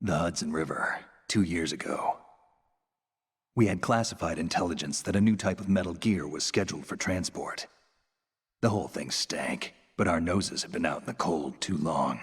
The Hudson River, 2 years ago. We had classified intelligence that a new type of metal gear was scheduled for transport. The whole thing stank, but our noses had been out in the cold too long.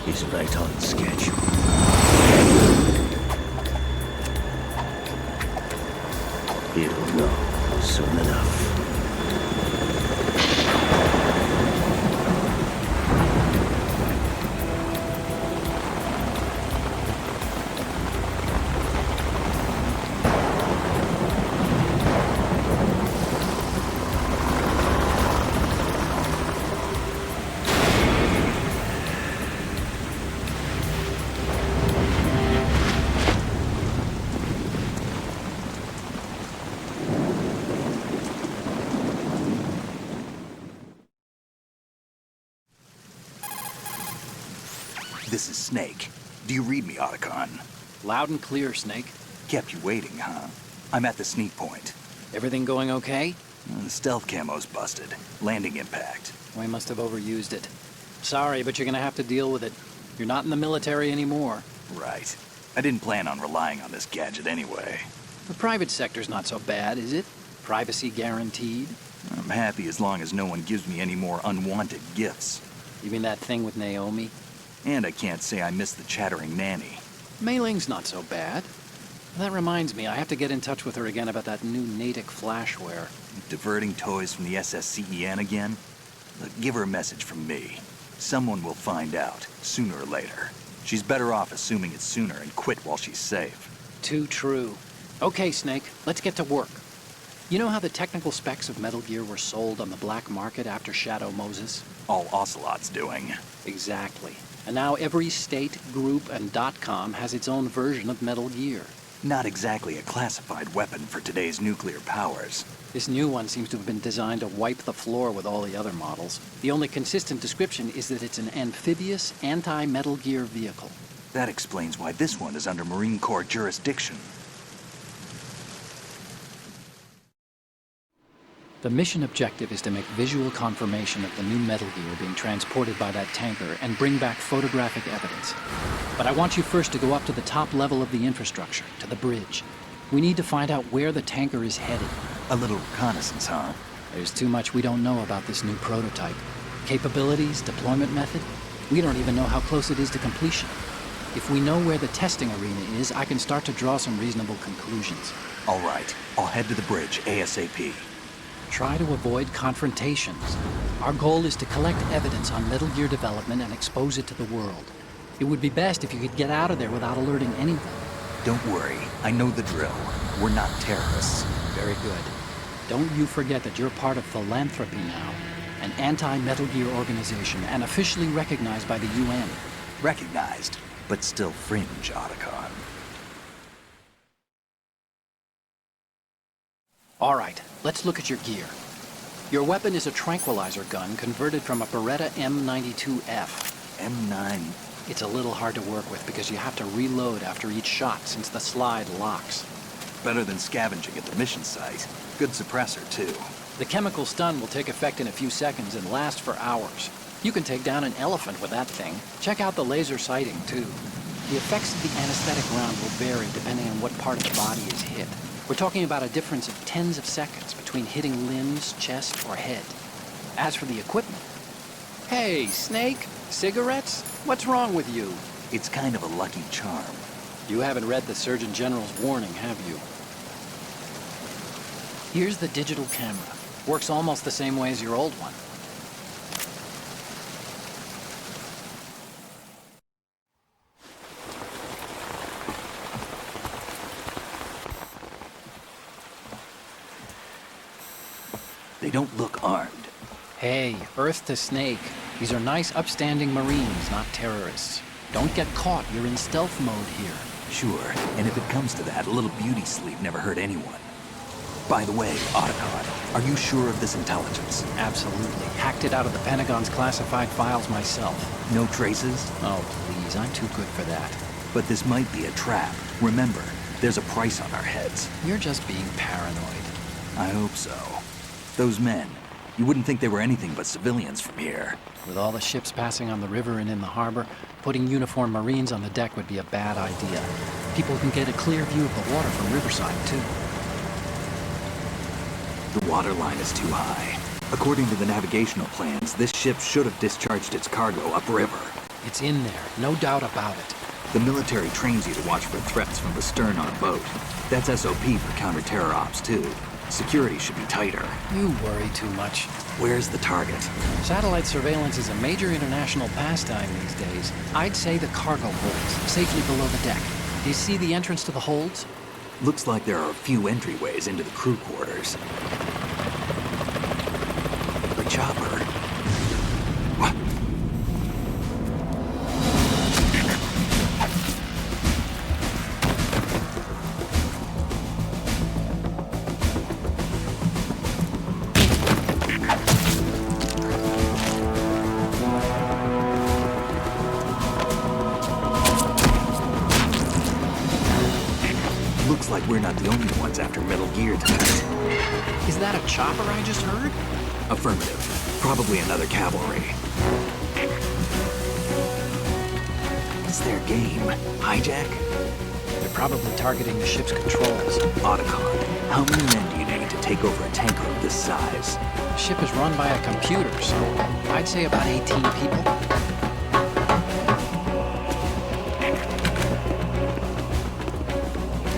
He's right on schedule. He'll know soon enough. This is Snake. Do you read me, Otacon? Loud and clear, Snake. Kept you waiting, huh? I'm at the sneak point. Everything going okay? The stealth camo's busted. Landing impact. We must have overused it. Sorry, but you're gonna have to deal with it. You're not in the military anymore. Right. I didn't plan on relying on this gadget anyway. The private sector's not so bad, is it? Privacy guaranteed? I'm happy as long as no one gives me any more unwanted gifts. You mean that thing with Naomi? And I can't say I miss the chattering nanny. Mei Ling's not so bad. That reminds me, I have to get in touch with her again about that new Natick flashware. Diverting toys from the SSCEN again? Look, give her a message from me. Someone will find out, sooner or later. She's better off assuming it's sooner and quit while she's safe. Too true. Okay, Snake, let's get to work. You know how the technical specs of Metal Gear were sold on the black market after Shadow Moses? All Ocelot's doing. Exactly. And now every state, group, and .com has its own version of Metal Gear. Not exactly a classified weapon for today's nuclear powers. This new one seems to have been designed to wipe the floor with all the other models. The only consistent description is that it's an amphibious, anti-Metal Gear vehicle. That explains why this one is under Marine Corps jurisdiction. The mission objective is to make visual confirmation of the new Metal Gear being transported by that tanker and bring back photographic evidence. But I want you first to go up to the top level of the infrastructure, to the bridge. We need to find out where the tanker is headed. A little reconnaissance, huh? There's too much we don't know about this new prototype. Capabilities, deployment method, we don't even know how close it is to completion. If we know where the testing arena is, I can start to draw some reasonable conclusions. All right, I'll head to the bridge ASAP. Try to avoid confrontations. Our goal is to collect evidence on Metal Gear development and expose it to the world. It would be best if you could get out of there without alerting anyone. Don't worry, I know the drill. We're not terrorists. Very good. Don't you forget that you're part of Philanthropy now, an anti-Metal Gear organization and officially recognized by the UN. Recognized, but still fringe, Otacon. All right, let's look at your gear. Your weapon is a tranquilizer gun converted from a Beretta M92F. M9. It's a little hard to work with because you have to reload after each shot since the slide locks. Better than scavenging at the mission site. Good suppressor, too. The chemical stun will take effect in a few seconds and last for hours. You can take down an elephant with that thing. Check out the laser sighting, too. The effects of the anesthetic round will vary depending on what part of the body is hit. We're talking about a difference of tens of seconds between hitting limbs, chest, or head. As for the equipment... Hey, Snake? Cigarettes? What's wrong with you? It's kind of a lucky charm. You haven't read the Surgeon General's warning, have you? Here's the digital camera. Works almost the same way as your old one. They don't look armed. Hey, Earth to Snake. These are nice, upstanding Marines, not terrorists. Don't get caught. You're in stealth mode here. Sure, and if it comes to that, a little beauty sleep never hurt anyone. By the way, Otacon, are you sure of this intelligence? Absolutely. Hacked it out of the Pentagon's classified files myself. No traces? Oh, please. I'm too good for that. But this might be a trap. Remember, there's a price on our heads. You're just being paranoid. I hope so. Those men, you wouldn't think they were anything but civilians from here. With all the ships passing on the river and in the harbor, putting uniformed Marines on the deck would be a bad idea. People can get a clear view of the water from Riverside, too. The water line is too high. According to the navigational plans, this ship should have discharged its cargo upriver. It's in there, no doubt about it. The military trains you to watch for threats from the stern on a boat. That's SOP for counter-terror ops, too. Security should be tighter. You worry too much. Where's the target? Satellite surveillance is a major international pastime these days. I'd say the cargo holds, safely below the deck. Do you see the entrance to the holds? Looks like there are a few entryways into the crew quarters. The chopper. What? Looks like we're not the only ones after Metal Gear tonight. Is that a chopper I just heard? Affirmative. Probably another cavalry. What's their game? Hijack? They're probably targeting the ship's controls. Otacon, how many men do you need to take over a tanker of this size? The ship is run by a computer, so I'd say about 18 people.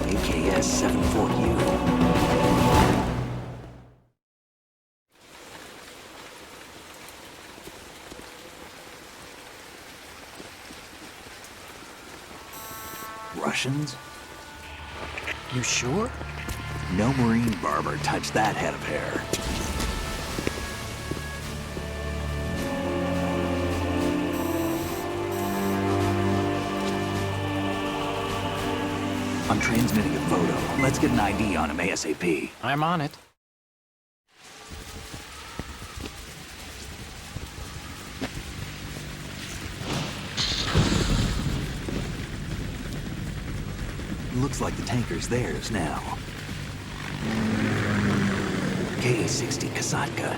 AKS 74U. Russians? You sure? No Marine barber touched that head of hair. I'm transmitting a photo. Let's get an ID on him ASAP. I'm on it. Looks like the tanker's theirs now. K-60 Kasatka.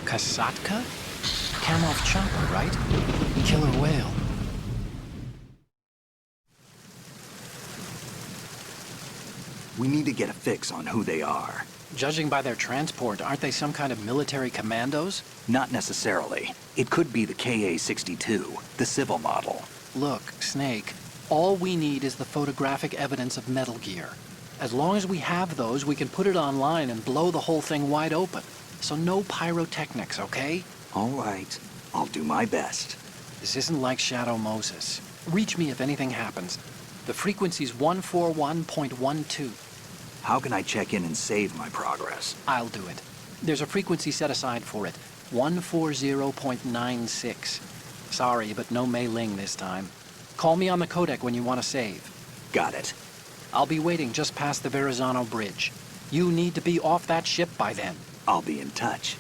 Kasatka? Kamov chopper, right? Killer whale. We need to get a fix on who they are. Judging by their transport, aren't they some kind of military commandos? Not necessarily. It could be the KA-62, the civil model. Look, Snake, all we need is the photographic evidence of Metal Gear. As long as we have those, we can put it online and blow the whole thing wide open. So no pyrotechnics, okay? All right. I'll do my best. This isn't like Shadow Moses. Reach me if anything happens. The frequency's 141.12. How can I check in and save my progress? I'll do it. There's a frequency set aside for it. 140.96. Sorry, but no Mei Ling this time. Call me on the codec when you want to save. Got it. I'll be waiting just past the Verrazano Bridge. You need to be off that ship by then. I'll be in touch.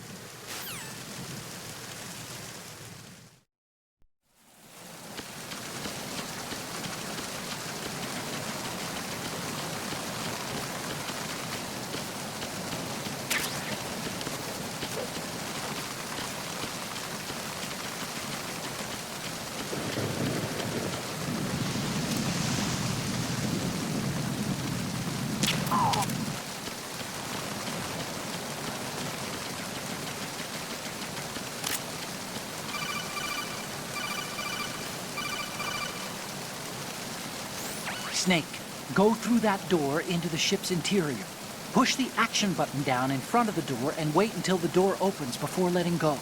Snake, go through that door into the ship's interior. Push the action button down in front of the door and wait until the door opens before letting go.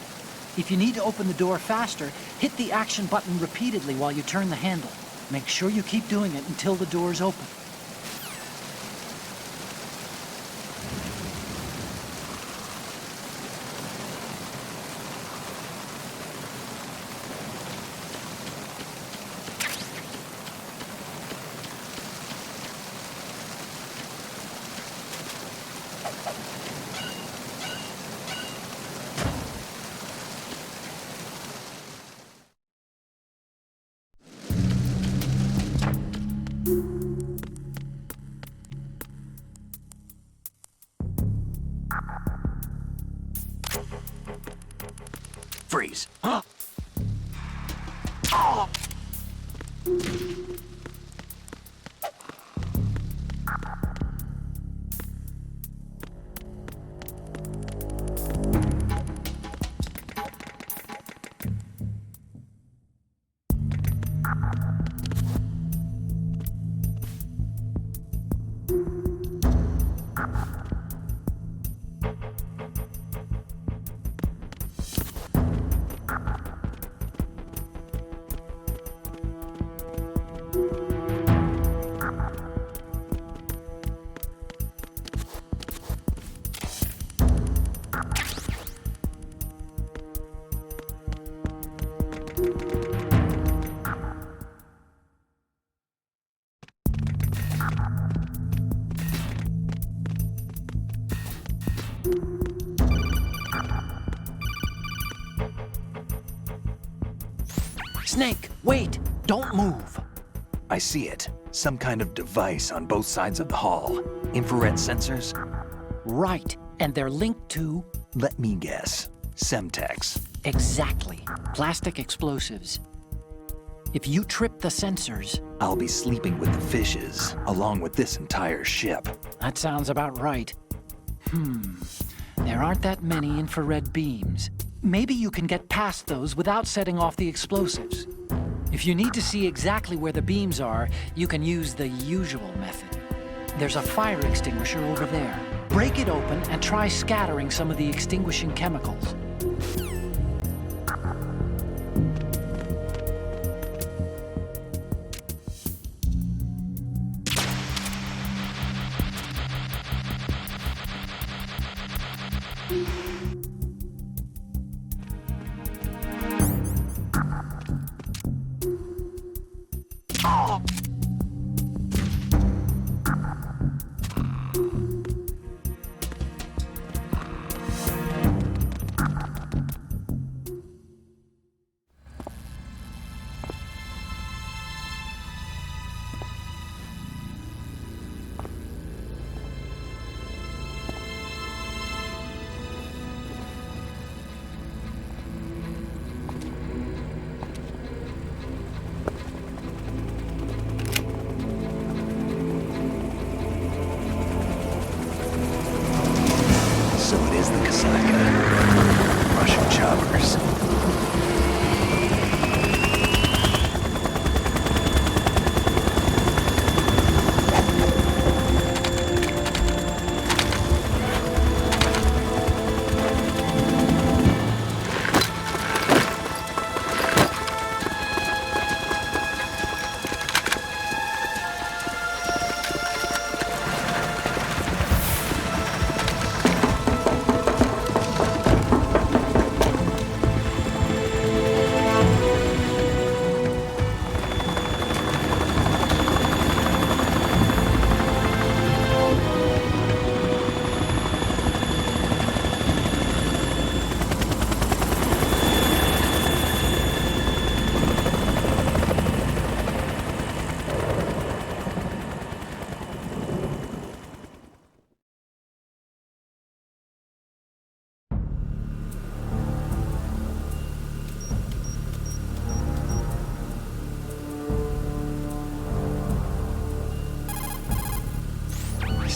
If you need to open the door faster, hit the action button repeatedly while you turn the handle. Make sure you keep doing it until the door's open. Freeze. Snake, wait! Don't move! I see it. Some kind of device on both sides of the hall. Infrared sensors? Right, and they're linked to... Let me guess. Semtex. Exactly. Plastic explosives. If you trip the sensors... I'll be sleeping with the fishes, along with this entire ship. That sounds about right. There aren't that many infrared beams. Maybe you can get past those without setting off the explosives. If you need to see exactly where the beams are, you can use the usual method. There's a fire extinguisher over there. Break it open and try scattering some of the extinguishing chemicals.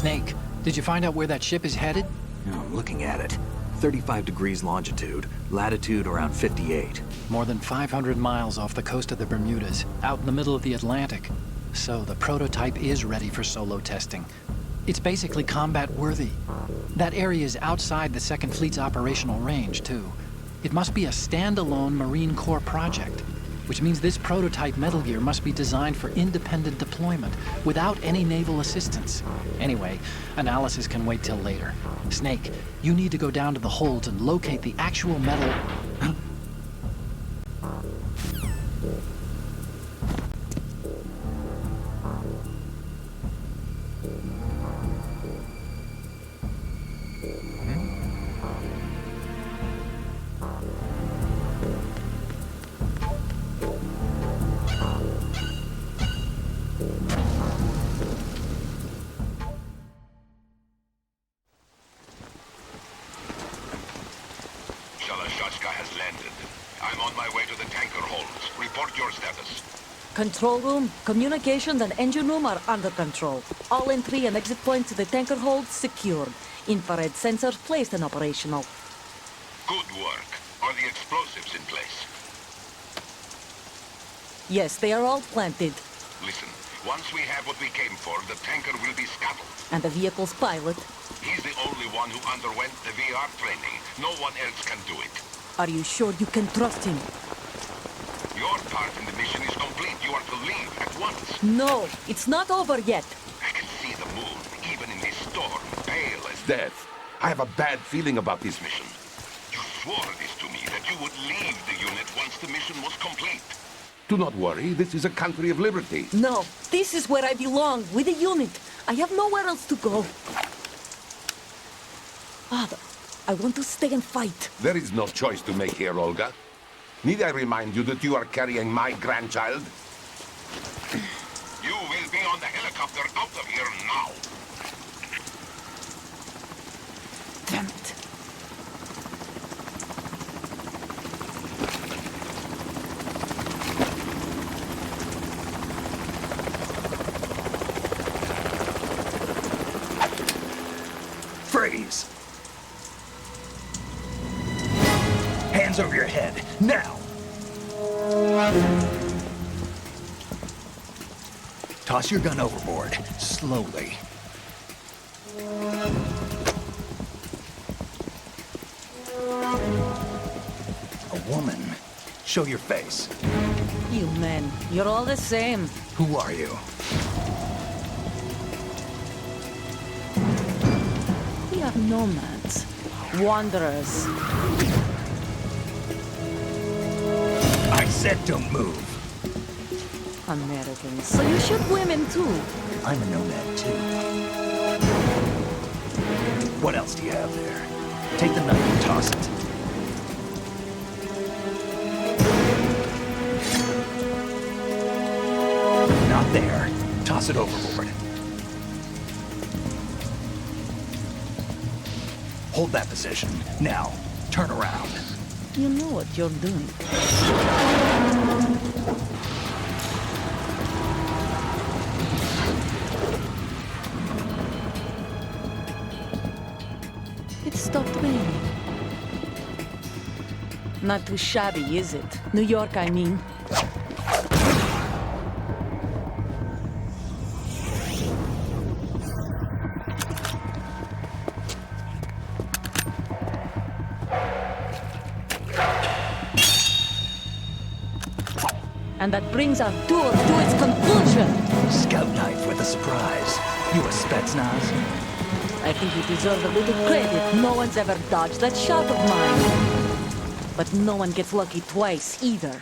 Snake, did you find out where that ship is headed? Oh, I'm looking at it. 35 degrees longitude, latitude around 58. More than 500 miles off the coast of the Bermudas, out in the middle of the Atlantic. So the prototype is ready for solo testing. It's basically combat-worthy. That area is outside the Second Fleet's operational range, too. It must be a standalone Marine Corps project, which means this prototype Metal Gear must be designed for independent deployment, without any naval assistance. Anyway, analysis can wait till later. Snake, you need to go down to the holds and locate the actual metal... has landed. I'm on my way to the tanker holds. Report your status. Control room, communications and engine room are under control. All entry and exit points to the tanker holds secured. Infrared sensors placed and operational. Good work. Are the explosives in place? Yes, they are all planted. Listen, once we have what we came for, the tanker will be scuttled. And the vehicle's pilot? He's the only one who underwent the VR training. No one else can do it. Are you sure you can trust him? Your part in the mission is complete. You are to leave at once. No, it's not over yet. I can see the moon, even in this storm, pale as death. I have a bad feeling about this mission. You swore this to me, that you would leave the unit once the mission was complete. Do not worry, this is a country of liberty. No, this is where I belong, with the unit. I have nowhere else to go. Father, I want to stay and fight. There is no choice to make here, Olga. Need I remind you that you are carrying my grandchild? You will be on the helicopter out of here now. Damn it. Freeze! Hands over your head, now! Toss your gun overboard, slowly. A woman. Show your face. You men, you're all the same. Who are you? We are nomads, wanderers. I said don't move. Americans. So you shoot women too. I'm a nomad too. What else do you have there? Take the knife and toss it. Not there. Toss it overboard. Hold that position. Now, turn around. You know what you're doing. It stopped raining. Not too shabby, is it? New York, I mean. And that brings our tour to its conclusion. Scout knife with a surprise. You a Spetsnaz? I think you deserve a little credit. No one's ever dodged that shot of mine. But no one gets lucky twice, either.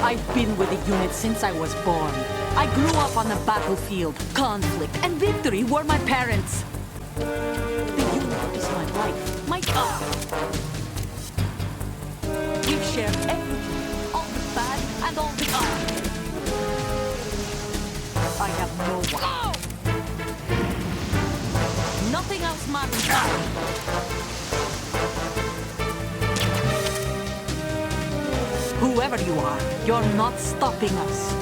I've been with the unit since I was born. I grew up on the battlefield. Conflict and victory were my parents. The unit is my life, my God. We've shared everything, all the bad and all the good. I have no one. smart stuff. Whoever you are, you're not stopping us.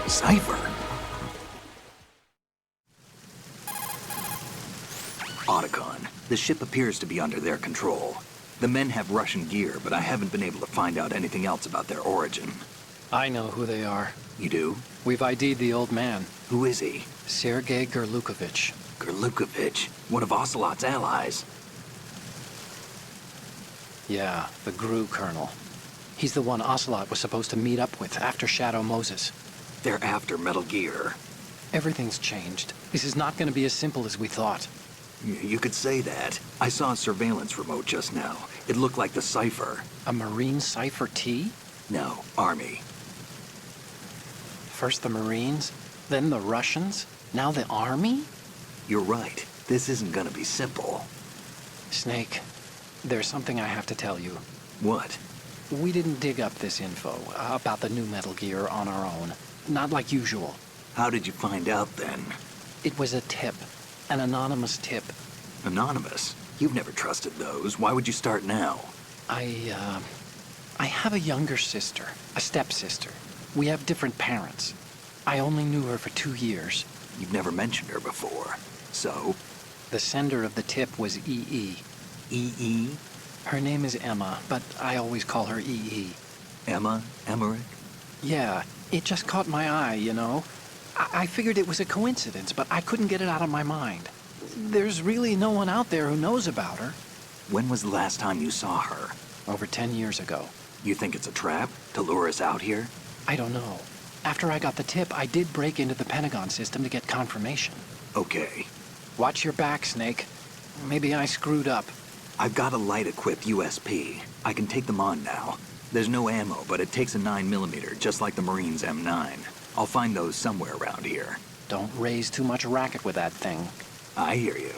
Cipher? Otacon, the ship appears to be under their control. The men have Russian gear, but I haven't been able to find out anything else about their origin. I know who they are. You do? We've ID'd the old man, Who is he? Sergei Gerlukovich. Gerlukovich, one of Ocelot's allies. Yeah, the GRU colonel. He's the one Ocelot was supposed to meet up with after Shadow Moses. They're after Metal Gear. Everything's changed. This is not going to be as simple as we thought. You could say that. I saw a surveillance remote just now. It looked like the Cipher. A Marine Cipher T? No, Army. First the Marines, then the Russians, now the Army? You're right. This isn't gonna be simple. Snake, there's something I have to tell you. What? We didn't dig up this info about the new Metal Gear on our own. Not like usual. How did you find out then? It was a tip. An anonymous tip. Anonymous? You've never trusted those. Why would you start now? I have a younger sister, a stepsister. We have different parents. I only knew her for 2 years. You've never mentioned her before. So? The sender of the tip was EE. EE? Her name is Emma, but I always call her EE. Emma? Emmerich? Yeah, it just caught my eye, you know? I figured it was a coincidence, but I couldn't get it out of my mind. There's really no one out there who knows about her. When was the last time you saw her? Over 10 years ago. You think it's a trap? To lure us out here? I don't know. After I got the tip, I did break into the Pentagon system to get confirmation. Okay. Watch your back, Snake. Maybe I screwed up. I've got a light-equipped USP. I can take them on now. There's no ammo, but it takes a 9mm, just like the Marines' M9. I'll find those somewhere around here. Don't raise too much racket with that thing. I hear you.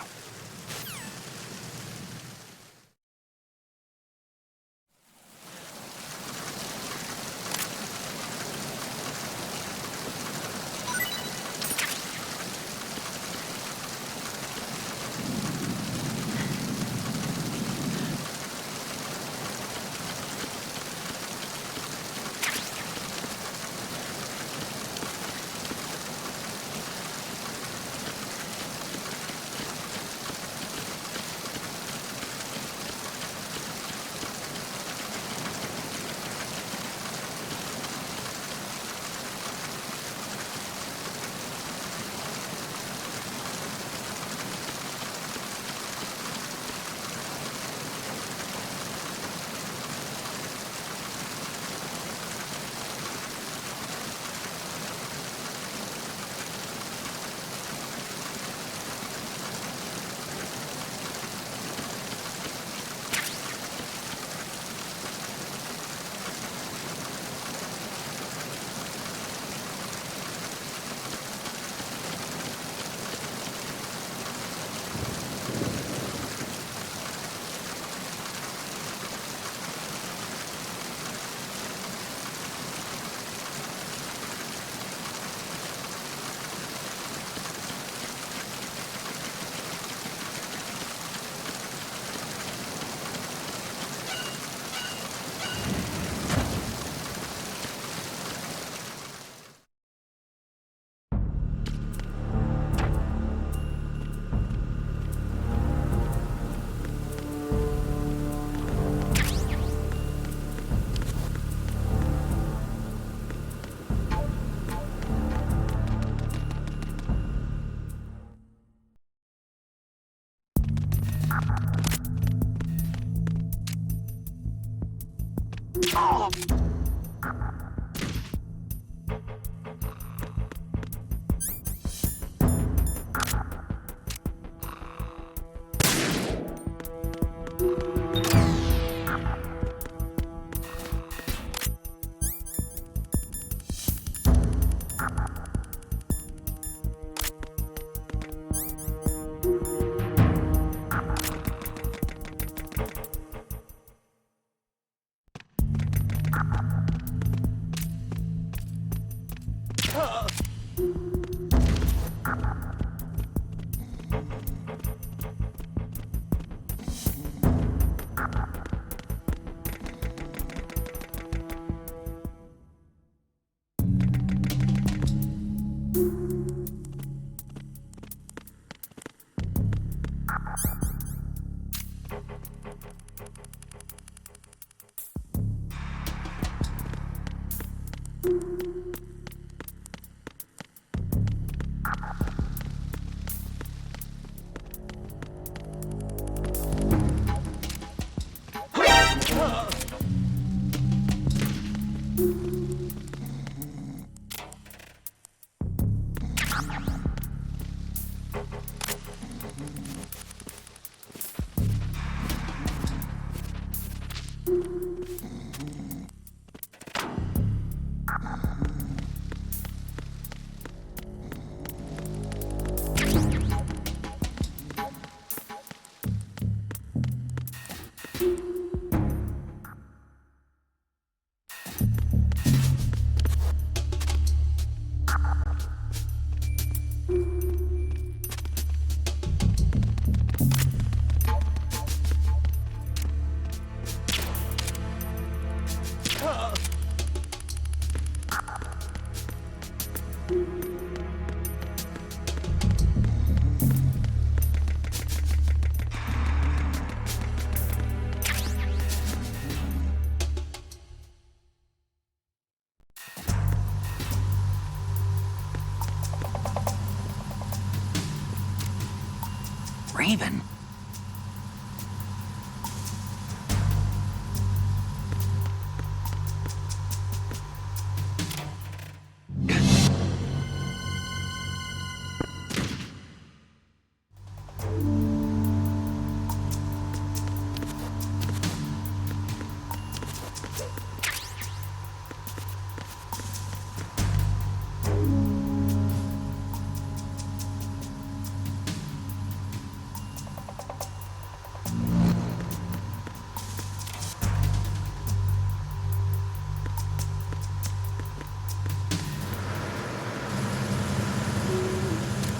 Raven?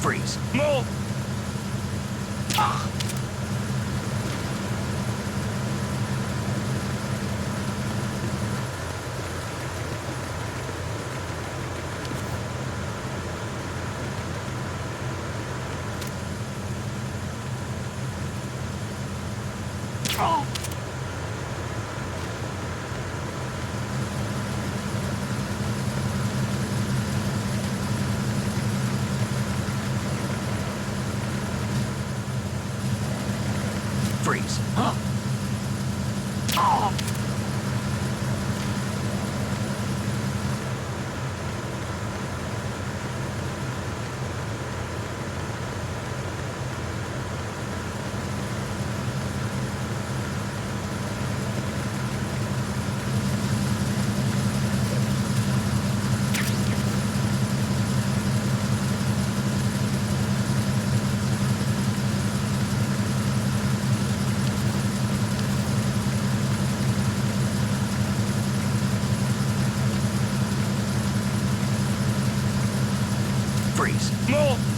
Freeze. Move! Freeze. Freeze. Move!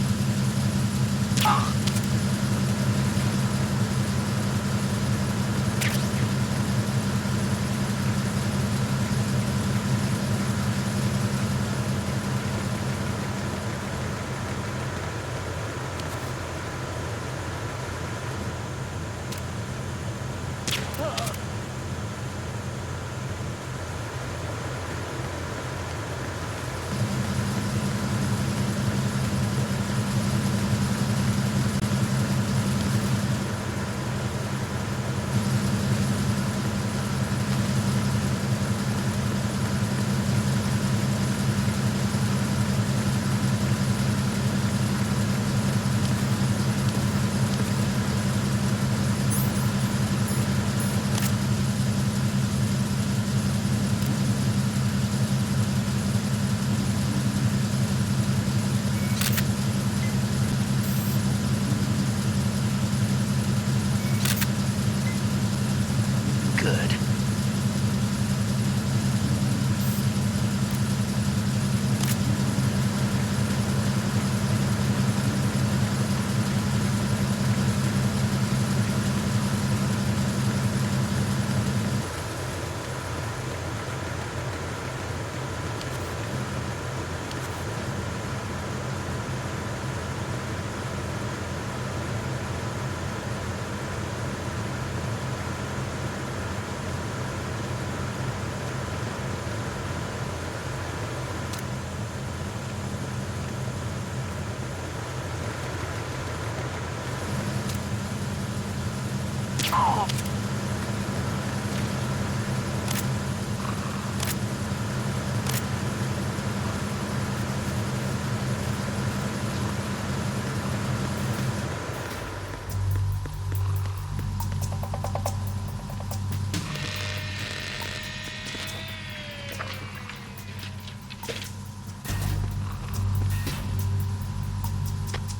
Good.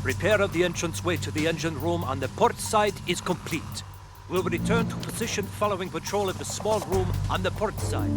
Repair of the entranceway to the engine room on the port side is complete. We'll return to position following patrol of the small room on the port side.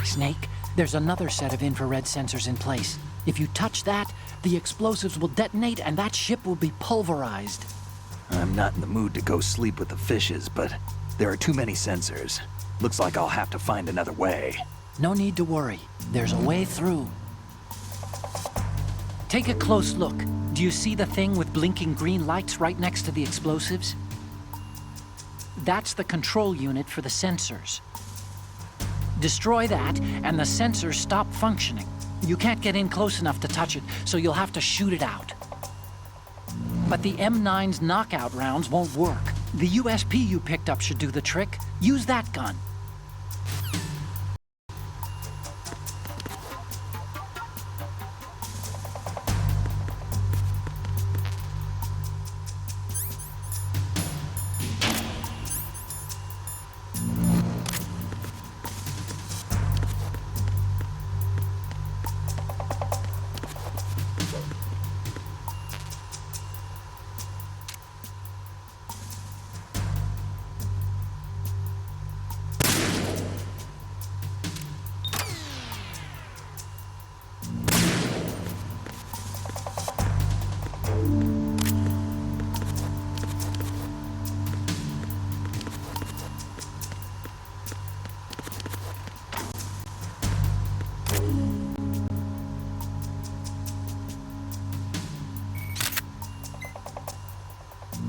Snake, there's another set of infrared sensors in place. If you touch that, the explosives will detonate and that ship will be pulverized. I'm not in the mood to go sleep with the fishes, but there are too many sensors. Looks like I'll have to find another way. No need to worry. There's a way through. Take a close look. Do you see the thing with blinking green lights right next to the explosives? That's the control unit for the sensors. Destroy that, and the sensors stop functioning. You can't get in close enough to touch it, so you'll have to shoot it out. But the M9's knockout rounds won't work. The USP you picked up should do the trick. Use that gun.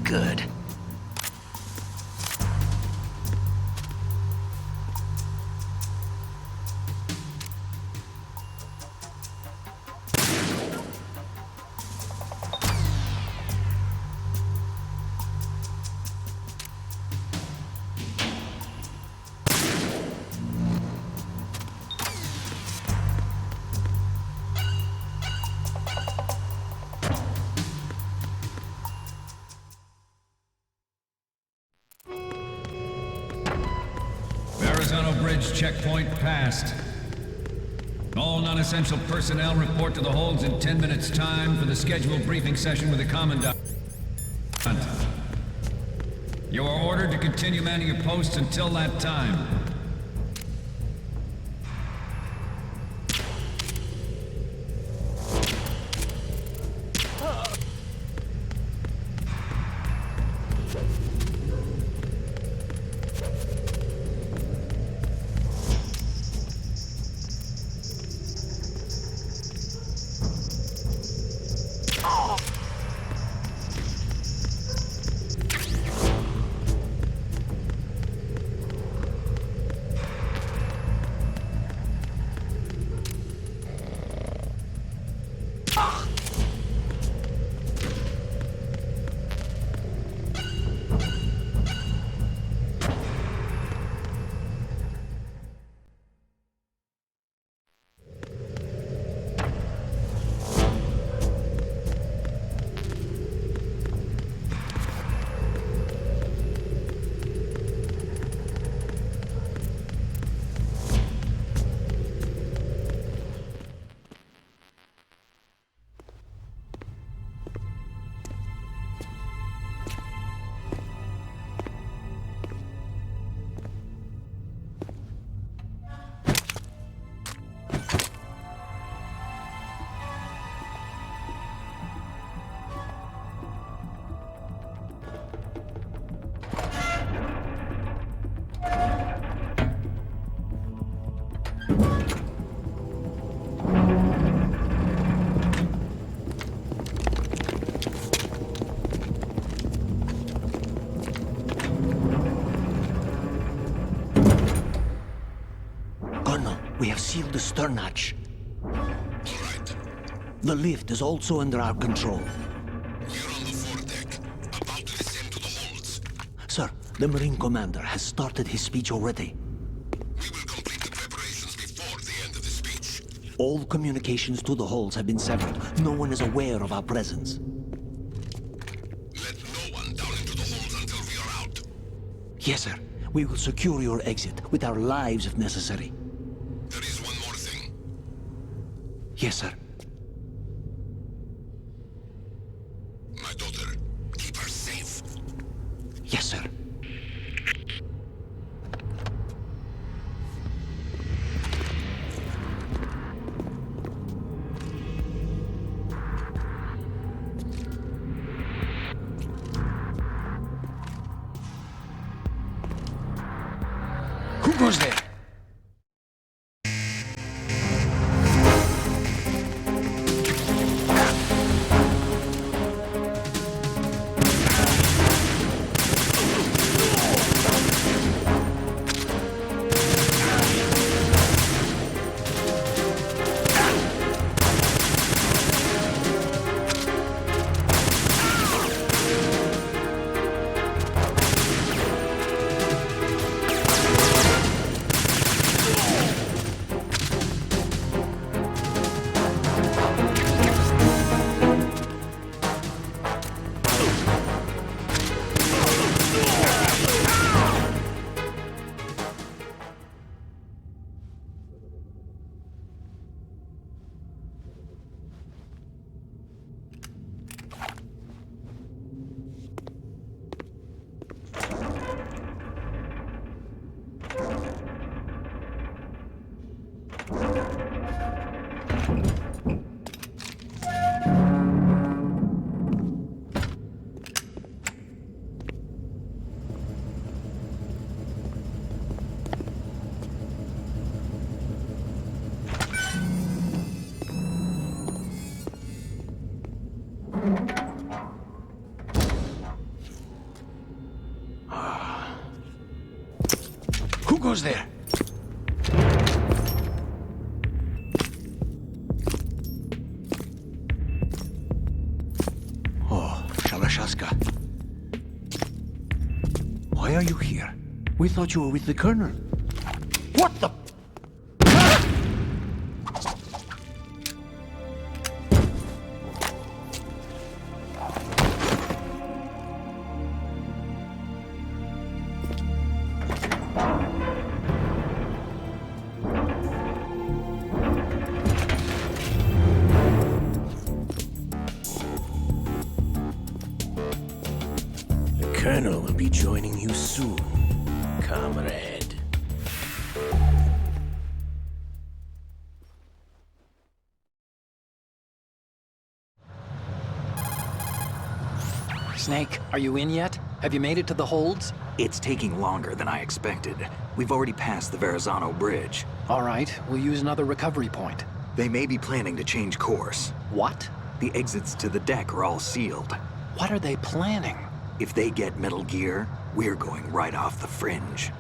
Good. Bridge checkpoint passed. All non-essential personnel report to the holds in 10 minutes' time for the scheduled briefing session with the Commandant. You are ordered to continue manning your posts until that time. We have sealed the stern hatch. All right. The lift is also under our control. We're on the foredeck, about to descend to the holds. Sir, the Marine Commander has started his speech already. We will complete the preparations before the end of the speech. All communications to the holds have been severed. No one is aware of our presence. Let no one down into the holds until we are out. Yes, sir. We will secure your exit with our lives if necessary. There is one more thing. Yes, sir. My daughter, keep her safe. Yes, sir. Who goes there? Who goes there? Oh, Shalashaska. Why are you here? We thought you were with the Colonel. What the... Colonel will be joining you soon, comrade. Snake, are you in yet? Have you made it to the holds? It's taking longer than I expected. We've already passed the Verrazano Bridge. All right, we'll use another recovery point. They may be planning to change course. What? The exits to the deck are all sealed. What are they planning? If they get Metal Gear, we're going right off the fringe.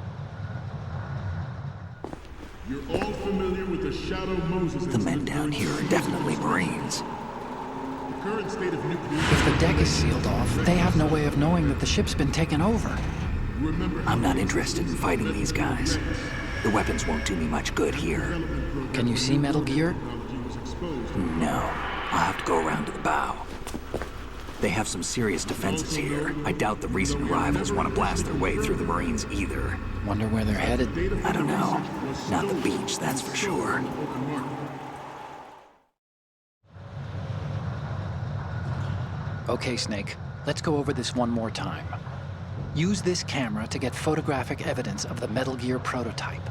You're all familiar with the Shadow Moses The men down here are definitely Marines. The current state of nuclear... If the deck is sealed off, they have no way of knowing that the ship's been taken over. Remember I'm not interested in fighting these guys. The weapons won't do me much good here. Can you see Metal Gear? No. I'll have to go around to the bow. They have some serious defenses here. I doubt the recent arrivals want to blast their way through the Marines either. Wonder where they're headed. I don't know. Not the beach, that's for sure. Okay, Snake. Let's go over this one more time. Use this camera to get photographic evidence of the Metal Gear prototype.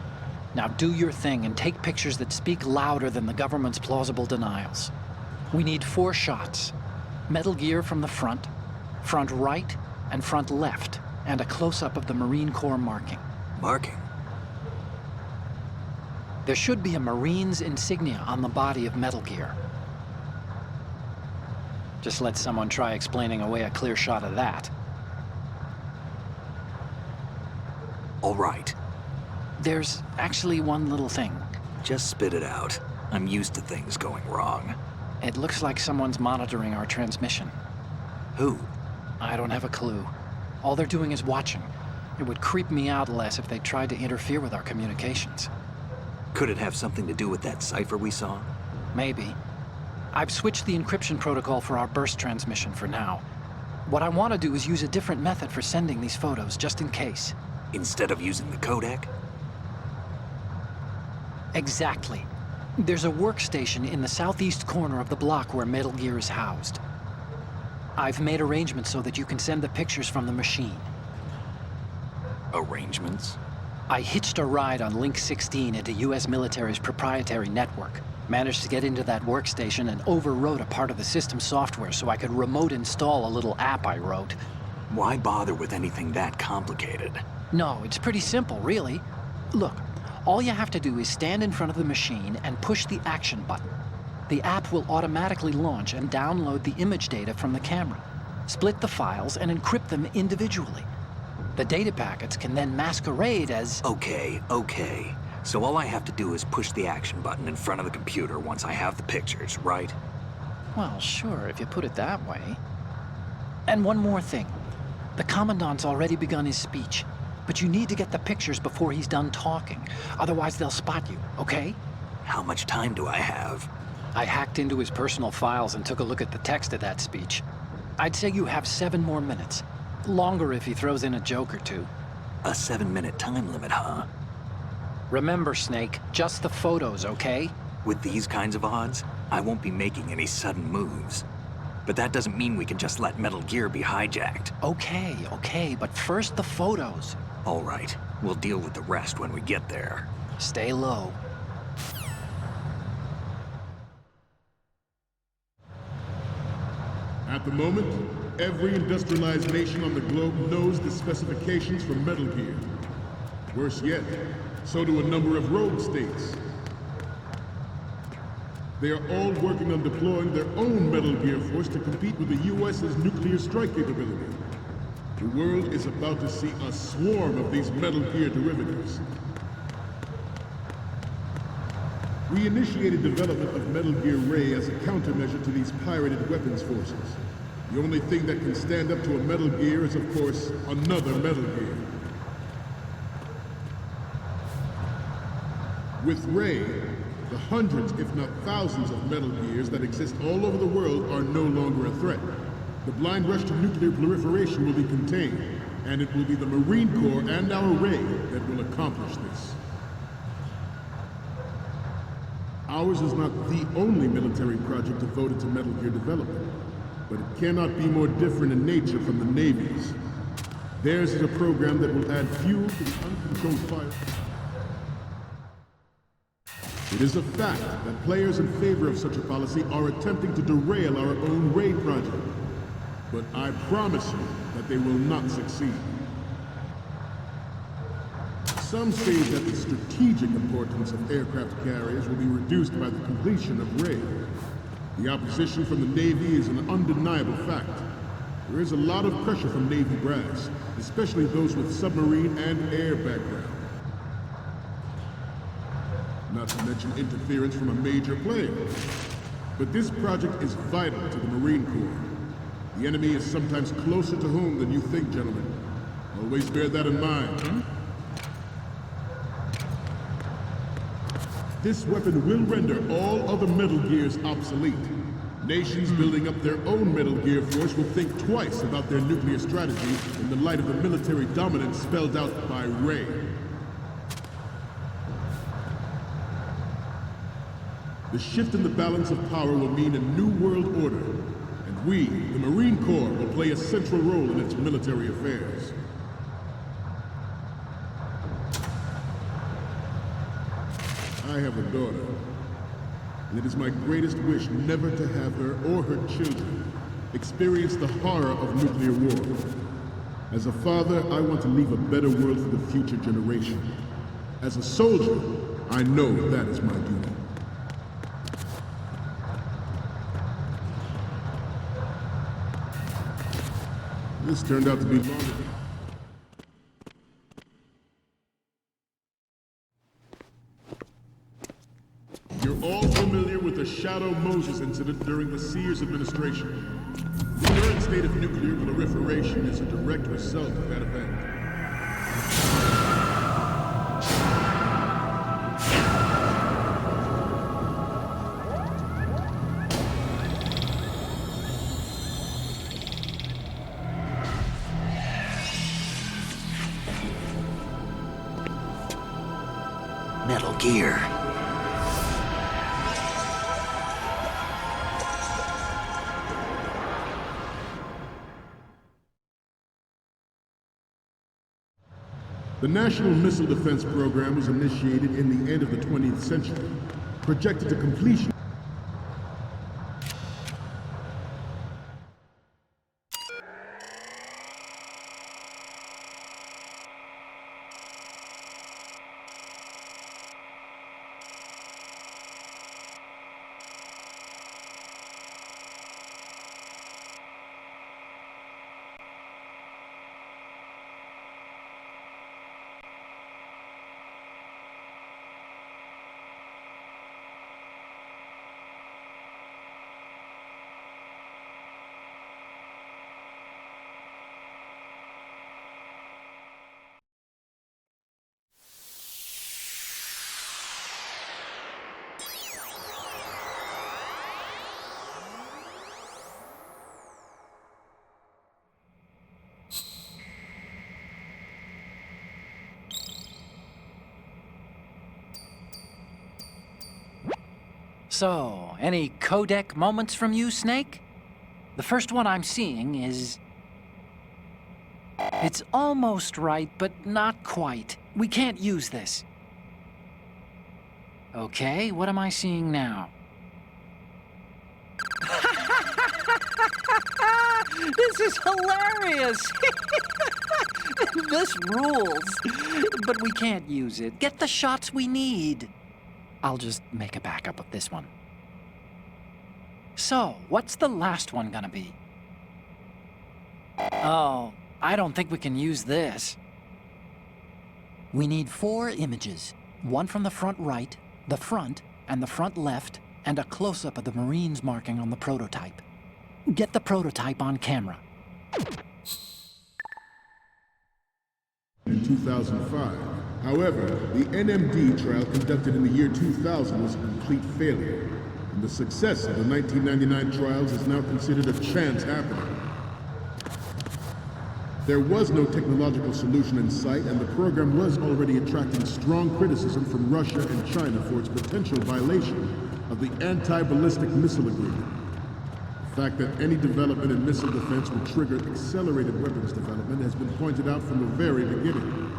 Now do your thing and take pictures that speak louder than the government's plausible denials. We need 4 shots. Metal Gear from the front right, and front left, and a close-up of the Marine Corps marking. Marking? There should be a Marine's insignia on the body of Metal Gear. Just let someone try explaining away a clear shot of that. All right. There's actually one little thing. Just spit it out. I'm used to things going wrong. It looks like someone's monitoring our transmission. Who? I don't have a clue. All they're doing is watching. It would creep me out less if they tried to interfere with our communications. Could it have something to do with that cipher we saw? Maybe. I've switched the encryption protocol for our burst transmission for now. What I want to do is use a different method for sending these photos, just in case. Instead of using the codec? Exactly. There's a workstation in the southeast corner of the block where Metal Gear is housed. I've made arrangements so that you can send the pictures from the machine. Arrangements? I hitched a ride on Link 16 into US military's proprietary network. Managed to get into that workstation and overwrote a part of the system software so I could remote install a little app I wrote. Why bother with anything that complicated? No, it's pretty simple, really. Look, all you have to do is stand in front of the machine and push the action button. The app will automatically launch and download the image data from the camera, split the files, and encrypt them individually. The data packets can then masquerade as... Okay. So all I have to do is push the action button in front of the computer once I have the pictures, right? Well, sure, if you put it that way. And one more thing. The Commandant's already begun his speech, but you need to get the pictures before he's done talking. Otherwise, they'll spot you, okay? How much time do I have? I hacked into his personal files and took a look at the text of that speech. I'd say you have 7 more minutes. Longer if he throws in a joke or two. A 7-minute time limit, huh? Remember, Snake, just the photos, okay? With these kinds of odds, I won't be making any sudden moves. But that doesn't mean we can just let Metal Gear be hijacked. Okay, but first the photos. All right, we'll deal with the rest when we get there. Stay low. At the moment, every industrialized nation on the globe knows the specifications for Metal Gear. Worse yet, so do a number of rogue states. They are all working on deploying their own Metal Gear force to compete with the U.S.'s nuclear strike capability. The world is about to see a swarm of these Metal Gear derivatives. We initiated development of Metal Gear Ray as a countermeasure to these pirated weapons forces. The only thing that can stand up to a Metal Gear is, of course, another Metal Gear. With Ray, the hundreds, if not thousands, of Metal Gears that exist all over the world are no longer a threat. The blind rush to nuclear proliferation will be contained, and it will be the Marine Corps and our Ray that will accomplish this. Ours is not the only military project devoted to Metal Gear development, but it cannot be more different in nature from the Navy's. Theirs is a program that will add fuel to the uncontrolled fire. It is a fact that players in favor of such a policy are attempting to derail our own Ray project. But I promise you that they will not succeed. Some say that the strategic importance of aircraft carriers will be reduced by the completion of Ray. The opposition from the Navy is an undeniable fact. There is a lot of pressure from Navy brass, especially those with submarine and air background. Not to mention interference from a major player. But this project is vital to the Marine Corps. The enemy is sometimes closer to home than you think, gentlemen. Always bear that in mind. This weapon will render all other Metal Gears obsolete. Nations building up their own Metal Gear force will think twice about their nuclear strategy in the light of the military dominance spelled out by Ray. The shift in the balance of power will mean a new world order, and we, the Marine Corps, will play a central role in its military affairs. I have a daughter, and it is my greatest wish never to have her or her children experience the horror of nuclear war. As a father, I want to leave a better world for the future generation. As a soldier, I know that is my duty. This turned out to be longer. You're all familiar with the Shadow Moses incident during the Sears administration. The current state of nuclear proliferation is a direct result of that event. Metal Gear. The National Missile Defense Program was initiated in the end of the 20th century, projected to completion. So, any codec moments from you, Snake? The first one I'm seeing is... It's almost right, but not quite. We can't use this. Okay, what am I seeing now? This is hilarious! This rules. But we can't use it. Get the shots we need. I'll just make a backup of this one. So, what's the last one gonna be? Oh, I don't think we can use this. We need 4 images. One from the front right, the front, and the front left, and a close-up of the Marines marking on the prototype. Get the prototype on camera. In 2005. However, the NMD trial conducted in the year 2000 was a complete failure, and the success of the 1999 trials is now considered a chance happening. There was no technological solution in sight, and the program was already attracting strong criticism from Russia and China for its potential violation of the Anti-Ballistic Missile Agreement. The fact that any development in missile defense would trigger accelerated weapons development has been pointed out from the very beginning.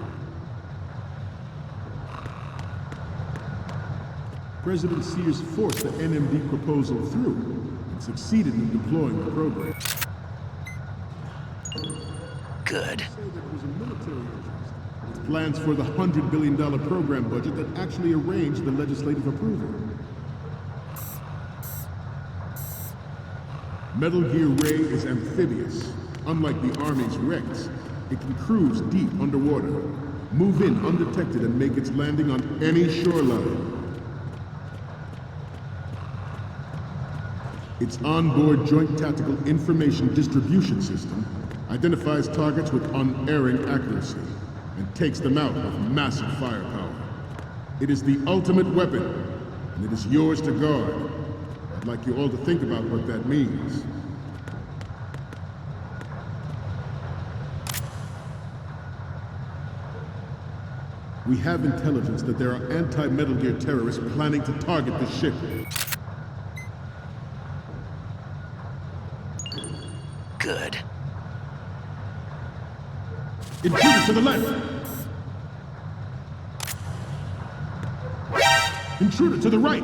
President Sears forced the NMD proposal through and succeeded in deploying the program. Good. There was a military interest. With plans for the $100 billion program budget that actually arranged the legislative approval. Metal Gear Ray is amphibious. Unlike the Army's Rex, it can cruise deep underwater, move in undetected, and make its landing on any shoreline. Its onboard Joint Tactical Information Distribution System identifies targets with unerring accuracy and takes them out with massive firepower. It is the ultimate weapon, and it is yours to guard. I'd like you all to think about what that means. We have intelligence that there are anti-Metal Gear terrorists planning to target the ship. Good. Intruder to the left! Intruder to the right!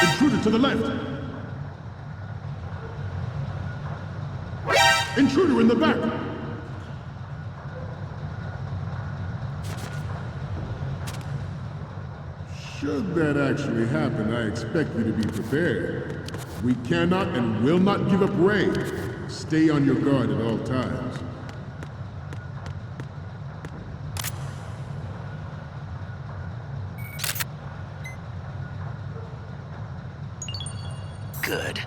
Intruder to the left! Intruder in the back! Should that actually happen, I expect you to be prepared. We cannot and will not give up Ray. Stay on your guard at all times. good.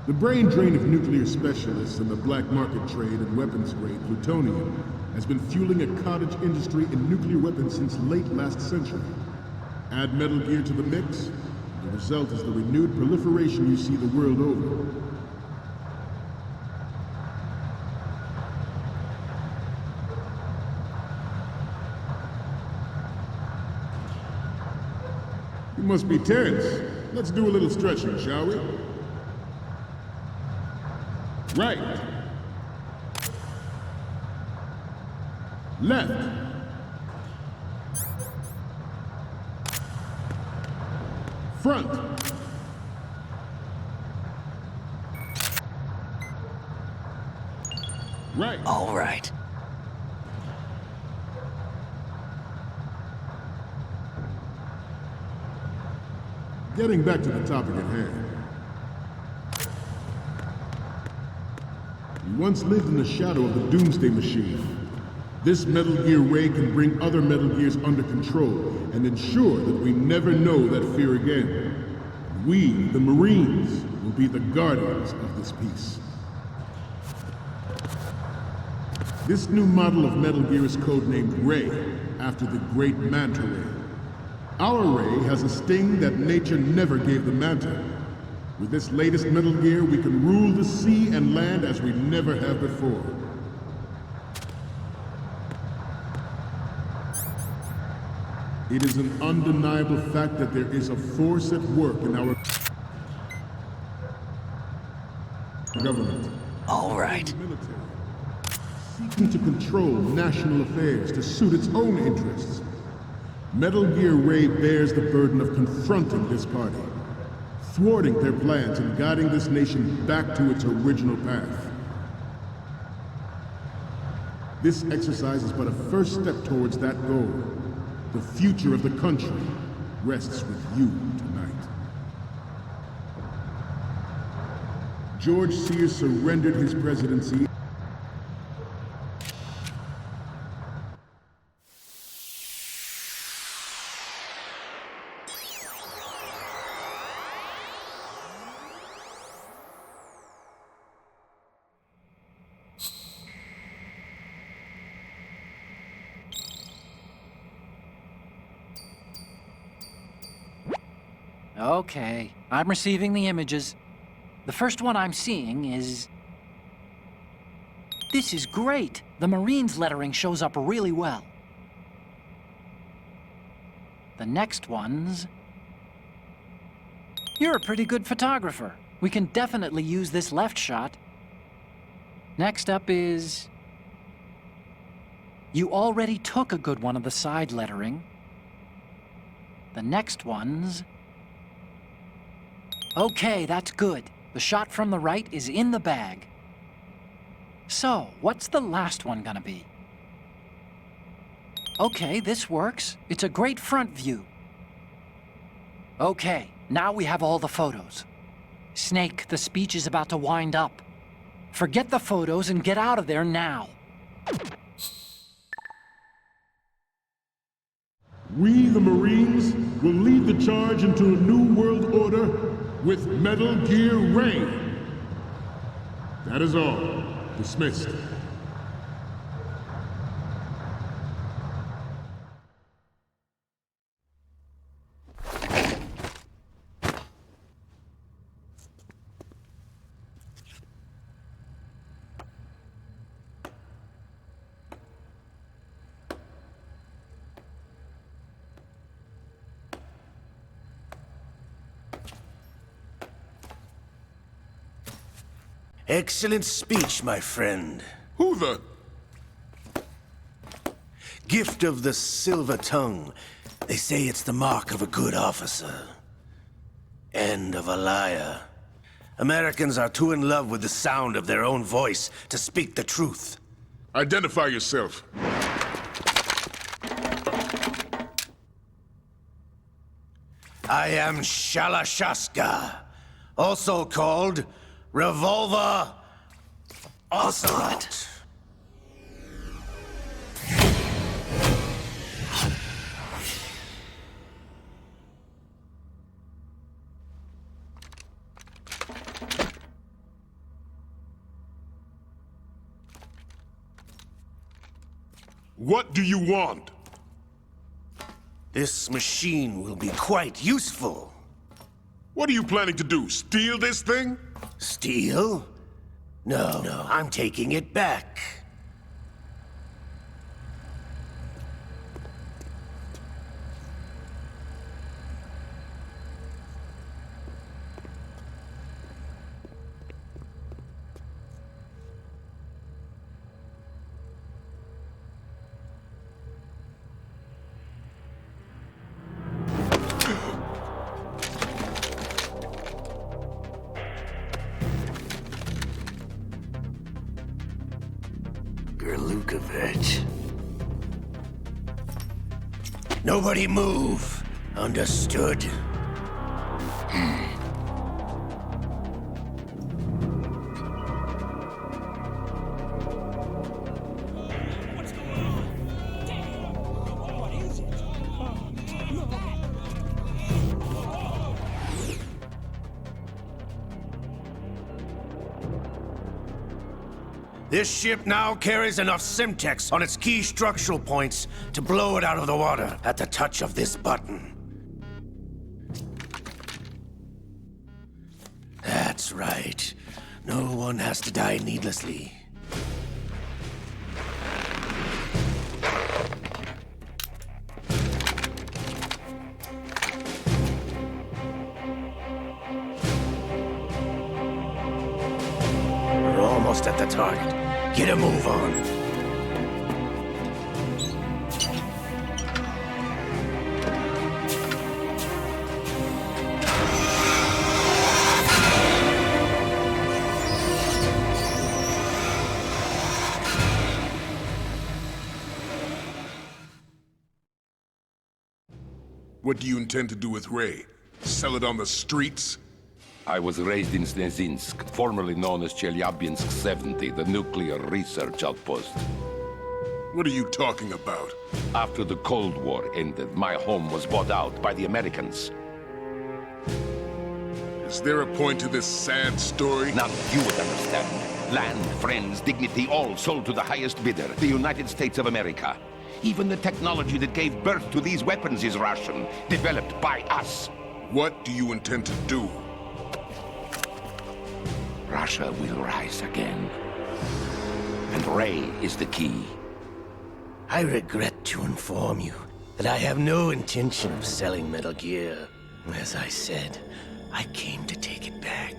The brain drain of nuclear specialists and the black market trade in weapons-grade plutonium has been fueling a cottage industry in nuclear weapons since late last century. Add Metal Gear to the mix, the result is the renewed proliferation you see the world over. You must be tense. Let's do a little stretching, shall we? Right. Left. Front. Right. All right. Getting back to the topic at hand. You once lived in the shadow of the Doomsday Machine. This Metal Gear Ray can bring other Metal Gears under control and ensure that we never know that fear again. We, the Marines, will be the guardians of this peace. This new model of Metal Gear is codenamed Ray, after the great Manta Ray. Our Ray has a sting that nature never gave the Manta. With this latest Metal Gear, we can rule the sea and land as we never have before. It is an undeniable fact that there is a force at work in our government. All right. Military, seeking to control national affairs to suit its own interests. Metal Gear Ray bears the burden of confronting this party, thwarting their plans and guiding this nation back to its original path. This exercise is but a first step towards that goal. The future of the country rests with you tonight. George Sears surrendered his presidency. Okay, I'm receiving the images. The first one I'm seeing is... This is great! The Marines lettering shows up really well. The next one's... You're a pretty good photographer. We can definitely use this left shot. Next up is... You already took a good one of the side lettering. The next one's... Okay, that's good. The shot from the right is in the bag. So, what's the last one gonna be? Okay, this works. It's a great front view. Okay, now we have all the photos. Snake, the speech is about to wind up. Forget the photos and get out of there now. We, the Marines, will lead the charge into a new world order with Metal Gear Ray. That is all. Dismissed. Excellent speech, my friend. Who the... Gift of the silver tongue. They say it's the mark of a good officer. End of a liar. Americans are too in love with the sound of their own voice to speak the truth. Identify yourself. I am Shalashaska, also called Revolver Ocelot. What do you want? This machine will be quite useful. What are you planning to do, steal this thing? Steal? No, I'm taking it back. Lukovich. Nobody move. Understood? This ship now carries enough Simtex on its key structural points to blow it out of the water at the touch of this button. That's right. No one has to die needlessly. We're almost at the target. Get a move on. What do you intend to do with Ray? Sell it on the streets? I was raised in Snezinsk, formerly known as Chelyabinsk 70, the nuclear research outpost. What are you talking about? After the Cold War ended, my home was bought out by the Americans. Is there a point to this sad story? None you would understand. Land, friends, dignity, all sold to the highest bidder, the United States of America. Even the technology that gave birth to these weapons is Russian, developed by us. What do you intend to do? Russia will rise again. And Ray is the key. I regret to inform you that I have no intention of selling Metal Gear. As I said, I came to take it back.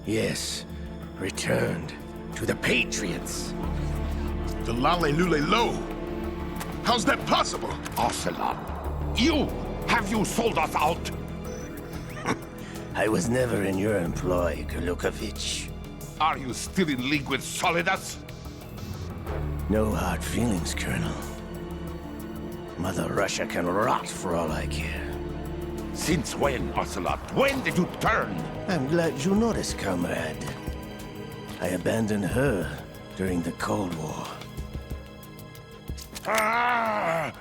Yes, returned to the Patriots. The Lale Lule Lo? How's that possible? Ocelot, have you sold us out? I was never in your employ, Lukovich. Are you still in league with Solidus? No hard feelings, Colonel. Mother Russia can rot for all I care. Since when, Ocelot? When did you turn? I'm glad you noticed, comrade. I abandoned her during the Cold War. Ah!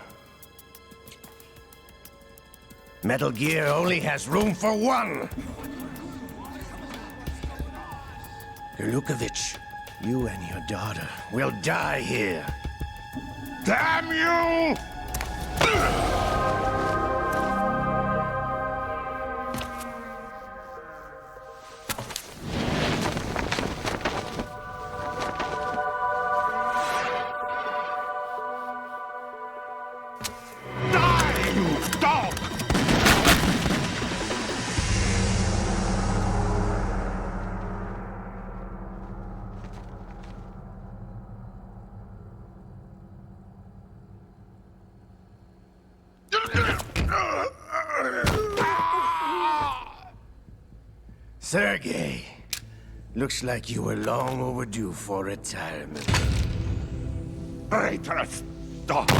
Metal Gear only has room for one! Lukovich, you and your daughter will die here. Damn you! Die, you dog! Sergei, looks like you were long overdue for retirement. Traitorous dog!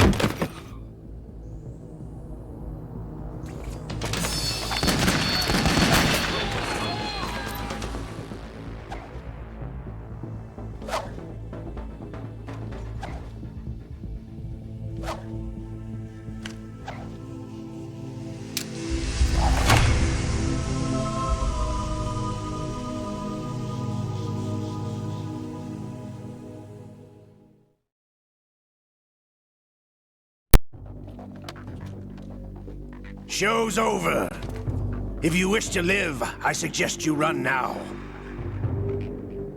Show's over. If you wish to live, I suggest you run now.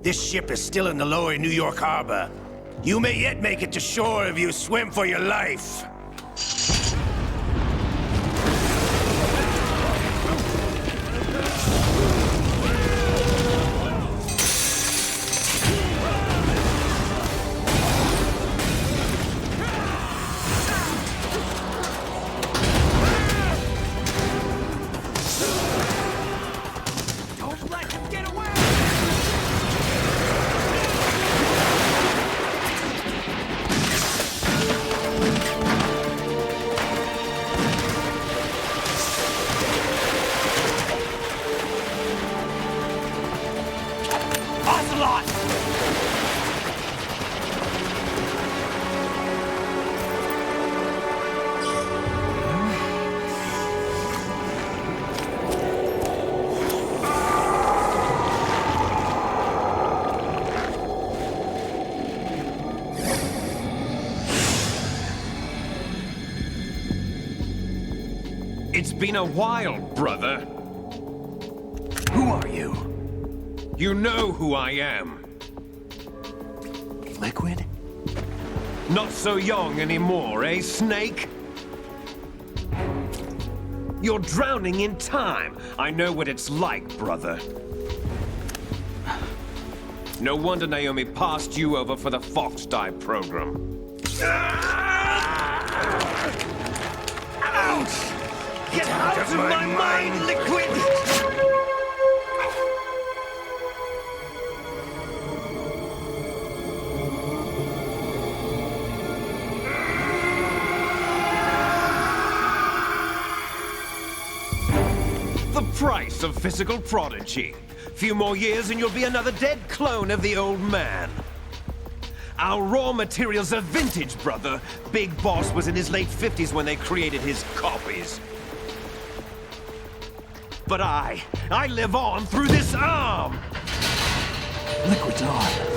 This ship is still in the lower New York harbor. You may yet make it to shore if you swim for your life. It's been a while, brother. Who are you? You know who I am. Liquid? Not so young anymore, eh, Snake? You're drowning in time. I know what it's like, brother. No wonder Naomi passed you over for the Fox Die program. Ouch! Get out of my mind, Liquid! The price of physical prodigy. Few more years and you'll be another dead clone of the old man. Our raw materials are vintage, brother. Big Boss was in his late 50s when they created his copies. But I live on through this arm! Liquid's on.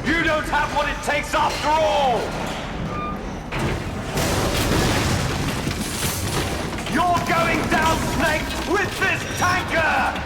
You don't have what it takes after all! You're going down, Snake, with this tanker!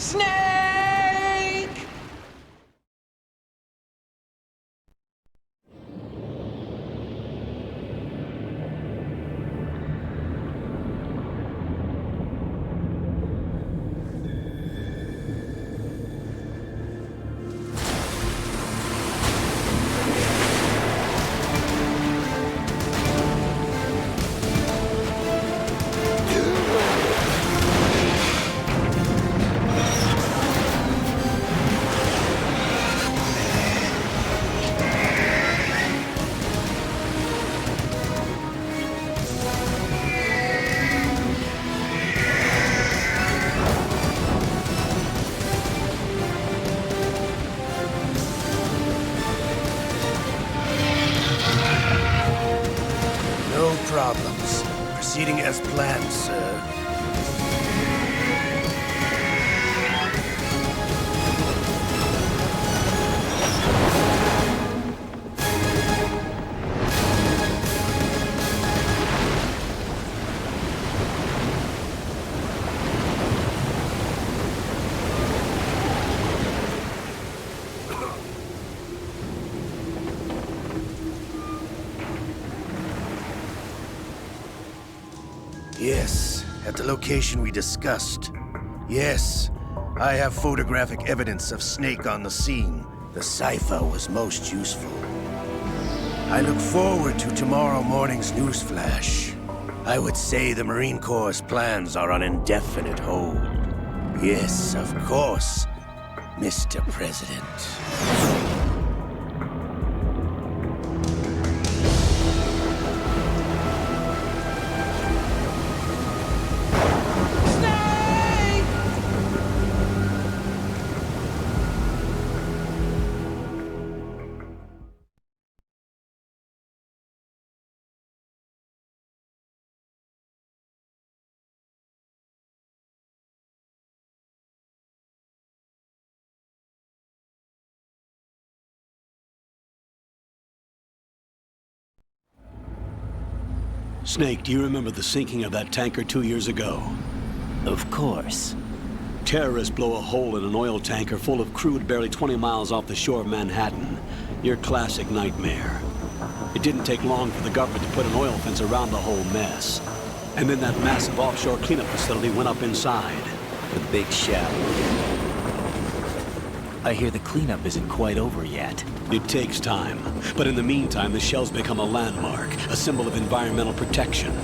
Snake! No problems. Proceeding as planned, sir. Yes, at the location we discussed. Yes, I have photographic evidence of Snake on the scene. The cipher was most useful. I look forward to tomorrow morning's newsflash. I would say the Marine Corps' plans are on indefinite hold. Yes, of course, Mr. President. Snake, do you remember the sinking of that tanker 2 years ago? Of course. Terrorists blow a hole in an oil tanker full of crude barely 20 miles off the shore of Manhattan. Your classic nightmare. It didn't take long for the government to put an oil fence around the whole mess. And then that massive offshore cleanup facility went up inside. The big shell. I hear the cleanup isn't quite over yet. It takes time. But in the meantime, the shell's become a landmark, a symbol of environmental protection.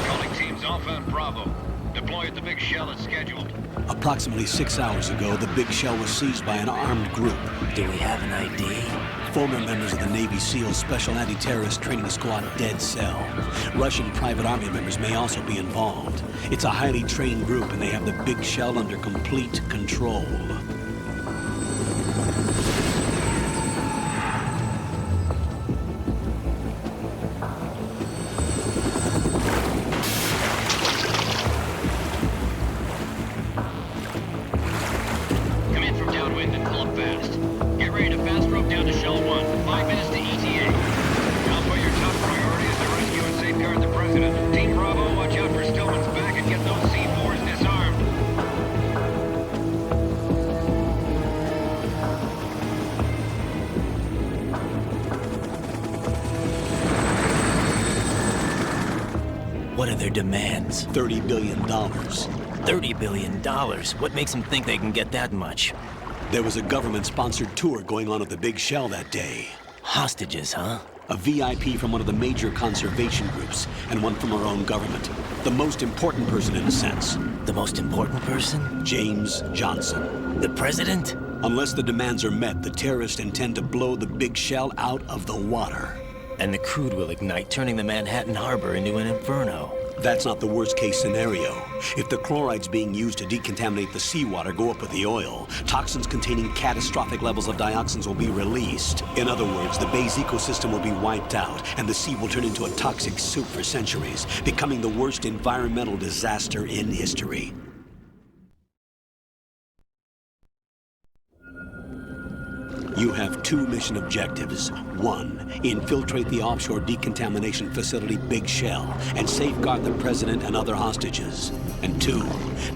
Calling teams Alpha and Bravo. Deploy at the big shell as scheduled. Approximately 6 hours ago, the big shell was seized by an armed group. Do we have an ID? Former members of the Navy SEAL Special Anti-Terrorist Training Squad Dead Cell. Russian private army members may also be involved. It's a highly trained group and they have the big shell under complete control. Come in from downwind and pull up fast. Get ready to fast rope down to Shell 1. 5 minutes to ETA. I'll put your top priority is to rescue and safeguard the President. Team Bravo, watch out for Stillman's back and get those C4s disarmed. What are their demands? $30 billion. $30 billion? What makes them think they can get that much? There was a government-sponsored tour going on at the big shell that day. Hostages, huh? A VIP from one of the major conservation groups, and one from our own government. The most important person in a sense. The most important person? James Johnson. The president? Unless the demands are met, the terrorists intend to blow the big shell out of the water. And the crude will ignite, turning the Manhattan Harbor into an inferno. That's not the worst-case scenario. If the chlorides being used to decontaminate the seawater go up with the oil, toxins containing catastrophic levels of dioxins will be released. In other words, the bay's ecosystem will be wiped out, and the sea will turn into a toxic soup for centuries, becoming the worst environmental disaster in history. You have two mission objectives. One, infiltrate the offshore decontamination facility Big Shell and safeguard the president and other hostages. And two,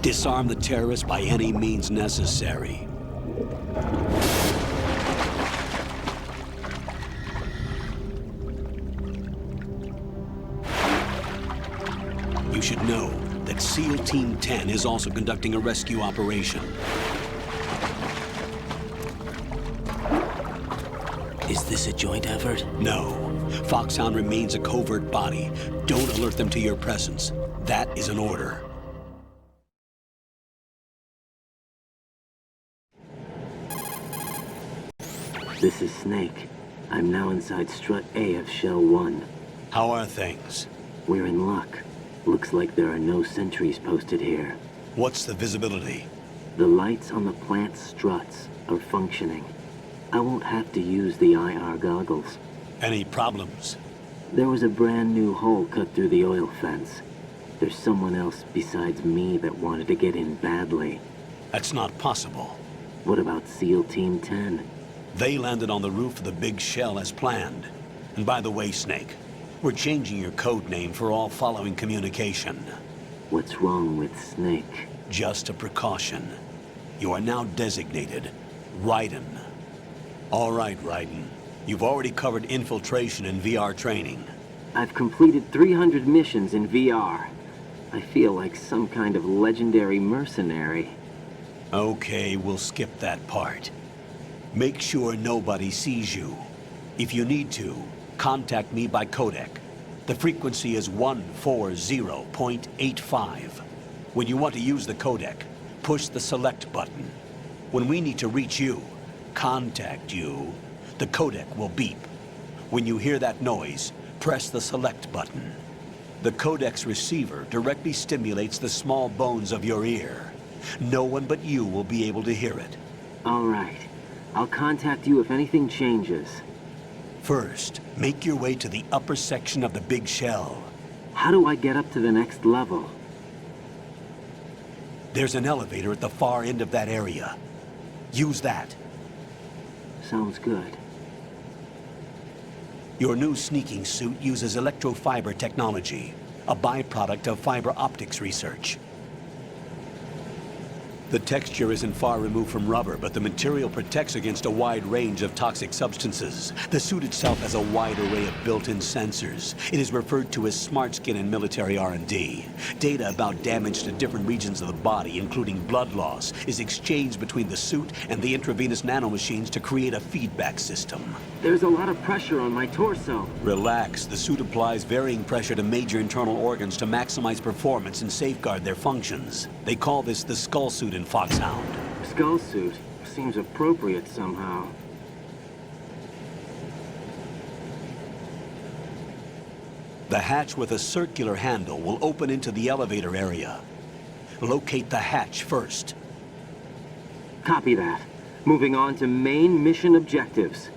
disarm the terrorists by any means necessary. You should know that SEAL Team 10 is also conducting a rescue operation. Is this a joint effort? No. Foxhound remains a covert body. Don't alert them to your presence. That is an order. This is Snake. I'm now inside Strut A of Shell 1. How are things? We're in luck. Looks like there are no sentries posted here. What's the visibility? The lights on the plant struts are functioning. I won't have to use the IR goggles. Any problems? There was a brand new hole cut through the oil fence. There's someone else besides me that wanted to get in badly. That's not possible. What about SEAL Team 10? They landed on the roof of the Big Shell as planned. And by the way, Snake, we're changing your code name for all following communication. What's wrong with Snake? Just a precaution. You are now designated Raiden. All right, Raiden. You've already covered infiltration and VR training. I've completed 300 missions in VR. I feel like some kind of legendary mercenary. Okay, we'll skip that part. Make sure nobody sees you. If you need to, contact me by codec. The frequency is 140.85. When you want to use the codec, push the select button. When we need to reach you, contact you, the codec will beep. When you hear that noise, press the select button. The codec's receiver directly stimulates the small bones of your ear. No one but you will be able to hear it. All right. I'll contact you if anything changes. First, make your way to the upper section of the Big Shell. How do I get up to the next level? There's an elevator at the far end of that area. Use that. Sounds good. Your new sneaking suit uses electrofiber technology, a byproduct of fiber optics research. The texture isn't far removed from rubber, but the material protects against a wide range of toxic substances. The suit itself has a wide array of built-in sensors. It is referred to as smart skin in military R&D. Data about damage to different regions of the body, including blood loss, is exchanged between the suit and the intravenous nanomachines to create a feedback system. There's a lot of pressure on my torso. Relax. The suit applies varying pressure to major internal organs to maximize performance and safeguard their functions. They call this the skull suit in Foxhound. Skull suit seems appropriate somehow. The hatch with a circular handle will open into the elevator area. Locate the hatch first. Copy that. Moving on to main mission objectives.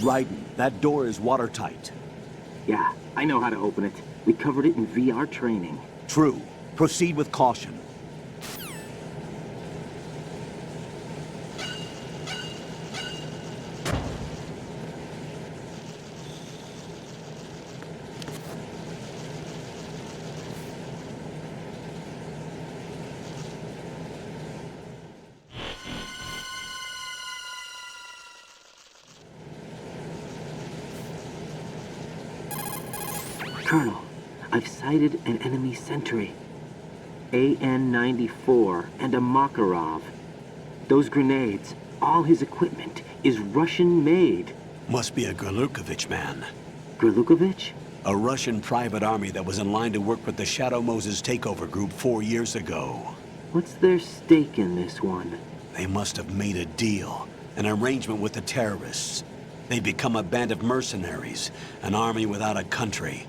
Raiden, that door is watertight. Yeah, I know how to open it. We covered it in VR training. True. Proceed with caution. Colonel, I've sighted an enemy sentry. AN-94 and a Makarov. Those grenades, all his equipment, is Russian-made. Must be a Gorlukovich man. Gorlukovich? A Russian private army that was in line to work with the Shadow Moses takeover group 4 years ago. What's their stake in this one? They must have made a deal, an arrangement with the terrorists. They become a band of mercenaries, an army without a country.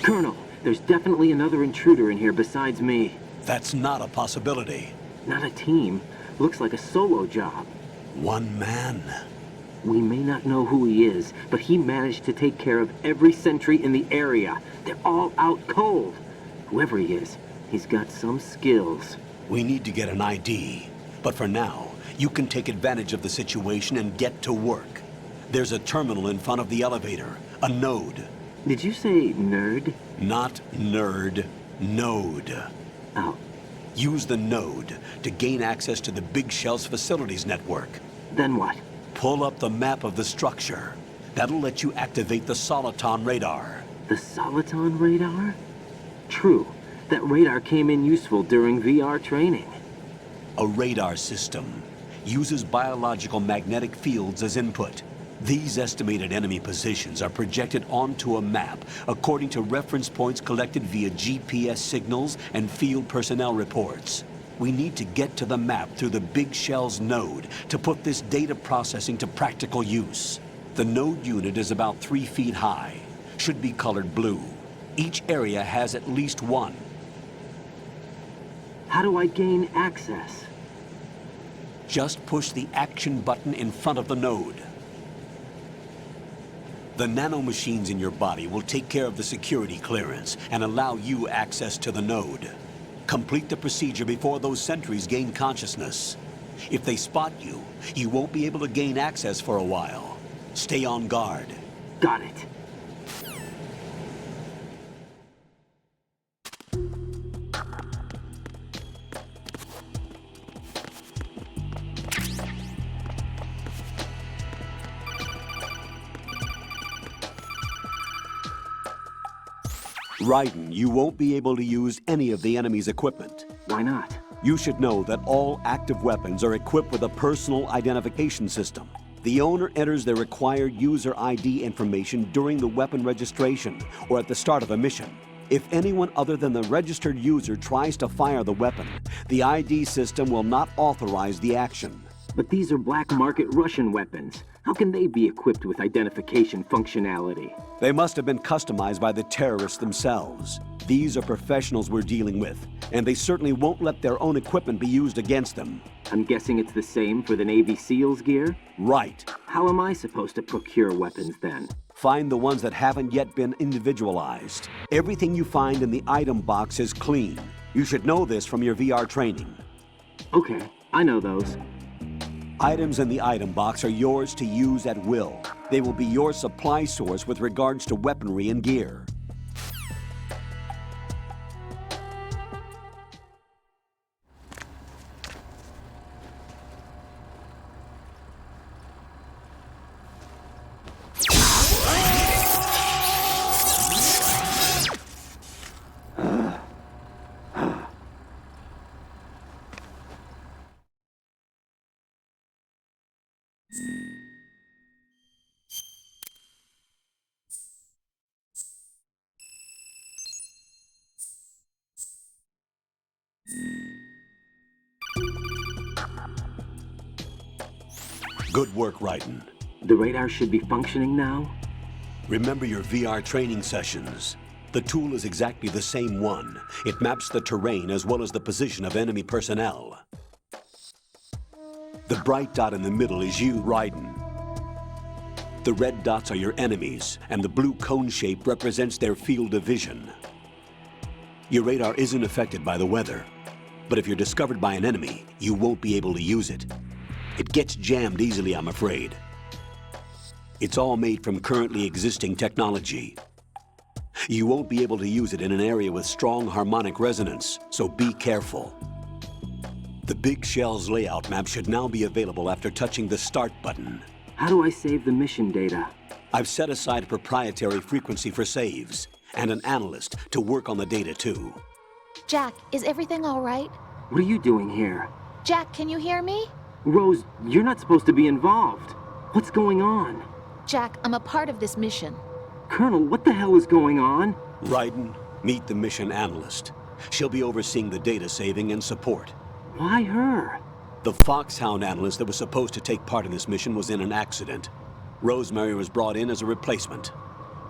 Colonel, there's definitely another intruder in here besides me. That's not a possibility. Not a team. Looks like a solo job. One man. We may not know who he is, but he managed to take care of every sentry in the area. They're all out cold. Whoever he is, he's got some skills. We need to get an ID. But for now, you can take advantage of the situation and get to work. There's a terminal in front of the elevator. A node. Did you say nerd? Not nerd. Node. Oh. Use the node to gain access to the Big Shell's facilities network. Then what? Pull up the map of the structure. That'll let you activate the Soliton radar. The Soliton radar? True. That radar came in useful during VR training. A radar system uses biological magnetic fields as input. These estimated enemy positions are projected onto a map according to reference points collected via GPS signals and field personnel reports. We need to get to the map through the Big Shell's node to put this data processing to practical use. The node unit is about 3 feet high, should be colored blue. Each area has at least one. How do I gain access? Just push the action button in front of the node. The nanomachines in your body will take care of the security clearance and allow you access to the node. Complete the procedure before those sentries gain consciousness. If they spot you, you won't be able to gain access for a while. Stay on guard. Got it. Raiden, you won't be able to use any of the enemy's equipment. Why not? You should know that all active weapons are equipped with a personal identification system. The owner enters their required user ID information during the weapon registration or at the start of a mission. If anyone other than the registered user tries to fire the weapon, the ID system will not authorize the action. But these are black market Russian weapons. How can they be equipped with identification functionality? They must have been customized by the terrorists themselves. These are professionals we're dealing with, and they certainly won't let their own equipment be used against them. I'm guessing it's the same for the Navy SEALs gear? Right. How am I supposed to procure weapons then? Find the ones that haven't yet been individualized. Everything you find in the item box is clean. You should know this from your VR training. Okay, I know those. Items in the item box are yours to use at will. They will be your supply source with regards to weaponry and gear. Good work, Raiden. The radar should be functioning now? Remember your VR training sessions. The tool is exactly the same one. It maps the terrain as well as the position of enemy personnel. The bright dot in the middle is you, Raiden. The red dots are your enemies, and the blue cone shape represents their field of vision. Your radar isn't affected by the weather, but if you're discovered by an enemy, you won't be able to use it. It gets jammed easily, I'm afraid. It's all made from currently existing technology. You won't be able to use it in an area with strong harmonic resonance, so be careful. The Big Shell's layout map should now be available after touching the Start button. How do I save the mission data? I've set aside a proprietary frequency for saves, and an analyst to work on the data too. Jack, is everything all right? What are you doing here? Jack, can you hear me? Rose, you're not supposed to be involved. What's going on? Jack, I'm a part of this mission. Colonel, what the hell is going on? Raiden, meet the mission analyst. She'll be overseeing the data saving and support. Why her? The Foxhound analyst that was supposed to take part in this mission was in an accident. Rosemary was brought in as a replacement.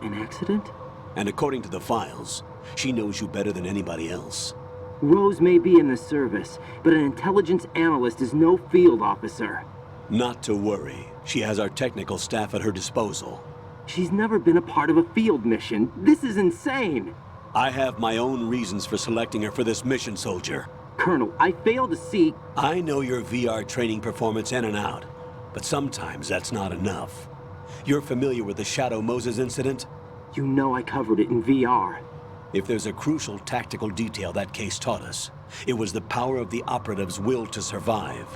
An accident? And according to the files, she knows you better than anybody else. Rose may be in the service, but an intelligence analyst is no field officer. Not to worry. She has our technical staff at her disposal. She's never been a part of a field mission. This is insane. I have my own reasons for selecting her for this mission, soldier. Colonel, I fail to see... I know your VR training performance in and out, but sometimes that's not enough. You're familiar with the Shadow Moses incident? You know I covered it in VR. If there's a crucial tactical detail that case taught us, it was the power of the operative's will to survive.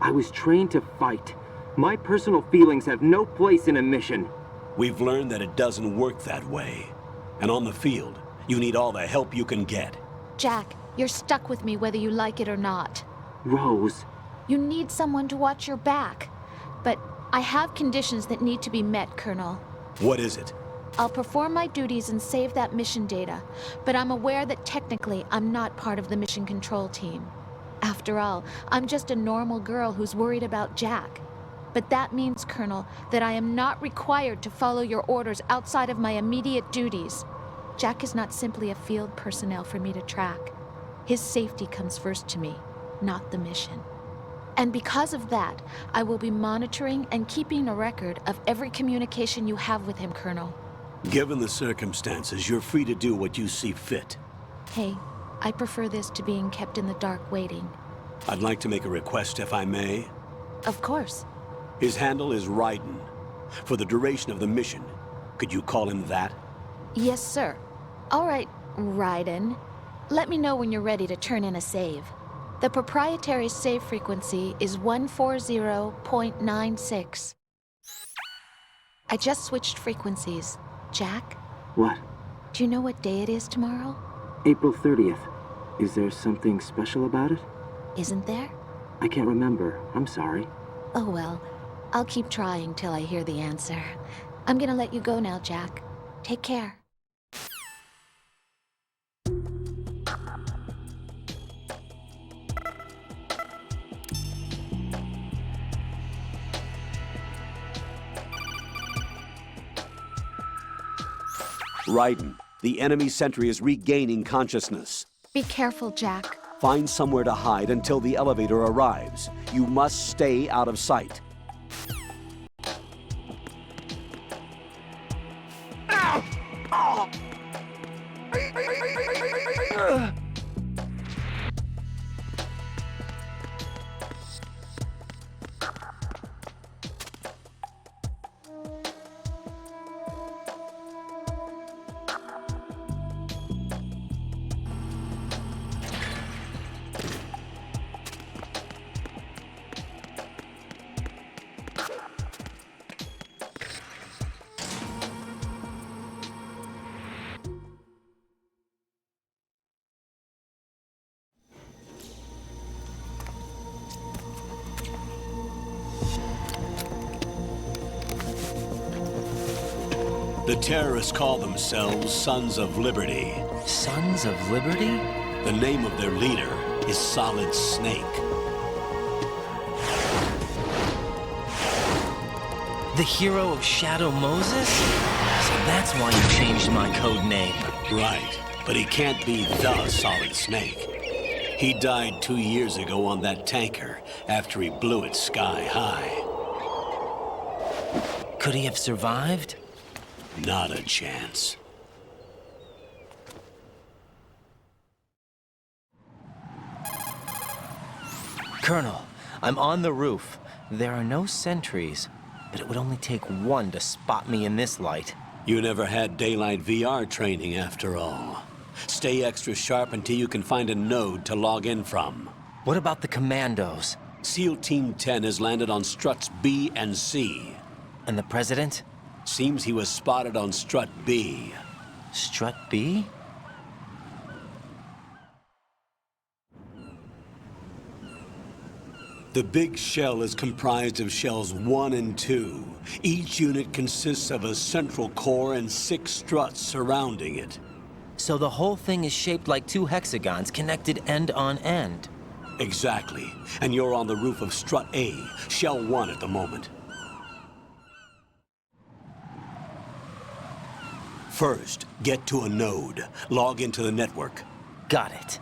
I was trained to fight. My personal feelings have no place in a mission. We've learned that it doesn't work that way. And on the field, you need all the help you can get. Jack, you're stuck with me whether you like it or not. Rose. You need someone to watch your back. But I have conditions that need to be met, Colonel. What is it? I'll perform my duties and save that mission data, but I'm aware that technically I'm not part of the mission control team. After all, I'm just a normal girl who's worried about Jack. But that means, Colonel, that I am not required to follow your orders outside of my immediate duties. Jack is not simply a field personnel for me to track. His safety comes first to me, not the mission. And because of that, I will be monitoring and keeping a record of every communication you have with him, Colonel. Given the circumstances, you're free to do what you see fit. Hey, I prefer this to being kept in the dark waiting. I'd like to make a request, if I may. Of course. His handle is Raiden. For the duration of the mission, could you call him that? Yes, sir. All right, Raiden. Let me know when you're ready to turn in a save. The proprietary save frequency is 140.96. I just switched frequencies. Jack? What? Do you know what day it is tomorrow? April 30th. Is there something special about it? Isn't there? I can't remember. I'm sorry. Oh well. I'll keep trying till I hear the answer. I'm gonna let you go now, Jack. Take care. Raiden, the enemy sentry is regaining consciousness. Be careful, Jack. Find somewhere to hide until the elevator arrives. You must stay out of sight. The terrorists call themselves Sons of Liberty. Sons of Liberty? The name of their leader is Solid Snake. The hero of Shadow Moses? So that's why you changed my code name. Right, but he can't be the Solid Snake. He died 2 years ago on that tanker after he blew it sky high. Could he have survived? Not a chance. Colonel, I'm on the roof. There are no sentries, but it would only take one to spot me in this light. You never had daylight VR training after all. Stay extra sharp until you can find a node to log in from. What about the commandos? SEAL Team 10 has landed on struts B and C. And the president? Seems he was spotted on strut B. Strut B? The big shell is comprised of shells 1 and 2. Each unit consists of a central core and 6 struts surrounding it. So the whole thing is shaped like 2 hexagons connected end on end. Exactly. And you're on the roof of strut A, shell 1 at the moment. First, get to a node. Log into the network. Got it.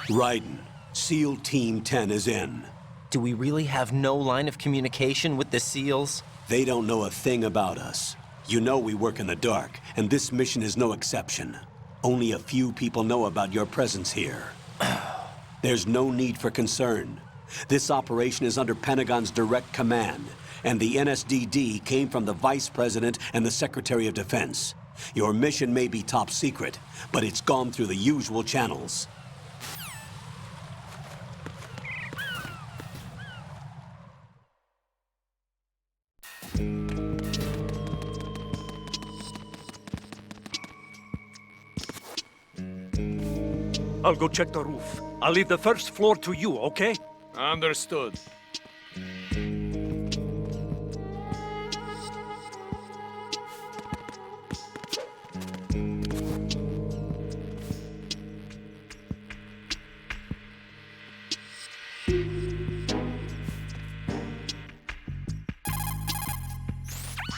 Raiden, SEAL Team 10 is in. Do we really have no line of communication with the SEALs? They don't know a thing about us. You know we work in the dark, and this mission is no exception. Only a few people know about your presence here. There's no need for concern. This operation is under Pentagon's direct command, and the NSDD came from the Vice President and the Secretary of Defense. Your mission may be top secret, but it's gone through the usual channels. I'll go check the roof. I'll leave the first floor to you, okay? Understood.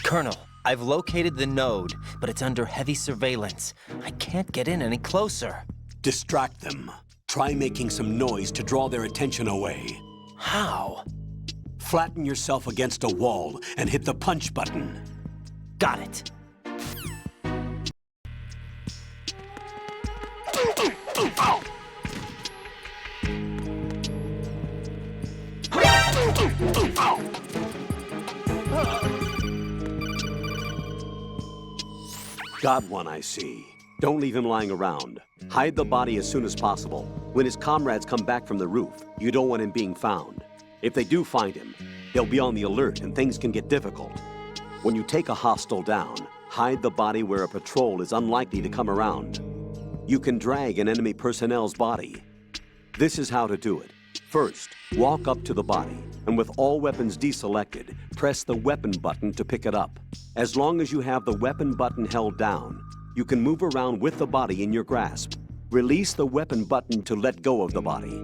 Colonel, I've located the node, but it's under heavy surveillance. I can't get in any closer. Distract them. Try making some noise to draw their attention away. How? Flatten yourself against a wall and hit the punch button. Got it. Got one, I see. Don't leave him lying around. Hide the body as soon as possible. When his comrades come back from the roof, you don't want him being found. If they do find him, they'll be on the alert and things can get difficult. When you take a hostile down, hide the body where a patrol is unlikely to come around. You can drag an enemy personnel's body. This is how to do it. First, walk up to the body, and with all weapons deselected, press the weapon button to pick it up. As long as you have the weapon button held down, you can move around with the body in your grasp. Release the weapon button to let go of the body.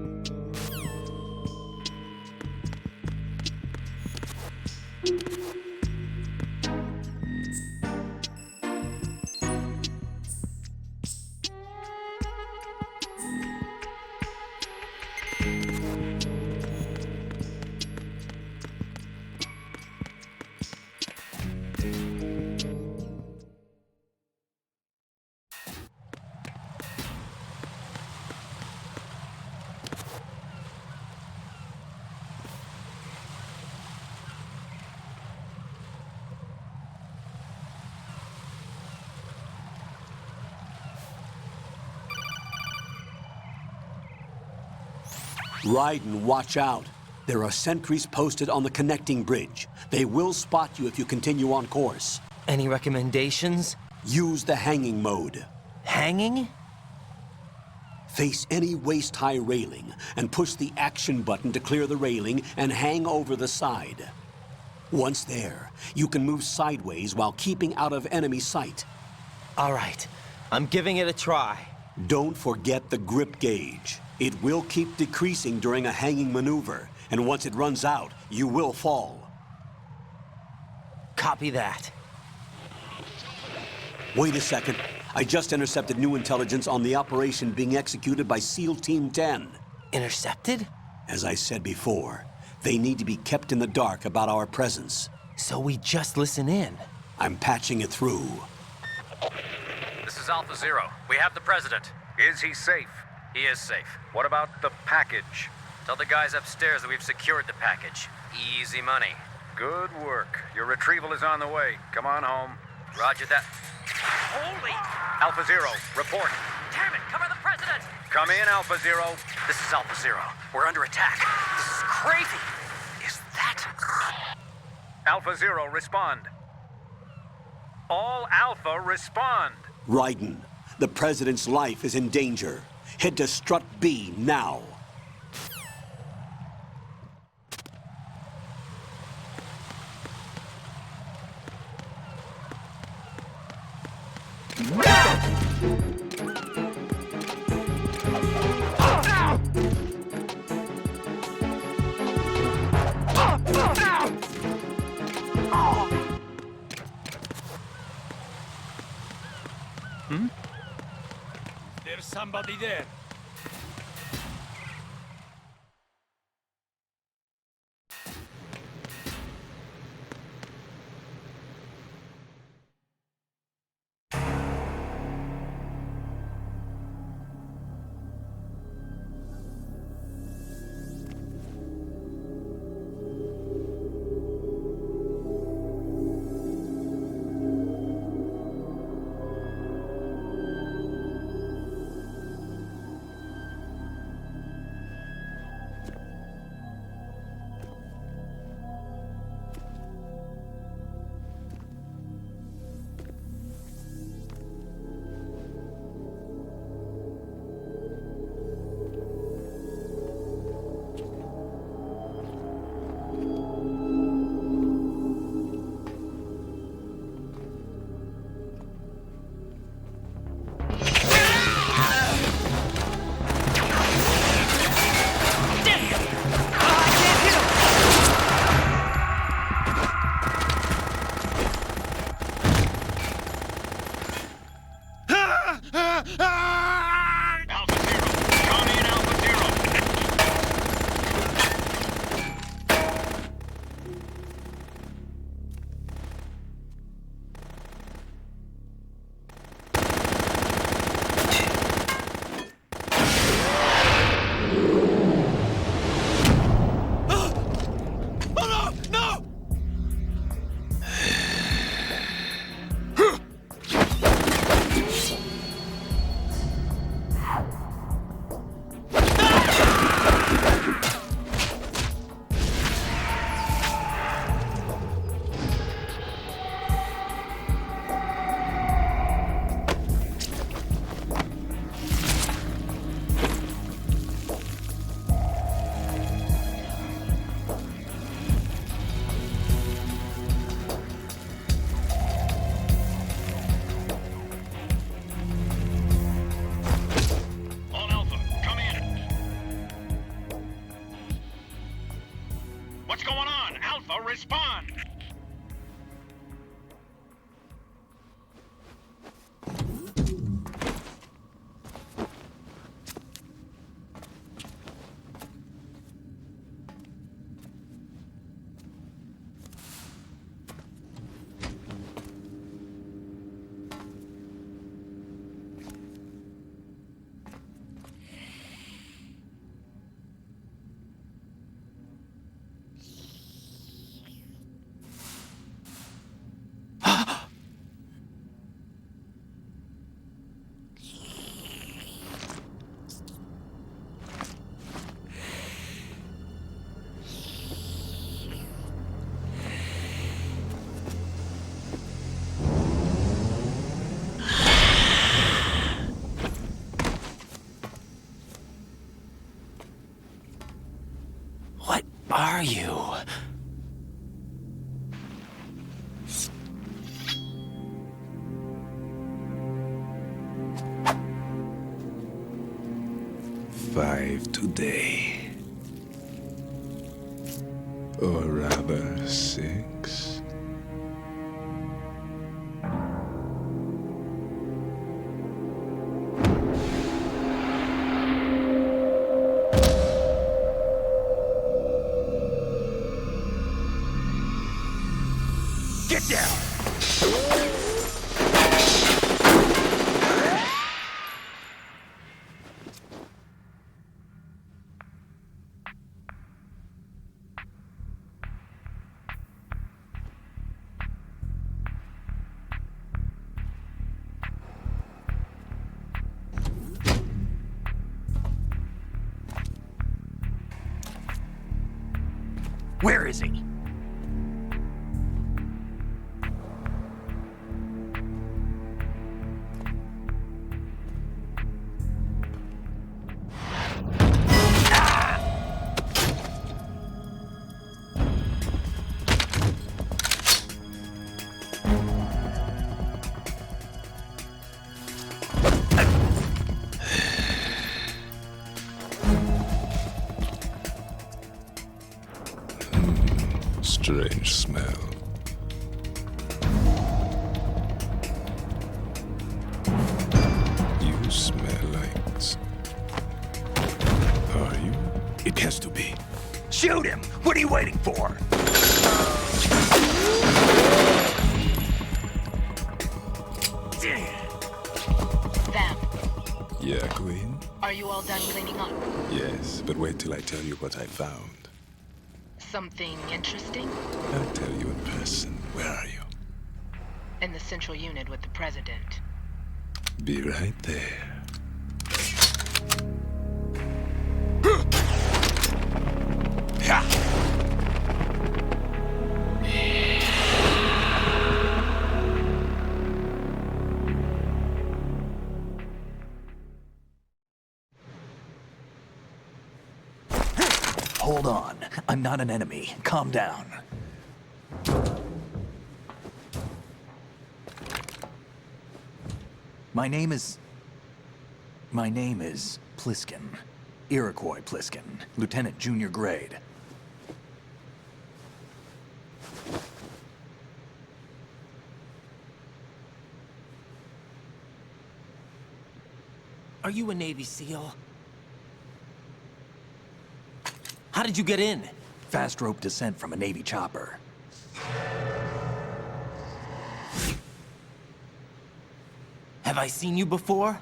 Raiden, watch out. There are sentries posted on the connecting bridge. They will spot you if you continue on course. Any recommendations? Use the hanging mode. Hanging? Face any waist-high railing and push the action button to clear the railing and hang over the side. Once there, you can move sideways while keeping out of enemy sight. All right, I'm giving it a try. Don't forget the grip gauge. It will keep decreasing during a hanging maneuver, and once it runs out, you will fall. Copy that. Wait a second. I just intercepted new intelligence on the operation being executed by SEAL Team 10. Intercepted? As I said before, they need to be kept in the dark about our presence. So we just listen in. I'm patching it through. This is Alpha Zero. We have the President. Is he safe? He is safe. What about the package? Tell the guys upstairs that we've secured the package. Easy money. Good work. Your retrieval is on the way. Come on home. Roger that. Holy! Alpha Zero, report. Damn it, cover the President! Come in, Alpha Zero. This is Alpha Zero. We're under attack. This is crazy. Is that... Alpha Zero, respond. All Alpha, respond. Raiden, the President's life is in danger. Head to Strut B now. There's somebody there. you? Five today. Or rather, 6. Get down! Where is he? Strange smell. You smell like... Are you? It has to be. Shoot him! What are you waiting for? Vam, Yeah, Queen? are you all done cleaning up? Yes, but wait till I tell you what I found. Something interesting? I'll tell you in person. Where are you? In the central unit with the president. Be right there. Hold on. I'm not an enemy. Calm down. My name is Pliskin. Iroquois Pliskin. Lieutenant Junior Grade. Are you a Navy SEAL? How did you get in? Fast rope descent from a Navy chopper. Have I seen you before?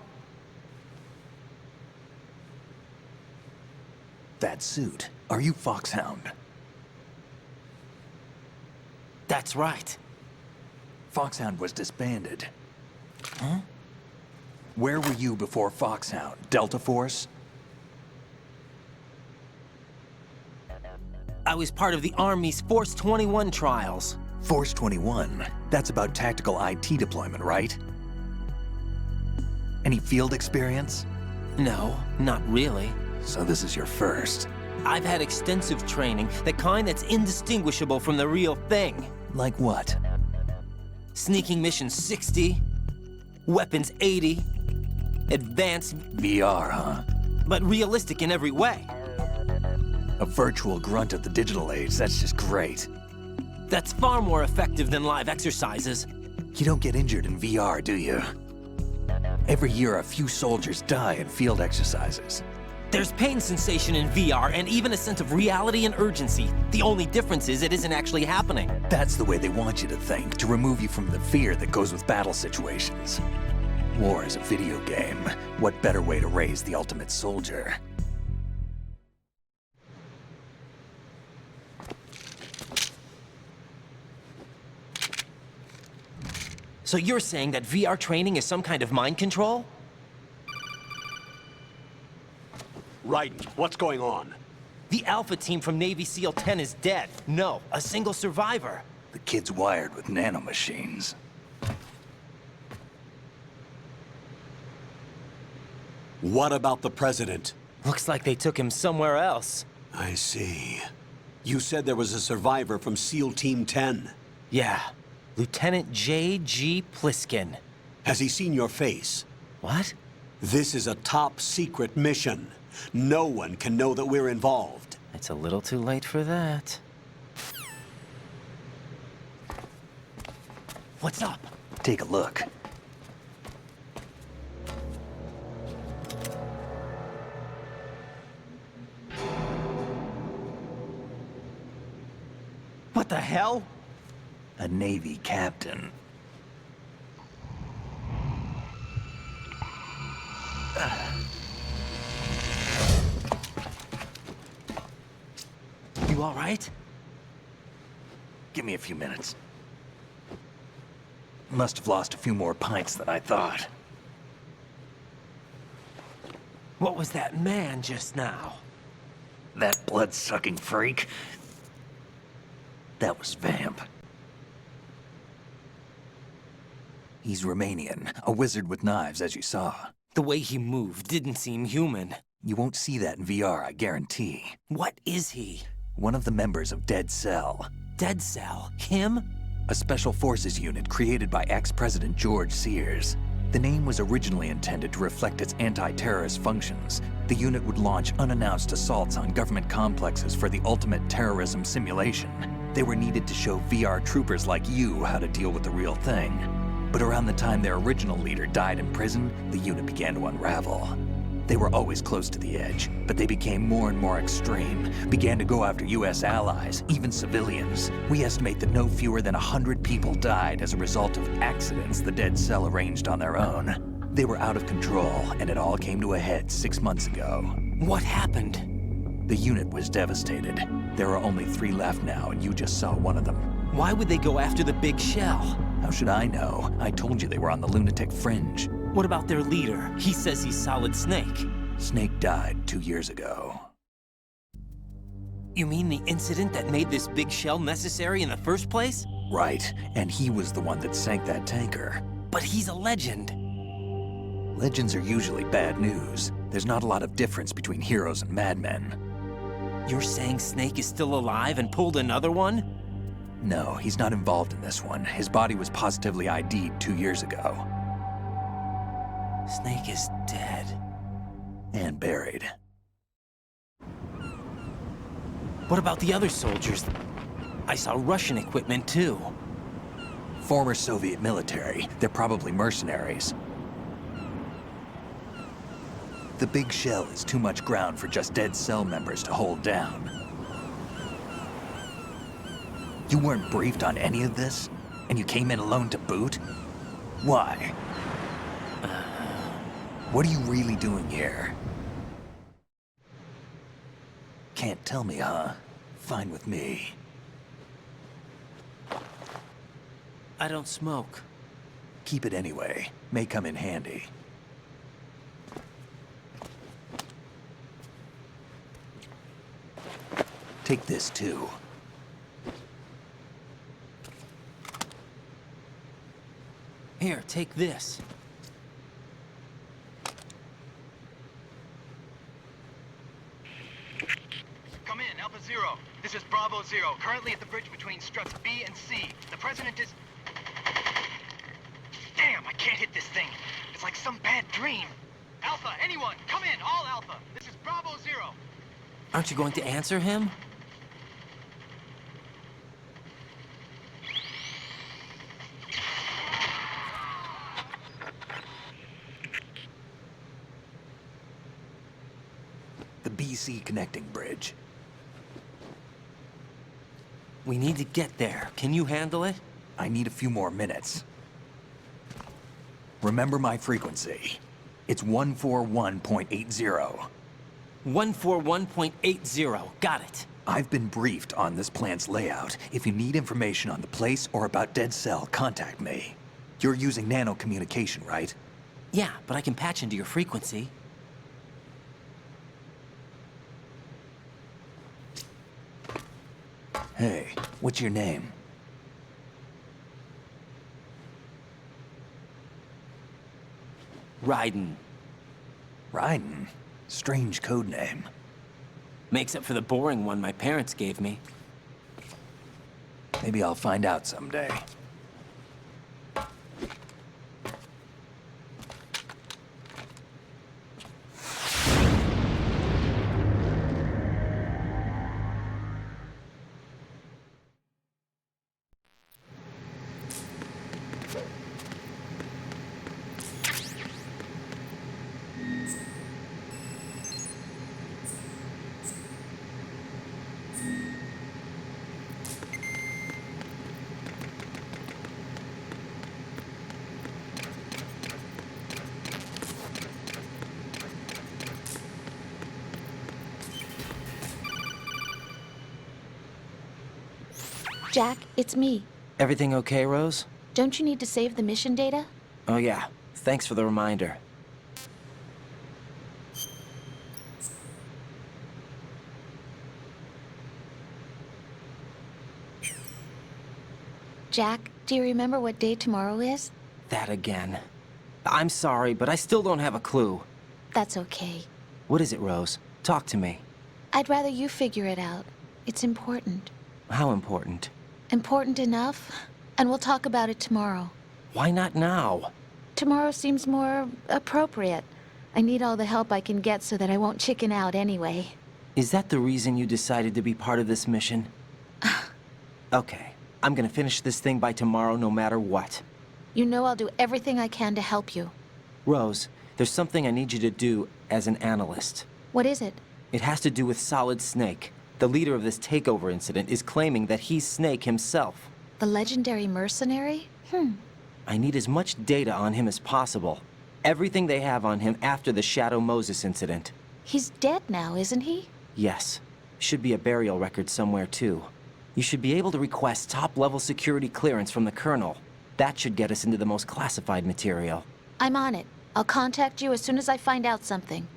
That suit. Are you Foxhound? That's right. Foxhound was disbanded. Huh? Where were you before Foxhound? Delta Force? I was part of the Army's Force 21 trials. Force 21? That's about tactical IT deployment, right? Any field experience? No, not really. So this is your first. I've had extensive training, the kind that's indistinguishable from the real thing. Like what? Sneaking mission 60, weapons 80, advanced... VR, huh? But realistic in every way. A virtual grunt of the digital age, that's just great. That's far more effective than live exercises. You don't get injured in VR, do you? Every year, a few soldiers die in field exercises. There's pain sensation in VR and even a sense of reality and urgency. The only difference is it isn't actually happening. That's the way they want you to think, to remove you from the fear that goes with battle situations. War is a video game. What better way to raise the ultimate soldier? So you're saying that VR training is some kind of mind control? Right. What's going on? The Alpha team from Navy SEAL 10 is dead. No, a single survivor. The kid's wired with nanomachines. What about the president? Looks like they took him somewhere else. I see. You said there was a survivor from SEAL Team 10. Yeah. Lieutenant J.G. Pliskin. Has he seen your face? What? This is a top-secret mission. No one can know that we're involved. It's a little too late for that. What's up? Take a look. What the hell? A Navy captain. You all right? Give me a few minutes. Must have lost a few more pints than I thought. What was that man just now? That blood-sucking freak? That was Vamp. He's Romanian, a wizard with knives, as you saw. The way he moved didn't seem human. You won't see that in VR, I guarantee. What is he? One of the members of Dead Cell. Dead Cell? Him? A special forces unit created by ex-President George Sears. The name was originally intended to reflect its anti-terrorist functions. The unit would launch unannounced assaults on government complexes for the ultimate terrorism simulation. They were needed to show VR troopers like you how to deal with the real thing. But around the time their original leader died in prison, the unit began to unravel. They were always close to the edge, but they became more and more extreme, began to go after US allies, even civilians. We estimate that no fewer than 100 people died as a result of accidents the Dead Cell arranged on their own. They were out of control, and it all came to a head 6 months ago. What happened? The unit was devastated. There are only 3 left now, and you just saw one of them. Why would they go after the big shell? How should I know? I told you they were on the lunatic fringe. What about their leader? He says he's Solid Snake. Snake died 2 years ago. You mean the incident that made this big shell necessary in the first place? Right, and he was the one that sank that tanker. But he's a legend. Legends are usually bad news. There's not a lot of difference between heroes and madmen. You're saying Snake is still alive and pulled another one? No, he's not involved in this one. His body was positively ID'd 2 years ago. Snake is dead. And buried. What about the other soldiers? I saw Russian equipment too. Former Soviet military. They're probably mercenaries. The big shell is too much ground for just Dead Cell members to hold down. You weren't briefed on any of this? And you came in alone to boot? Why? What are you really doing here? Can't tell me, huh? Fine with me. I don't smoke. Keep it anyway. May come in handy. Take this too. Here, take this. Come in, Alpha Zero. This is Bravo Zero, currently at the bridge between struts B and C. The President is... Damn, I can't hit this thing. It's like some bad dream. Alpha, anyone, come in, all Alpha. This is Bravo Zero. Aren't you going to answer him? The BC connecting bridge. We need to get there. Can you handle it? I need a few more minutes. Remember my frequency. It's 141.80. 141.80. Got it. I've been briefed on this plant's layout. If you need information on the place or about Dead Cell, contact me. You're using nano communication, right? Yeah, but I can patch into your frequency. Hey, what's your name? Raiden. Raiden? Strange code name. Makes up for the boring one my parents gave me. Maybe I'll find out someday. Jack, it's me. Everything okay, Rose? Don't you need to save the mission data? Oh yeah, thanks for the reminder. Jack, do you remember what day tomorrow is? That again. I'm sorry, but I still don't have a clue. That's okay. What is it, Rose? Talk to me. I'd rather you figure it out. It's important. How important? Important enough, and we'll talk about it tomorrow. Why not now? Tomorrow seems more appropriate. I need all the help I can get so that I won't chicken out anyway. Is that the reason you decided to be part of this mission? Okay, I'm gonna finish this thing by tomorrow no matter what. You know I'll do everything I can to help you. Rose, there's something I need you to do as an analyst. What is it? It has to do with Solid Snake. The leader of this takeover incident is claiming that he's Snake himself. The legendary mercenary? I need as much data on him as possible. Everything they have on him after the Shadow Moses incident. He's dead now, isn't he? Yes. Should be a burial record somewhere, too. You should be able to request top-level security clearance from the Colonel. That should get us into the most classified material. I'm on it. I'll contact you as soon as I find out something.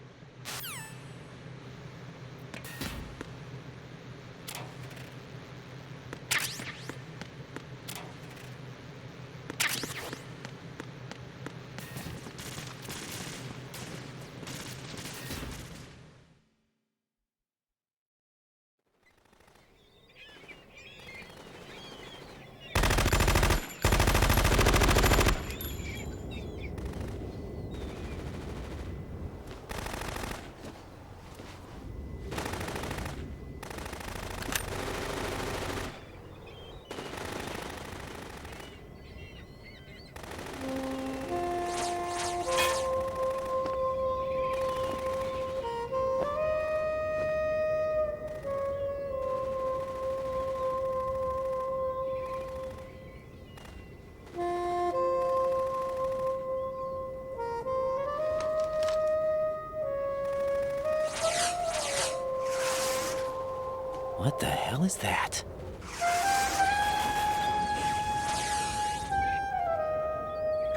What the hell is that?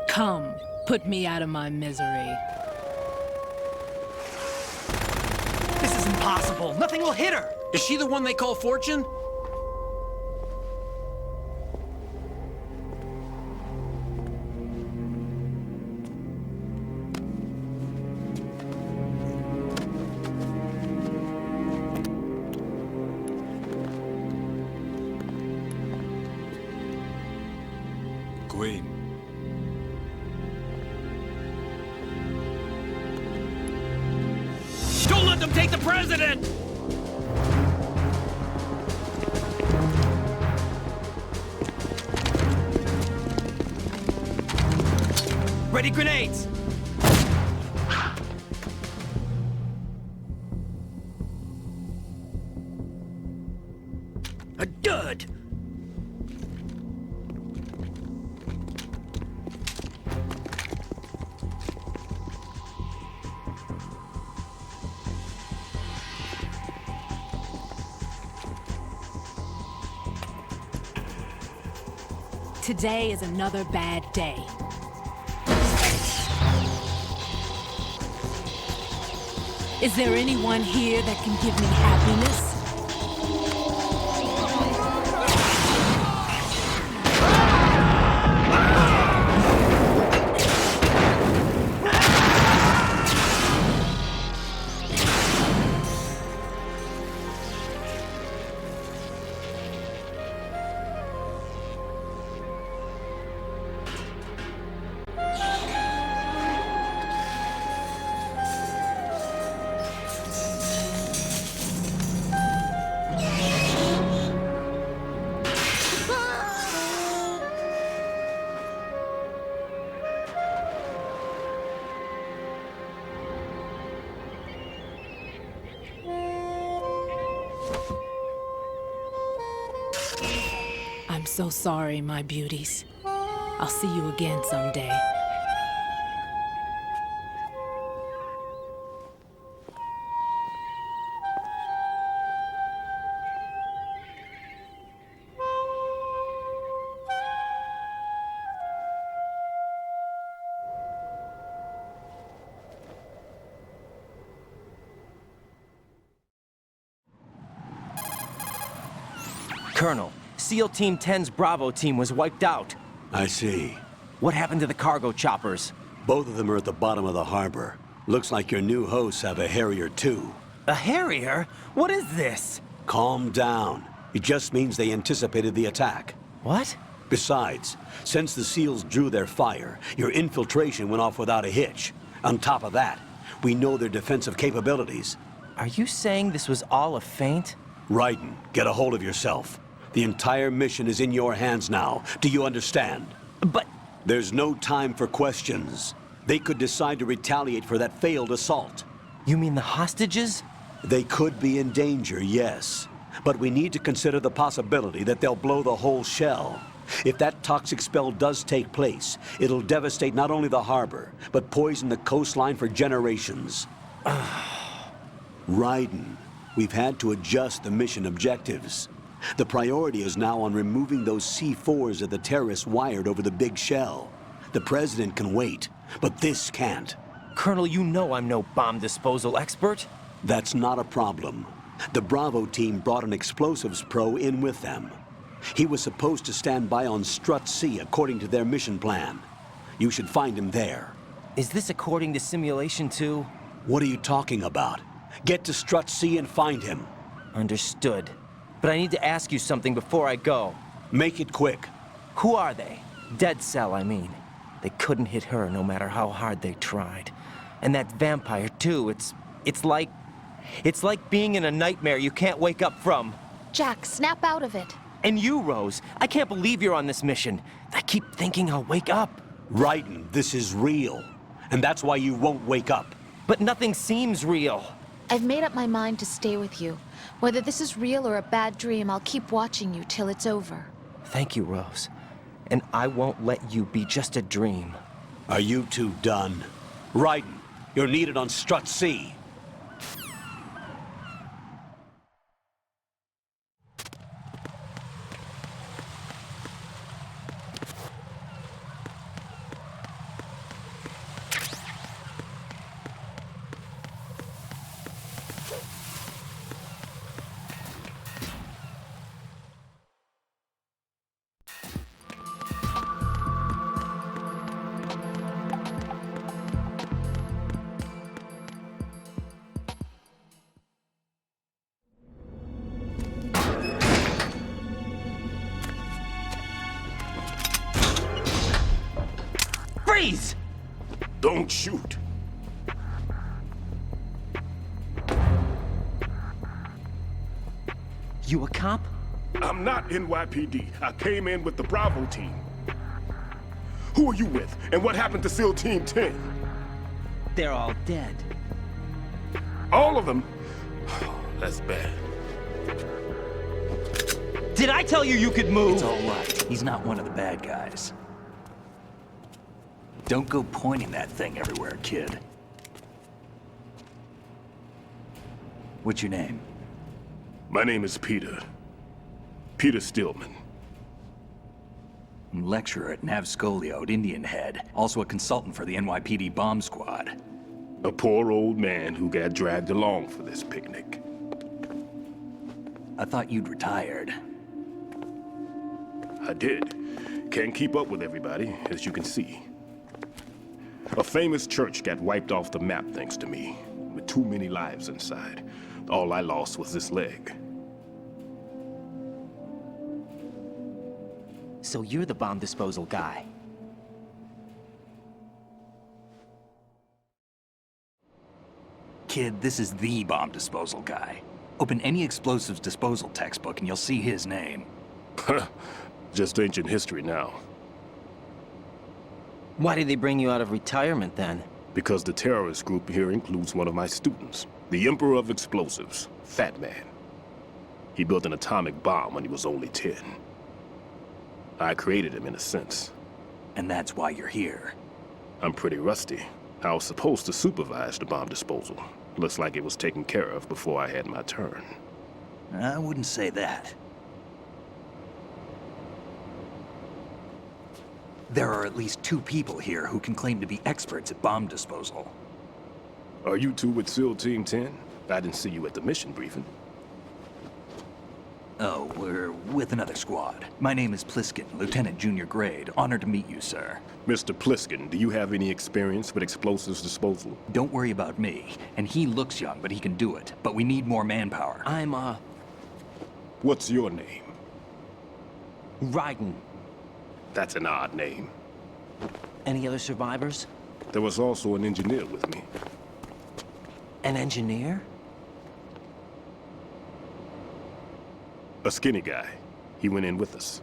Come, put me out of my misery. This is impossible. Nothing will hit her. Is she the one they call Fortune? Queen. Don't let them take the president! Ready grenades! A dud! Today is another bad day. Is there anyone here that can give me happiness? so sorry, my beauties. I'll see you again someday. Colonel, SEAL Team 10's Bravo team was wiped out. I see. What happened to the cargo choppers? Both of them are at the bottom of the harbor. Looks like your new hosts have a Harrier too. A Harrier? What is this? Calm down. It just means they anticipated the attack. What? Besides, since the SEALs drew their fire, your infiltration went off without a hitch. On top of that, we know their defensive capabilities. Are you saying this was all a feint? Raiden, get a hold of yourself. The entire mission is in your hands now. Do you understand? But... There's no time for questions. They could decide to retaliate for that failed assault. You mean the hostages? They could be in danger, yes. But we need to consider the possibility that they'll blow the whole shell. If that toxic spell does take place, it'll devastate not only the harbor, but poison the coastline for generations. Raiden, we've had to adjust the mission objectives. The priority is now on removing those C4s that the terrorists wired over the big shell. The President can wait, but this can't. Colonel, you know I'm no bomb disposal expert. That's not a problem. The Bravo team brought an explosives pro in with them. He was supposed to stand by on Strut C according to their mission plan. You should find him there. Is this according to Simulation 2? What are you talking about? Get to Strut C and find him. Understood. But I need to ask you something before I go. Make it quick. Who are they? Dead Cell, I mean. They couldn't hit her no matter how hard they tried. And that vampire, too, it's like being in a nightmare you can't wake up from. Jack, snap out of it. And you, Rose, I can't believe you're on this mission. I keep thinking I'll wake up. Raiden, this is real. And that's why you won't wake up. But nothing seems real. I've made up my mind to stay with you. Whether this is real or a bad dream, I'll keep watching you till it's over. Thank you, Rose. And I won't let you be just a dream. Are you two done? Raiden, you're needed on Strut C. Freeze! Don't shoot. You a cop? I'm not NYPD. I came in with the Bravo team. Who are you with? And what happened to SEAL Team 10? They're all dead. All of them? Oh, that's bad. Did I tell you you could move? It's all right. He's not one of the bad guys. Don't go pointing that thing everywhere, kid. What's your name? My name is Peter. Peter Stillman. I'm lecturer at Nav Scolio at Indian Head. Also a consultant for the NYPD bomb squad. A poor old man who got dragged along for this picnic. I thought you'd retired. I did. Can't keep up with everybody, as you can see. A famous church got wiped off the map thanks to me, with too many lives inside. All I lost was this leg. So you're the bomb disposal guy. Kid, this is the bomb disposal guy. Open any explosives disposal textbook and you'll see his name. Just ancient history now. Why did they bring you out of retirement then? Because the terrorist group here includes one of my students, the Emperor of Explosives, Fat Man. He built an atomic bomb when he was only 10. I created him in a sense. And that's why you're here. I'm pretty rusty. I was supposed to supervise the bomb disposal. Looks like it was taken care of before I had my turn. I wouldn't say that. There are at least 2 people here who can claim to be experts at bomb disposal. Are you two with SEAL Team 10? I didn't see you at the mission briefing. Oh, we're with another squad. My name is Pliskin, Lieutenant Junior Grade. Honored to meet you, sir. Mr. Pliskin, do you have any experience with explosives disposal? Don't worry about me. And he looks young, but he can do it. But we need more manpower. What's your name? Raiden. That's an odd name. Any other survivors? There was also an engineer with me. An engineer? A skinny guy. He went in with us.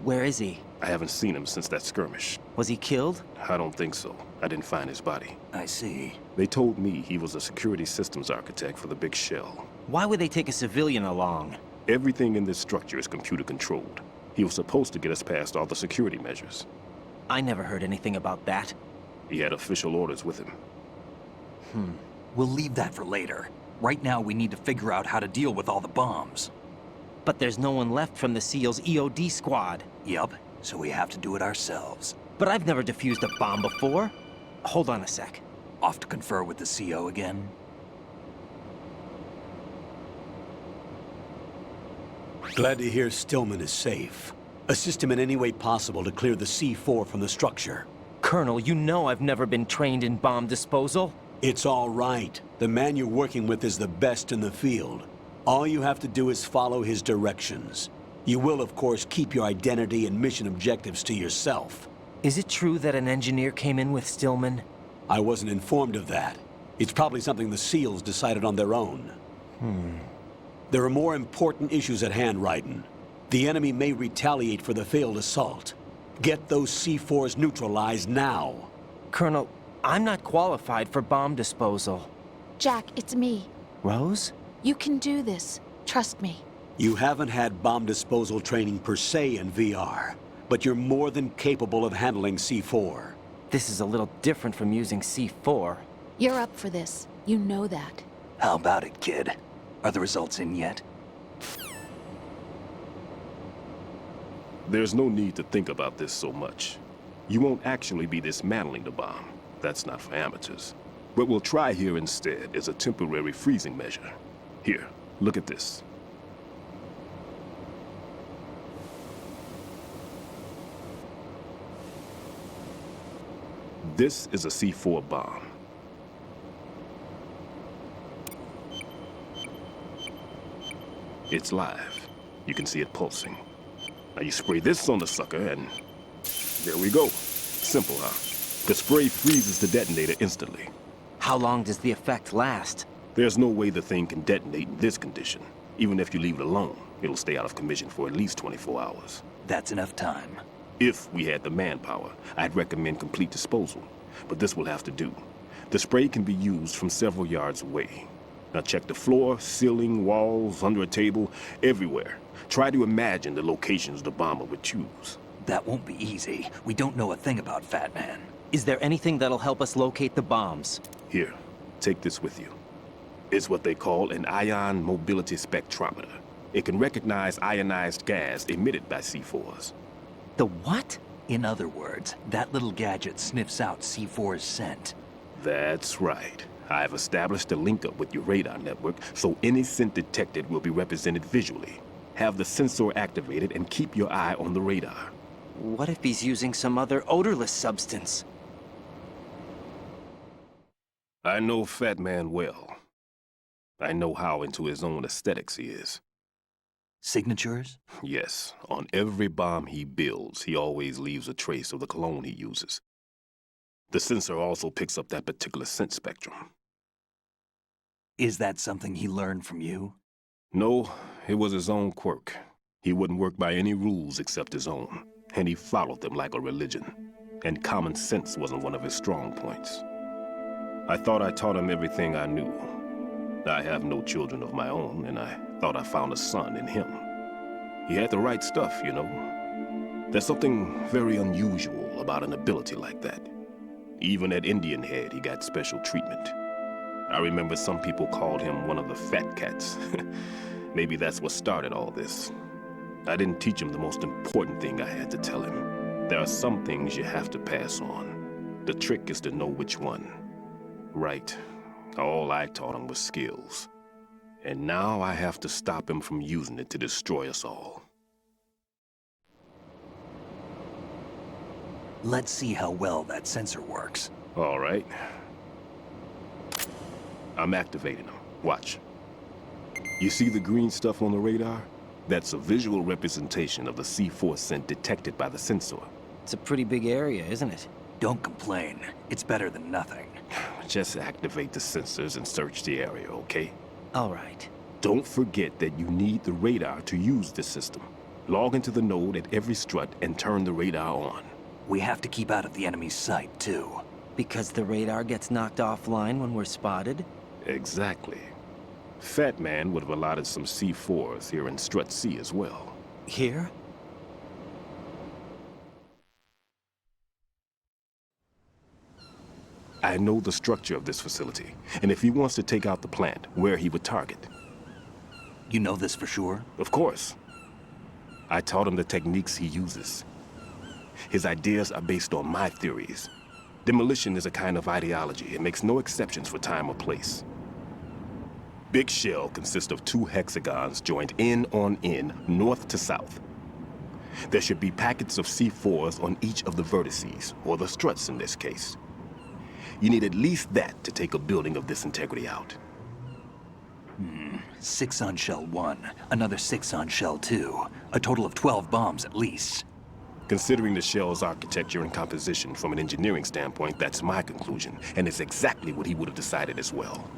Where is he? I haven't seen him since that skirmish. Was he killed? I don't think so. I didn't find his body. I see. They told me he was a security systems architect for the big shell. Why would they take a civilian along? Everything in this structure is computer controlled. He was supposed to get us past all the security measures. I never heard anything about that. He had official orders with him. We'll leave that for later. Right now, we need to figure out how to deal with all the bombs. But there's no one left from the SEAL's EOD squad. Yup, so we have to do it ourselves. But I've never defused a bomb before. Hold on a sec. Off to confer with the CO again? Glad to hear Stillman is safe. Assist him in any way possible to clear the C4 from the structure. Colonel, you know I've never been trained in bomb disposal. It's all right. The man you're working with is the best in the field. All you have to do is follow his directions. You will, of course, keep your identity and mission objectives to yourself. Is it true that an engineer came in with Stillman? I wasn't informed of that. It's probably something the SEALs decided on their own. There are more important issues at hand, Raiden. The enemy may retaliate for the failed assault. Get those C4s neutralized now. Colonel, I'm not qualified for bomb disposal. Jack, it's me. Rose? You can do this. Trust me. You haven't had bomb disposal training per se in VR, but you're more than capable of handling C4. This is a little different from using C4. You're up for this. You know that. How about it, kid? Are the results in yet? There's no need to think about this so much. You won't actually be dismantling the bomb. That's not for amateurs. What we'll try here instead is a temporary freezing measure. Here, look at this. This is a C4 bomb. It's live. You can see it pulsing. Now you spray this on the sucker and there we go. Simple, huh? The spray freezes the detonator instantly. How long does the effect last? There's no way the thing can detonate in this condition. Even if you leave it alone, it'll stay out of commission for at least 24 hours. That's enough time. If we had the manpower, I'd recommend complete disposal. But this will have to do. The spray can be used from several yards away. Now check the floor, ceiling, walls, under a table, everywhere. Try to imagine the locations the bomber would choose. That won't be easy. We don't know a thing about Fat Man. Is there anything that'll help us locate the bombs? Here, take this with you. It's what they call an ion mobility spectrometer. It can recognize ionized gas emitted by C4s. The what? In other words, that little gadget sniffs out C4's scent. That's right. I've established a link up with your radar network, so any scent detected will be represented visually. Have the sensor activated and keep your eye on the radar. What if he's using some other odorless substance? I know Fat Man well. I know how into his own aesthetics he is. Signatures? Yes. On every bomb he builds, he always leaves a trace of the cologne he uses. The sensor also picks up that particular scent spectrum. Is that something he learned from you? No, it was his own quirk. He wouldn't work by any rules except his own, and he followed them like a religion. And common sense wasn't one of his strong points. I thought I taught him everything I knew. I have no children of my own, and I thought I found a son in him. He had the right stuff, you know. There's something very unusual about an ability like that. Even at Indian Head, he got special treatment. I remember some people called him one of the fat cats. Maybe that's what started all this. I didn't teach him the most important thing I had to tell him. There are some things you have to pass on. The trick is to know which one. Right. All I taught him was skills. And now I have to stop him from using it to destroy us all. Let's see how well that sensor works. All right. I'm activating them. Watch. You see the green stuff on the radar? That's a visual representation of the C4 scent detected by the sensor. It's a pretty big area, isn't it? Don't complain. It's better than nothing. Just activate the sensors and search the area, okay? All right. Don't forget that you need the radar to use the system. Log into the node at every strut and turn the radar on. We have to keep out of the enemy's sight, too. Because the radar gets knocked offline when we're spotted? Exactly. Fat Man would have allotted some C4s here in Strut C as well. Here? I know the structure of this facility, and if he wants to take out the plant, where he would target. You know this for sure? Of course. I taught him the techniques he uses. His ideas are based on my theories. Demolition is a kind of ideology. It makes no exceptions for time or place. Big Shell consists of 2 hexagons joined end on end, north to south. There should be packets of C4s on each of the vertices, or the struts in this case. You need at least that to take a building of this integrity out. 6 on Shell 1, another 6 on Shell 2. A total of 12 bombs at least. Considering the shell's architecture and composition from an engineering standpoint, that's my conclusion, and it's exactly what he would have decided as well.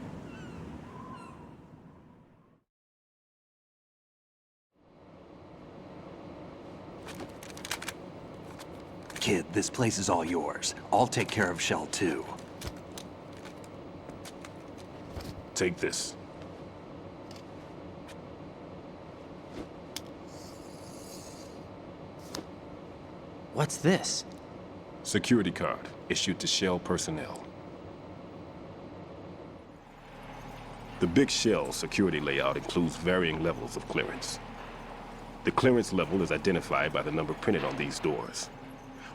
Kid, this place is all yours. I'll take care of Shell 2. Take this. What's this? Security card, issued to Shell personnel. The Big Shell security layout includes varying levels of clearance. The clearance level is identified by the number printed on these doors.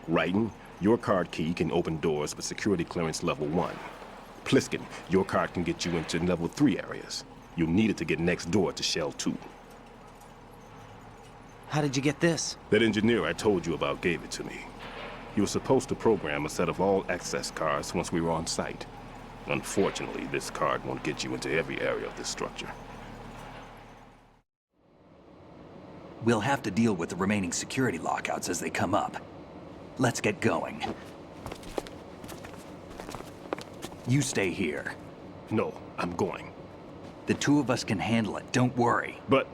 Writing, your card key can open doors with security clearance level 1. Pliskin, your card can get you into level 3 areas. You'll need it to get next door to Shell 2. How did you get this? That engineer I told you about gave it to me. He was supposed to program a set of all-access cards once we were on site. Unfortunately, this card won't get you into every area of this structure. We'll have to deal with the remaining security lockouts as they come up. Let's get going. You stay here. No, I'm going. The 2 of us can handle it, don't worry. But...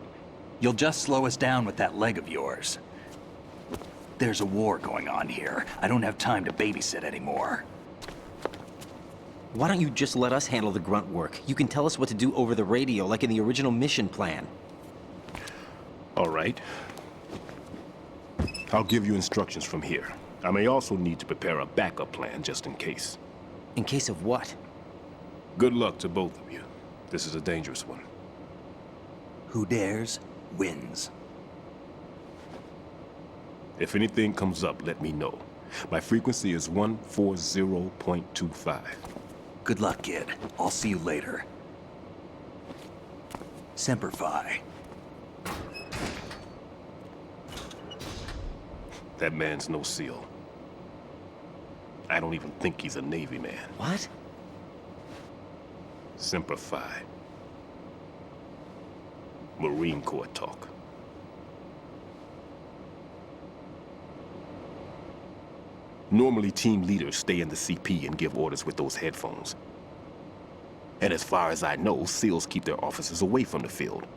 You'll just slow us down with that leg of yours. There's a war going on here. I don't have time to babysit anymore. Why don't you just let us handle the grunt work? You can tell us what to do over the radio, like in the original mission plan. All right. I'll give you instructions from here. I may also need to prepare a backup plan just in case. In case of what? Good luck to both of you. This is a dangerous one. Who dares, wins. If anything comes up, let me know. My frequency is 140.25. Good luck, kid. I'll see you later. Semper Fi. That man's no SEAL. I don't even think he's a Navy man. What? Semper Fi. Marine Corps talk. Normally, team leaders stay in the CP and give orders with those headphones. And as far as I know, SEALs keep their officers away from the field.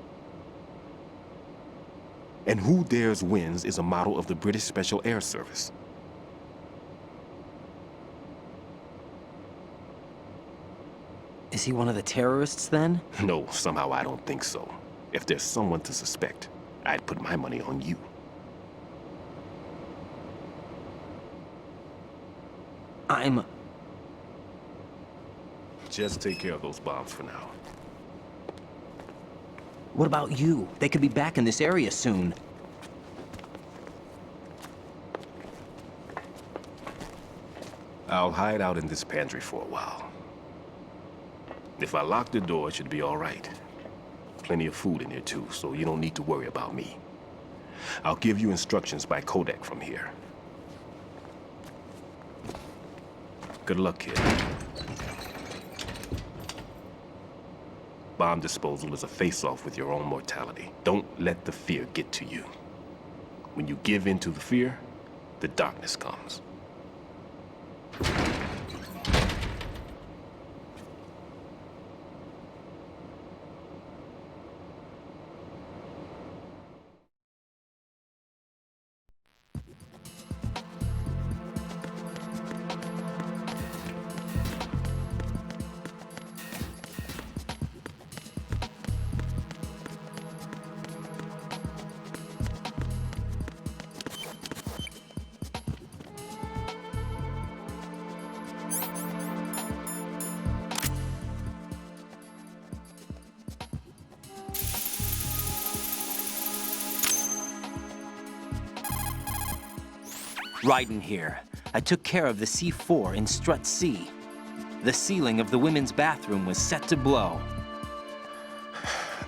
And Who Dares Wins is a model of the British Special Air Service. Is he one of the terrorists, then? No, somehow I don't think so. If there's someone to suspect, I'd put my money on you. Just take care of those bombs for now. What about you? They could be back in this area soon. I'll hide out in this pantry for a while. If I lock the door, it should be all right. Plenty of food in here too, so you don't need to worry about me. I'll give you instructions by Kodak from here. Good luck, kid. Bomb disposal is a face-off with your own mortality. Don't let the fear get to you. When you give in to the fear, the darkness comes. Raiden here. I took care of the C4 in Strut C. The ceiling of the women's bathroom was set to blow.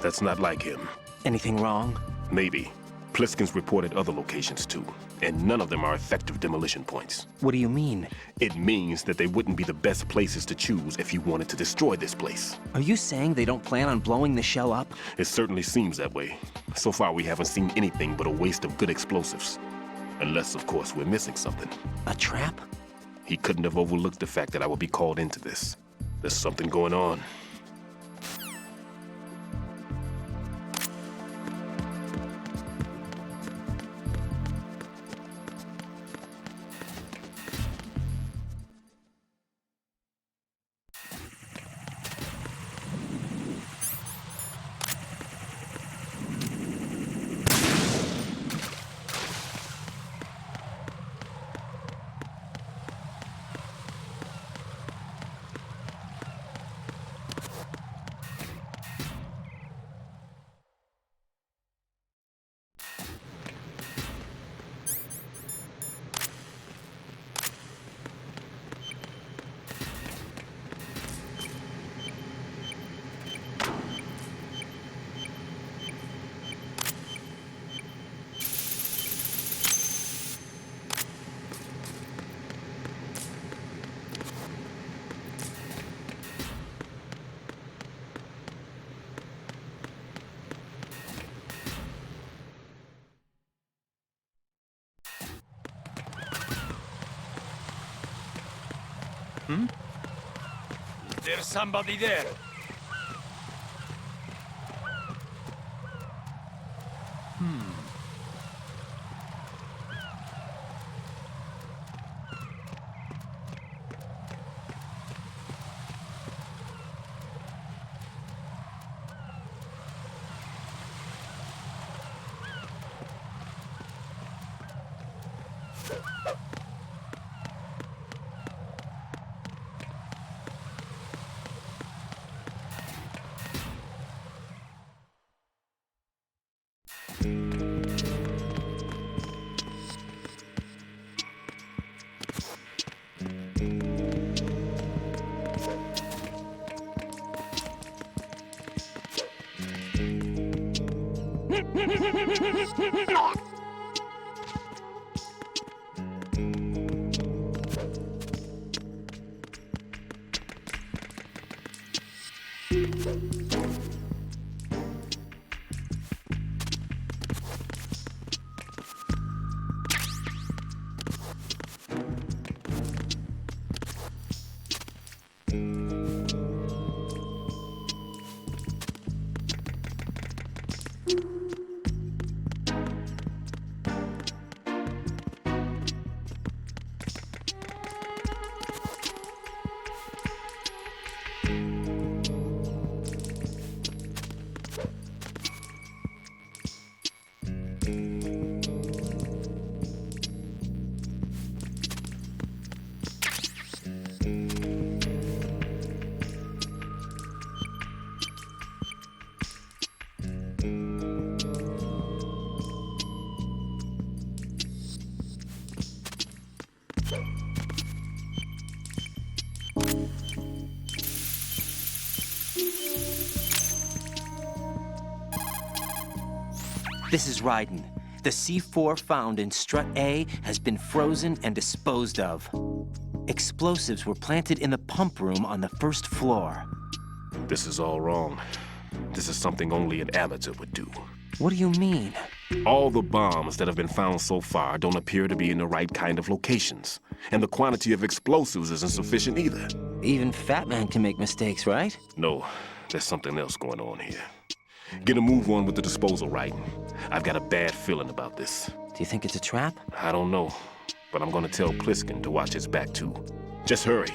That's not like him. Anything wrong? Maybe. Pliskin's reported other locations too, and none of them are effective demolition points. What do you mean? It means that they wouldn't be the best places to choose if you wanted to destroy this place. Are you saying they don't plan on blowing the shell up? It certainly seems that way. So far, we haven't seen anything but a waste of good explosives. Unless, of course, we're missing something. A trap? He couldn't have overlooked the fact that I would be called into this. There's something going on. There's somebody there. This is Raiden. The C4 found in Strut A has been frozen and disposed of. Explosives were planted in the pump room on the first floor. This is all wrong. This is something only an amateur would do. What do you mean? All the bombs that have been found so far don't appear to be in the right kind of locations. And the quantity of explosives isn't sufficient either. Even Fat Man can make mistakes, right? No, there's something else going on here. Get a move on with the disposal, Raiden. I've got a bad feeling about this. Do you think it's a trap? I don't know, but I'm gonna tell Pliskin to watch his back too. Just hurry.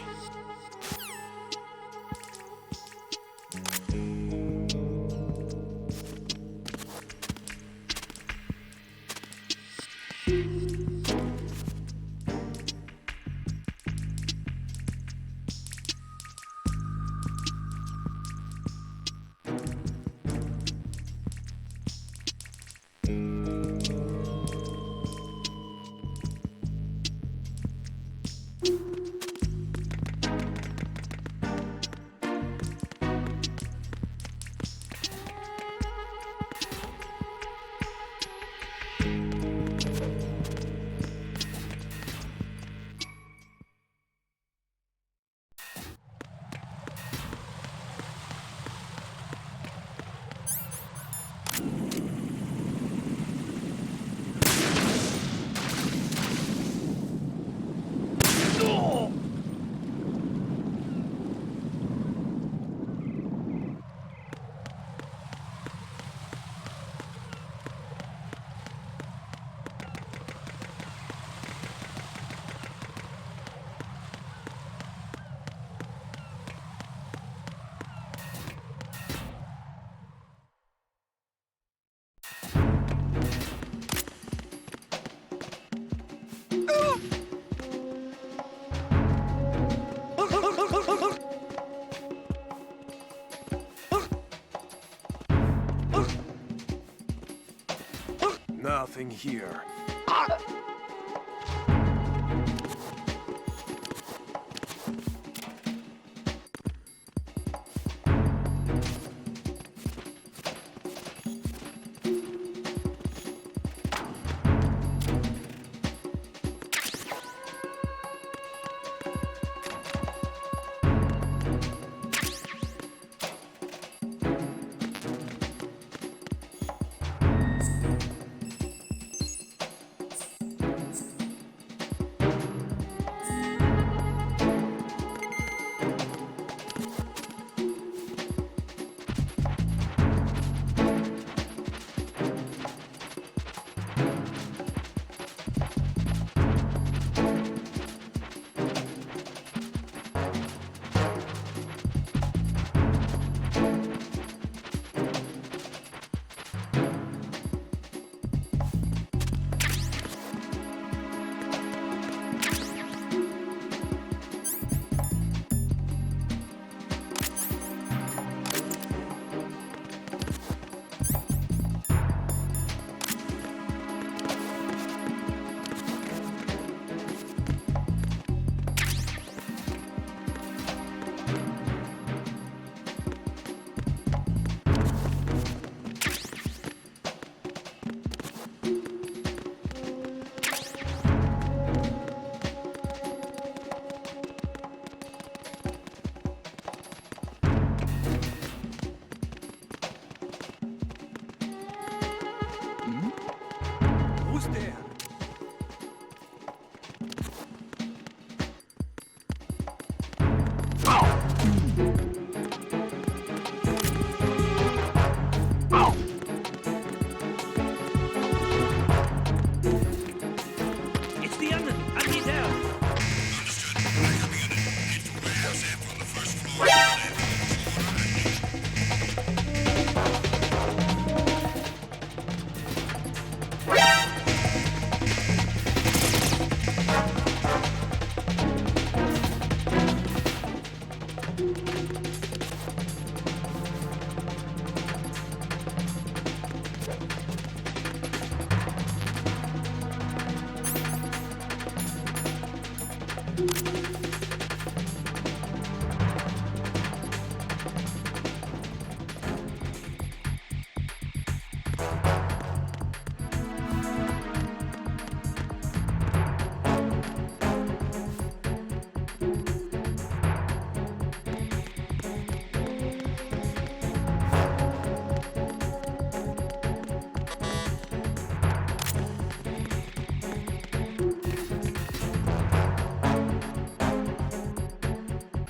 Nothing here.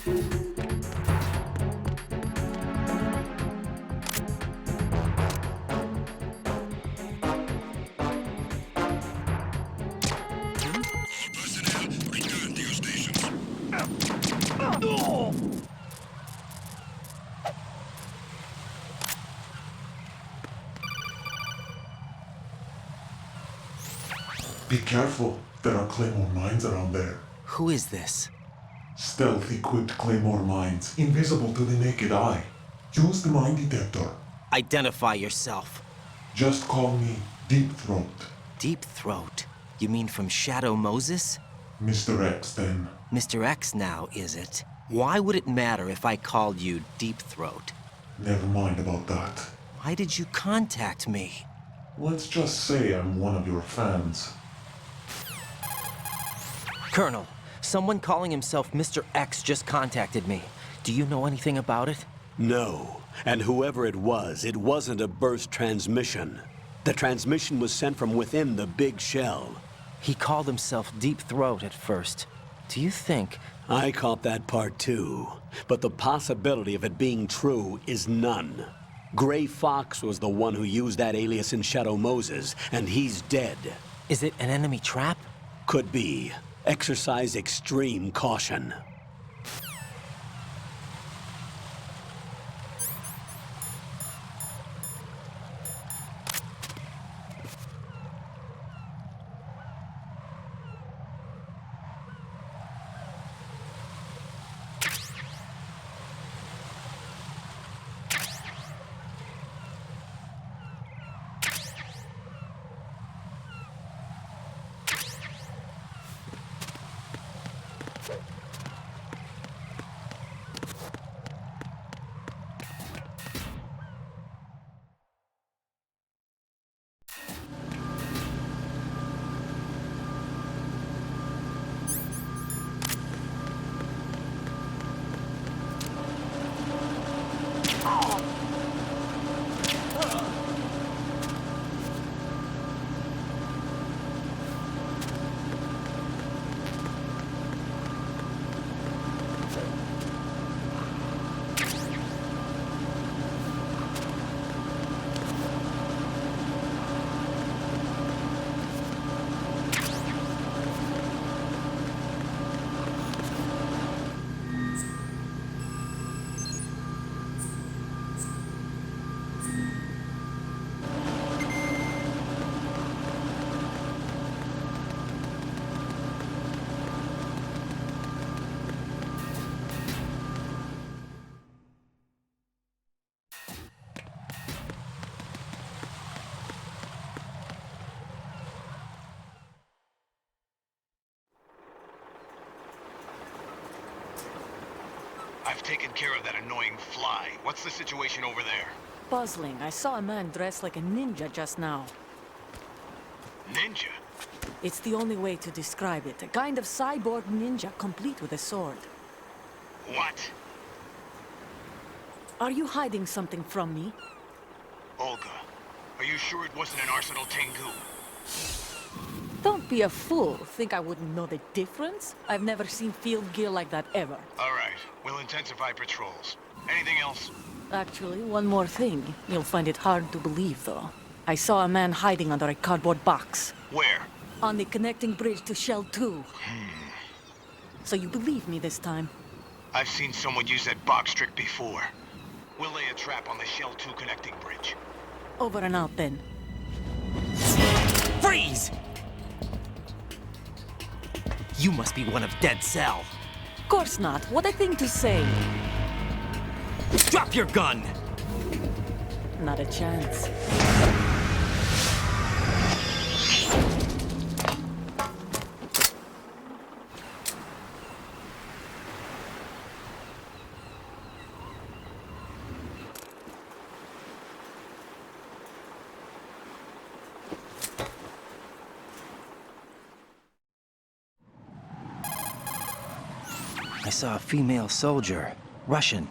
Be careful. There are Claymore mines around there. Who is this? Stealth-equipped Claymore mines, invisible to the naked eye. Use the mine detector. Identify yourself. Just call me Deep Throat. Deep Throat? You mean from Shadow Moses? Mr. X, then. Mr. X now, is it? Why would it matter if I called you Deep Throat? Never mind about that. Why did you contact me? Let's just say I'm one of your fans. Colonel, someone calling himself Mr. X just contacted me. Do you know anything about it? No. And whoever it wasn't a burst transmission. The transmission was sent from within the big shell. He called himself Deep Throat at first. Do you think... I caught that part too. But the possibility of it being true is none. Gray Fox was the one who used that alias in Shadow Moses, and he's dead. Is it an enemy trap? Could be. Exercise extreme caution. I've taken care of that annoying fly. What's the situation over there? Puzzling. I saw a man dressed like a ninja just now. Ninja? It's the only way to describe it. A kind of cyborg ninja, complete with a sword. What? Are you hiding something from me? Olga, are you sure it wasn't an Arsenal Tengu? Don't be a fool. Think I wouldn't know the difference? I've never seen field gear like that ever. All right, we'll intensify patrols. Anything else? Actually, one more thing. You'll find it hard to believe, though. I saw a man hiding under a cardboard box. Where? On the connecting bridge to Shell 2. So you believe me this time? I've seen someone use that box trick before. We'll lay a trap on the Shell 2 connecting bridge. Over and out, then. Freeze! You must be one of Dead Cell. Course not. What a thing to say. Drop your gun! Not a chance. I saw a female soldier. Russian.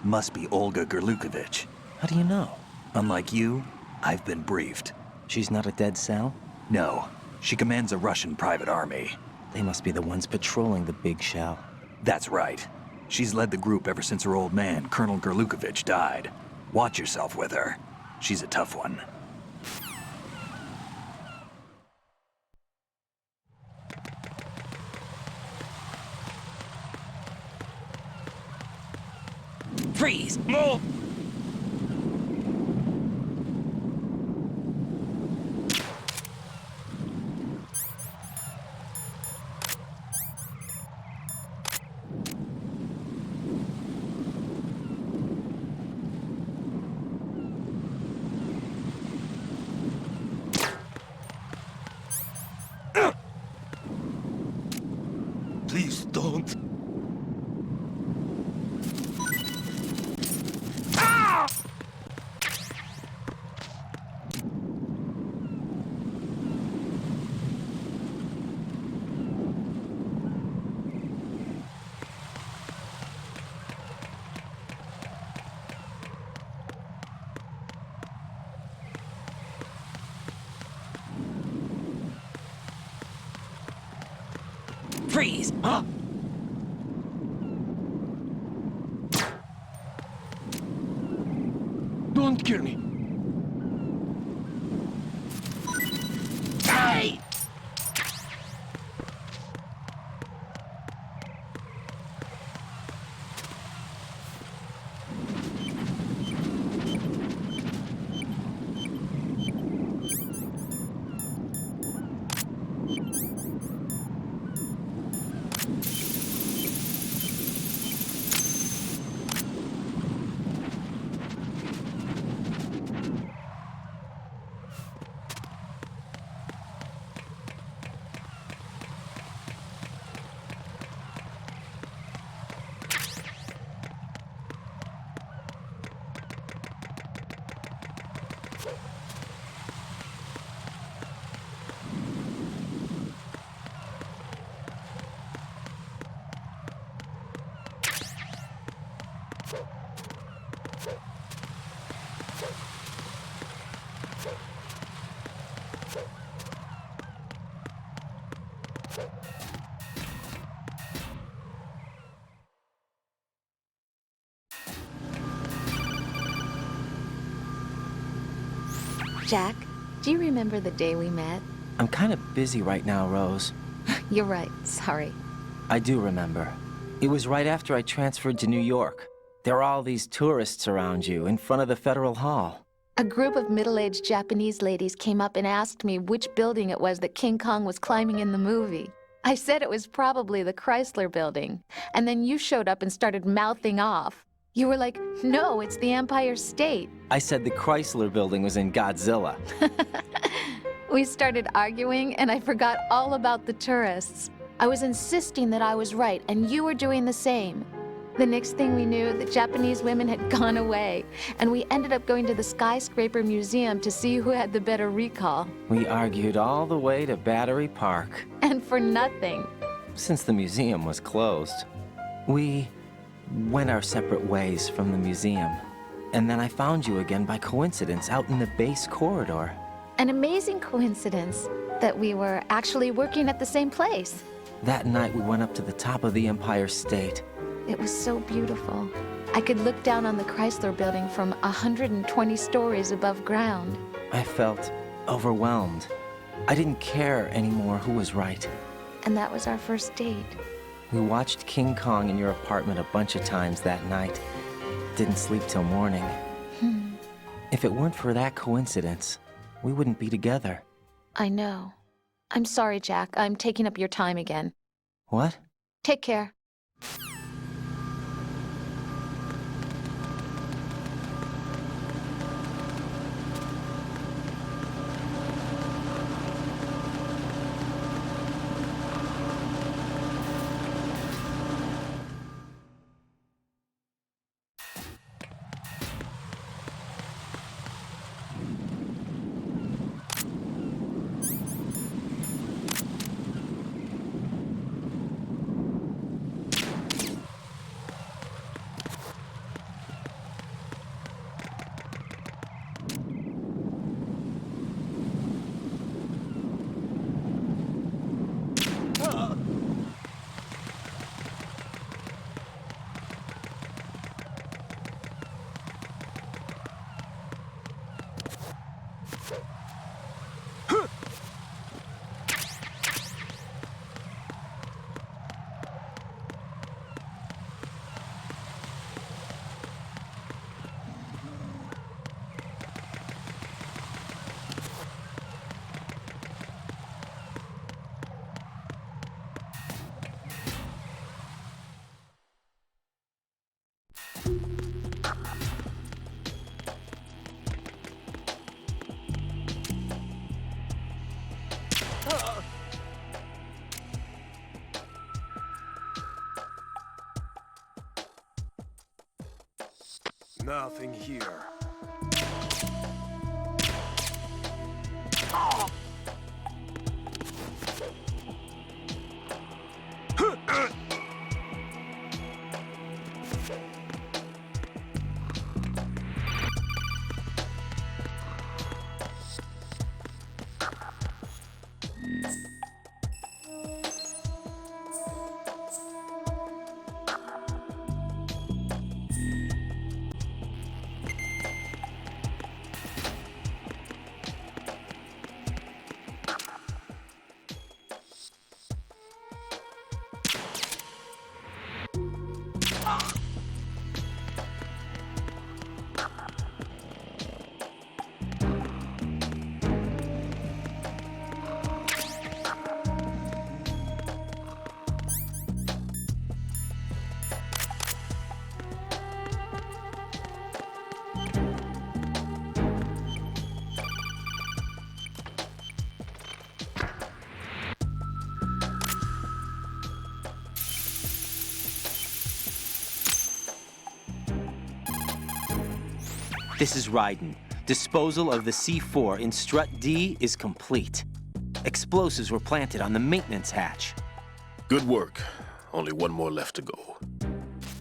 Must be Olga Gerlukovich. How do you know? Unlike you, I've been briefed. She's not a Dead Cell? No. She commands a Russian private army. They must be the ones patrolling the big shell. That's right. She's led the group ever since her old man, Colonel Gerlukovich, died. Watch yourself with her. She's a tough one. Freeze! Move! Please don't. Freeze! Huh? Don't kill me. Hey! Jack, do you remember the day we met? I'm kind of busy right now, Rose. You're right, sorry. I do remember. It was right after I transferred to New York. There are all these tourists around you in front of the Federal Hall. A group of middle-aged Japanese ladies came up and asked me which building it was that King Kong was climbing in the movie. I said it was probably the Chrysler Building, and then you showed up and started mouthing off. You were like, no, it's the Empire State. I said the Chrysler Building was in Godzilla. We started arguing, and I forgot all about the tourists. I was insisting that I was right, and you were doing the same. The next thing we knew, the Japanese women had gone away, and we ended up going to the Skyscraper Museum to see who had the better recall. We argued all the way to Battery Park. And for nothing. Since the museum was closed, we went our separate ways from the museum. And then I found you again by coincidence out in the base corridor. An amazing coincidence that we were actually working at the same place. That night we went up to the top of the Empire State. It was so beautiful. I could look down on the Chrysler Building from 120 stories above ground. I felt overwhelmed. I didn't care anymore who was right. And that was our first date. We watched King Kong in your apartment a bunch of times that night. Didn't sleep till morning. If it weren't for that coincidence, we wouldn't be together. I know. I'm sorry, Jack. I'm taking up your time again. What? Take care. Nothing here. This is Raiden. Disposal of the C4 in Strut D is complete. Explosives were planted on the maintenance hatch. Good work. Only one more left to go.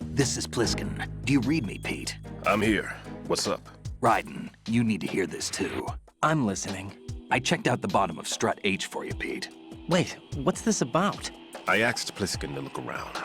This is Pliskin. Do you read me, Pete? I'm here. What's up? Raiden, you need to hear this too. I'm listening. I checked out the bottom of Strut H for you, Pete. Wait, what's this about? I asked Pliskin to look around.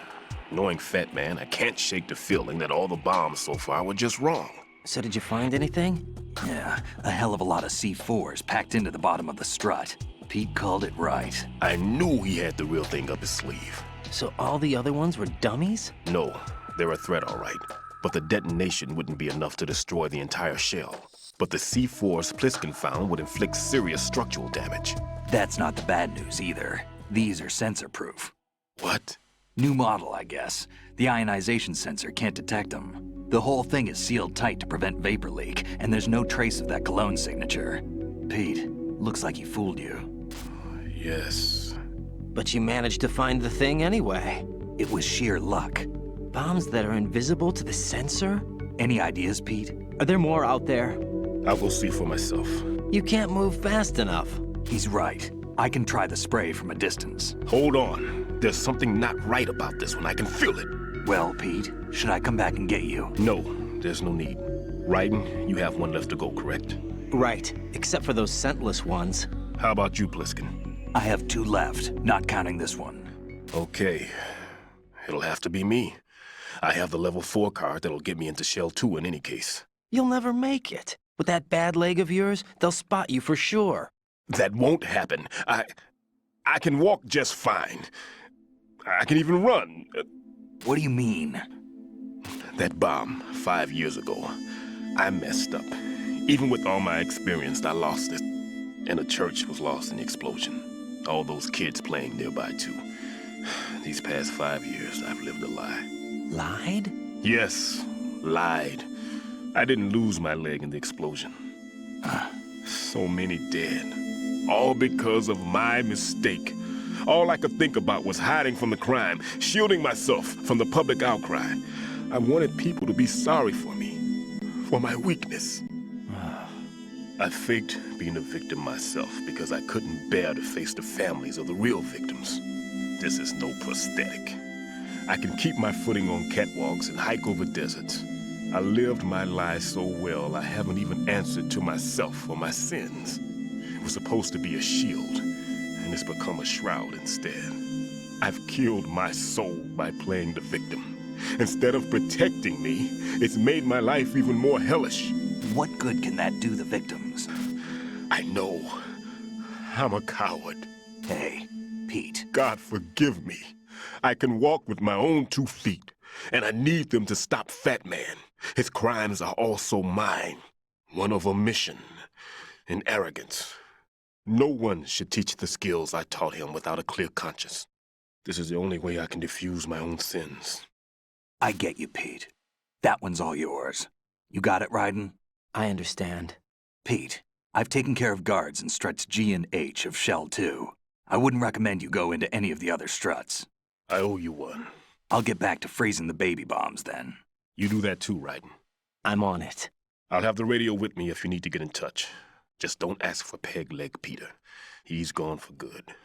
Knowing Fat Man, I can't shake the feeling that all the bombs so far were just wrong. So did you find anything? Yeah, a hell of a lot of C4s packed into the bottom of the strut. Pete called it right. I knew he had the real thing up his sleeve. So all the other ones were dummies? No, they're a threat, all right. But the detonation wouldn't be enough to destroy the entire shell. But the C4s Pliskin found would inflict serious structural damage. That's not the bad news either. These are sensor-proof. What? New model, I guess. The ionization sensor can't detect them. The whole thing is sealed tight to prevent vapor leak, and there's no trace of that cologne signature. Pete, looks like he fooled you. Yes. But you managed to find the thing anyway. It was sheer luck. Bombs that are invisible to the sensor? Any ideas, Pete? Are there more out there? I'll go see for myself. You can't move fast enough. He's right. I can try the spray from a distance. Hold on. There's something not right about this one. I can feel it. Well, Pete, should I come back and get you? No, there's no need. Raiden, you have one left to go, correct? Right, except for those scentless ones. How about you, Pliskin? I have 2 left, not counting this one. Okay. It'll have to be me. I have the level 4 card that'll get me into Shell 2 in any case. You'll never make it. With that bad leg of yours, they'll spot you for sure. That won't happen. I can walk just fine. I can even run. What do you mean? That bomb, 5 years ago. I messed up. Even with all my experience, I lost it. And the church was lost in the explosion. All those kids playing nearby, too. These past 5 years, I've lived a lie. Lied? Yes, lied. I didn't lose my leg in the explosion. So many dead. All because of my mistake. All I could think about was hiding from the crime, shielding myself from the public outcry. I wanted people to be sorry for me, for my weakness. I faked being a victim myself because I couldn't bear to face the families of the real victims. This is no prosthetic. I can keep my footing on catwalks and hike over deserts. I lived my life so well I haven't even answered to myself for my sins. It was supposed to be a shield, and it's become a shroud instead. I've killed my soul by playing the victim. Instead of protecting me, it's made my life even more hellish. What good can that do the victims? I know. I'm a coward. Hey, Pete. God forgive me. I can walk with my own 2 feet, and I need them to stop Fat Man. His crimes are also mine. One of omission and arrogance. No one should teach the skills I taught him without a clear conscience. This is the only way I can diffuse my own sins. I get you, Pete. That one's all yours. You got it, Raiden? I understand. Pete, I've taken care of guards in struts G and H of Shell 2. I wouldn't recommend you go into any of the other struts. I owe you one. I'll get back to freezing the baby bombs then. You do that too, Raiden. I'm on it. I'll have the radio with me if you need to get in touch. Just don't ask for Peg Leg Peter. He's gone for good.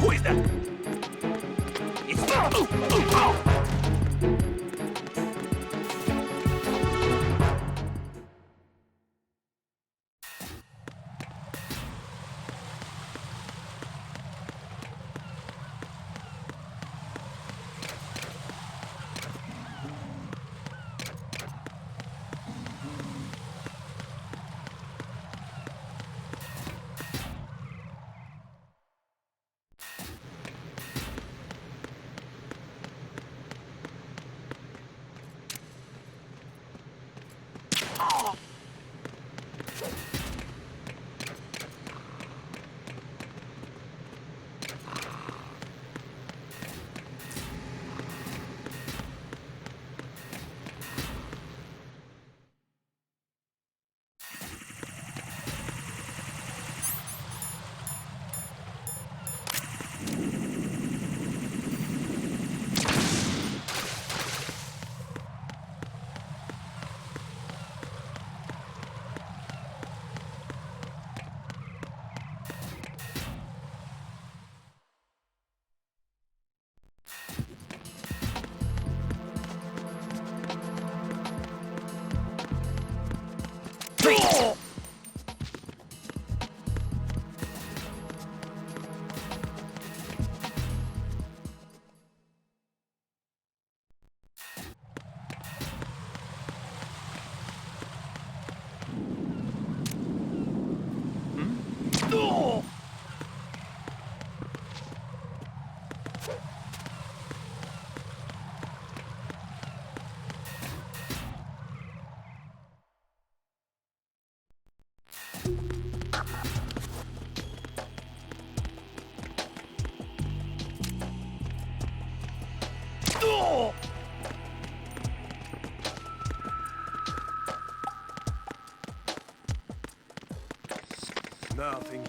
Who is that? It's... Oh, oh, oh.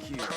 here.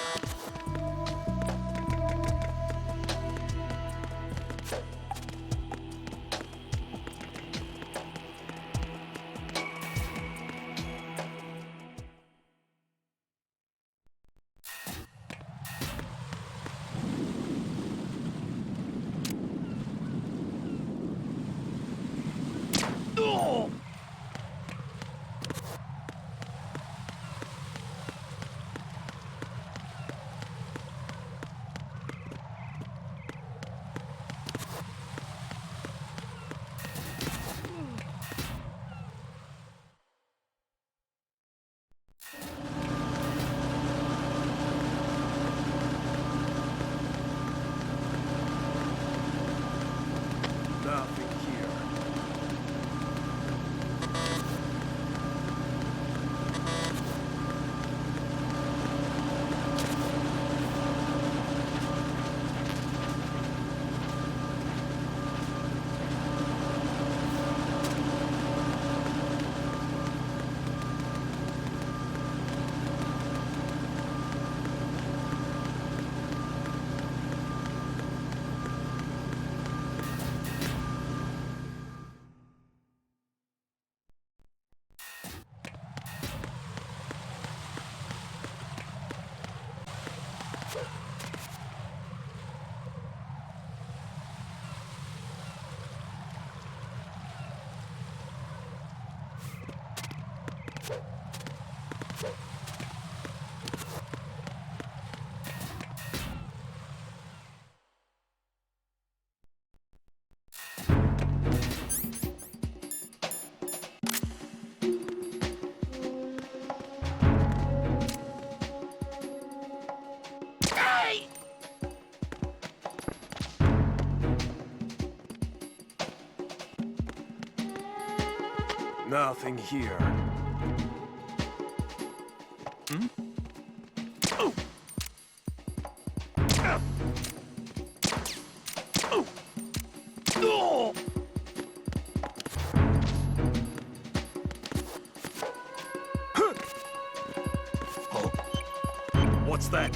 Nothing here. Nothing here. Hmm? Oh! Oh! Oh! Huh! Oh. What's that?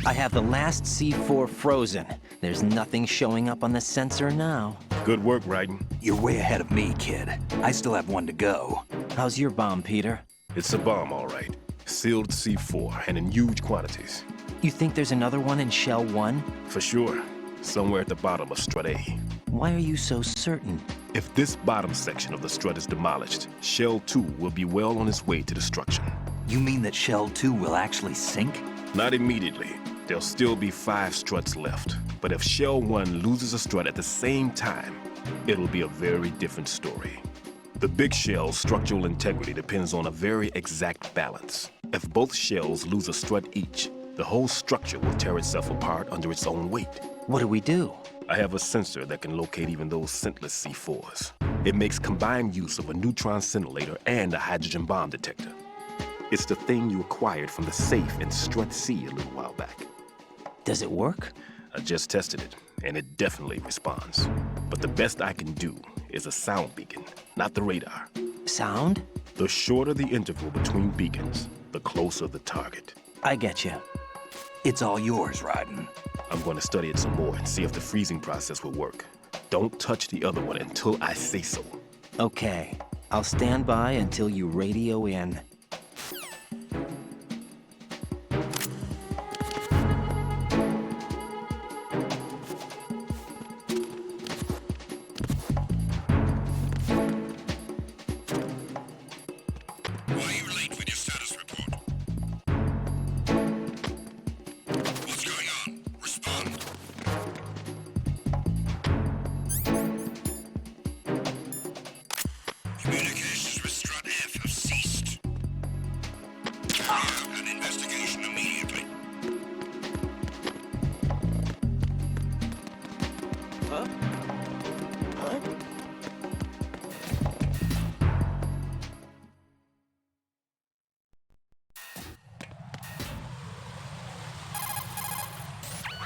I have the last C4 frozen. There's nothing showing up on the sensor now. Good work, Raiden. You're way ahead of me, kid. I still have one to go. How's your bomb, Peter? It's a bomb, all right. Sealed C4, and in huge quantities. You think there's another one in Shell 1? For sure. Somewhere at the bottom of Strut A. Why are you so certain? If this bottom section of the strut is demolished, Shell 2 will be well on its way to destruction. You mean that Shell 2 will actually sink? Not immediately. There'll still be 5 struts left. But if Shell 1 loses a strut at the same time, it'll be a very different story. The big shell's structural integrity depends on a very exact balance. If both shells lose a strut each, the whole structure will tear itself apart under its own weight. What do we do? I have a sensor that can locate even those scentless C4s. It makes combined use of a neutron scintillator and a hydrogen bomb detector. It's the thing you acquired from the safe in Strut C a little while back. Does it work? I just tested it, and it definitely responds. But the best I can do is a sound beacon, not the radar. Sound? The shorter the interval between beacons, the closer the target. I get you. It's all yours, Raiden. I'm going to study it some more and see if the freezing process will work. Don't touch the other one until I say so. Okay. I'll stand by until you radio in.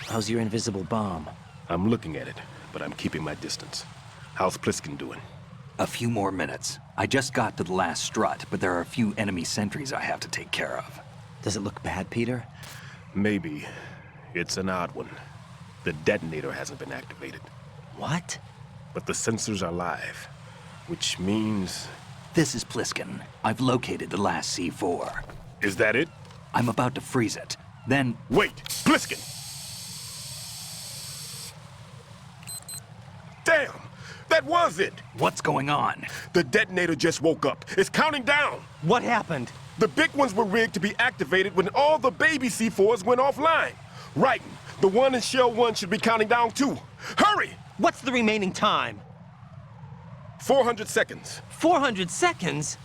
How's your invisible bomb? I'm looking at it, but I'm keeping my distance. How's Pliskin doing? A few more minutes. I just got to the last strut, but there are a few enemy sentries I have to take care of. Does it look bad, Peter? Maybe. It's an odd one. The detonator hasn't been activated. What? But the sensors are live, which means... This is Pliskin. I've located the last C4. Is that it? I'm about to freeze it. Then... Wait! Pliskin! Damn! That was it! What's going on? The detonator just woke up. It's counting down! What happened? The big ones were rigged to be activated when all the baby C4s went offline. Right. The one in Shell 1 should be counting down too. Hurry! What's the remaining time? 400 seconds. 400 seconds?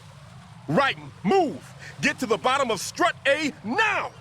Right. Move! Get to the bottom of strut A now!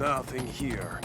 Nothing here.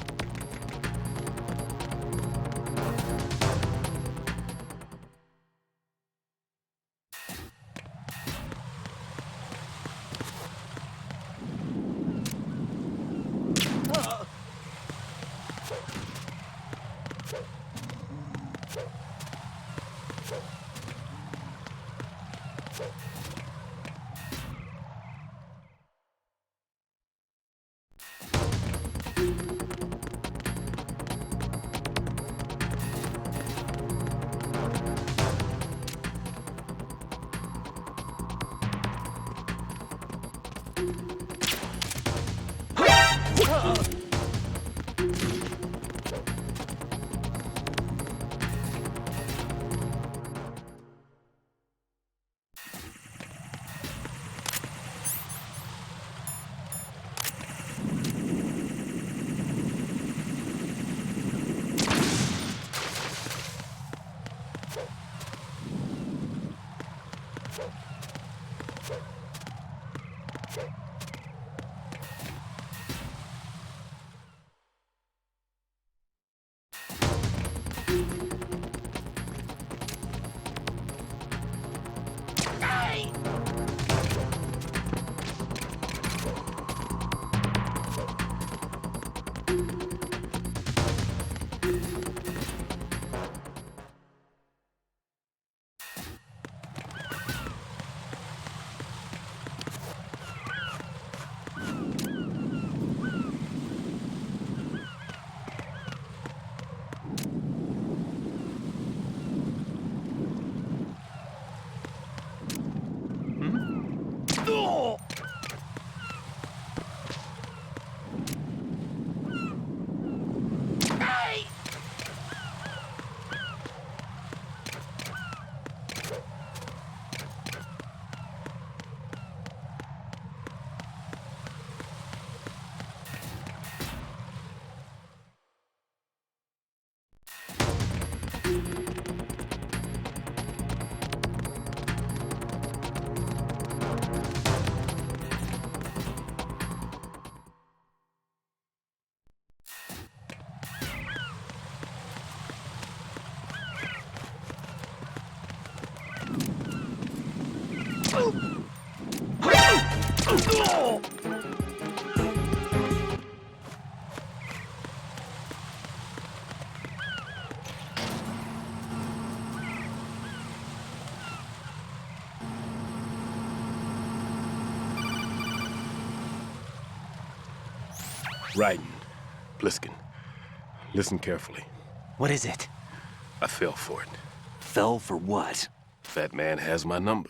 Raiden, Pliskin, listen carefully. What is it? I fell for it. Fell for what? That man has my number.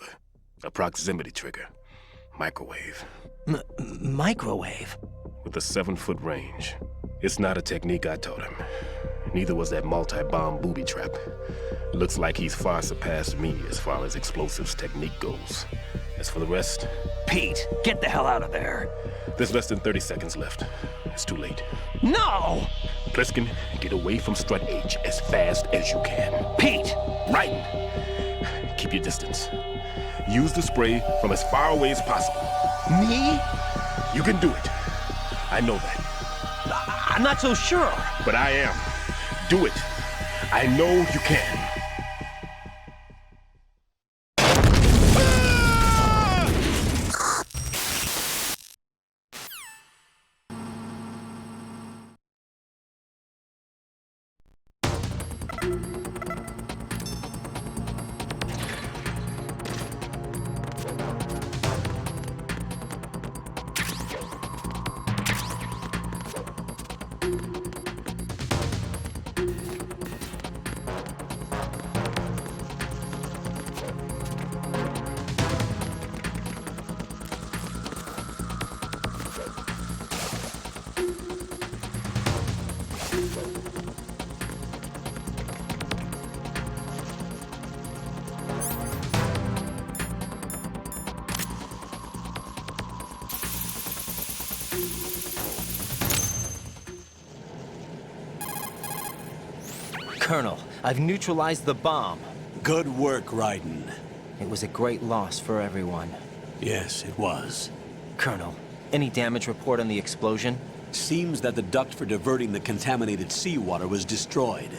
A proximity trigger. Microwave. Microwave? With a 7-foot range. It's not a technique I taught him. Neither was that multi-bomb booby trap. Looks like he's far surpassed me as far as explosives technique goes. As for the rest... Pete, get the hell out of there! There's less than 30 seconds left. It's too late. No! Pliskin, get away from Strut H as fast as you can. Pete! Raiden, keep your distance. Use the spray from as far away as possible. Me? You can do it. I know that. I'm not so sure. But I am. Do it. I know you can. Colonel, I've neutralized the bomb. Good work, Raiden. It was a great loss for everyone. Yes, it was. Colonel, any damage report on the explosion? Seems that the duct for diverting the contaminated seawater was destroyed,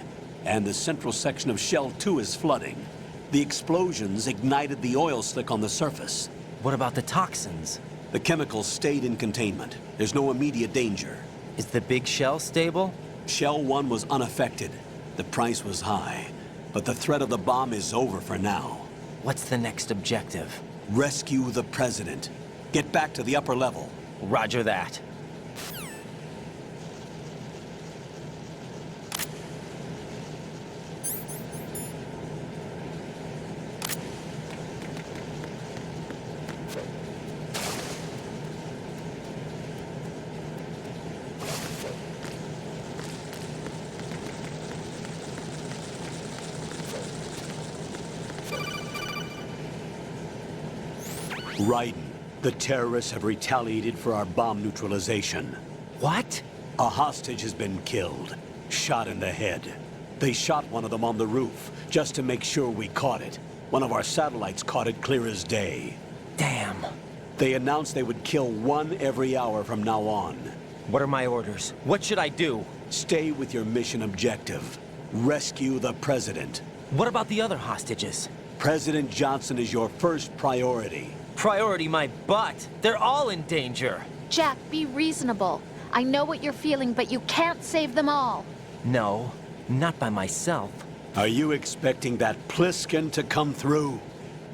and the central section of Shell 2 is flooding. The explosions ignited the oil slick on the surface. What about the toxins? The chemicals stayed in containment. There's no immediate danger. Is the big shell stable? Shell 1 was unaffected. The price was high, but the threat of the bomb is over for now. What's the next objective? Rescue the President. Get back to the upper level. Roger that. Raiden, the terrorists have retaliated for our bomb neutralization. What? A hostage has been killed, shot in the head. They shot one of them on the roof, just to make sure we caught it. One of our satellites caught it clear as day. Damn. They announced they would kill one every hour from now on. What are my orders? What should I do? Stay with your mission objective. Rescue the President. What about the other hostages? President Johnson is your first priority. Priority my butt. They're all in danger. Jack, be reasonable. I know what you're feeling, but you can't save them all. No, not by myself. Are you expecting that Pliskin to come through?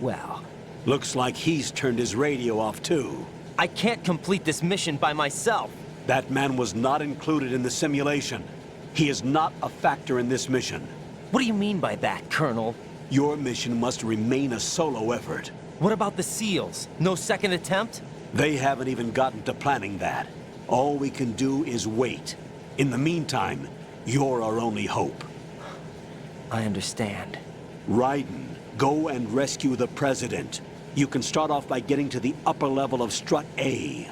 Well... Looks like he's turned his radio off too. I can't complete this mission by myself. That man was not included in the simulation. He is not a factor in this mission. What do you mean by that, Colonel? Your mission must remain a solo effort. What about the SEALs? No second attempt? They haven't even gotten to planning that. All we can do is wait. In the meantime, you're our only hope. I understand. Raiden, go and rescue the President. You can start off by getting to the upper level of Strut A.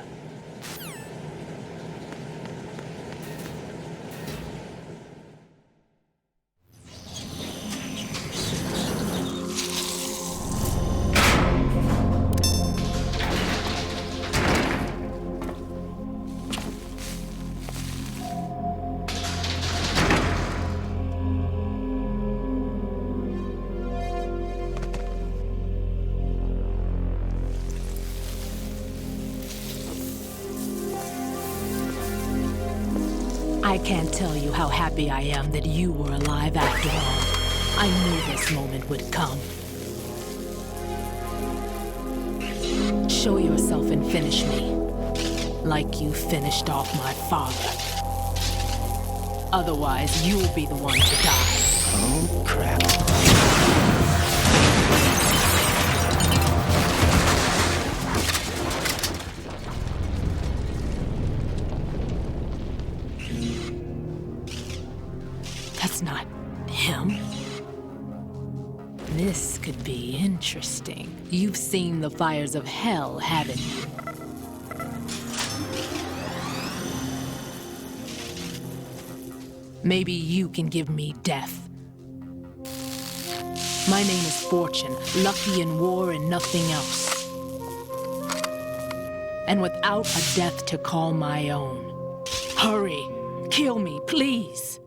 I can't tell you how happy I am that you were alive after all. I knew this moment would come. Show yourself and finish me, like you finished off my father. Otherwise, you'll be the one to die. Oh, crap. That's not him. This could be interesting. You've seen the fires of hell, haven't you? Maybe you can give me death. My name is Fortune, lucky in war and nothing else. And without a death to call my own. Hurry, kill me, please.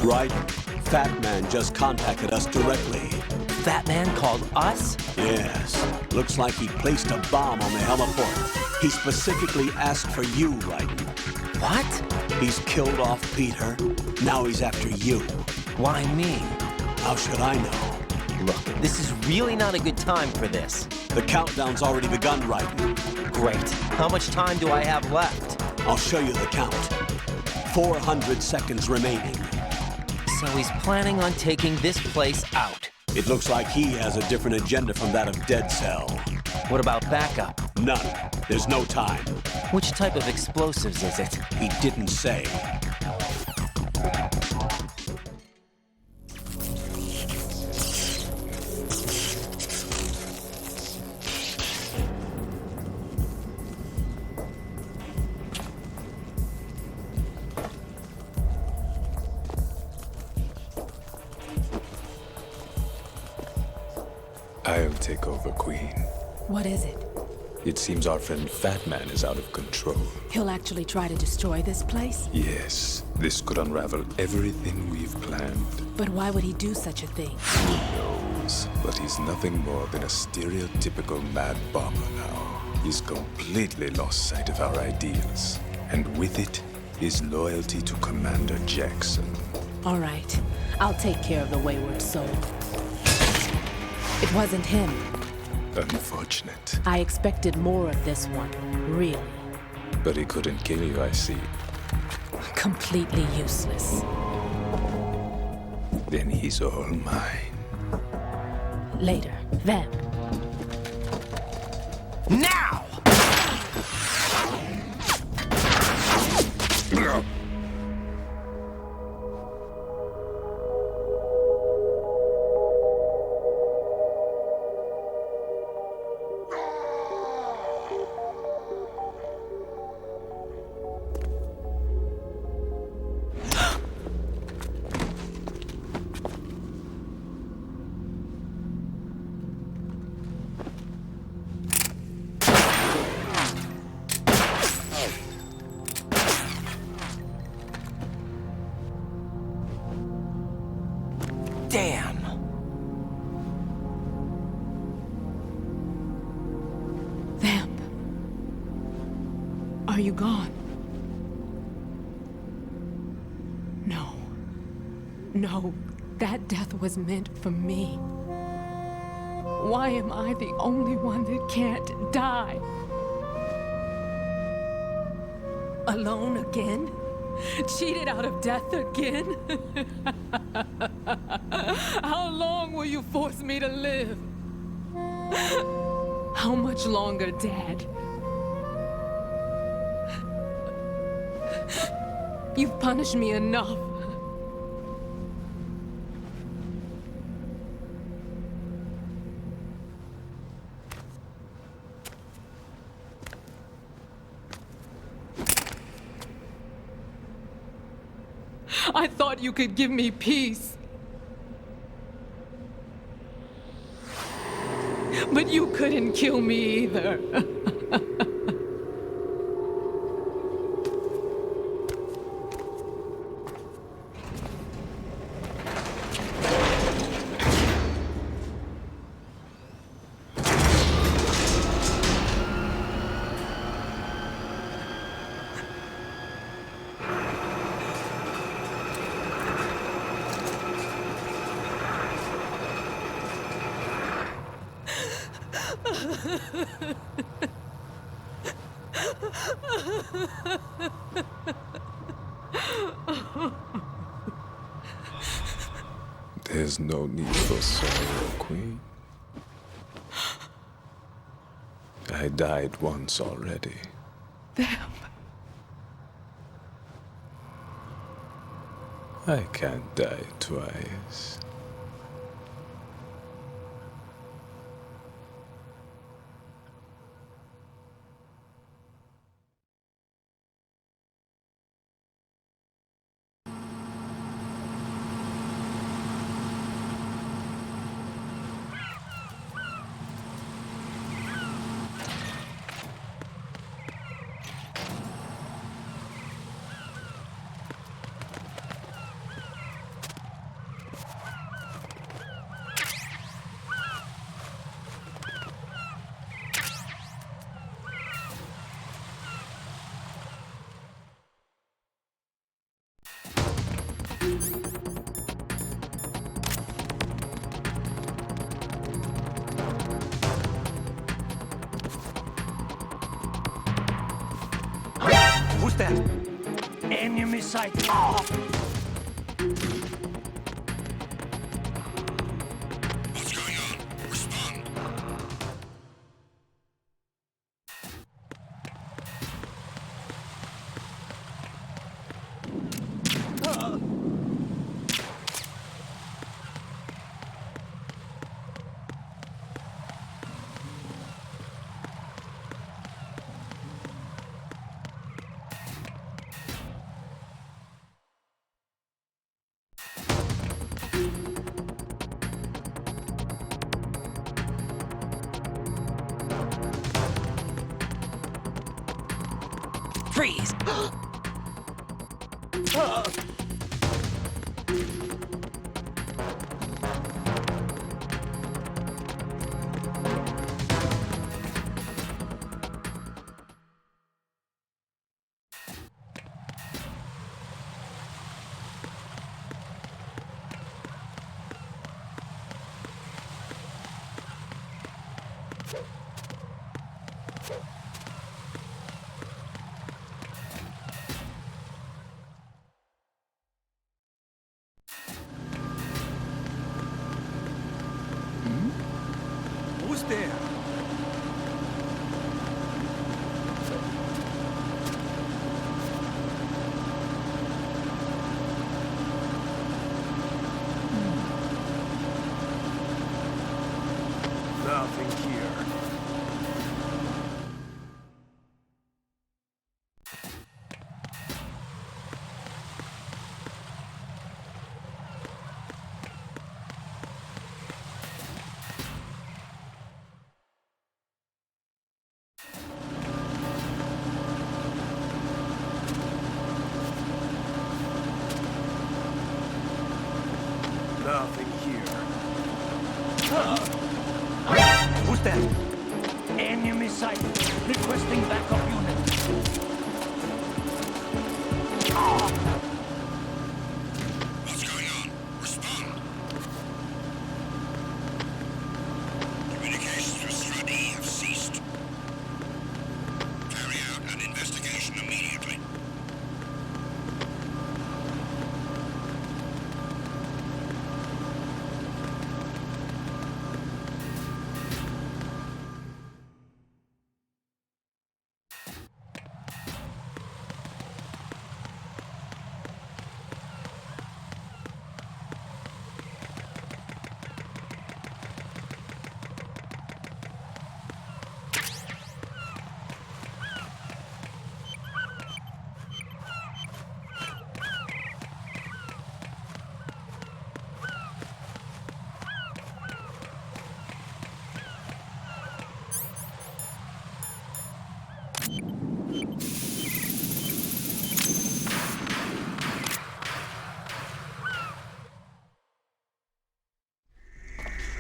Right? Fat Man just contacted us directly. Fat Man called us? Yes. Looks like he placed a bomb on the heliport. He specifically asked for you, Raiden. What? He's killed off Peter. Now he's after you. Why me? How should I know? Look, this is really not a good time for this. The countdown's already begun, Raiden. Great. How much time do I have left? I'll show you the count. 400 seconds remaining. So he's planning on taking this place out. It looks like he has a different agenda from that of Dead Cell. What about backup? None. There's no time. Which type of explosives is it? He didn't say. I'll take over, Queen. What is it? It seems our friend Fat Man is out of control. He'll actually try to destroy this place? Yes, this could unravel everything we've planned. But why would he do such a thing? Who knows? But he's nothing more than a stereotypical mad bomber now. He's completely lost sight of our ideals. And with it, his loyalty to Commander Jackson. All right. I'll take care of the wayward soul. It wasn't him. Unfortunate. I expected more of this one, really. But he couldn't kill you, I see. Completely useless. Then he's all mine. Later, then. Now! Are you gone? No. No, that death was meant for me. Why am I the only one that can't die? Alone again? Cheated out of death again? How long will you force me to live? How much longer, Dad? You've punished me enough. I thought you could give me peace. But you couldn't kill me either. There's no need for sorrow, Queen. I died once already. I can't die twice. Who's that? Enemy sight. Oh! What's going on? Respond. Freeze! Who's there? Nothing here. Nothing here. Who's that? Enemy sight. Requesting backup unit.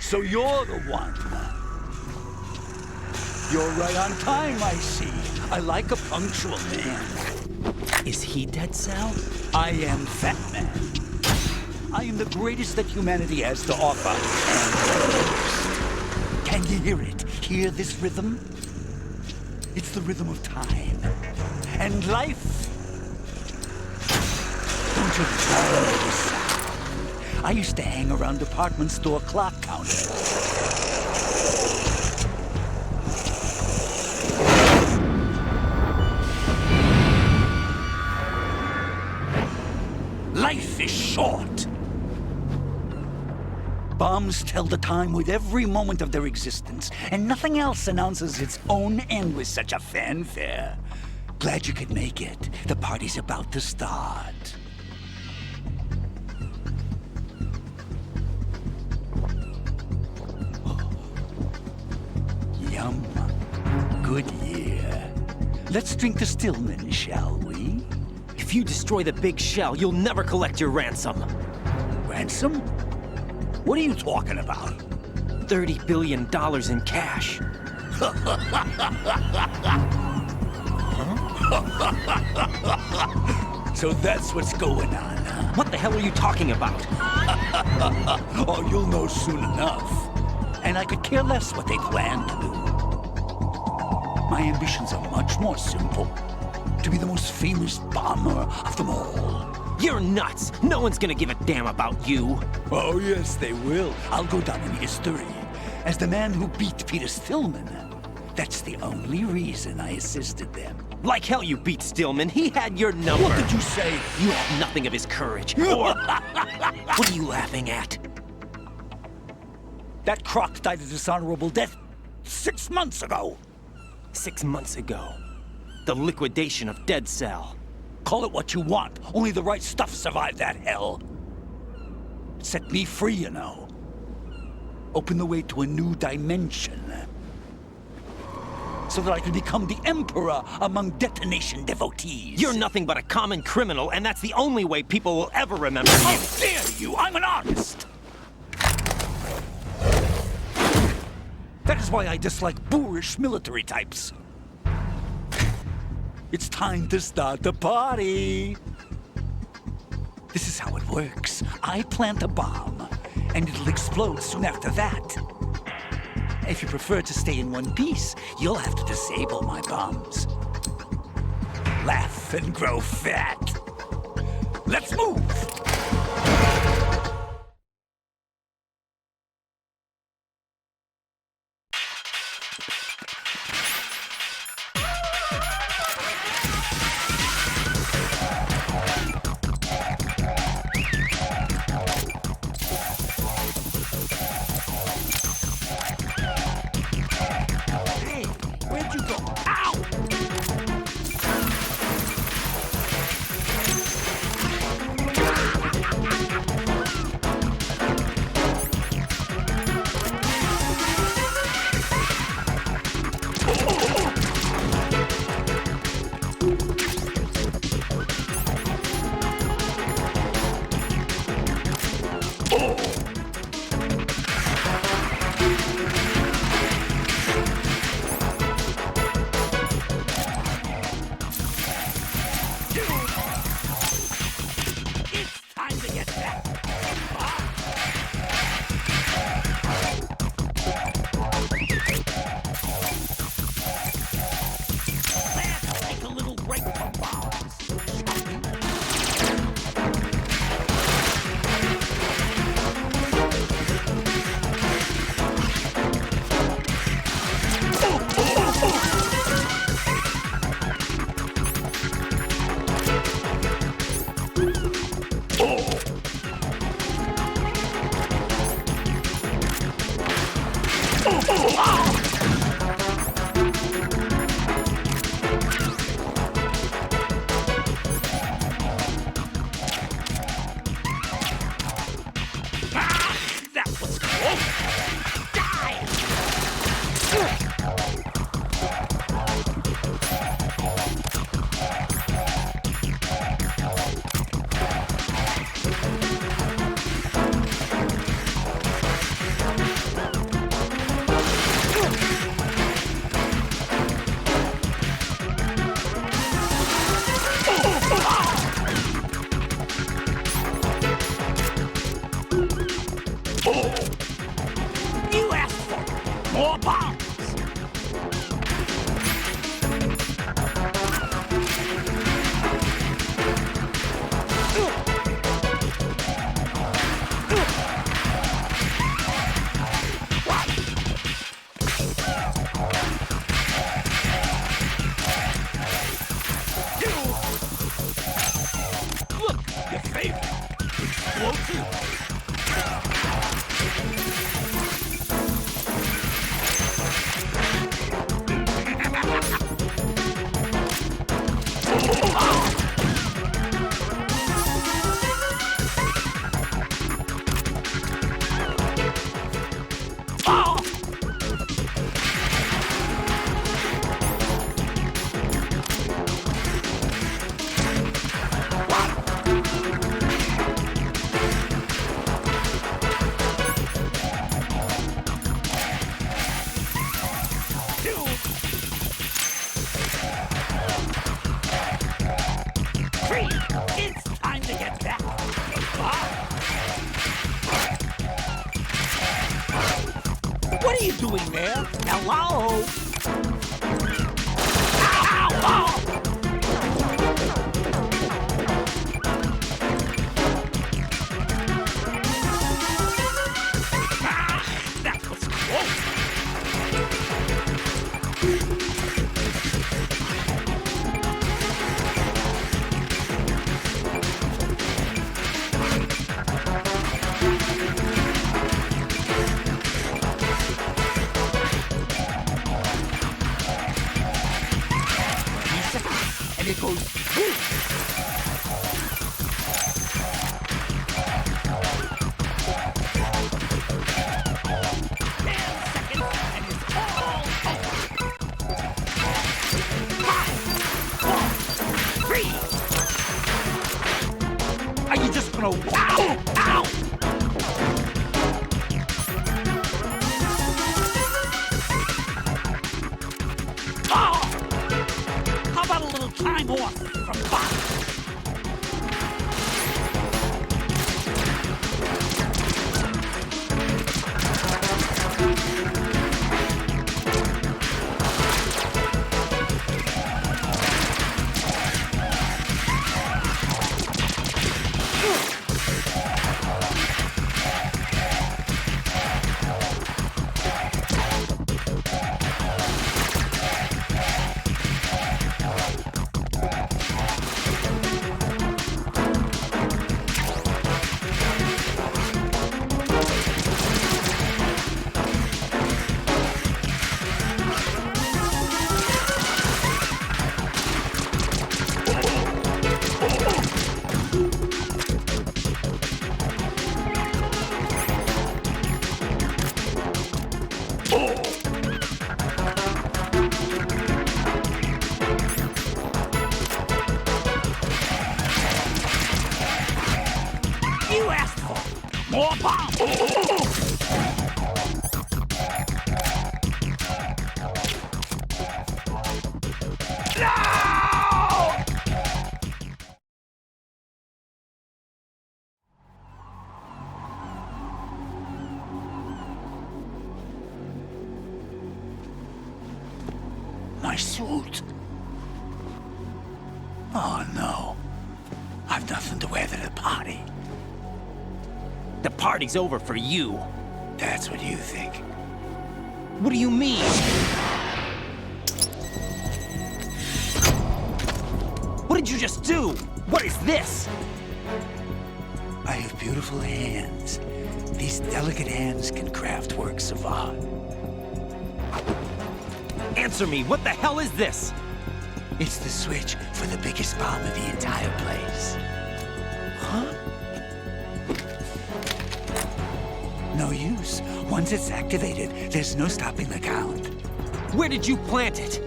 So you're the one. You're right on time, I see. I like a punctual man. Is he Dead Cell? I am Fat Man. I am the greatest that humanity has to offer. And can you hear it? Hear this rhythm? It's the rhythm of time. And life. Don't you love this sound? I used to hang around department store clock counters. Life is short. Bombs tell the time with every moment of their existence, and nothing else announces its own end with such a fanfare. Glad you could make it. The party's about to start. Yum. Good year. Let's drink to Stillman, shall we? If you destroy the big shell, you'll never collect your ransom. Ransom? What are you talking about? $30 billion in cash. So that's what's going on, huh? What the hell are you talking about? Oh, you'll know soon enough. And I could care less what they plan to do. My ambitions are much more simple. To be the most famous bomber of them all. You're nuts! No one's gonna give a damn about you! Oh, yes, they will. I'll go down in history as the man who beat Peter Stillman. That's the only reason I assisted them. Like hell you beat Stillman. He had your number. What did you say? You have nothing of his courage. Or... What are you laughing at? That croc died a dishonorable death 6 months ago. 6 months ago? The liquidation of Dead Cell. Call it what you want. Only the right stuff survived that hell. It set me free, you know. Opened the way to a new dimension. So that I could become the emperor among detonation devotees. You're nothing but a common criminal, and that's the only way people will ever remember you. How dare you! I'm an artist! That is why I dislike boorish military types. It's time to start the party. This is how it works. I plant a bomb, and it'll explode soon after that. If you prefer to stay in one piece, you'll have to disable my bombs. Laugh and grow fat. Let's move! It's time to get back. What are you doing there? Hello? Ow! That was close. And it goes Are you just gonna wow? Ow! How about a little time off from fun? You asked for more bombs! No! My suit. Oh no. I've nothing to wear to the party. The party's over for you. That's what you think. What do you mean? What did you just do? What is this? I have beautiful hands. These delicate hands can craft works of art. Answer me, what the hell is this? It's the switch for the biggest bomb in the entire place. Huh? No use. Once it's activated, there's no stopping the count. Where did you plant it?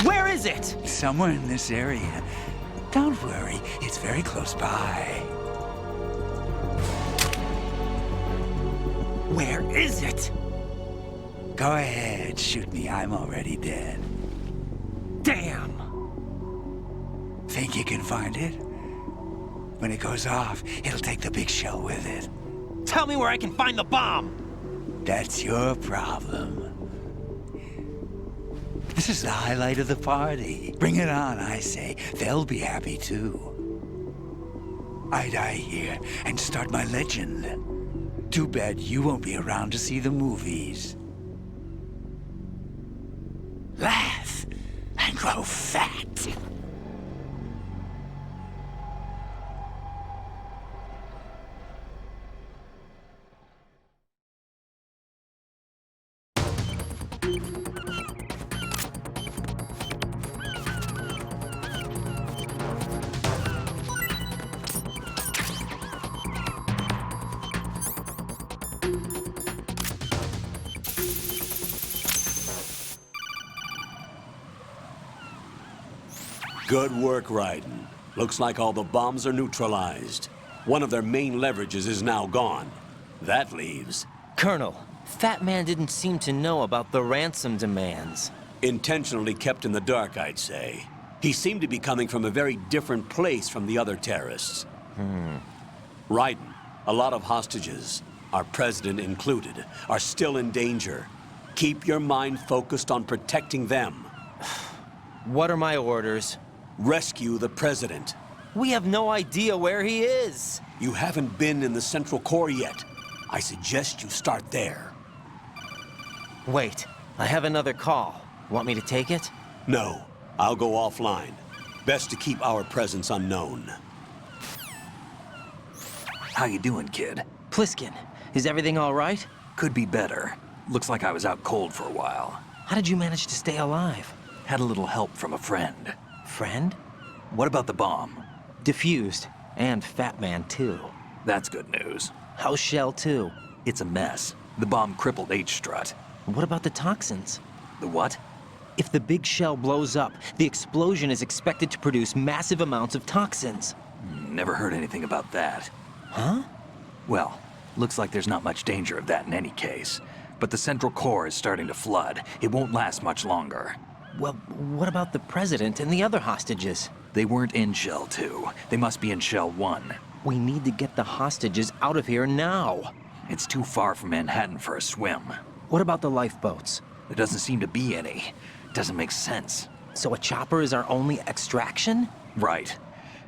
Where is it? Somewhere in this area. Don't worry, it's very close by. Where is it? Go ahead, shoot me. I'm already dead. Damn! Think you can find it? When it goes off, it'll take the big shell with it. Tell me where I can find the bomb! That's your problem. This is the highlight of the party. Bring it on, I say. They'll be happy too. I die here and start my legend. Too bad you won't be around to see the movies. Laugh and grow fat. Good work, Raiden. Looks like all the bombs are neutralized. One of their main leverages is now gone. That leaves... Colonel, Fat Man didn't seem to know about the ransom demands. Intentionally kept in the dark, I'd say. He seemed to be coming from a very different place from the other terrorists. Raiden, a lot of hostages, our president included, are still in danger. Keep your mind focused on protecting them. What are my orders? Rescue the president. We have no idea where he is. You haven't been in the Central Core yet. I suggest you start there. Wait, I have another call. Want me to take it? No, I'll go offline. Best to keep our presence unknown. How you doing, kid? Pliskin, is everything all right? Could be better. Looks like I was out cold for a while. How did you manage to stay alive? Had a little help from a friend. Friend? What about the bomb? Diffused. And Fat Man, too. That's good news. How's Shell 2? It's a mess. The bomb crippled H-Strut. What about the toxins? The what? If the big shell blows up, the explosion is expected to produce massive amounts of toxins. Never heard anything about that. Huh? Well, looks like there's not much danger of that in any case. But the Central Core is starting to flood. It won't last much longer. Well, what about the President and the other hostages? They weren't in Shell 2. They must be in Shell 1. We need to get the hostages out of here now. It's too far from Manhattan for a swim. What about the lifeboats? There doesn't seem to be any. Doesn't make sense. So a chopper is our only extraction? Right.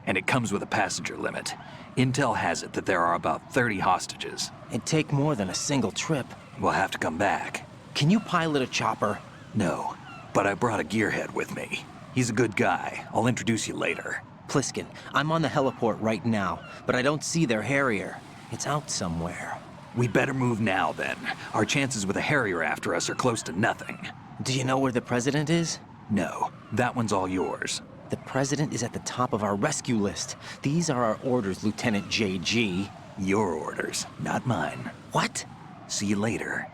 And it comes with a passenger limit. Intel has it that there are about 30 hostages. It'd take more than a single trip. We'll have to come back. Can you pilot a chopper? No, but I brought a gearhead with me. He's a good guy. I'll introduce you later. Pliskin, I'm on the heliport right now, but I don't see their Harrier. It's out somewhere. We better move now, then. Our chances with a Harrier after us are close to nothing. Do you know where the President is? No, that one's all yours. The President is at the top of our rescue list. These are our orders, Lieutenant JG. Your orders, not mine. What? See you later.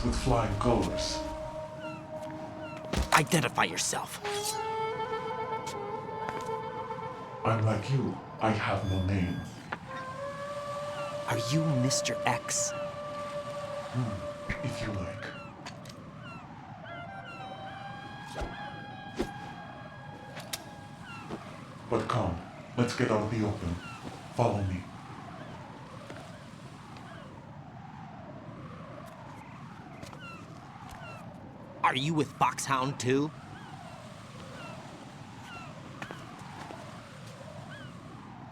With flying colors. Identify yourself. I'm like you. I have no name. Are you Mr. X? If you like. But come, let's get out of the open. Follow me. Are you with Foxhound too?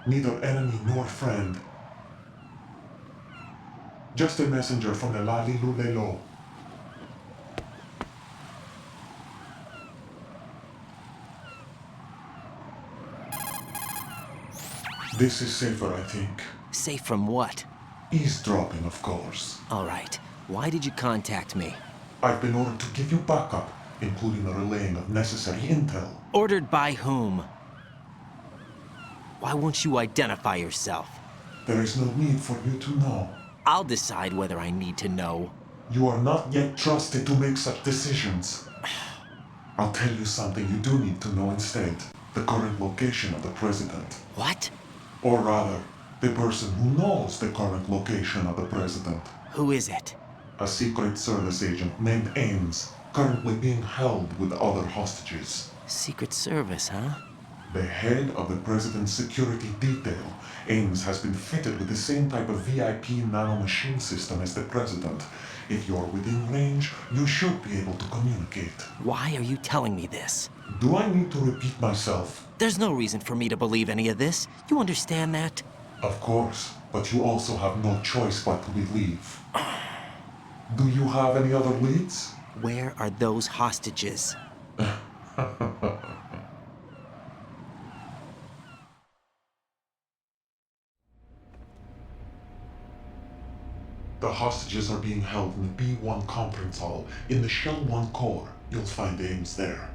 Neither enemy nor friend. Just a messenger from the Lali Lulelo. This is safer, I think. Safe from what? Eavesdropping, of course. All right. Why did you contact me? I've been ordered to give you backup, including the relaying of necessary intel. Ordered by whom? Why won't you identify yourself? There is no need for you to know. I'll decide whether I need to know. You are not yet trusted to make such decisions. I'll tell you something you do need to know instead. The current location of the president. What? Or rather, the person who knows the current location of the president. Who is it? A Secret Service agent named Ames, currently being held with other hostages. Secret Service, huh? The head of the president's security detail, Ames has been fitted with the same type of VIP nanomachine system as the president. If you're within range, you should be able to communicate. Why are you telling me this? Do I need to repeat myself? There's no reason for me to believe any of this. You understand that? Of course, but you also have no choice but to believe. Do you have any other leads? Where are those hostages? The hostages are being held in the B1 conference hall in the Shell 1 core. You'll find Ames there.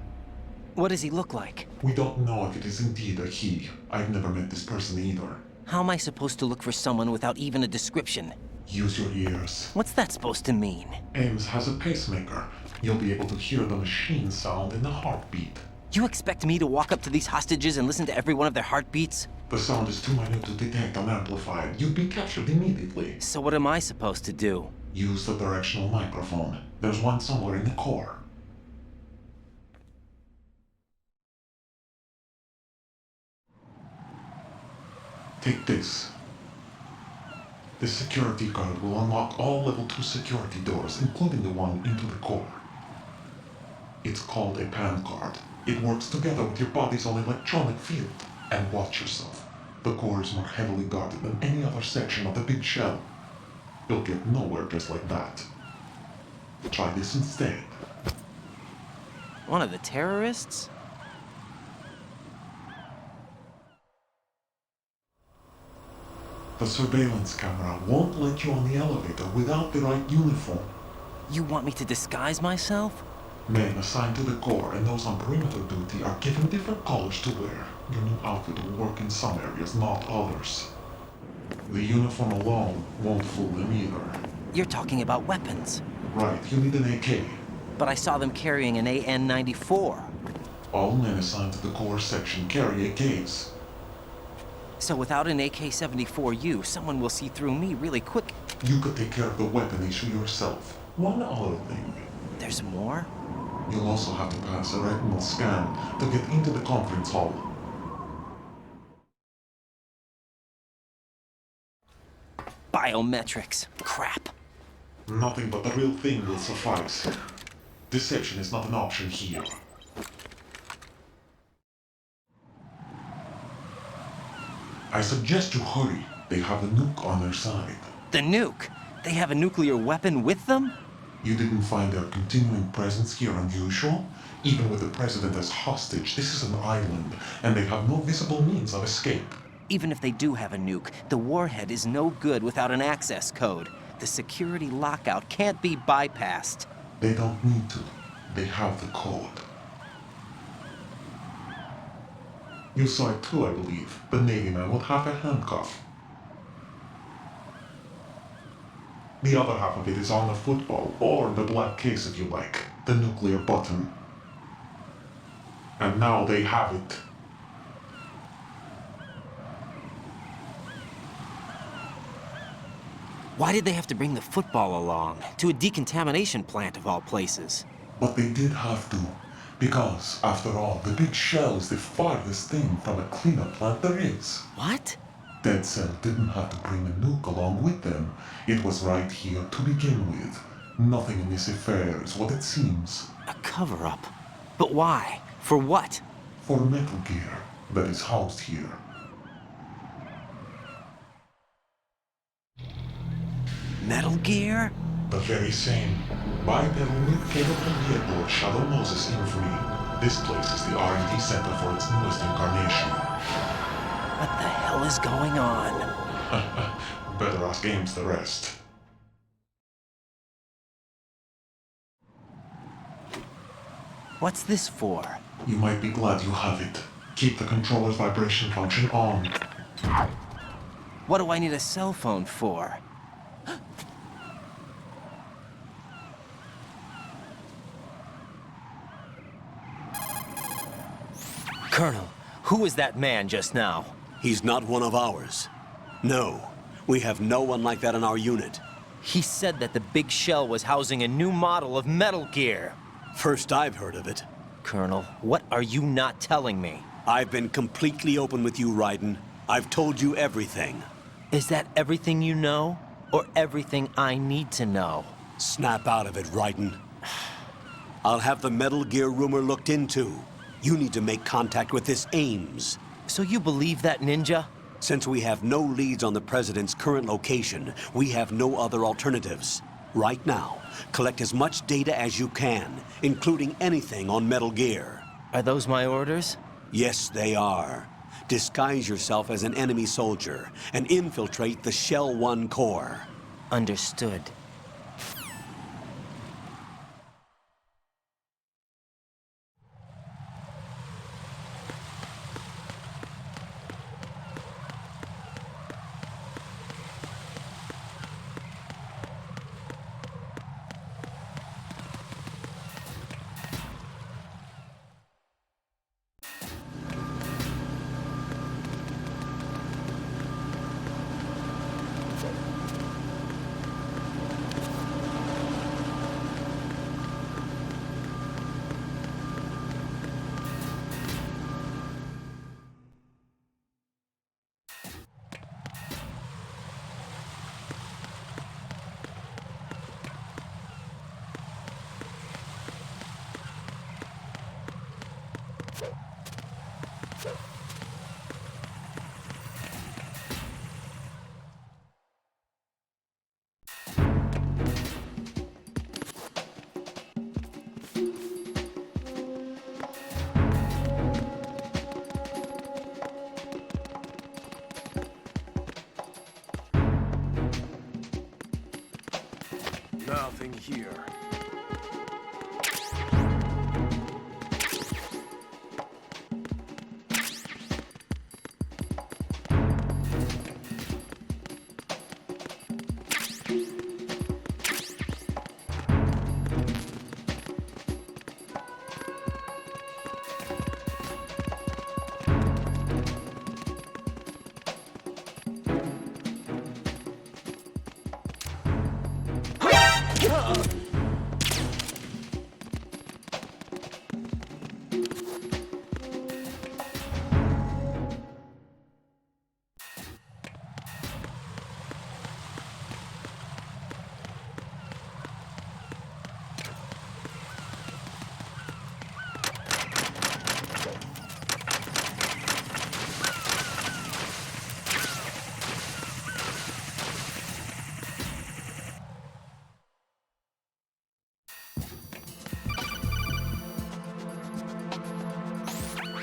What does he look like? We don't know if it is indeed a he. I've never met this person either. How am I supposed to look for someone without even a description? Use your ears. What's that supposed to mean? Ames has a pacemaker. You'll be able to hear the machine sound in the heartbeat. You expect me to walk up to these hostages and listen to every one of their heartbeats? The sound is too minute to detect unamplified. You'd be captured immediately. So what am I supposed to do? Use the directional microphone. There's one somewhere in the core. Take this. This security card will unlock all level 2 security doors, including the one into the core. It's called a PAN card. It works together with your body's own electronic field. And watch yourself. The core is more heavily guarded than any other section of the big shell. You'll get nowhere just like that. Try this instead. One of the terrorists? The surveillance camera won't let you on the elevator without the right uniform. You want me to disguise myself? Men assigned to the core and those on perimeter duty are given different colors to wear. Your new outfit will work in some areas, not others. The uniform alone won't fool them either. You're talking about weapons. Right, you need an AK. But I saw them carrying an AN-94. All men assigned to the core section carry AKs. So without an AK-74U, someone will see through me really quick. You could take care of the weapon issue yourself. One other thing. There's more? You'll also have to pass a retinal scan to get into the conference hall. Biometrics. Crap. Nothing but the real thing will suffice. Deception is not an option here. I suggest you hurry. They have the nuke on their side. The nuke? They have a nuclear weapon with them? You didn't find their continuing presence here unusual? Even with the president as hostage, this is an island, and they have no visible means of escape. Even if they do have a nuke, the warhead is no good without an access code. The security lockout can't be bypassed. They don't need to. They have the code. You saw it too, I believe. The Navy man with half a handcuff. The other half of it is on the football, or the black case if you like. The nuclear button. And now they have it. Why did they have to bring the football along? To a decontamination plant of all places. But they did have to. Because, after all, the big shell is the farthest thing from a cleanup plant there is. What? Dead Cell didn't have to bring a nuke along with them. It was right here to begin with. Nothing in this affair is what it seems. A cover-up? But why? For what? For Metal Gear that is housed here. Metal Gear? The very same. Bipedal nuke-capable vehicle Shadow Moses Infamy. This place is the R&D center for its newest incarnation. What the hell is going on? Better ask Ames the rest. What's this for? You might be glad you have it. Keep the controller's vibration function on. What do I need a cell phone for? Colonel, who was that man just now? He's not one of ours. No, we have no one like that in our unit. He said that the big shell was housing a new model of Metal Gear. First I've heard of it. Colonel, what are you not telling me? I've been completely open with you, Raiden. I've told you everything. Is that everything you know? Or everything I need to know? Snap out of it, Raiden. I'll have the Metal Gear rumor looked into. You need to make contact with this Ames. So you believe that ninja? Since we have no leads on the President's current location, we have no other alternatives. Right now, collect as much data as you can, including anything on Metal Gear. Are those my orders? Yes, they are. Disguise yourself as an enemy soldier and infiltrate the Shell 1 core. Understood. Nothing here.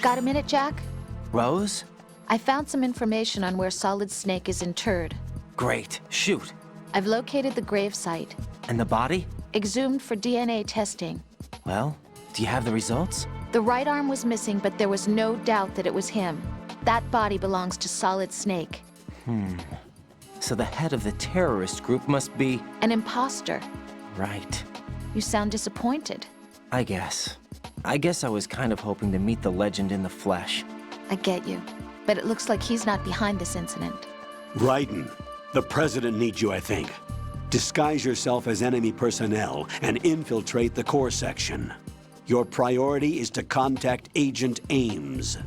Got a minute, Jack? Rose? I found some information on where Solid Snake is interred. Great. Shoot. I've located the grave site. And the body? Exhumed for DNA testing. Well, do you have the results? The right arm was missing, but there was no doubt that it was him. That body belongs to Solid Snake. So the head of the terrorist group must be... An imposter. Right. You sound disappointed. I guess I was kind of hoping to meet the legend in the flesh. I get you. But it looks like he's not behind this incident. Raiden, the President needs you, I think. Disguise yourself as enemy personnel and infiltrate the core section. Your priority is to contact Agent Ames.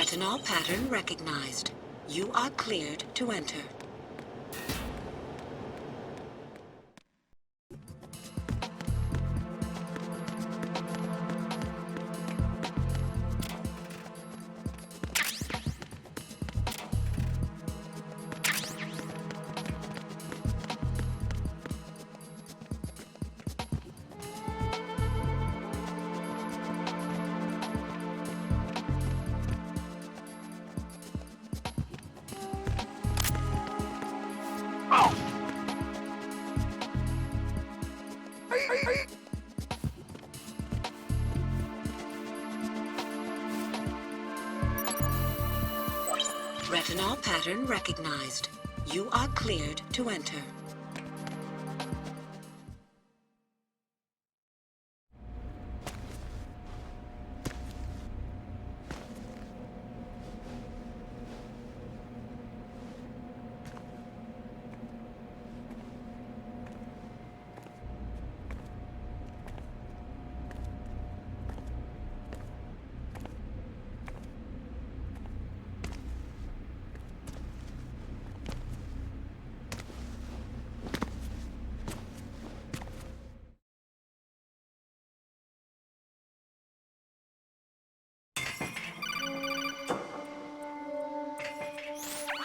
Retinol pattern recognized. You are cleared to enter. Retinol pattern recognized. You are cleared to enter.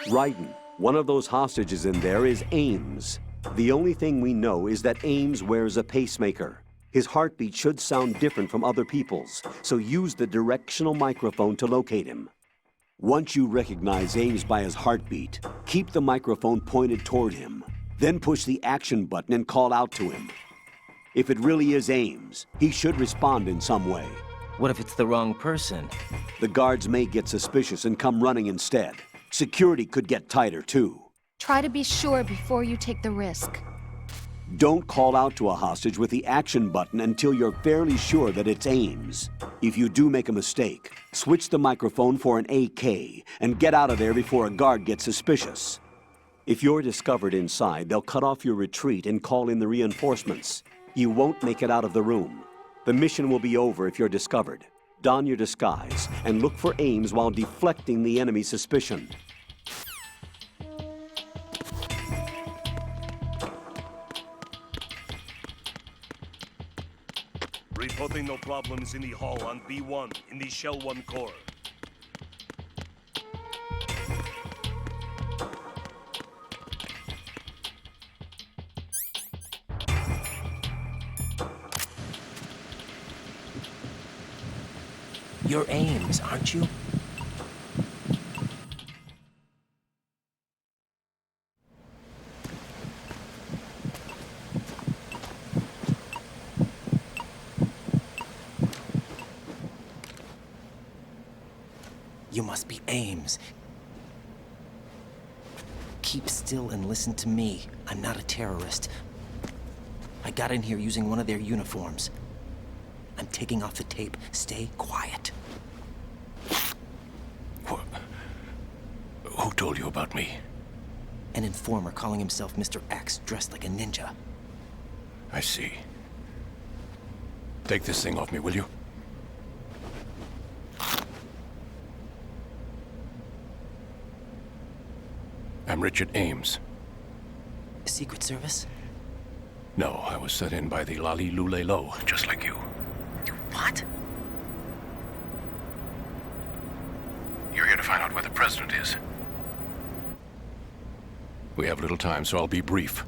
Raiden, one of those hostages in there is Ames. The only thing we know is that Ames wears a pacemaker. His heartbeat should sound different from other people's, so use the directional microphone to locate him. Once you recognize Ames by his heartbeat, keep the microphone pointed toward him. Then push the action button and call out to him. If it really is Ames, he should respond in some way. What if it's the wrong person? The guards may get suspicious and come running instead. Security could get tighter, too. Try to be sure before you take the risk. Don't call out to a hostage with the action button until you're fairly sure that it's Ames. If you do make a mistake, switch the microphone for an AK and get out of there before a guard gets suspicious. If you're discovered inside, they'll cut off your retreat and call in the reinforcements. You won't make it out of the room. The mission will be over if you're discovered. Don your disguise and look for Ames while deflecting the enemy's suspicion. Reporting no problems in the hall on B1 in the Shell 1 core. You're Ames, aren't you? You must be Ames. Keep still and listen to me. I'm not a terrorist. I got in here using one of their uniforms. I'm taking off the tape. Stay quiet. Who told you about me? An informer calling himself Mr. X, dressed like a ninja. I see. Take this thing off me, will you? I'm Richard Ames. Secret Service? No, I was set in by the Lali Lule Lo, just like you. What? You're here to find out where the president is. We have little time, so I'll be brief.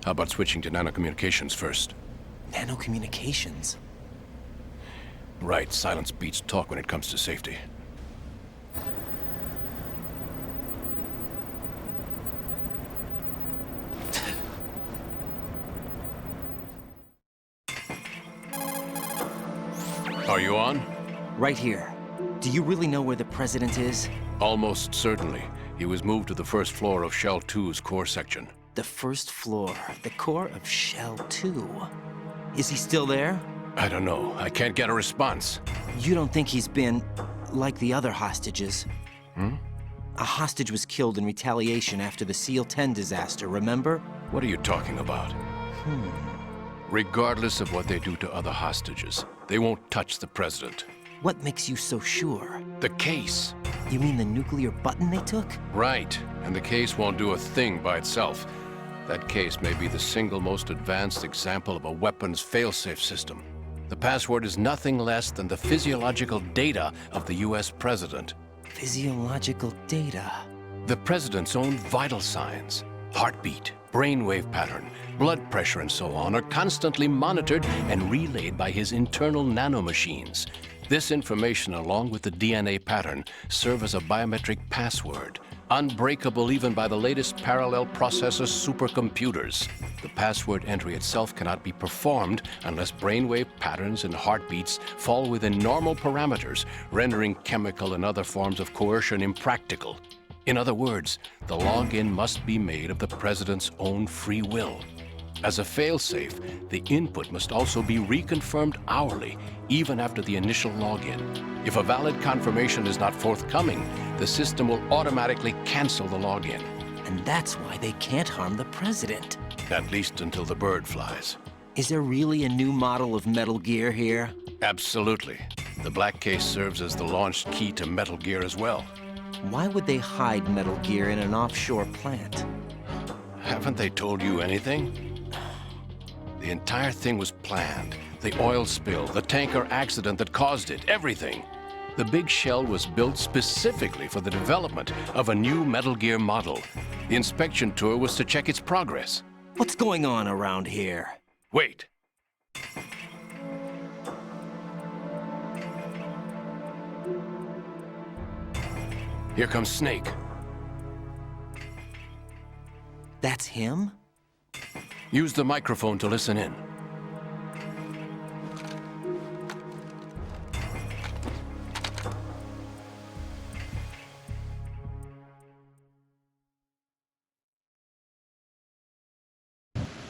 How about switching to nanocommunications first? Nanocommunications? Right, silence beats talk when it comes to safety. Are you on? Right here. Do you really know where the president is? Almost certainly. He was moved to the first floor of Shell 2's core section. The first floor, the core of Shell 2. Is he still there? I don't know. I can't get a response. You don't think he's been like the other hostages? Hmm? A hostage was killed in retaliation after the SEAL 10 disaster, remember? What are you talking about? Regardless of what they do to other hostages, they won't touch the president. What makes you so sure? The case. You mean the nuclear button they took? Right, and the case won't do a thing by itself. That case may be the single most advanced example of a weapons failsafe system. The password is nothing less than the physiological data of the US president. Physiological data? The president's own vital signs, heartbeat, brainwave pattern, blood pressure, and so on, are constantly monitored and relayed by his internal nanomachines. This information, along with the DNA pattern, serve as a biometric password, unbreakable even by the latest parallel processor supercomputers. The password entry itself cannot be performed unless brainwave patterns and heartbeats fall within normal parameters, rendering chemical and other forms of coercion impractical. In other words, the login must be made of the president's own free will. As a failsafe, the input must also be reconfirmed hourly, even after the initial login. If a valid confirmation is not forthcoming, the system will automatically cancel the login. And that's why they can't harm the president. At least until the bird flies. Is there really a new model of Metal Gear here? Absolutely. The black case serves as the launch key to Metal Gear as well. Why would they hide Metal Gear in an offshore plant? Haven't they told you anything? The entire thing was planned. The oil spill, the tanker accident that caused it, everything. The big shell was built specifically for the development of a new Metal Gear model. The inspection tour was to check its progress. What's going on around here? Wait. Here comes Snake. That's him? Use the microphone to listen in.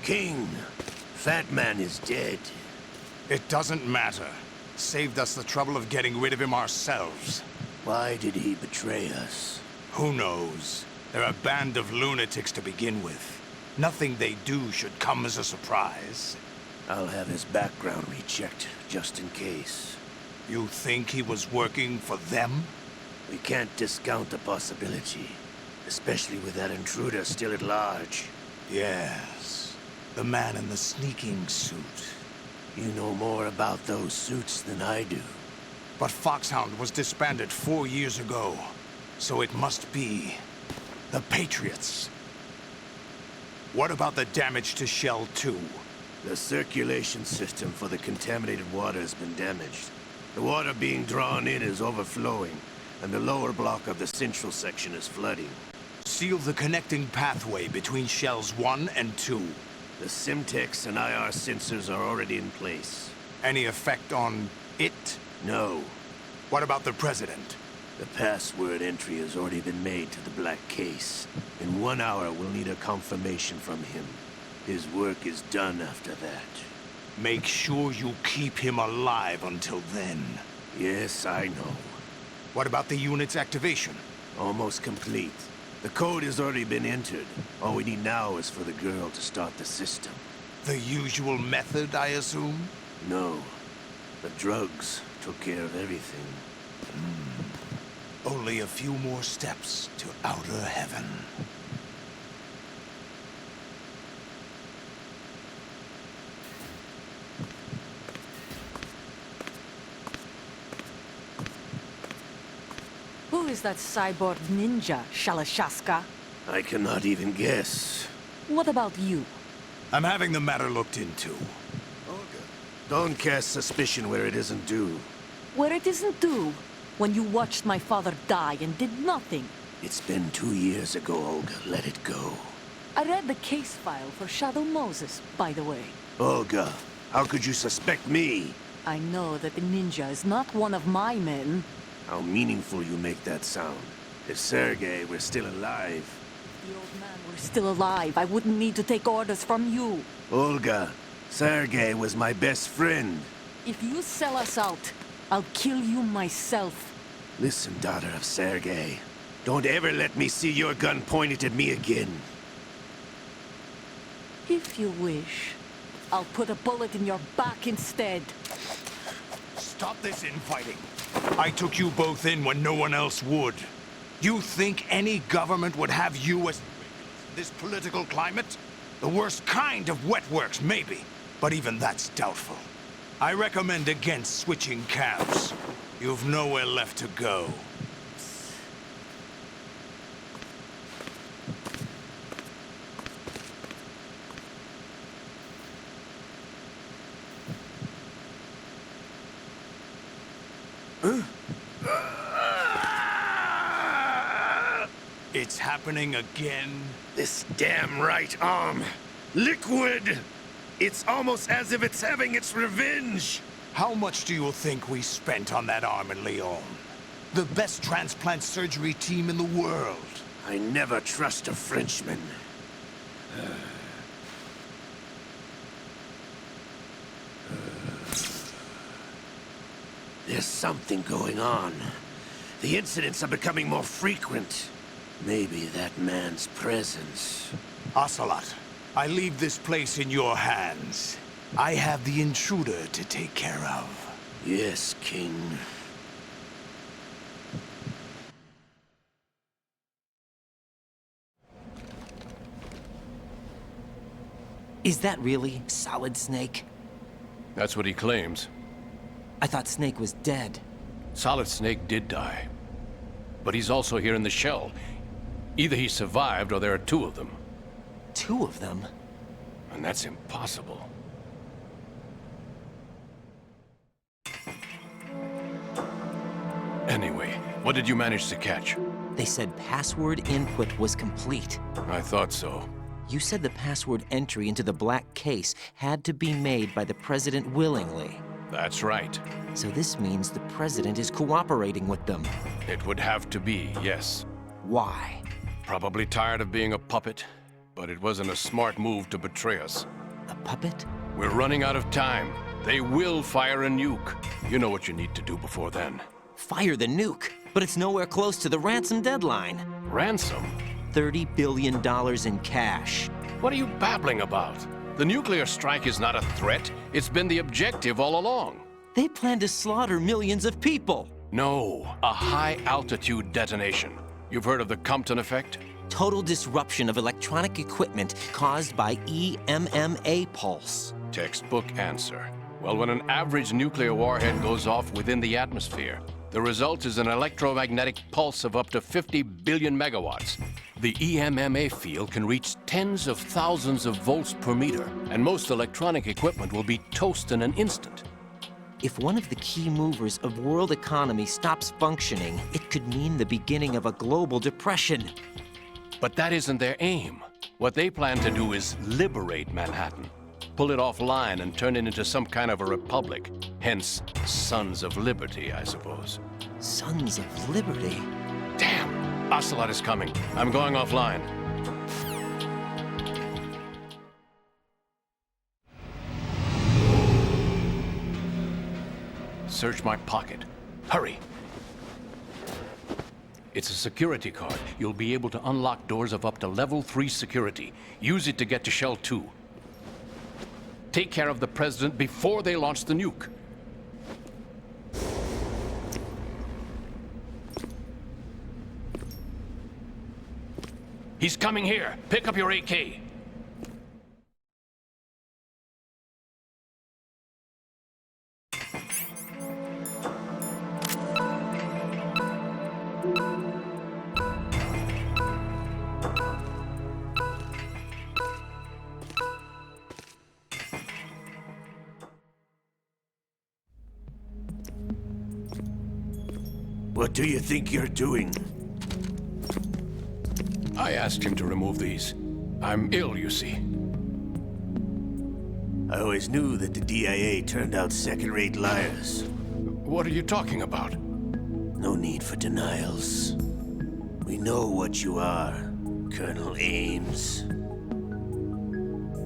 King, Fat Man is dead. It doesn't matter. Saved us the trouble of getting rid of him ourselves. Why did he betray us? Who knows? They're a band of lunatics to begin with. Nothing they do should come as a surprise. I'll have his background rechecked, just in case. You think he was working for them? We can't discount the possibility, especially with that intruder still at large. Yes, the man in the sneaking suit. You know more about those suits than I do. But Foxhound was disbanded 4 years ago, so it must be the Patriots. What about the damage to Shell 2? The circulation system for the contaminated water has been damaged. The water being drawn in is overflowing, and the lower block of the central section is flooding. Seal the connecting pathway between Shells 1 and 2. The Simtex and IR sensors are already in place. Any effect on it? No. What about the President? The password entry has already been made to the black case. In 1 hour, we'll need a confirmation from him. His work is done after that. Make sure you keep him alive until then. Yes, I know. What about the unit's activation? Almost complete. The code has already been entered. All we need now is for the girl to start the system. The usual method, I assume? No. The drugs took care of everything. Only a few more steps to outer heaven. Who is that cyborg ninja, Shalashaska? I cannot even guess. What about you? I'm having the matter looked into. Olga, don't cast suspicion where it isn't due. Where it isn't due? When you watched my father die and did nothing. It's been 2 years ago, Olga. Let it go. I read the case file for Shadow Moses, by the way. Olga, how could you suspect me? I know that the ninja is not one of my men. How meaningful you make that sound. If Sergei were still alive... If the old man were still alive, I wouldn't need to take orders from you. Olga, Sergei was my best friend. If you sell us out, I'll kill you myself. Listen, daughter of Sergei. Don't ever let me see your gun pointed at me again. If you wish, I'll put a bullet in your back instead. Stop this infighting. I took you both in when no one else would. You think any government would have you as this political climate? The worst kind of wet works, maybe. But even that's doubtful. I recommend against switching camps. You've nowhere left to go. It's happening again. This damn right arm. Liquid! It's almost as if it's having its revenge! How much do you think we spent on that arm in Lyon? The best transplant surgery team in the world. I never trust a Frenchman. There's something going on. The incidents are becoming more frequent. Maybe that man's presence. Ocelot, I leave this place in your hands. I have the intruder to take care of. Yes, King. Is that really Solid Snake? That's what he claims. I thought Snake was dead. Solid Snake did die. But he's also here in the shell. Either he survived or there are two of them. Two of them? And that's impossible. Anyway, what did you manage to catch? They said password input was complete. I thought so. You said the password entry into the black case had to be made by the President willingly. That's right. So this means the President is cooperating with them. It would have to be, yes. Why? Probably tired of being a puppet, but it wasn't a smart move to betray us. A puppet? We're running out of time. They will fire a nuke. You know what you need to do before then. Fire the nuke? But it's nowhere close to the ransom deadline. Ransom? $30 billion in cash. What are you babbling about? The nuclear strike is not a threat. It's been the objective all along. They plan to slaughter millions of people. No, a high-altitude detonation. You've heard of the Compton effect? Total disruption of electronic equipment caused by EMMA pulse. Textbook answer. Well, when an average nuclear warhead goes off within the atmosphere, the result is an electromagnetic pulse of up to 50 billion megawatts. The EMMA field can reach tens of thousands of volts per meter, and most electronic equipment will be toast in an instant. If one of the key movers of world economy stops functioning, it could mean the beginning of a global depression. But that isn't their aim. What they plan to do is liberate Manhattan. Pull it offline and turn it into some kind of a republic. Hence, Sons of Liberty, I suppose. Sons of Liberty? Damn! Ocelot is coming. I'm going offline. Search my pocket. Hurry! It's a security card. You'll be able to unlock doors of up to level 3 security. Use it to get to Shell 2. Take care of the President before they launch the nuke. He's coming here. Pick up your AK. What do you think you're doing? I asked him to remove these. I'm ill, you see. I always knew that the DIA turned out second-rate liars. What are you talking about? No need for denials. We know what you are, Colonel Ames.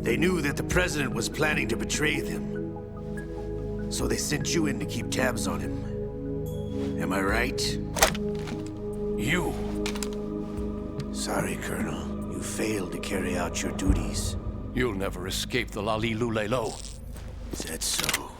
They knew that the President was planning to betray them. So they sent you in to keep tabs on him. Am I right? You. Sorry, Colonel. You failed to carry out your duties. You'll never escape the Lali-Lu-Lay-Lo. Is that so?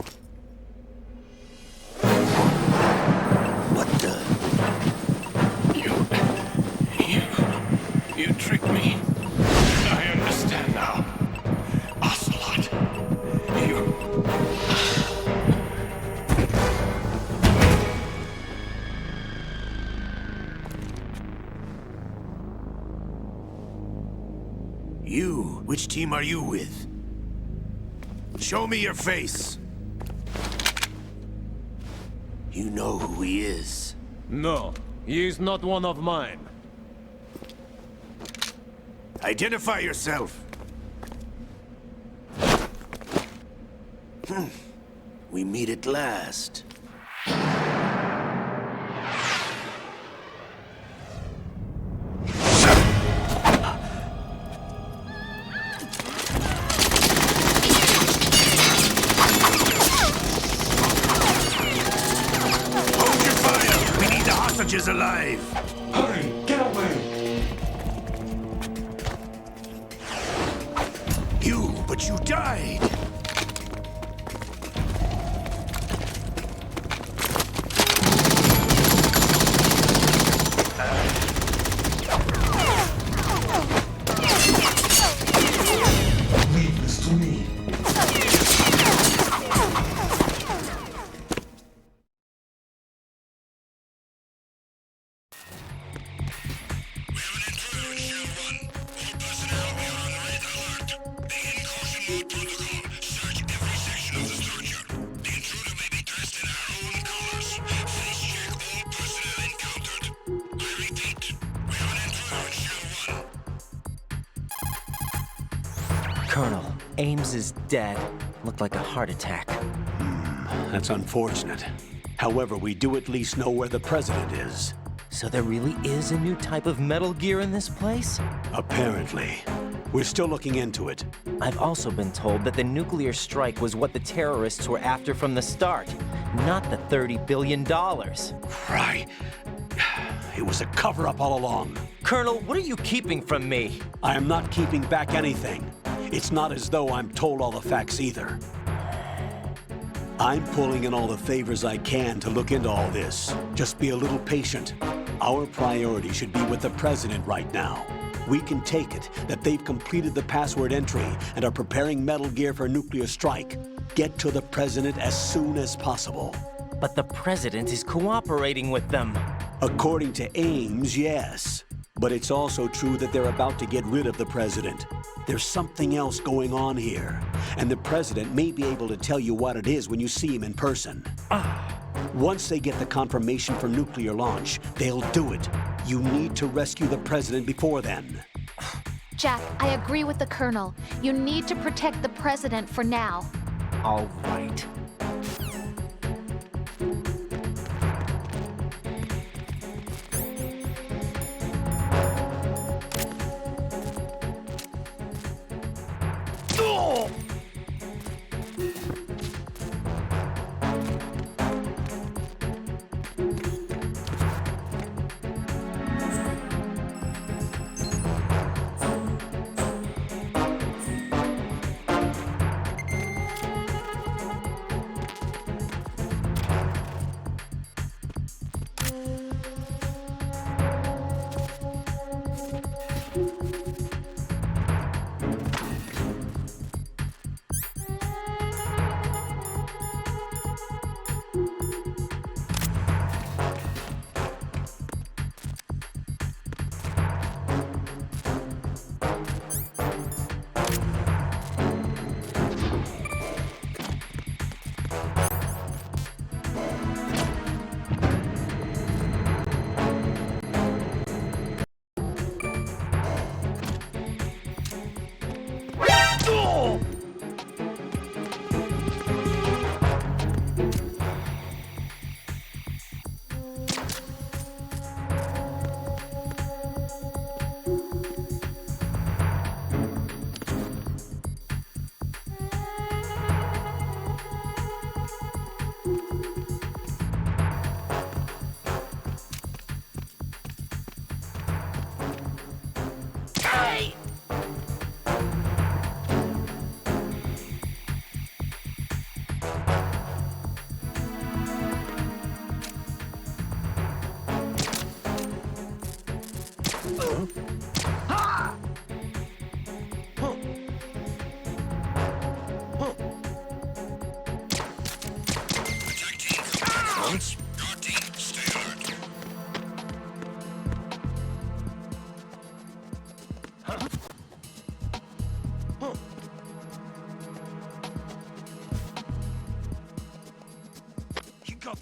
Which team are you with? Show me your face. You know who he is. No, he is not one of mine. Identify yourself. We meet at last. Hold your fire! We need the hostages alive! Hurry! Get away! But you died! Leave this to me. Colonel, Ames is dead. Looked like a heart attack. That's unfortunate. However, we do at least know where the president is. So there really is a new type of Metal Gear in this place? Apparently. We're still looking into it. I've also been told that the nuclear strike was what the terrorists were after from the start, not the $30 billion. Right. It was a cover-up all along. Colonel, what are you keeping from me? I am not keeping back anything. It's not as though I'm told all the facts either. I'm pulling in all the favors I can to look into all this. Just be a little patient. Our priority should be with the president right now. We can take it that they've completed the password entry and are preparing Metal Gear for a nuclear strike. Get to the president as soon as possible. But the president is cooperating with them. According to Ames, yes. But it's also true that they're about to get rid of the president. There's something else going on here, and the president may be able to tell you what it is when you see him in person. Once they get the confirmation for nuclear launch, they'll do it. You need to rescue the president before then. Jack, I agree with the Colonel. You need to protect the President for now. All right.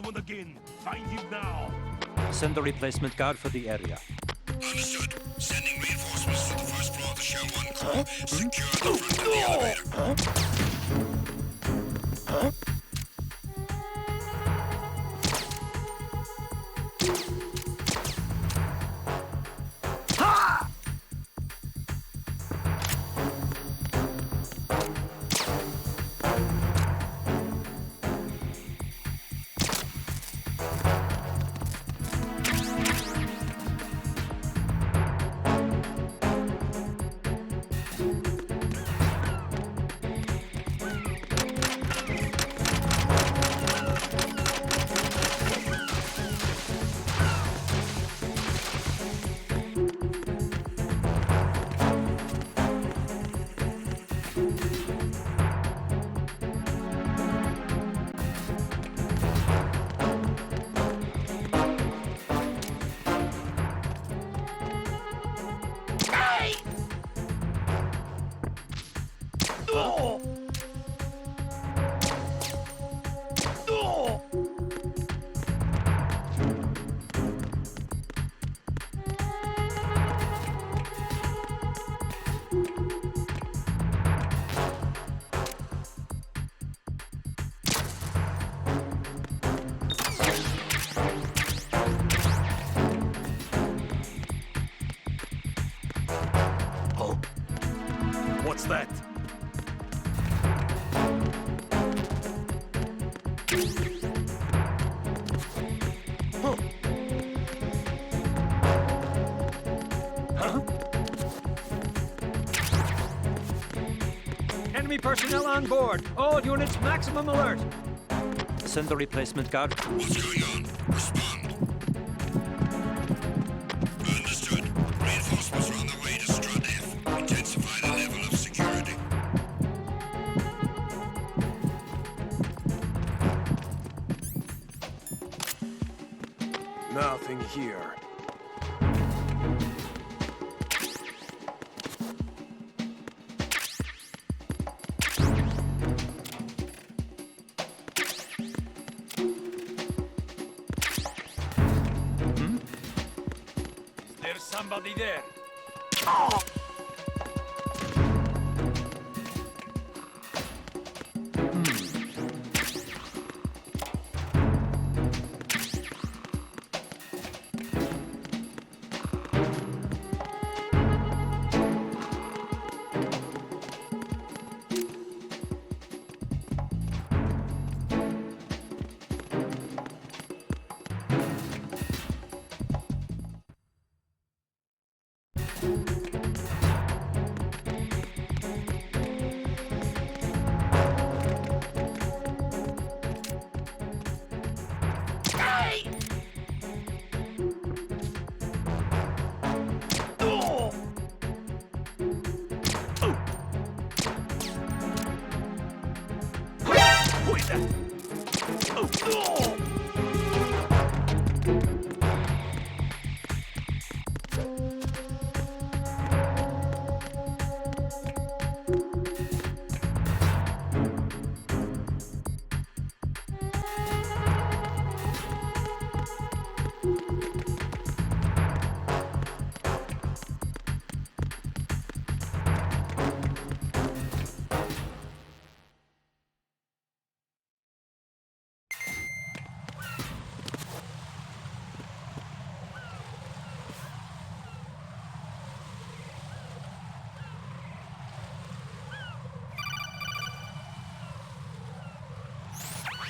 one again. Find him now. Send the replacement guard for the area. Understood. Sending reinforcements to the first floor of the Shell 1 core. Secure the front of the elevator. What's that? Enemy personnel on board. All units, maximum alert. Send the replacement guard. What's going on? Respond. Understood. Reinforcements are on the way to Strut F. Intensify the level of security. Nothing here. There's somebody there.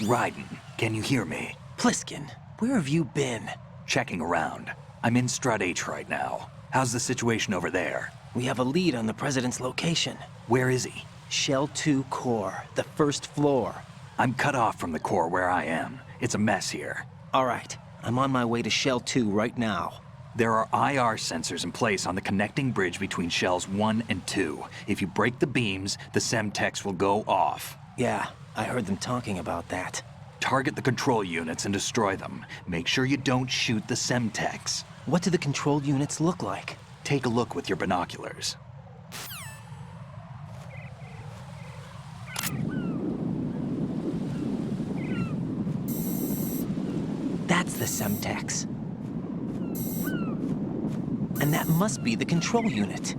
Raiden, can you hear me? Pliskin, where have you been? Checking around. I'm in Strut H right now. How's the situation over there? We have a lead on the President's location. Where is he? Shell 2 core, the first floor. I'm cut off from the core where I am. It's a mess here. All right, I'm on my way to Shell 2 right now. There are IR sensors in place on the connecting bridge between Shells 1 and 2. If you break the beams, the Semtex will go off. Yeah, I heard them talking about that. Target the control units and destroy them. Make sure you don't shoot the Semtex. What do the control units look like? Take a look with your binoculars. That's the Semtex. And that must be the control unit.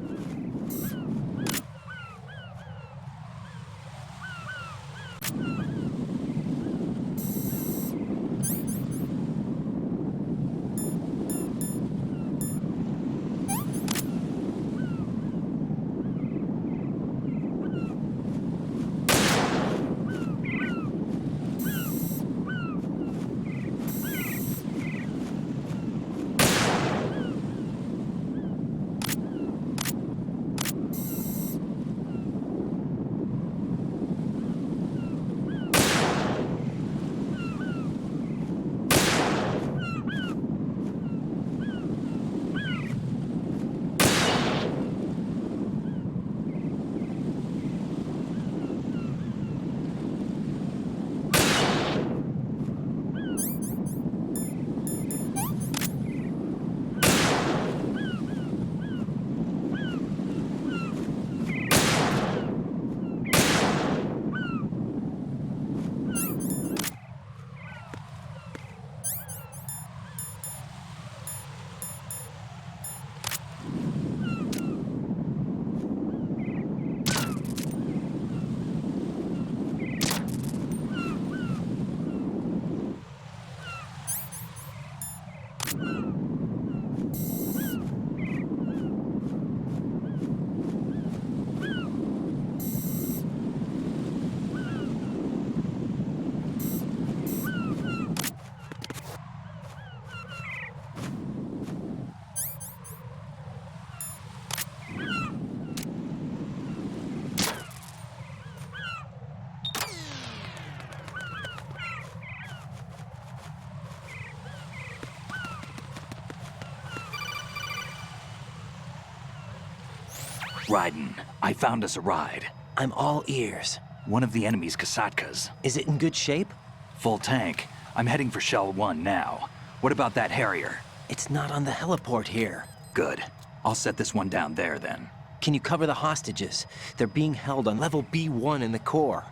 Raiden, I found us a ride. I'm all ears. One of the enemy's Kasatkas. Is it in good shape? Full tank. I'm heading for Shell 1 now. What about that Harrier? It's not on the heliport here. Good. I'll set this one down there then. Can you cover the hostages? They're being held on level B1 in the core.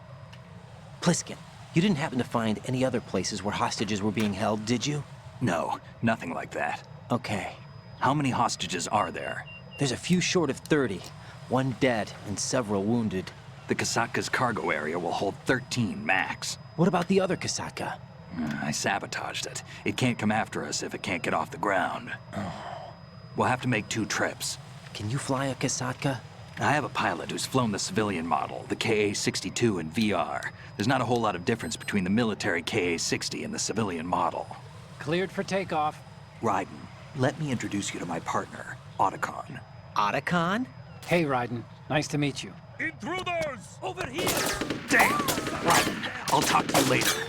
Pliskin, you didn't happen to find any other places where hostages were being held, did you? No, nothing like that. Okay. How many hostages are there? There's a few short of 30. One dead and several wounded. The Kasatka's cargo area will hold 13 max. What about the other Kasatka? I sabotaged it. It can't come after us if it can't get off the ground. We'll have to make 2 trips. Can you fly a Kasatka? I have a pilot who's flown the civilian model, the KA-62 in VR. There's not a whole lot of difference between the military KA-60 and the civilian model. Cleared for takeoff. Raiden, let me introduce you to my partner, Otacon. Otacon? Hey, Raiden. Nice to meet you. Intruders! Over here! Damn! Raiden, I'll talk to you later.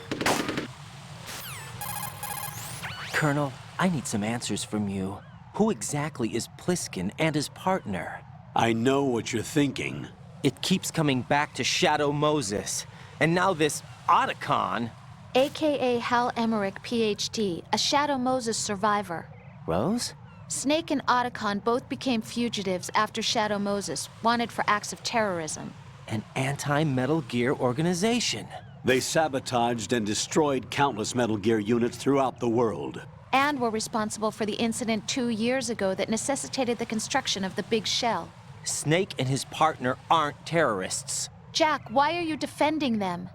Colonel, I need some answers from you. Who exactly is Pliskin and his partner? I know what you're thinking. It keeps coming back to Shadow Moses. And now this Otacon. AKA Hal Emmerich, PhD, a Shadow Moses survivor. Rose? Snake and Otacon both became fugitives after Shadow Moses, wanted for acts of terrorism. An anti-Metal Gear organization. They sabotaged and destroyed countless Metal Gear units throughout the world. And were responsible for the incident 2 years ago that necessitated the construction of the Big Shell. Snake and his partner aren't terrorists. Jack, why are you defending them?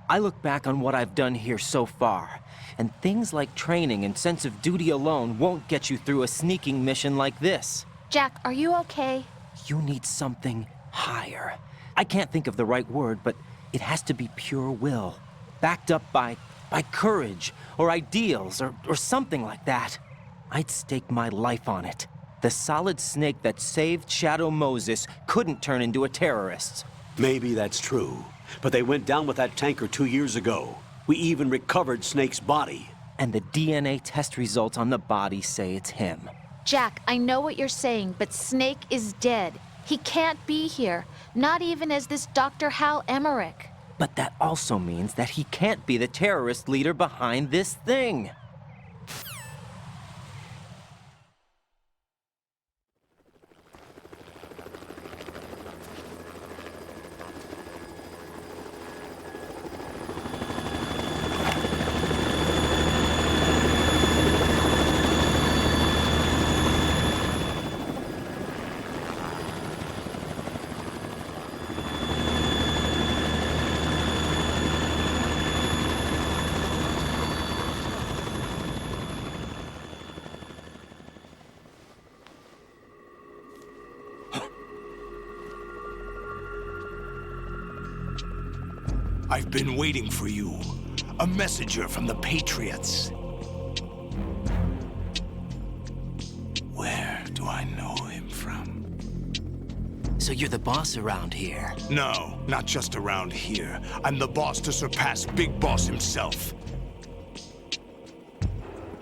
I look back on what I've done here so far, and things like training and sense of duty alone won't get you through a sneaking mission like this. Jack, are you okay? You need something higher. I can't think of the right word, but it has to be pure will, backed up by courage, or ideals, or something like that. I'd stake my life on it. The solid Snake that saved Shadow Moses couldn't turn into a terrorist. Maybe that's true, but they went down with that tanker 2 years ago. We even recovered Snake's body. And the DNA test results on the body say it's him. Jack, I know what you're saying, but Snake is dead. He can't be here, not even as this Dr. Hal Emmerich. But that also means that he can't be the terrorist leader behind this thing. I've been waiting for you. A messenger from the Patriots. Where do I know him from? So you're the boss around here? No, not just around here. I'm the boss to surpass Big Boss himself.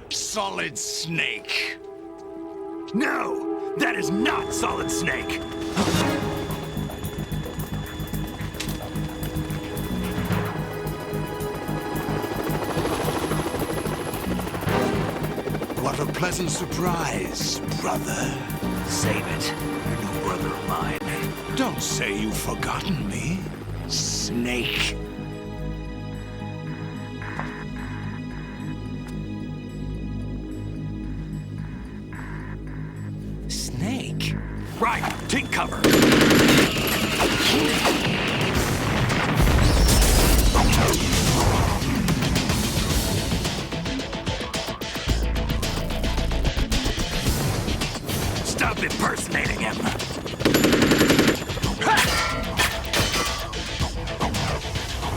Solid Snake. No! That is not Solid Snake! What a pleasant surprise, brother. Save it. You're no brother of mine. Don't say you've forgotten me, Snake. Snake? Right, take cover. Stop impersonating him.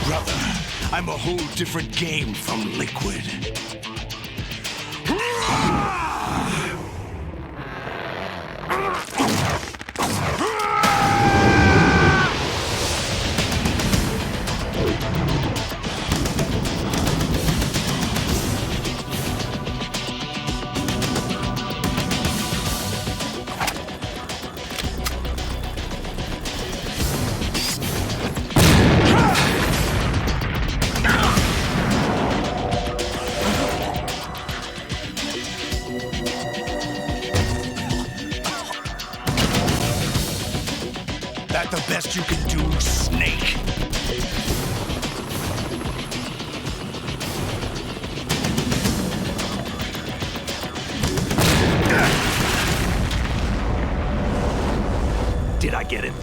Brother, I'm a whole different game from Liquid. That the best you can do, Snake? Did I get him?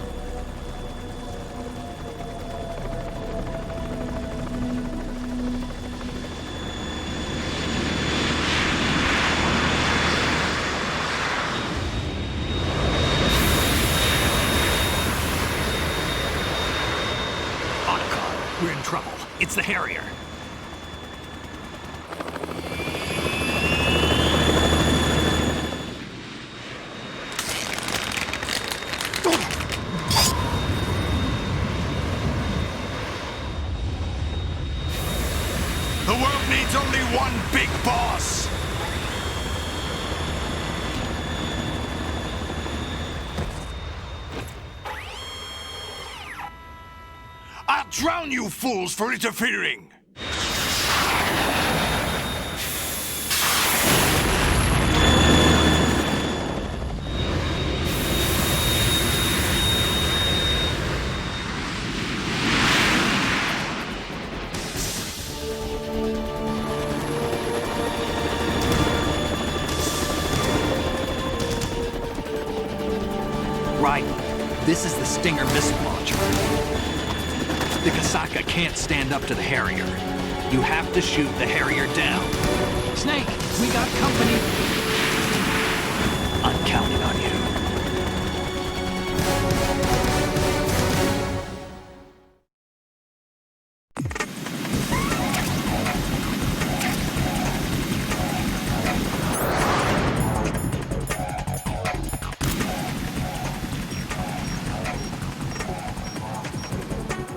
We're in trouble. It's the Harrier. The world needs only one big boss. I'll drown you fools for interfering! Right. This is the Stinger missile launcher. The Kasaka can't stand up to the Harrier. You have to shoot the Harrier down. Snake, we got company. I'm counting on you.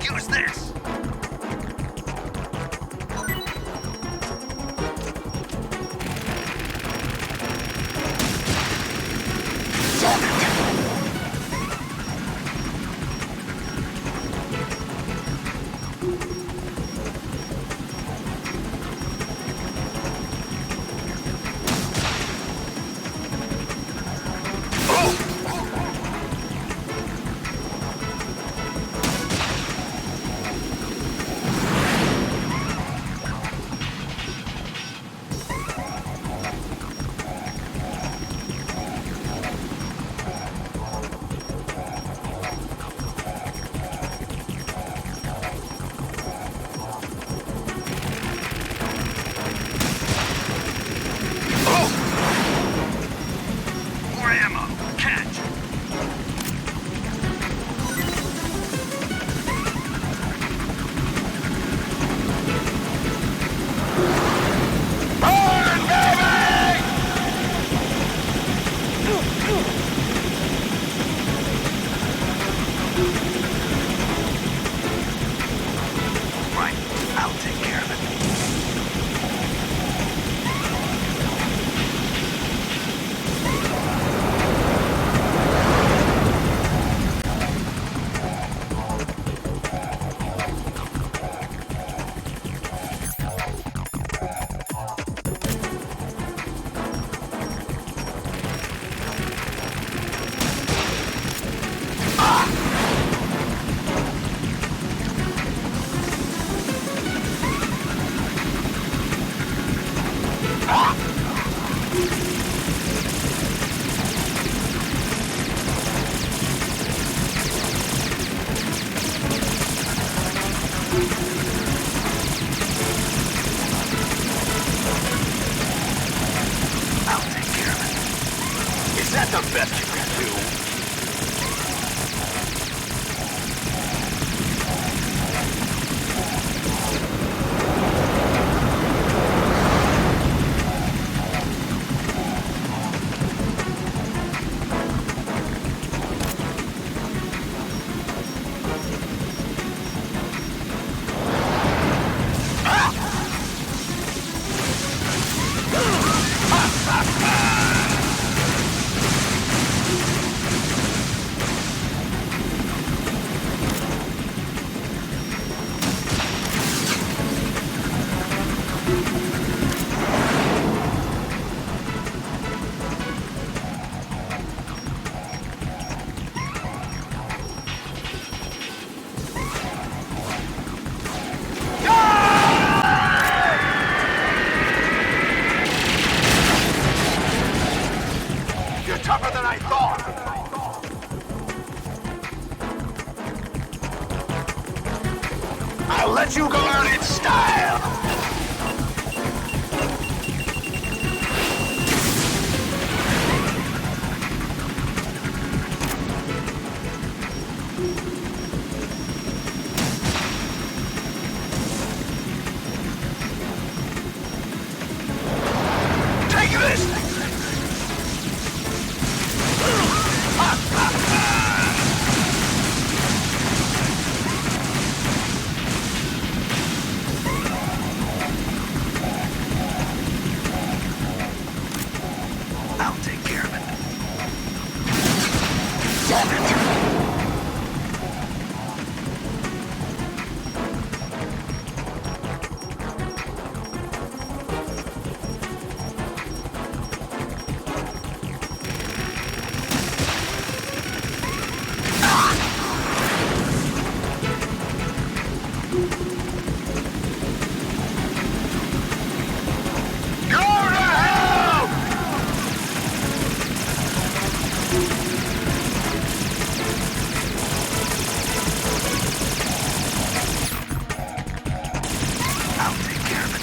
Use this! I'll take care of it. Is that the best you can do? You're tougher than I thought! I'll let you go out in style! Take this! I'll take care of it. Damn it! Go to hell! I'll take care of it.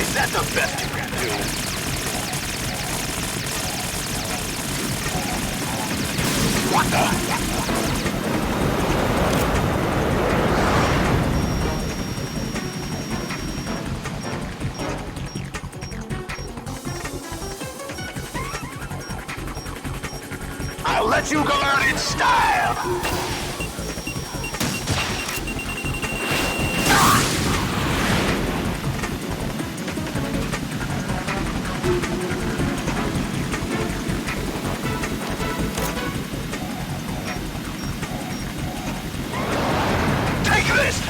Is that the best you can do? What the? I'll let you go out in style! Take this!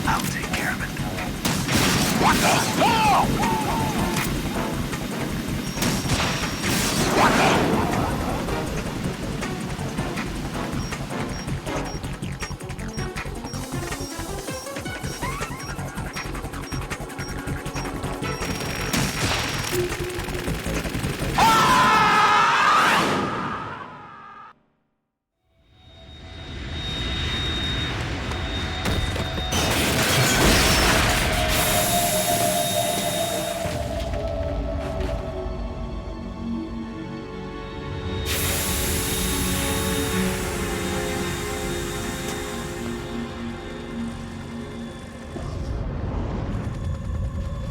I'll take care of it. What the? No! What the?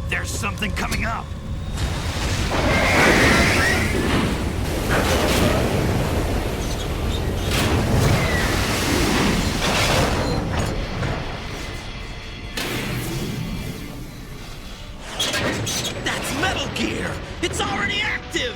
There's something coming up! That's Metal Gear! It's already active!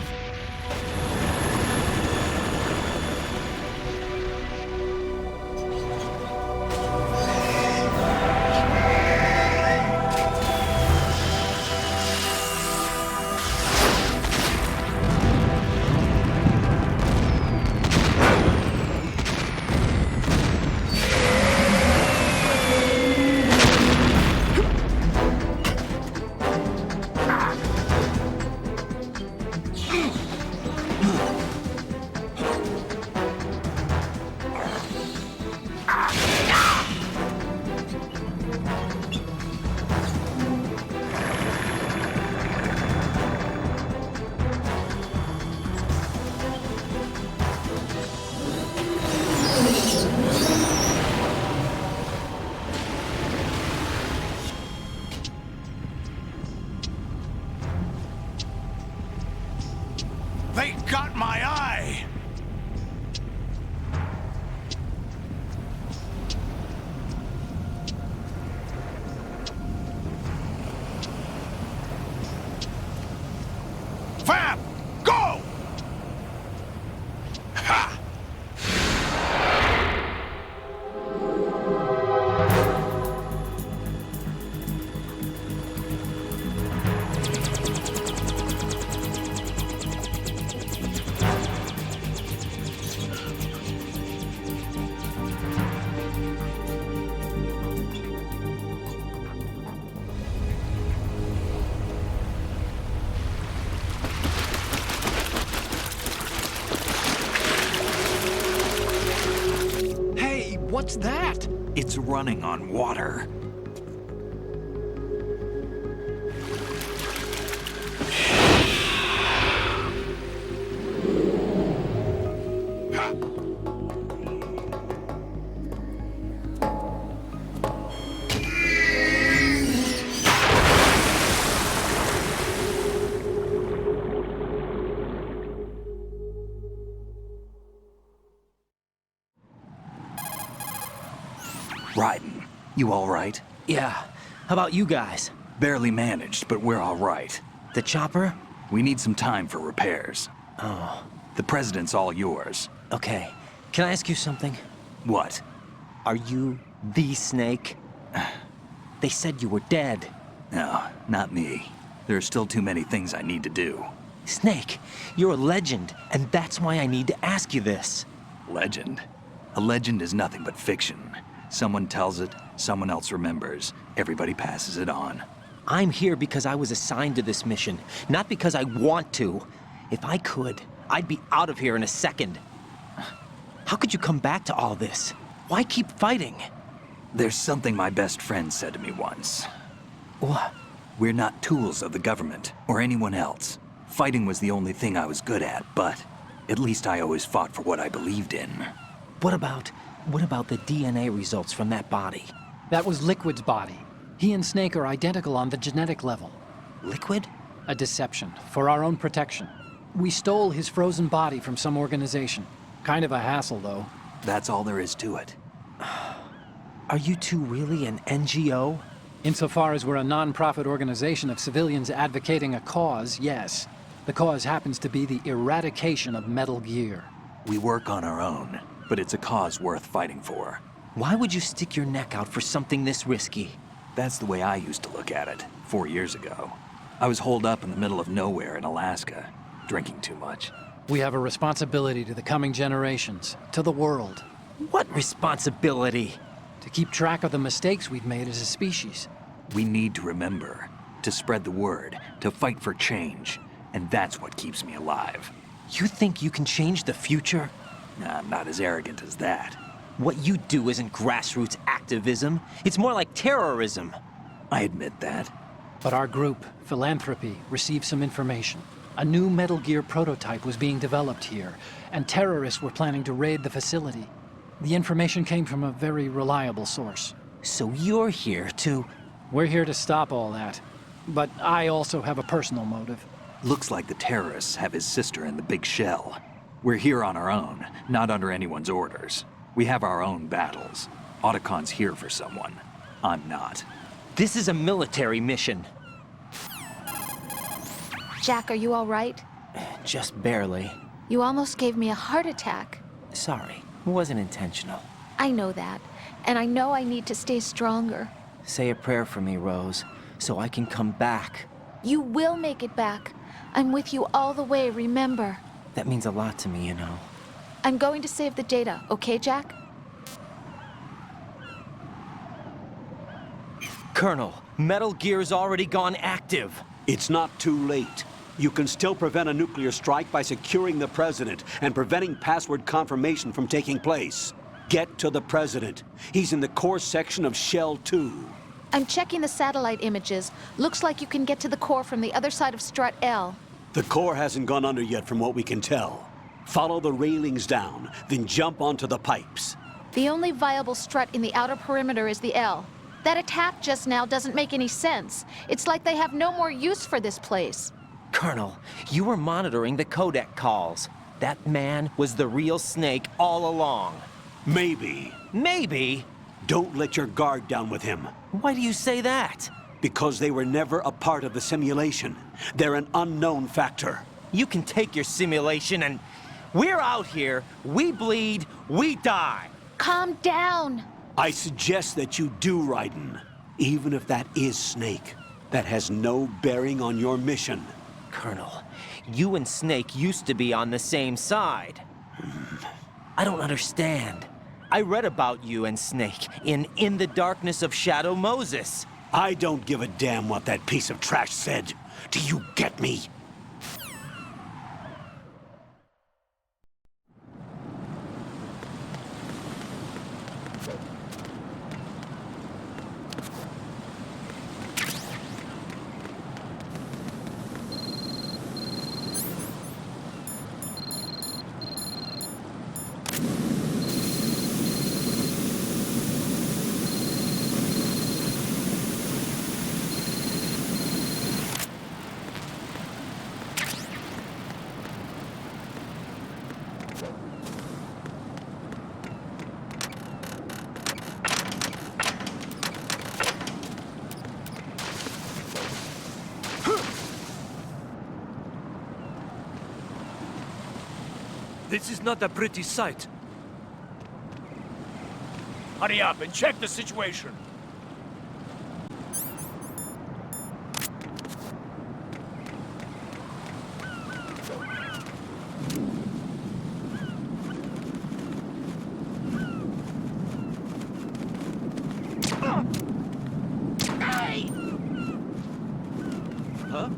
What's that? It's running on water. Raiden, you all right? Yeah. How about you guys? Barely managed, but we're all right. The chopper? We need some time for repairs. Oh. The president's all yours. Okay. Can I ask you something? What? Are you the Snake? They said you were dead. No, not me. There are still too many things I need to do. Snake, you're a legend, and that's why I need to ask you this. Legend? A legend is nothing but fiction. Someone tells it, someone else remembers. Everybody passes it on. I'm here because I was assigned to this mission, not because I want to. If I could, I'd be out of here in a second. How could you come back to all this? Why keep fighting? There's something my best friend said to me once. What? We're not tools of the government or anyone else. Fighting was the only thing I was good at, but at least I always fought for what I believed in. What about the DNA results from that body? That was Liquid's body. He and Snake are identical on the genetic level. Liquid? A deception, for our own protection. We stole his frozen body from some organization. Kind of a hassle, though. That's all there is to it. Are you two really an NGO? Insofar as we're a non-profit organization of civilians advocating a cause, yes. The cause happens to be the eradication of Metal Gear. We work on our own, but it's a cause worth fighting for. Why would you stick your neck out for something this risky? That's the way I used to look at it, 4 years ago. I was holed up in the middle of nowhere in Alaska, drinking too much. We have a responsibility to the coming generations, to the world. What responsibility? To keep track of the mistakes we've made as a species. We need to remember, to spread the word, to fight for change, and that's what keeps me alive. You think you can change the future? Nah, I'm not as arrogant as that. What you do isn't grassroots activism. It's more like terrorism. I admit that. But our group, Philanthropy, received some information. A new Metal Gear prototype was being developed here, and terrorists were planning to raid the facility. The information came from a very reliable source. So you're here to... We're here to stop all that. But I also have a personal motive. Looks like the terrorists have his sister in the big shell. We're here on our own, not under anyone's orders. We have our own battles. Otacon's here for someone. I'm not. This is a military mission. Jack, are you all right? Just barely. You almost gave me a heart attack. Sorry, it wasn't intentional. I know that, and I know I need to stay stronger. Say a prayer for me, Rose, so I can come back. You will make it back. I'm with you all the way, remember? That means a lot to me, you know. I'm going to save the data, okay, Jack? Colonel, Metal Gear's already gone active. It's not too late. You can still prevent a nuclear strike by securing the president and preventing password confirmation from taking place. Get to the president. He's in the core section of Shell 2. I'm checking the satellite images. Looks like you can get to the core from the other side of Strut L. The core hasn't gone under yet from what we can tell. Follow the railings down, then jump onto the pipes. The only viable strut in the outer perimeter is the L. That attack just now doesn't make any sense. It's like they have no more use for this place. Colonel, you were monitoring the codec calls. That man was the real Snake all along. Maybe. Maybe? Don't let your guard down with him. Why do you say that? Because they were never a part of the simulation. They're an unknown factor. You can take your simulation and... We're out here, we bleed, we die. Calm down. I suggest that you do, Raiden. Even if that is Snake. That has no bearing on your mission. Colonel, you and Snake used to be on the same side. I don't understand. I read about you and Snake in the Darkness of Shadow Moses. I don't give a damn what that piece of trash said. Do you get me? This is not a pretty sight. Hurry up and check the situation. Huh?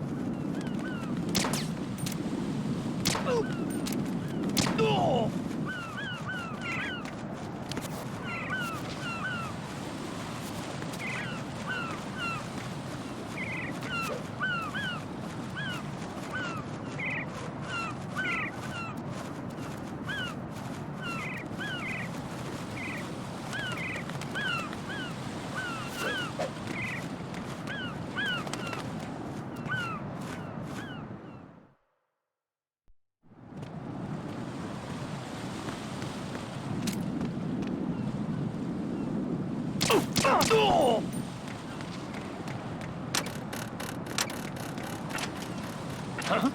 Huh?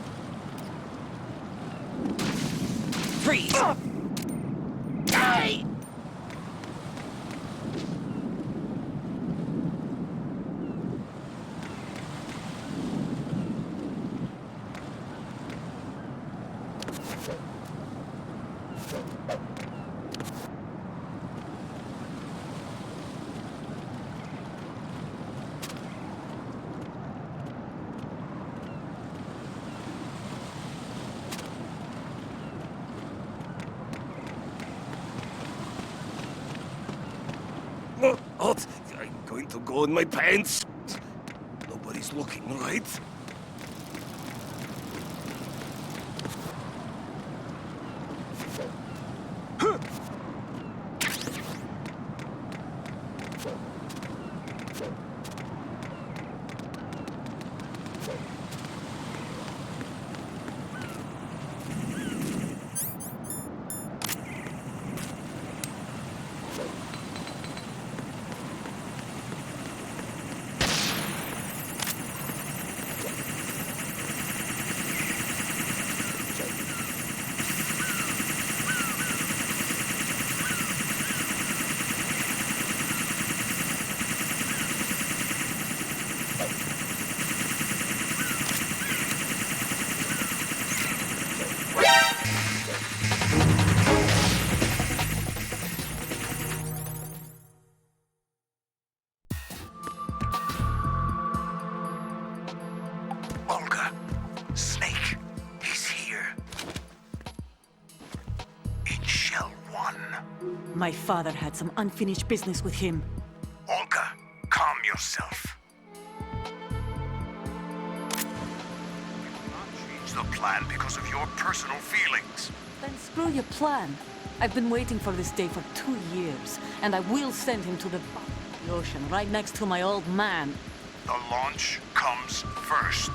Freeze! Hey! What? I'm going to go in my pants. Nobody's looking, right? Olga, Snake, he's here. In Shell 1. My father had some unfinished business with him. Olga, calm yourself. Change the plan because of your personal feelings. Then screw your plan. I've been waiting for this day for 2 years, and I will send him to the bottom of the ocean, right next to my old man. The launch comes first.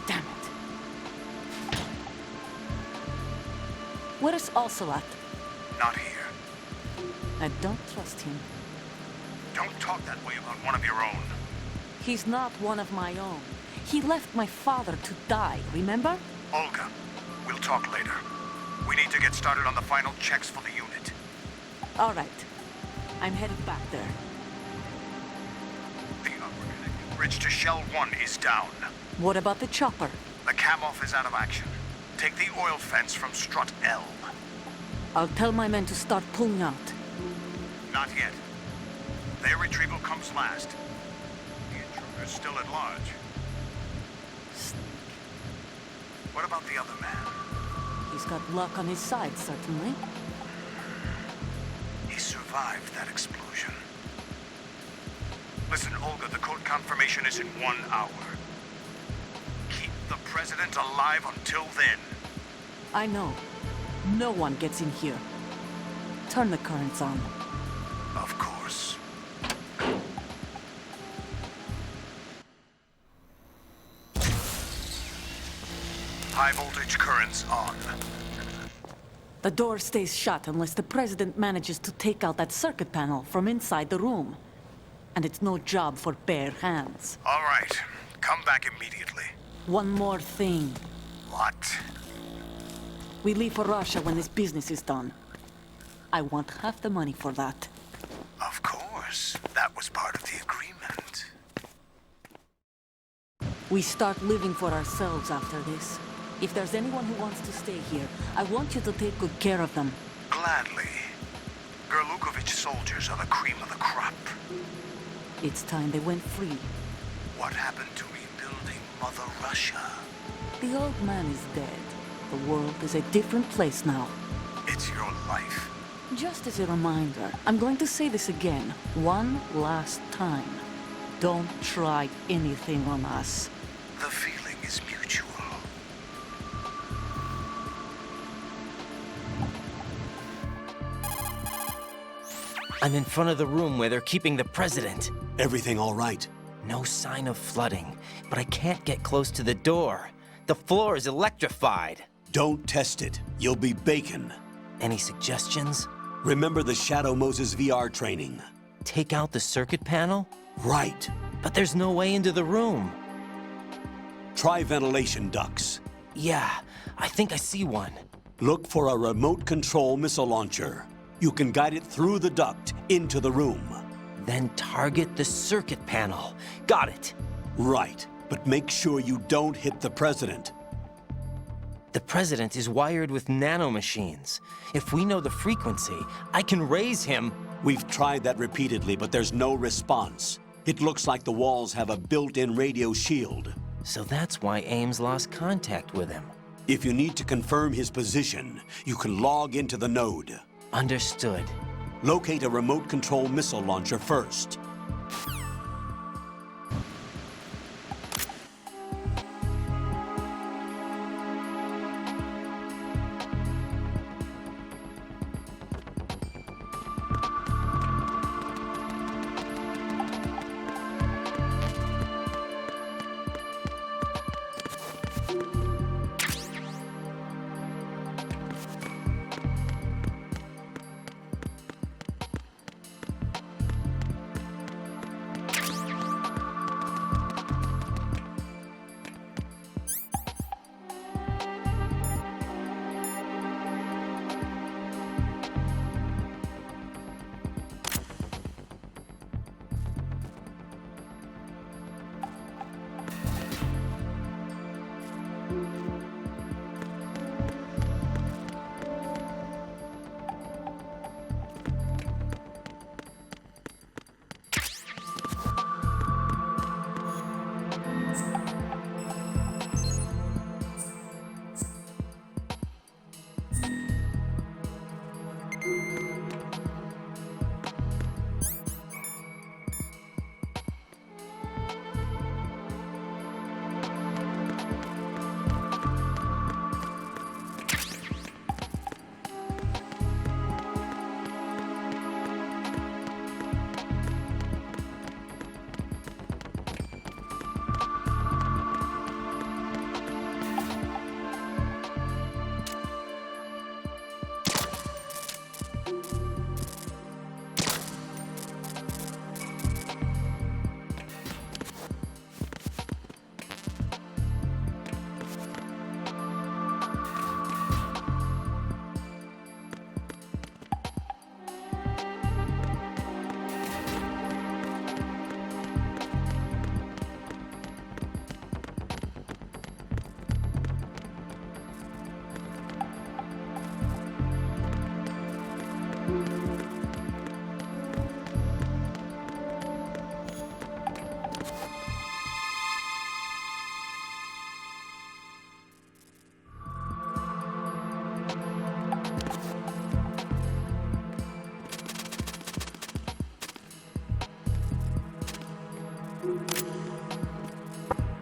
Damn it. Where's Ocelot? Not here. I don't trust him. Don't talk that way about one of your own. He's not one of my own. He left my father to die, remember? Olga, we'll talk later. We need to get started on the final checks for the unit. All right. I'm headed back there. The upper connecting bridge to Shell 1 is down. What about the chopper? The cam-off is out of action. Take the oil fence from strut L. I'll tell my men to start pulling out. Not yet. Their retrieval comes last. The intruder's still at large. What about the other man? He's got luck on his side, certainly. He survived that explosion. Listen, Olga, the code confirmation is in 1 hour. Keep the president alive until then. I know. No one gets in here. Turn the currents on. Of course. High voltage currents on. The door stays shut unless the president manages to take out that circuit panel from inside the room. And it's no job for bare hands. All right. Come back immediately. One more thing. What? We leave for Russia when this business is done. I want half the money for that. Of course. That was part of the agreement. We start living for ourselves after this. If there's anyone who wants to stay here, I want you to take good care of them. Gladly. Gerlukovich soldiers are the cream of the crop. It's time they went free. What happened to rebuilding Mother Russia? The old man is dead. The world is a different place now. It's your life. Just as a reminder, I'm going to say this again, one last time. Don't try anything on us. The feeling is mutual. I'm in front of the room where they're keeping the president. Everything all right? No sign of flooding, but I can't get close to the door. The floor is electrified. Don't test it. You'll be bacon. Any suggestions? Remember the Shadow Moses VR training. Take out the circuit panel? Right. But there's no way into the room. Try ventilation ducts. Yeah, I think I see one. Look for a remote control missile launcher. You can guide it through the duct into the room. Then target the circuit panel. Got it. Right, but make sure you don't hit the president. The president is wired with nanomachines. If we know the frequency, I can raise him. We've tried that repeatedly, but there's no response. It looks like the walls have a built-in radio shield. So that's why Ames lost contact with him. If you need to confirm his position, you can log into the node. Understood. Locate a remote control missile launcher first.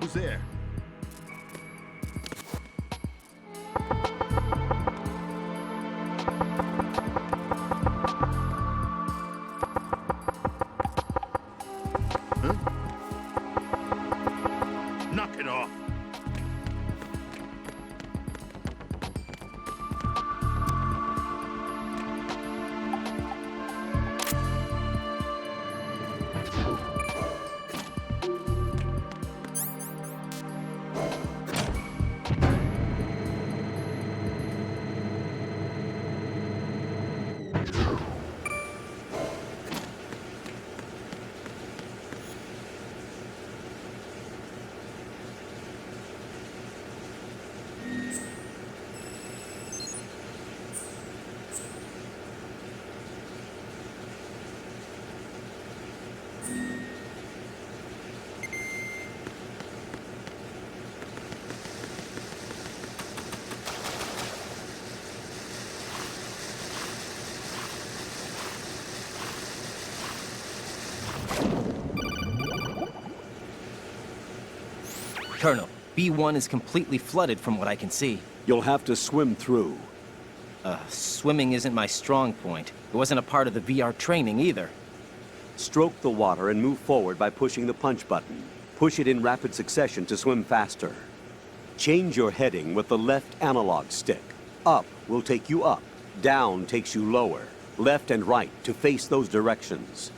Who's there? Huh? Knock it off. Colonel, B1 is completely flooded from what I can see. You'll have to swim through. Swimming isn't my strong point. It wasn't a part of the VR training either. Stroke the water and move forward by pushing the punch button. Push it in rapid succession to swim faster. Change your heading with the left analog stick. Up will take you up. Down takes you lower. Left and right to face those directions.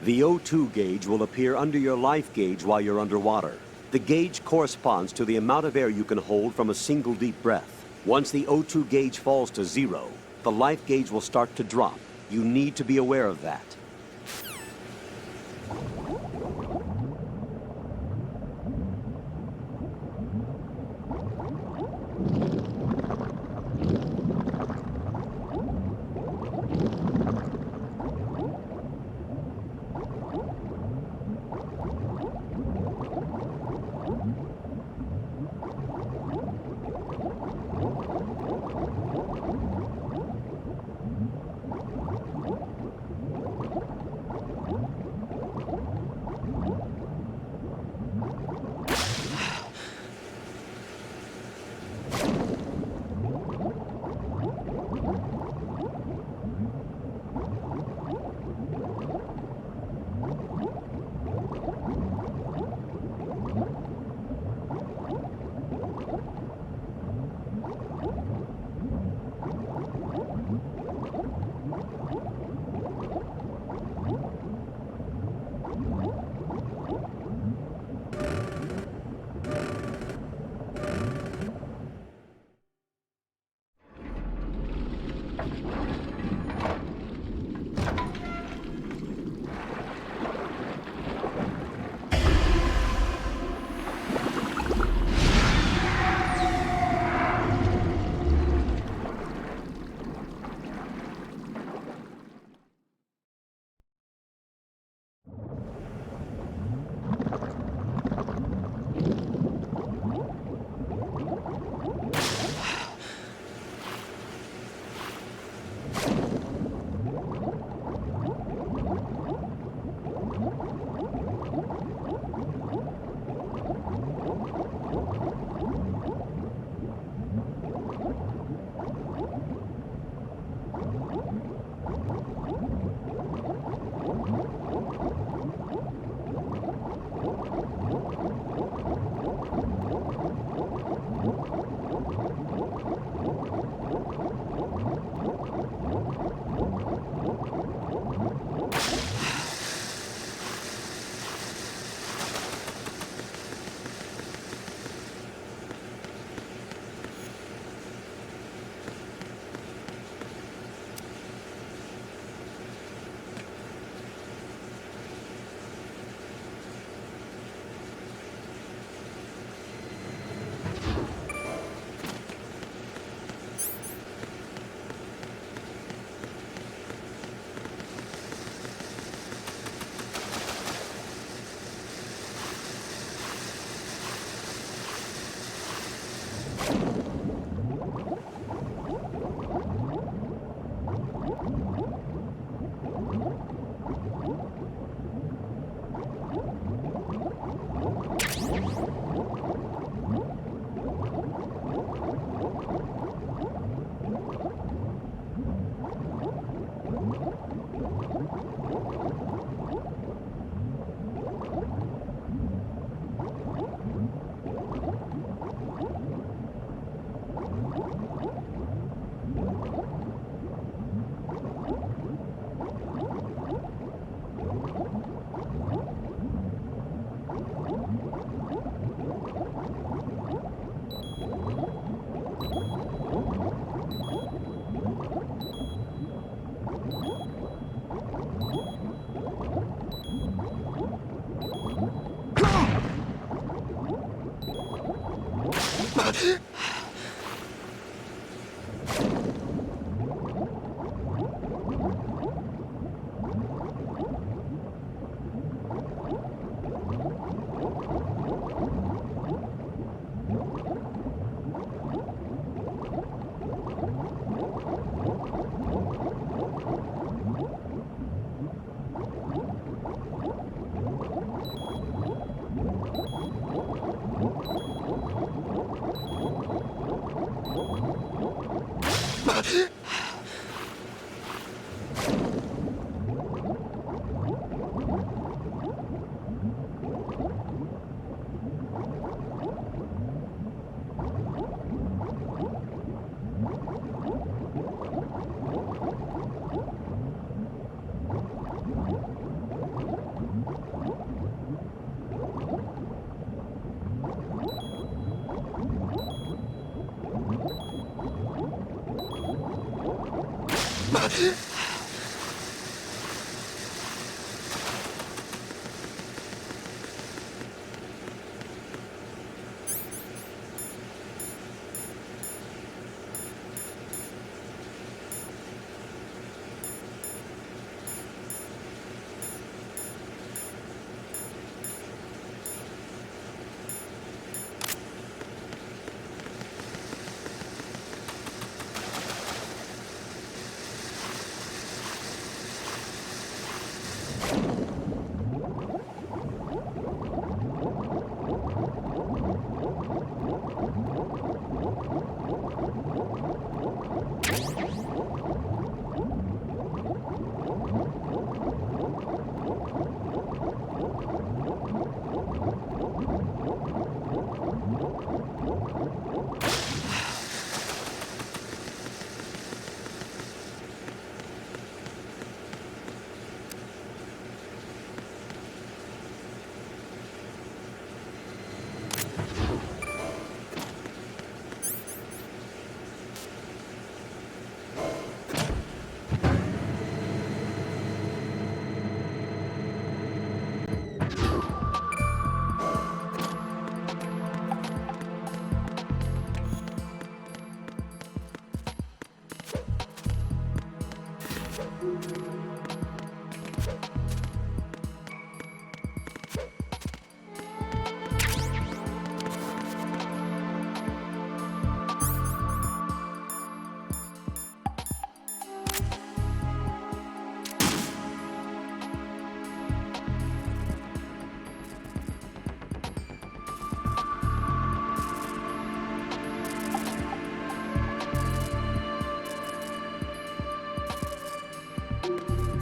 The O2 gauge will appear under your life gauge while you're underwater. The gauge corresponds to the amount of air you can hold from a single deep breath. Once the O2 gauge falls to 0, the life gauge will start to drop. You need to be aware of that.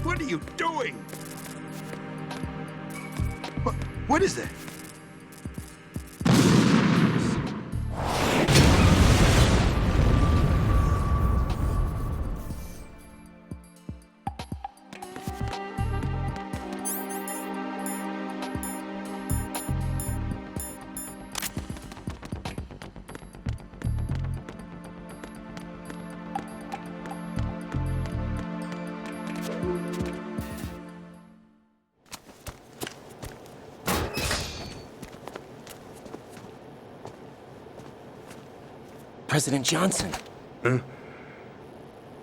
What are you doing? What is that? President Johnson. Huh?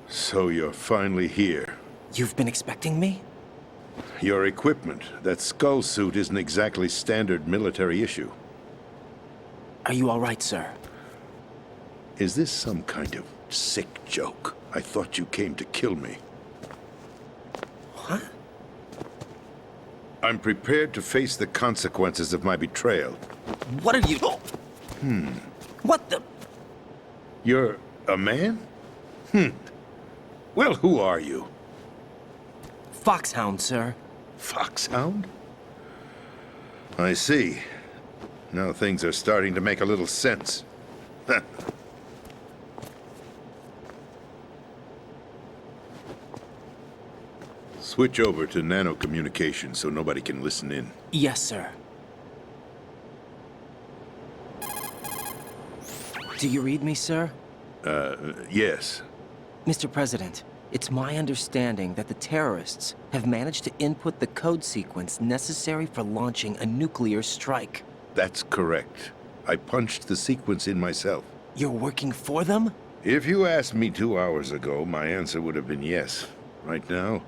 So you're finally here. You've been expecting me? Your equipment, that skull suit, isn't exactly standard military issue. Are you all right, sir? Is this some kind of sick joke? I thought you came to kill me. What? I'm prepared to face the consequences of my betrayal. What are you... What the... You're a man? Well, who are you? Foxhound, sir. Foxhound? I see. Now things are starting to make a little sense. Switch over to nano-communication so nobody can listen in. Yes, sir. Do you read me, sir? Yes. Mr. President, it's my understanding that the terrorists have managed to input the code sequence necessary for launching a nuclear strike. That's correct. I punched the sequence in myself. You're working for them? If you asked me 2 hours ago, my answer would have been yes. Right now,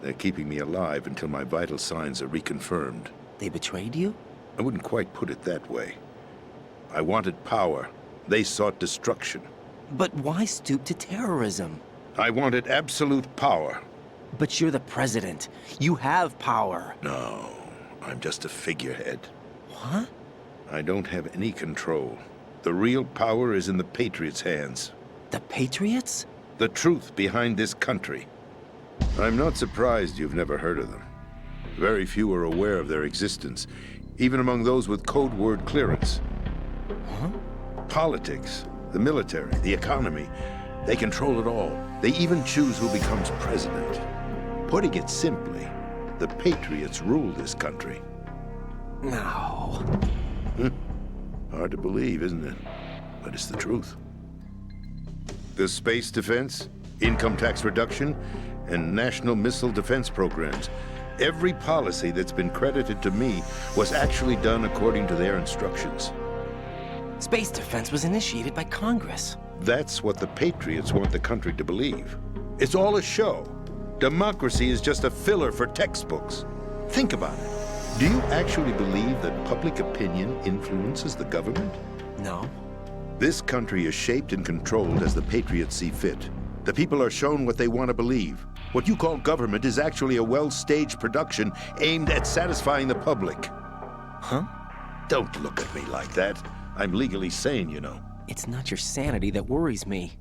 they're keeping me alive until my vital signs are reconfirmed. They betrayed you? I wouldn't quite put it that way. I wanted power. They sought destruction. But why stoop to terrorism? I wanted absolute power. But you're the president. You have power. No, I'm just a figurehead. What? I don't have any control. The real power is in the Patriots' hands. The Patriots? The truth behind this country. I'm not surprised you've never heard of them. Very few are aware of their existence, even among those with code word clearance. Huh? Politics, the military, the economy, they control it all. They even choose who becomes president. Putting it simply, the Patriots rule this country. No. Hard to believe, isn't it? But it's the truth. The space defense? income tax reduction, and national missile defense programs. Every policy that's been credited to me was actually done according to their instructions. Space defense was initiated by Congress. That's what the Patriots want the country to believe. It's all a show. Democracy is just a filler for textbooks. Think about it. Do you actually believe that public opinion influences the government? No. This country is shaped and controlled as the Patriots see fit. The people are shown what they want to believe. What you call government is actually a well-staged production aimed at satisfying the public. Huh? Don't look at me like that. I'm legally sane, you know. It's not your sanity that worries me.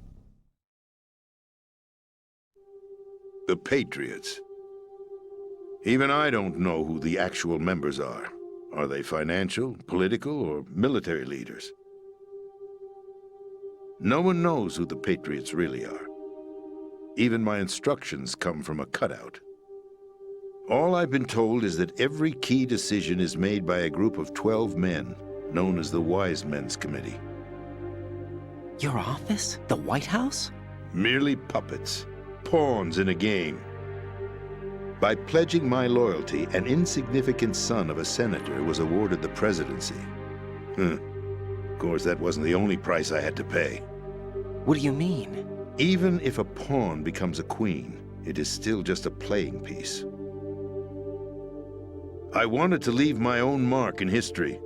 The Patriots. Even I don't know who the actual members are. Are they financial, political, or military leaders? No one knows who the Patriots really are. Even my instructions come from a cutout. All I've been told is that every key decision is made by a group of 12 men, known as the Wise Men's Committee. Your office? The White House? Merely puppets, pawns in a game. By pledging my loyalty, an insignificant son of a senator was awarded the presidency. Of course, that wasn't the only price I had to pay. What do you mean? Even if a pawn becomes a queen, it is still just a playing piece. I wanted to leave my own mark in history,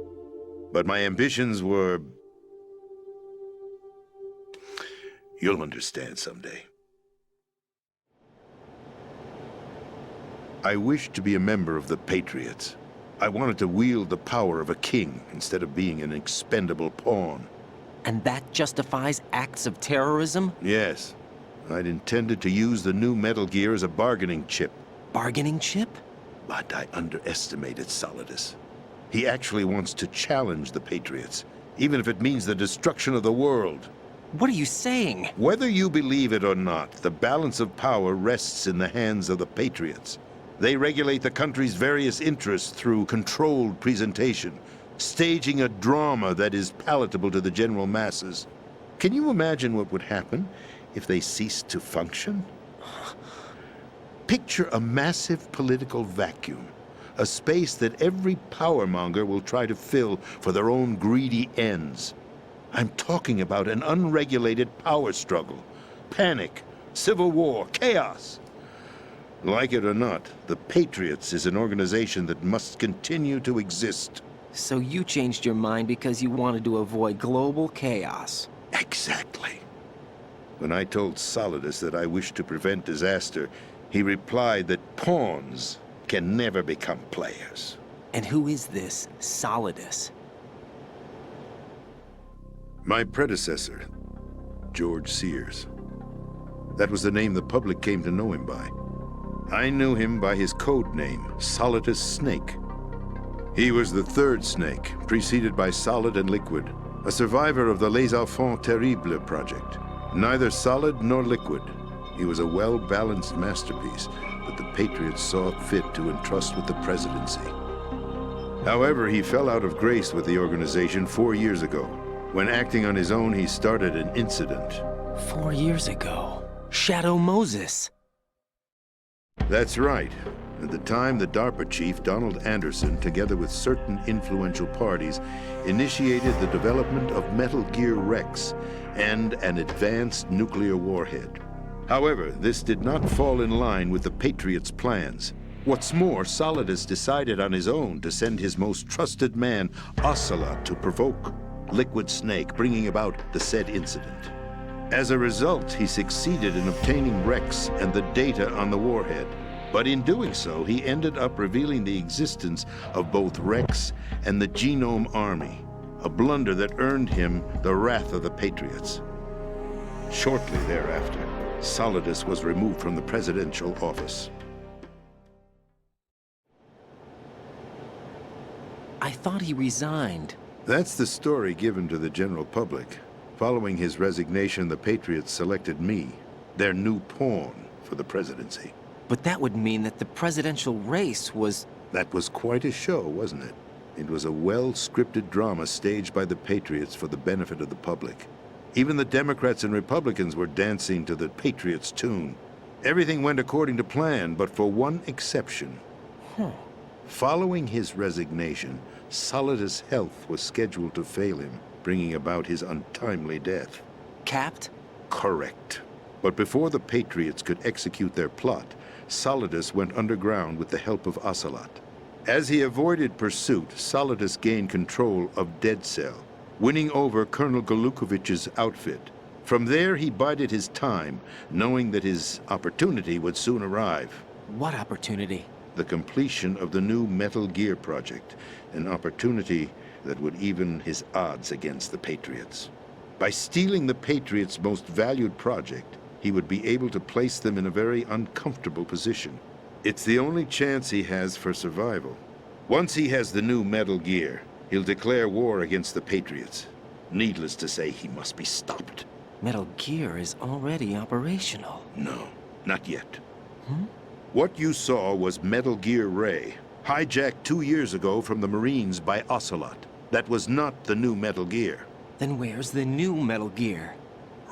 but my ambitions were... You'll understand someday. I wished to be a member of the Patriots. I wanted to wield the power of a king instead of being an expendable pawn. And that justifies acts of terrorism? Yes. I'd intended to use the new Metal Gear as a bargaining chip. Bargaining chip? But I underestimated Solidus. He actually wants to challenge the Patriots, even if it means the destruction of the world. What are you saying? Whether you believe it or not, the balance of power rests in the hands of the Patriots. They regulate the country's various interests through controlled presentation, staging a drama that is palatable to the general masses. Can you imagine what would happen if they ceased to function? Picture a massive political vacuum, a space that every powermonger will try to fill for their own greedy ends. I'm talking about an unregulated power struggle, panic, civil war, chaos. Like it or not, the Patriots is an organization that must continue to exist. So you changed your mind because you wanted to avoid global chaos. Exactly. When I told Solidus that I wished to prevent disaster, he replied that pawns can never become players. And who is this Solidus? My predecessor, George Sears. That was the name the public came to know him by. I knew him by his code name, Solidus Snake. He was the third Snake, preceded by Solid and Liquid, a survivor of the Les Enfants Terribles project. Neither solid nor liquid, he was a well-balanced masterpiece that the Patriots saw fit to entrust with the presidency. However, he fell out of grace with the organization 4 years ago. When acting on his own, he started an incident. 4 years ago? Shadow Moses. That's right. At the time, the DARPA chief, Donald Anderson, together with certain influential parties, initiated the development of Metal Gear Rex and an advanced nuclear warhead. However, this did not fall in line with the Patriots' plans. What's more, Solidus decided on his own to send his most trusted man, Ocelot, to provoke Liquid Snake, bringing about the said incident. As a result, he succeeded in obtaining Rex and the data on the warhead. But in doing so, he ended up revealing the existence of both Rex and the Genome Army, a blunder that earned him the wrath of the Patriots. Shortly thereafter, Solidus was removed from the presidential office. I thought he resigned. That's the story given to the general public. Following his resignation, the Patriots selected me, their new pawn, for the presidency. But that would mean that the presidential race was... That was quite a show, wasn't it? It was a well-scripted drama staged by the Patriots for the benefit of the public. Even the Democrats and Republicans were dancing to the Patriots' tune. Everything went according to plan, but for one exception. Following his resignation, Solidus' health was scheduled to fail him, bringing about his untimely death. Capped? Correct. But before the Patriots could execute their plot, Solidus went underground with the help of Ocelot. As he avoided pursuit, Solidus gained control of Dead Cell, winning over Colonel Golukovich's outfit. From there, he bided his time, knowing that his opportunity would soon arrive. What opportunity? The completion of the new Metal Gear project, an opportunity that would even his odds against the Patriots. By stealing the Patriots' most valued project, he would be able to place them in a very uncomfortable position. It's the only chance he has for survival. Once he has the new Metal Gear, he'll declare war against the Patriots. Needless to say, he must be stopped. Metal Gear is already operational. No, not yet. What you saw was Metal Gear Ray, hijacked 2 years ago from the Marines by Ocelot. That was not the new Metal Gear. Then where's the new Metal Gear?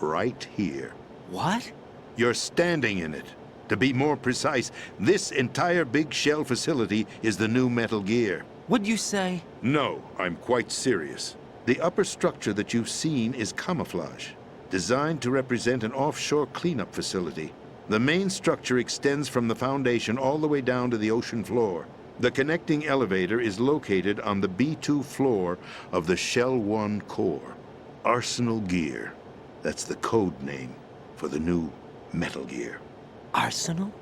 Right here. What? You're standing in it. To be more precise, this entire big shell facility is the new Metal Gear. What'd you say? No, I'm quite serious. The upper structure that you've seen is camouflage, designed to represent an offshore cleanup facility. The main structure extends from the foundation all the way down to the ocean floor. The connecting elevator is located on the B2 floor of the Shell 1 core. Arsenal Gear. That's the code name for the new Metal Gear. Arsenal?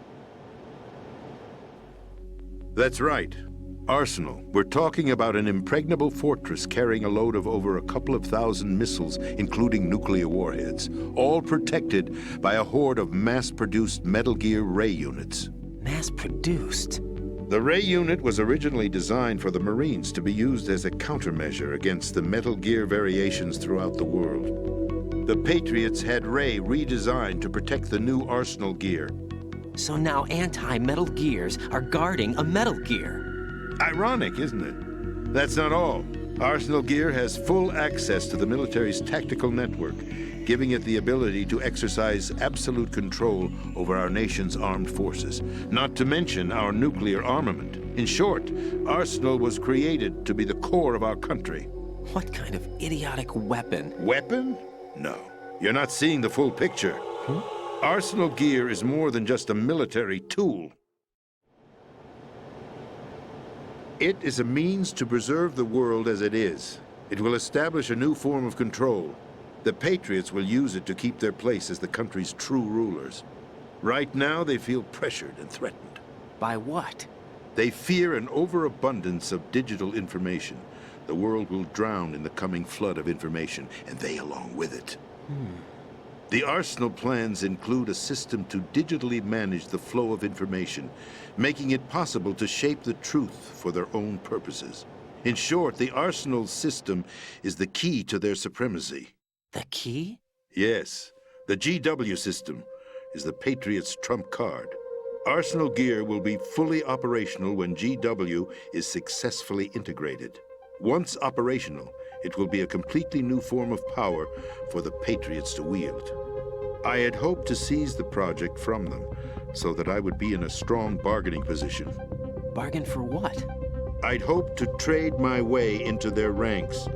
That's right. Arsenal. We're talking about an impregnable fortress carrying a load of over a couple of thousand missiles, including nuclear warheads, all protected by a horde of mass-produced Metal Gear Ray units. Mass-produced? The Ray unit was originally designed for the Marines to be used as a countermeasure against the Metal Gear variations throughout the world. The Patriots had Ray redesigned to protect the new Arsenal Gear. So now anti-Metal Gears are guarding a Metal Gear. Ironic, isn't it? That's not all. Arsenal Gear has full access to the military's tactical network, giving it the ability to exercise absolute control over our nation's armed forces, not to mention our nuclear armament. In short, Arsenal was created to be the core of our country. What kind of idiotic weapon? Weapon? No. You're not seeing the full picture. Arsenal Gear is more than just a military tool. It is a means to preserve the world as it is. It will establish a new form of control. The Patriots will use it to keep their place as the country's true rulers. Right now, they feel pressured and threatened. By what? They fear an overabundance of digital information. The world will drown in the coming flood of information, and they along with it. The Arsenal plans include a system to digitally manage the flow of information, making it possible to shape the truth for their own purposes. In short, the Arsenal system is the key to their supremacy. The key? Yes. The GW system is the Patriots' trump card. Arsenal Gear will be fully operational when GW is successfully integrated. Once operational, it will be a completely new form of power for the Patriots to wield. I had hoped to seize the project from them, so that I would be in a strong bargaining position. Bargain for what? I'd hoped to trade my way into their ranks.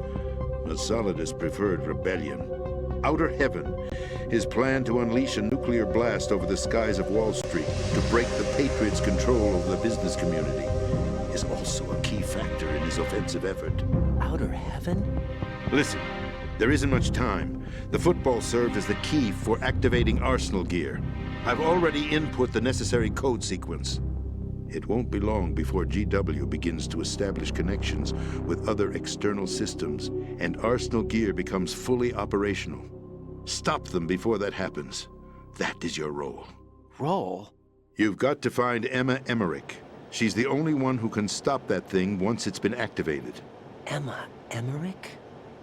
But Solidus preferred rebellion. Outer Heaven, his plan to unleash a nuclear blast over the skies of Wall Street to break the Patriots' control over the business community, is also a key factor in his offensive effort. Outer Heaven? Listen, there isn't much time. The football served as the key for activating Arsenal Gear. I've already input the necessary code sequence. It won't be long before GW begins to establish connections with other external systems, and Arsenal Gear becomes fully operational. Stop them before that happens. That is your role. Role? You've got to find Emma Emmerich. She's the only one who can stop that thing once it's been activated. Emma Emmerich?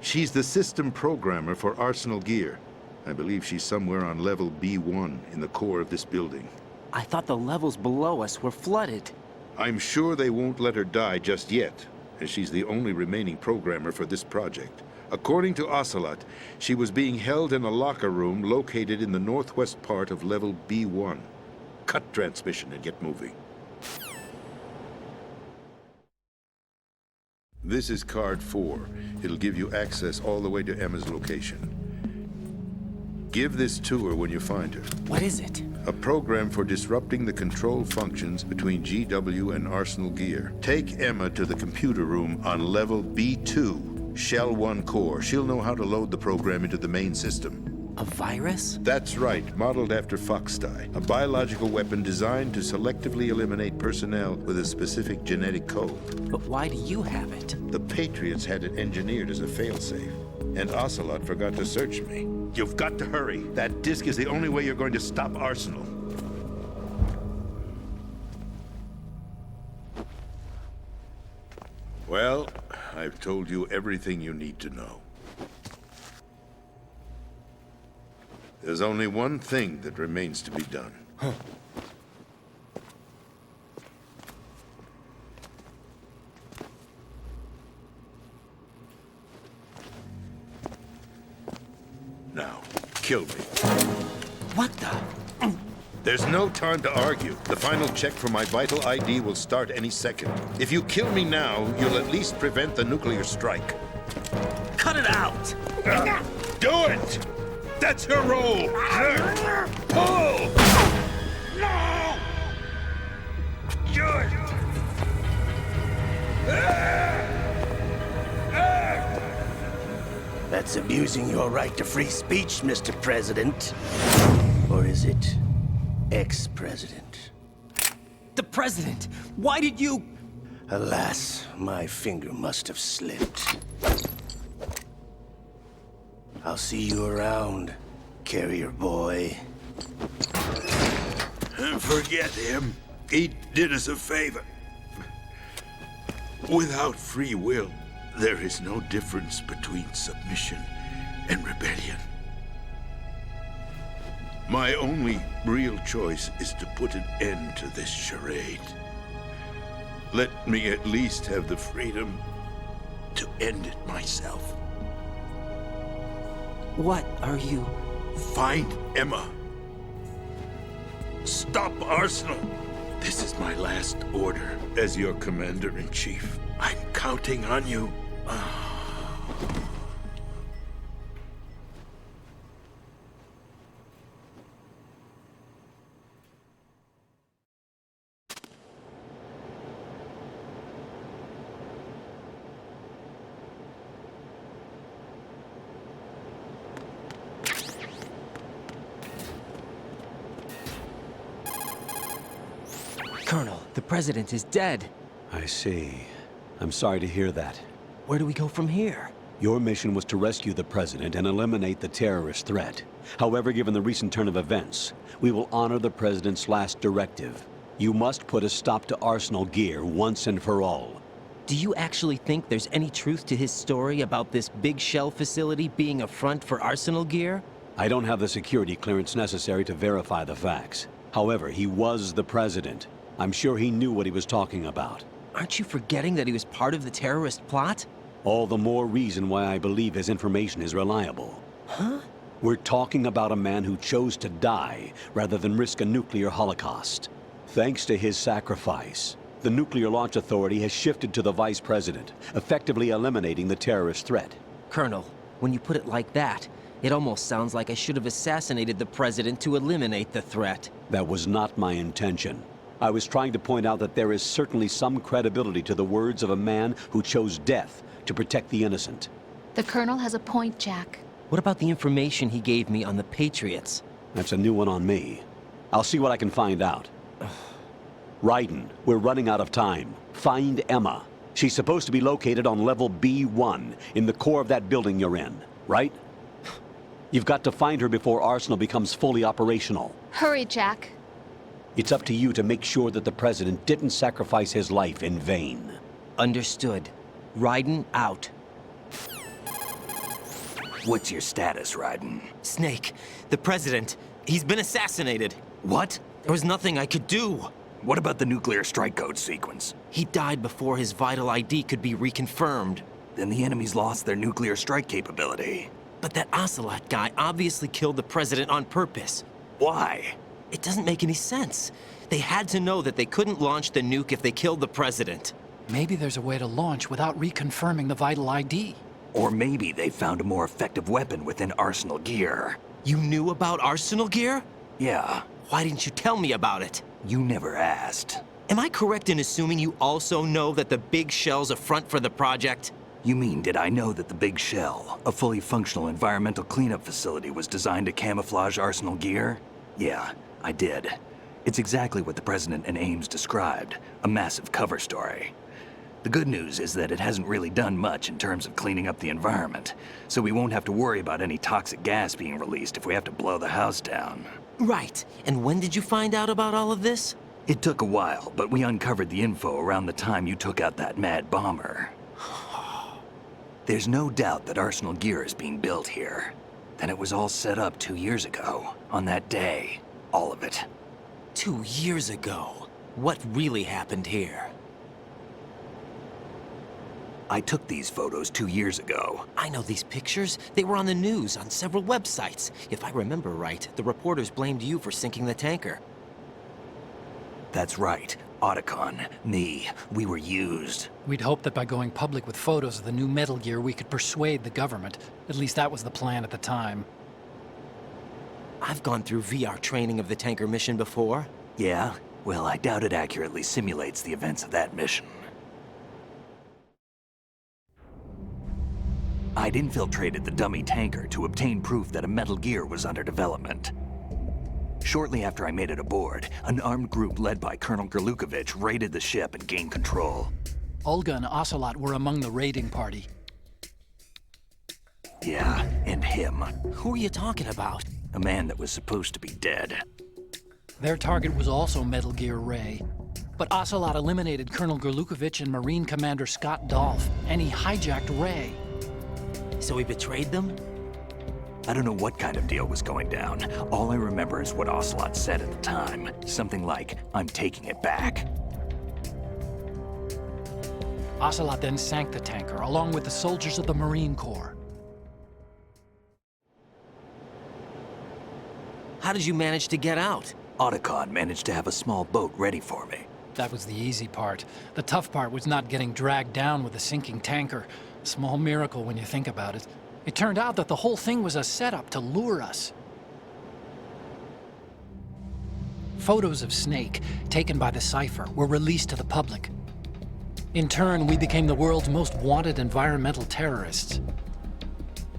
She's the system programmer for Arsenal Gear. I believe she's somewhere on level B1 in the core of this building. I thought the levels below us were flooded. I'm sure they won't let her die just yet, as she's the only remaining programmer for this project. According to Ocelot, she was being held in a locker room located in the northwest part of level B1. Cut transmission and get moving. This is card 4. It'll give you access all the way to Emma's location. Give this to her when you find her. What is it? A program for disrupting the control functions between GW and Arsenal Gear. Take Emma to the computer room on level B2, Shell 1 core. She'll know how to load the program into the main system. A virus? That's right, modeled after Foxdie, a biological weapon designed to selectively eliminate personnel with a specific genetic code. But why do you have it? The Patriots had it engineered as a failsafe, and Ocelot forgot to search me. You've got to hurry. That disk is the only way you're going to stop Arsenal. Well, I've told you everything you need to know. There's only one thing that remains to be done. Now, kill me. What the? There's no time to argue. The final check for my vital ID will start any second. If you kill me now, you'll at least prevent the nuclear strike. Cut it out! Do it! That's her role! Pull! No! Do it! That's abusing your right to free speech, Mr. President. Or is it ex-president? The president! Why did you... Alas, my finger must have slipped. I'll see you around, carrier boy. Forget him. He did us a favor. Without free will, there is no difference between submission and rebellion. My only real choice is to put an end to this charade. Let me at least have the freedom to end it myself. What are you... Find Emma. Stop Arsenal. This is my last order as your commander-in-chief. I'm counting on you. Colonel, the president is dead. I see. I'm sorry to hear that. Where do we go from here? Your mission was to rescue the president and eliminate the terrorist threat. However, given the recent turn of events, we will honor the president's last directive. You must put a stop to Arsenal Gear once and for all. Do you actually think there's any truth to his story about this big shell facility being a front for Arsenal Gear? I don't have the security clearance necessary to verify the facts. However, he was the president. I'm sure he knew what he was talking about. Aren't you forgetting that he was part of the terrorist plot? All the more reason why I believe his information is reliable. Huh? We're talking about a man who chose to die rather than risk a nuclear holocaust. Thanks to his sacrifice, the Nuclear Launch Authority has shifted to the vice president, effectively eliminating the terrorist threat. Colonel, when you put it like that, it almost sounds like I should have assassinated the president to eliminate the threat. That was not my intention. I was trying to point out that there is certainly some credibility to the words of a man who chose death to protect the innocent. The Colonel has a point, Jack. What about the information he gave me on the Patriots? That's a new one on me. I'll see what I can find out. Raiden, we're running out of time. Find Emma. She's supposed to be located on level B1, in the core of that building you're in, right? You've got to find her before Arsenal becomes fully operational. Hurry, Jack. It's up to you to make sure that the president didn't sacrifice his life in vain. Understood. Raiden out. What's your status, Raiden? Snake, the president, he's been assassinated. What? There was nothing I could do. What about the nuclear strike code sequence? He died before his vital ID could be reconfirmed. then the enemy's lost their nuclear strike capability. But that Ocelot guy obviously killed the president on purpose. Why? It doesn't make any sense. They had to know that they couldn't launch the nuke if they killed the president. Maybe there's a way to launch without reconfirming the vital ID. Or maybe they found a more effective weapon within Arsenal gear. You knew about Arsenal gear? Yeah. Why didn't you tell me about it? You never asked. Am I correct in assuming you also know that the Big Shell's a front for the project? You mean, did I know that the Big Shell, a fully functional environmental cleanup facility, was designed to camouflage Arsenal gear? Yeah, I did. It's exactly what the President and Ames described, a massive cover story. The good news is that it hasn't really done much in terms of cleaning up the environment, so we won't have to worry about any toxic gas being released if we have to blow the house down. Right. And when did you find out about all of this? It took a while, but we uncovered the info around the time you took out that mad bomber. There's no doubt that Arsenal gear is being built here. Then it was all set up 2 years ago, on that day. All of it. 2 years ago? What really happened here? I took these photos 2 years ago. I know these pictures. They were on the news, on several websites. If I remember right, the reporters blamed you for sinking the tanker. That's right. Otacon, me, we were used. We'd hoped that by going public with photos of the new Metal Gear, we could persuade the government. At least that was the plan at the time. I've gone through VR training of the tanker mission before. Yeah? Well, I doubt it accurately simulates the events of that mission. I'd infiltrated the dummy tanker to obtain proof that a Metal Gear was under development. Shortly after I made it aboard, an armed group led by Colonel Gerlukovich raided the ship and gained control. Olga and Ocelot were among the raiding party. Yeah, and him. Who are you talking about? A man that was supposed to be dead. Their target was also Metal Gear Ray. But Ocelot eliminated Colonel Gerlukovich and Marine Commander Scott Dolph, and he hijacked Ray. So he betrayed them? I don't know what kind of deal was going down. All I remember is what Ocelot said at the time. Something like, "I'm taking it back." Ocelot then sank the tanker, along with the soldiers of the Marine Corps. How did you manage to get out? Otacon managed to have a small boat ready for me. That was the easy part. The tough part was not getting dragged down with a sinking tanker. A small miracle when you think about it. It turned out that the whole thing was a setup to lure us. Photos of Snake, taken by the Cypher, were released to the public. In turn, we became the world's most wanted environmental terrorists.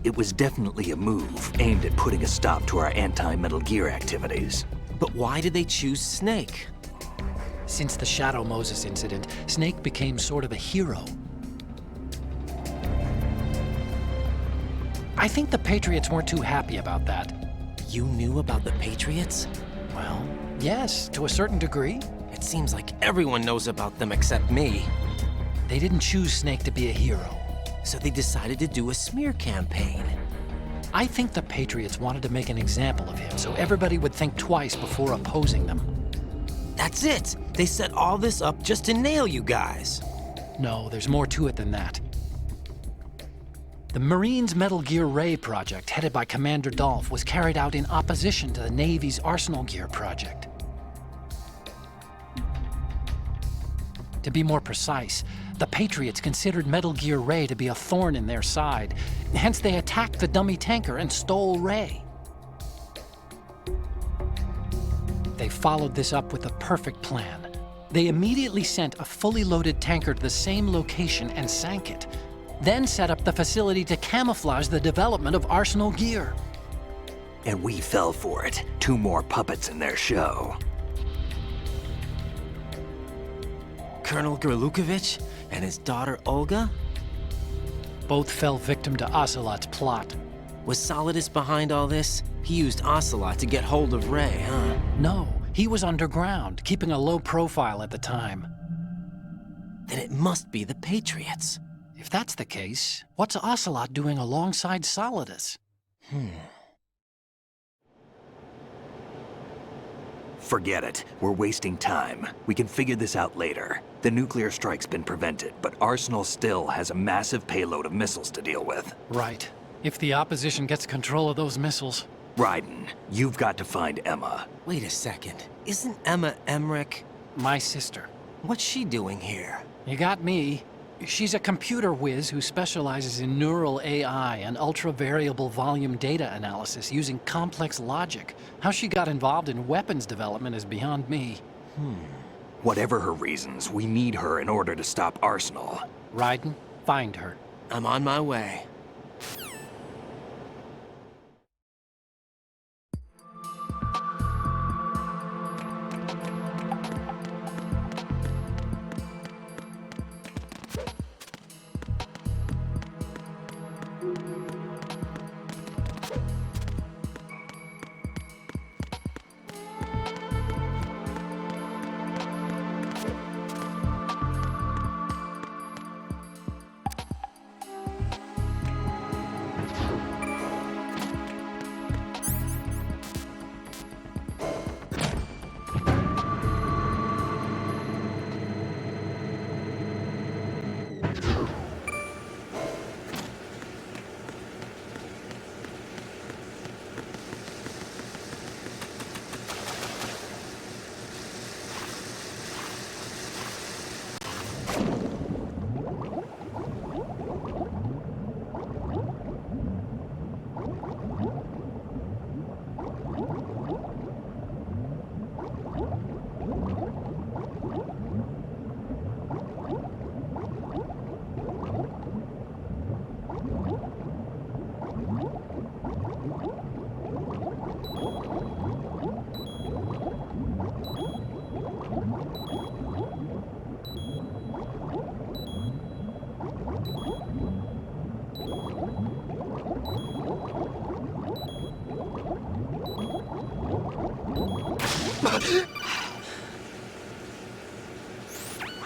It was definitely a move aimed at putting a stop to our anti-Metal Gear activities. But why did they choose Snake? Since the Shadow Moses incident, Snake became sort of a hero. I think the Patriots weren't too happy about that. You knew about the Patriots? Well, yes, to a certain degree. It seems like everyone knows about them except me. They didn't choose Snake to be a hero. So they decided to do a smear campaign. I think the Patriots wanted to make an example of him so everybody would think twice before opposing them. That's it! They set all this up just to nail you guys. No, there's more to it than that. The Marines' Metal Gear Ray project, headed by Commander Dolph, was carried out in opposition to the Navy's Arsenal Gear project. To be more precise, the Patriots considered Metal Gear Ray to be a thorn in their side. Hence, they attacked the dummy tanker and stole Ray. They followed this up with a perfect plan. They immediately sent a fully loaded tanker to the same location and sank it. Then set up the facility to camouflage the development of Arsenal Gear. And we fell for it. 2 more puppets in their show. Colonel Gerlukovich and his daughter Olga? Both fell victim to Ocelot's plot. Was Solidus behind all this? He used Ocelot to get hold of Ray, huh? No, he was underground, keeping a low profile at the time. Then it must be the Patriots. If that's the case, what's Ocelot doing alongside Solidus? Forget it. We're wasting time. We can figure this out later. The nuclear strike's been prevented, but Arsenal still has a massive payload of missiles to deal with. Right. If the opposition gets control of those missiles... Raiden, you've got to find Emma. Wait a second. Isn't Emma Emmerich... my sister? What's she doing here? You got me. She's a computer whiz who specializes in neural AI and ultra-variable volume data analysis using complex logic. How she got involved in weapons development is beyond me. Whatever her reasons, we need her in order to stop Arsenal. Raiden, find her. I'm on my way.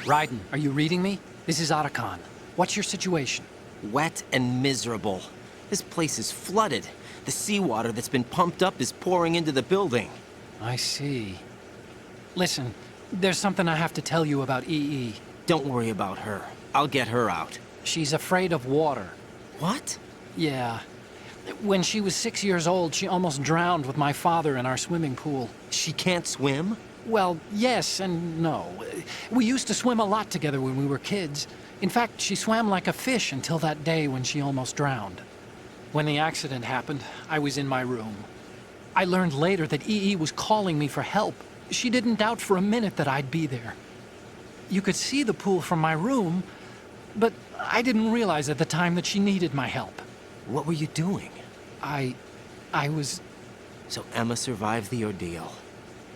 Raiden, are you reading me? This is Otacon. What's your situation? Wet and miserable. This place is flooded. The seawater that's been pumped up is pouring into the building. I see. Listen, there's something I have to tell you about EE. Don't worry about her. I'll get her out. She's afraid of water. What? Yeah. When she was 6 years old, she almost drowned with my father in our swimming pool. She can't swim? Well, yes and no. We used to swim a lot together when we were kids. In fact, she swam like a fish until that day when she almost drowned. When the accident happened, I was in my room. I learned later that EE was calling me for help. She didn't doubt for a minute that I'd be there. You could see the pool from my room, but I didn't realize at the time that she needed my help. What were you doing? I was... So Emma survived the ordeal?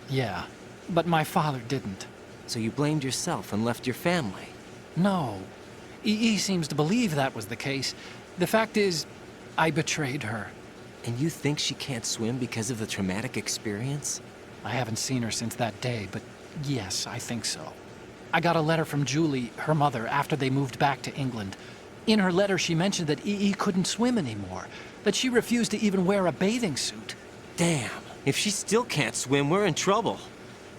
Yeah, but my father didn't. So you blamed yourself and left your family? No. EE seems to believe that was the case. The fact is, I betrayed her. And you think she can't swim because of the traumatic experience? I haven't seen her since that day, but yes, I think so. I got a letter from Julie, her mother, after they moved back to England. In her letter, she mentioned that EE couldn't swim anymore, that she refused to even wear a bathing suit. Damn, if she still can't swim, we're in trouble.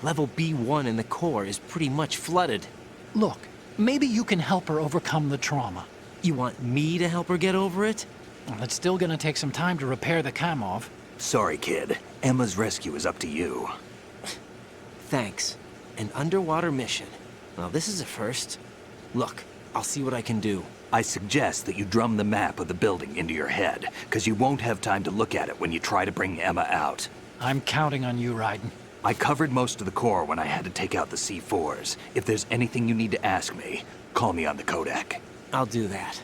Level B1 in the core is pretty much flooded. Look, maybe you can help her overcome the trauma. You want me to help her get over it? Well, it's still gonna take some time to repair the Kamov. Sorry, kid. Emma's rescue is up to you. Thanks. An underwater mission. Well, this is a first. Look, I'll see what I can do. I suggest that you drum the map of the building into your head, because you won't have time to look at it when you try to bring Emma out. I'm counting on you, Raiden. I covered most of the core when I had to take out the C4s. If there's anything you need to ask me, call me on the codec. I'll do that.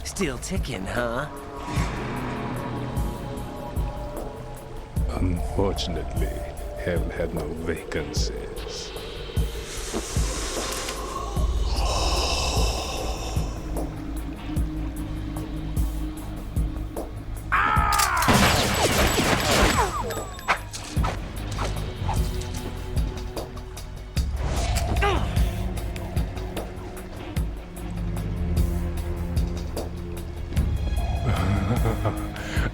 Still ticking, huh? Unfortunately, hell had no vacancies.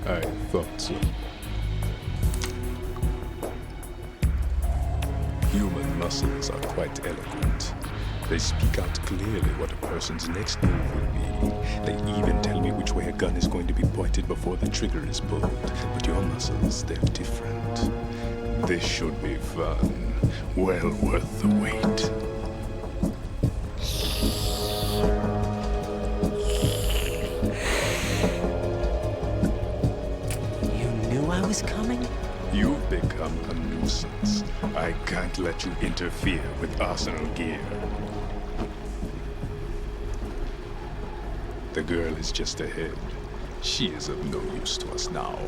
I thought so. Human muscles are quite eloquent. They speak out clearly what a person's next move will be. They even tell me which way a gun is going to be pointed before the trigger is pulled. But your muscles, they're different. This should be fun. Well worth the wait. I was coming? You've become a nuisance. I can't let you interfere with Arsenal gear. The girl is just ahead. She is of no use to us now.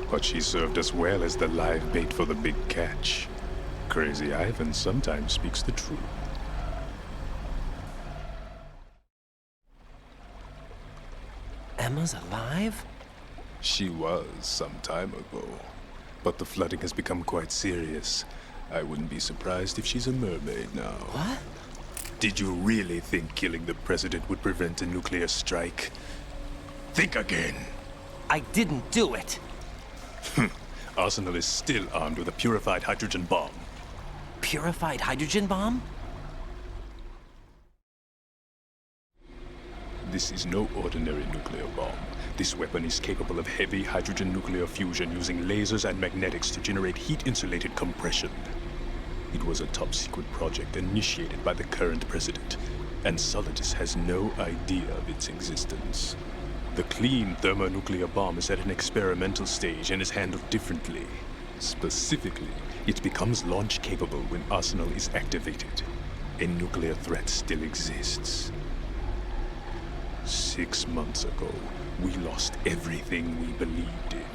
But she served us well as the live bait for the big catch. Crazy Ivan sometimes speaks the truth. Emma's alive? She was some time ago. But the flooding has become quite serious. I wouldn't be surprised if she's a mermaid now. What? Did you really think killing the president would prevent a nuclear strike? Think again. I didn't do it. Arsenal is still armed with a purified hydrogen bomb. Purified hydrogen bomb? This is no ordinary nuclear bomb. This weapon is capable of heavy hydrogen nuclear fusion using lasers and magnetics to generate heat-insulated compression. It was a top-secret project initiated by the current president, and Solidus has no idea of its existence. The clean thermonuclear bomb is at an experimental stage and is handled differently. Specifically, it becomes launch-capable when Arsenal is activated. A nuclear threat still exists. 6 months ago, we lost everything we believed in.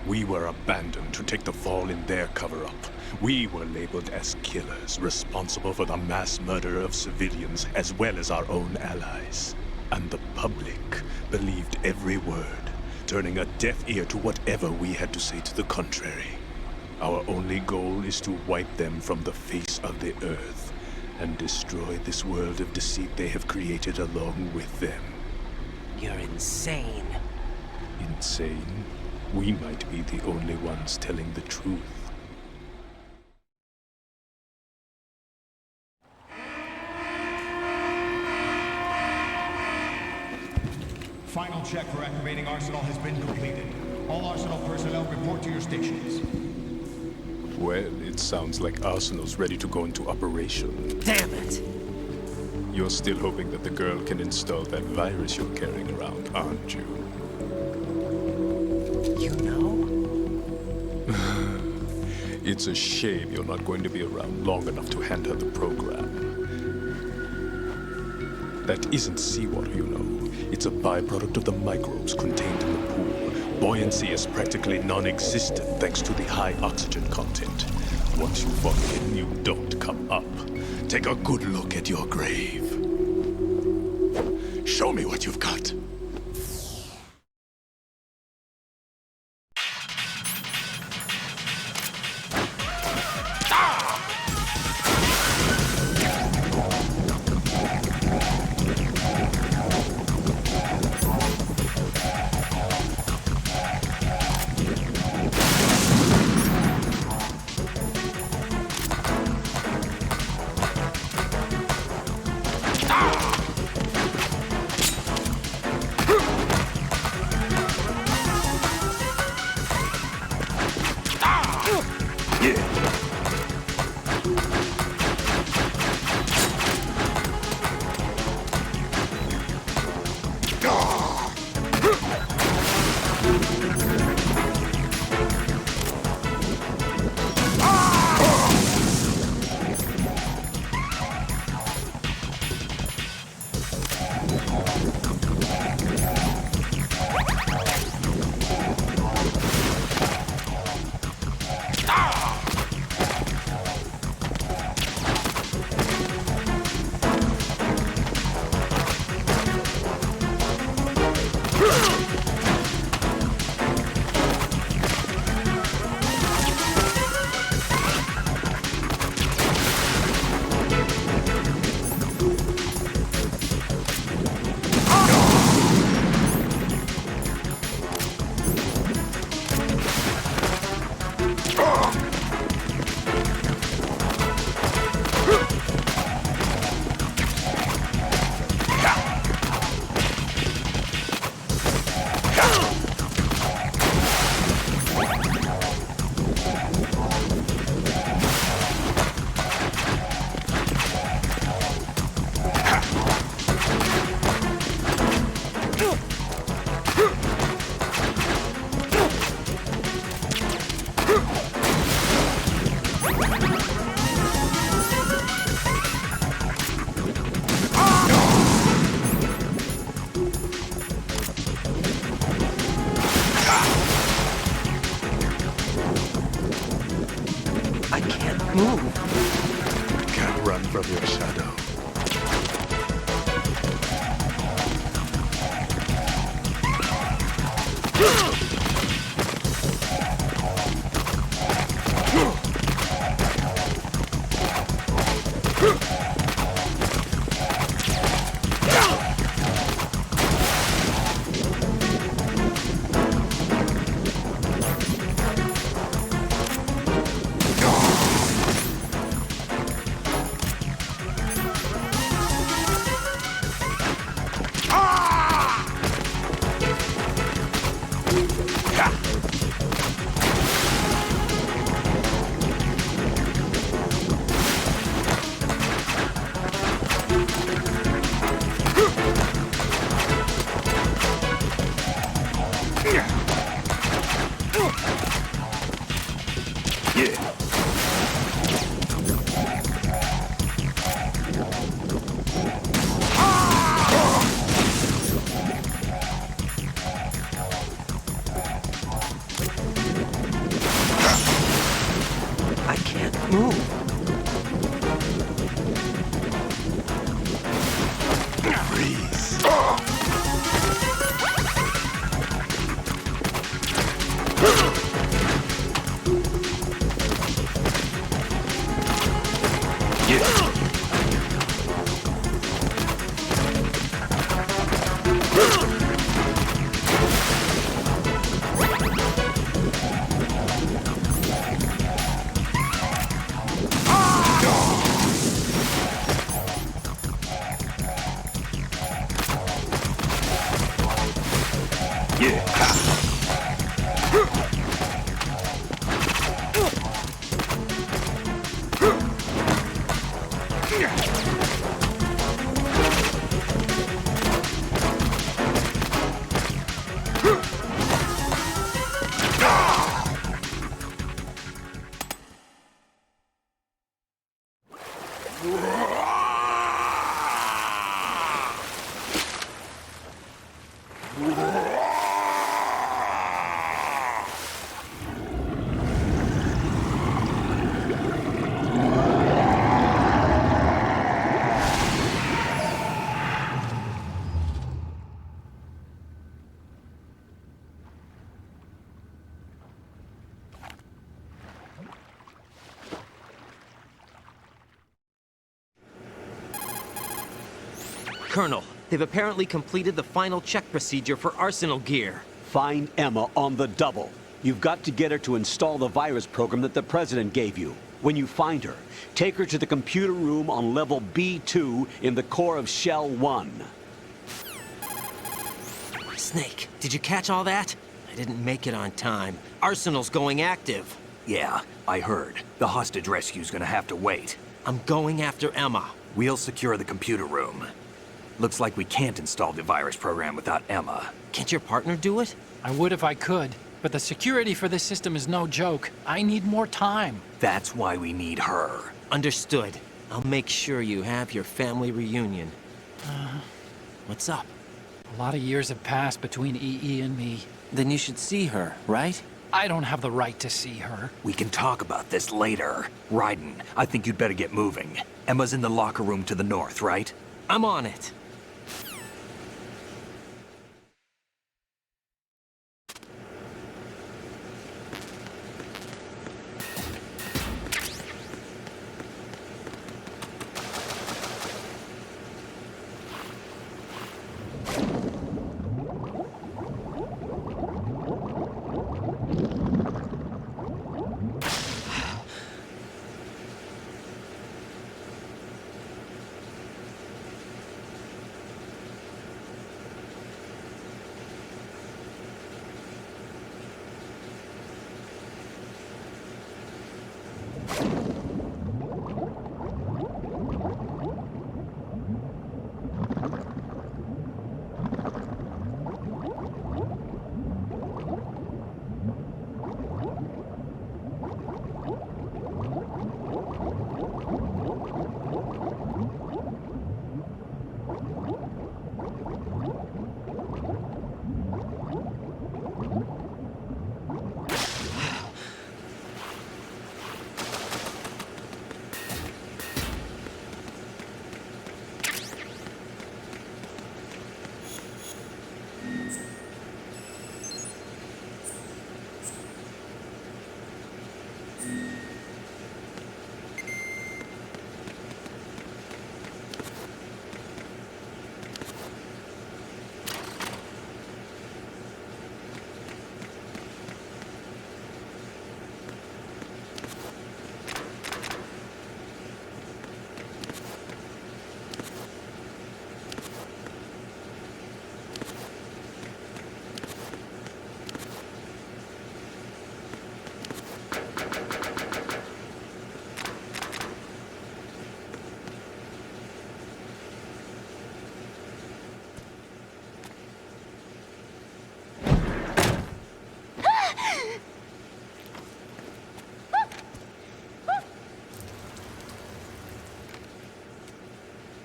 We were abandoned to take the fall in their cover-up. We were labeled as killers, responsible for the mass murder of civilians as well as our own allies. And the public believed every word, turning a deaf ear to whatever we had to say to the contrary. Our only goal is to wipe them from the face of the earth and destroy this world of deceit they have created along with them. You're insane. Insane? We might be the only ones telling the truth. Final check for activating Arsenal has been completed. All Arsenal personnel report to your stations. Well, it sounds like Arsenal's ready to go into operation. Damn it! You're still hoping that the girl can install that virus you're carrying around, aren't you? You know? It's a shame you're not going to be around long enough to hand her the program. That isn't seawater, you know. It's a byproduct of the microbes contained in the pool. Buoyancy is practically non-existent thanks to the high oxygen content. Once you fall in, you don't come up. Take a good look at your grave. Show me what you've got. Can't run from your shadow. Colonel, they've apparently completed the final check procedure for arsenal gear. Find Emma on the double. You've got to get her to install the virus program that the President gave you. When you find her, take her to the computer room on level B2 in the core of Shell 1. Snake, did you catch all that? I didn't make it on time. Arsenal's going active. Yeah, I heard. The hostage rescue's gonna have to wait. I'm going after Emma. We'll secure the computer room. Looks like we can't install the virus program without Emma. Can't your partner do it? I would if I could, but the security for this system is no joke. I need more time. That's why we need her. Understood. I'll make sure you have your family reunion. What's up? A lot of years have passed between EE and me. Then you should see her, right? I don't have the right to see her. We can talk about this later. Raiden, I think you'd better get moving. Emma's in the locker room to the north, right? I'm on it.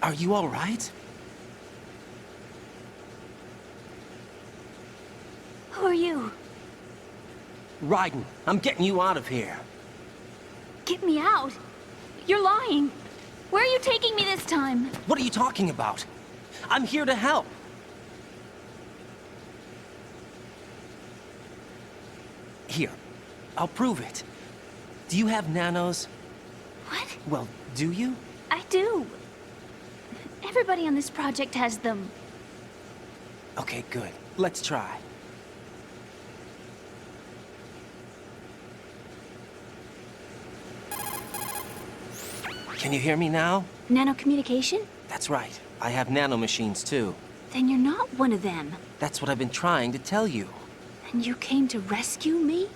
Are you all right? Who are you? Raiden, I'm getting you out of here. Get me out. You're lying. Where are you taking me this time? What are you talking about? I'm here to help. Here, I'll prove it. Do you have nanos? What? Well, do you? I do. Everybody on this project has them. Okay, good. Let's try. Can you hear me now? Nanocommunication? That's right. I have nanomachines too. Then you're not one of them. That's what I've been trying to tell you. And you came to rescue me?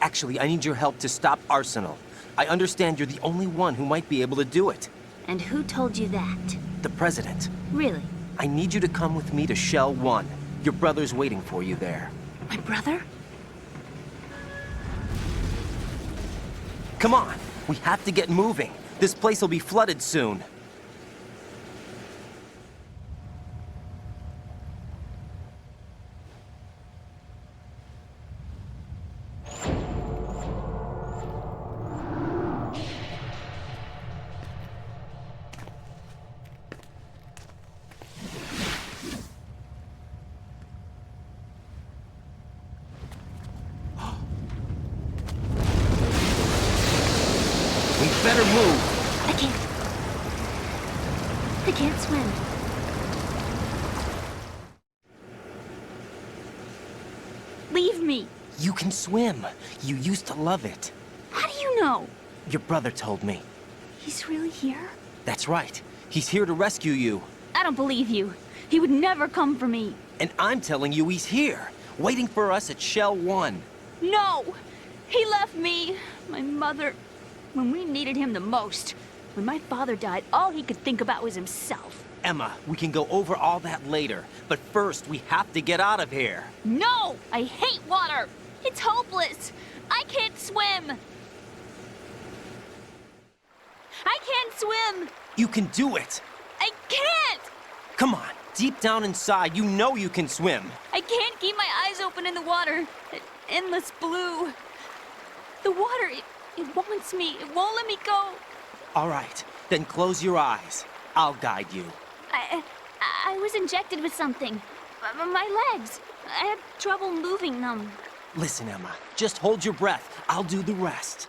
Actually, I need your help to stop Arsenal. I understand you're the only one who might be able to do it. And who told you that? The President. Really? I need you to come with me to Shell 1. Your brother's waiting for you there. My brother? Come on! We have to get moving. This place will be flooded soon. Better move. I can't swim. Leave me. You can swim. You used to love it. How do you know? Your brother told me. He's really here? That's right. He's here to rescue you. I don't believe you. He would never come for me. And I'm telling you he's here, waiting for us at Shell 1. No! He left me, my mother, when we needed him the most. When my father died, all he could think about was himself. Emma, we can go over all that later. But first, we have to get out of here. No! I hate water! It's hopeless! I can't swim! I can't swim! You can do it! I can't! Come on, Deep down inside, you know you can swim. I can't keep my eyes open in the water. That endless blue. The water, it wants me. It won't let me go. All right, then close your eyes. I'll guide you. I was injected with something. My legs. I have trouble moving them. Listen, Emma, just hold your breath. I'll do the rest.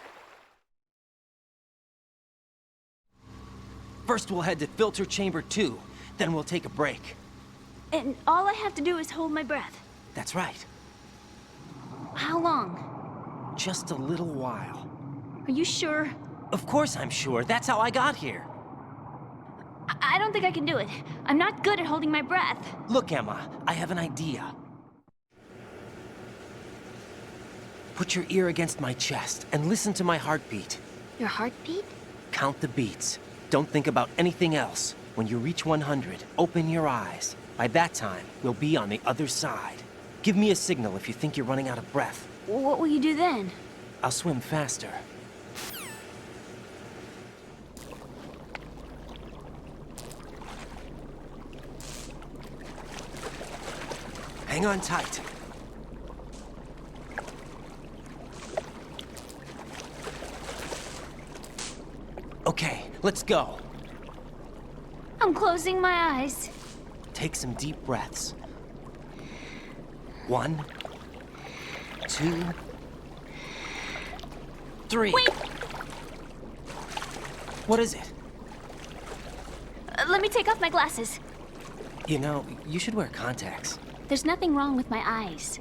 First, we'll head to filter chamber 2. Then we'll take a break. And all I have to do is hold my breath. That's right. How long? Just a little while. Are you sure? Of course I'm sure. That's how I got here. I don't think I can do it. I'm not good at holding my breath. Look, Emma, I have an idea. Put your ear against my chest and listen to my heartbeat. Your heartbeat? Count the beats. Don't think about anything else. When you reach 100, open your eyes. By that time, we'll be on the other side. Give me a signal if you think you're running out of breath. What will you do then? I'll swim faster. Hang on tight. Okay, let's go. I'm closing my eyes. Take some deep breaths. 1, 2, 3. Wait! What is it? Let me take off my glasses. You know, you should wear contacts. There's nothing wrong with my eyes.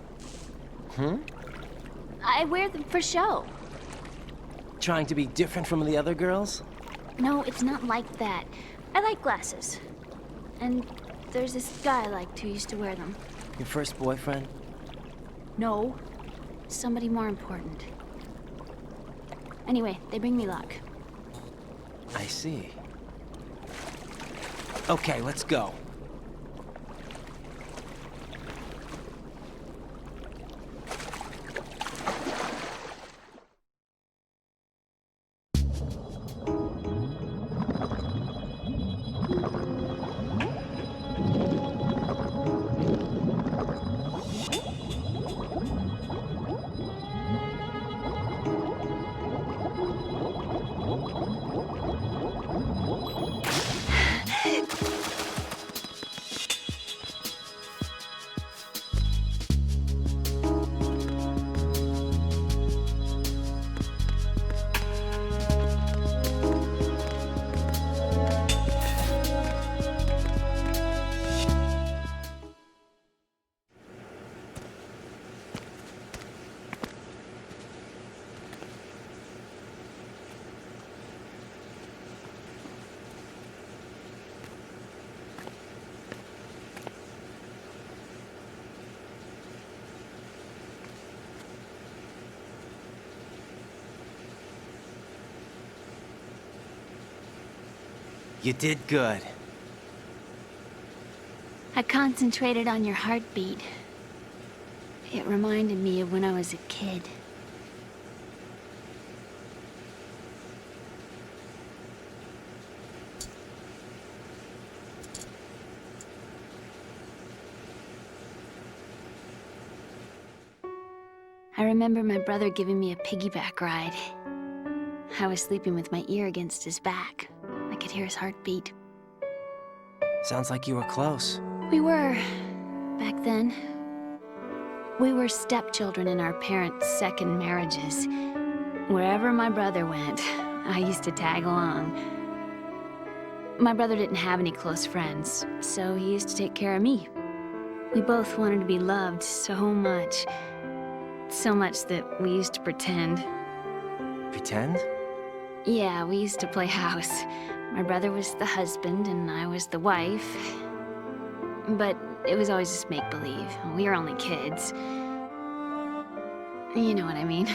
I wear them for show. Trying to be different from the other girls? No, it's not like that. I like glasses. And there's this guy I liked who used to wear them. Your first boyfriend? No. Somebody more important. Anyway, they bring me luck. I see. Okay, let's go. You did good. I concentrated on your heartbeat. It reminded me of when I was a kid. I remember my brother giving me a piggyback ride. I was sleeping with my ear against his back. I could hear his heartbeat. Sounds like you were close. We were, back then. We were stepchildren in our parents' second marriages. Wherever my brother went, I used to tag along. My brother didn't have any close friends, so he used to take care of me. We both wanted to be loved so much. So much that we used to pretend. Pretend? Yeah, we used to play house. My brother was the husband and I was the wife. But it was always just make-believe. We were only kids. You know what I mean.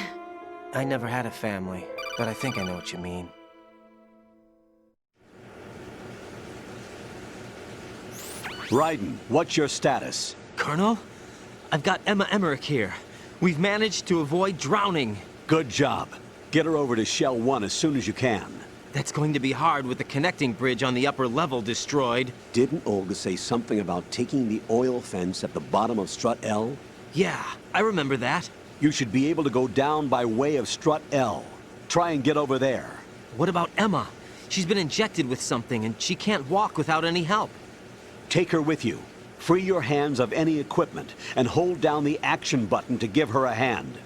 I never had a family, but I think I know what you mean. Raiden, what's your status? Colonel? I've got Emma Emmerich here. We've managed to avoid drowning. Good job. Get her over to Shell 1 as soon as you can. That's going to be hard with the connecting bridge on the upper level destroyed. Didn't Olga say something about taking the oil fence at the bottom of Strut L? Yeah, I remember that. You should be able to go down by way of Strut L. Try and get over there. What about Emma? She's been injected with something and she can't walk without any help. Take her with you. Free your hands of any equipment and hold down the action button to give her a hand.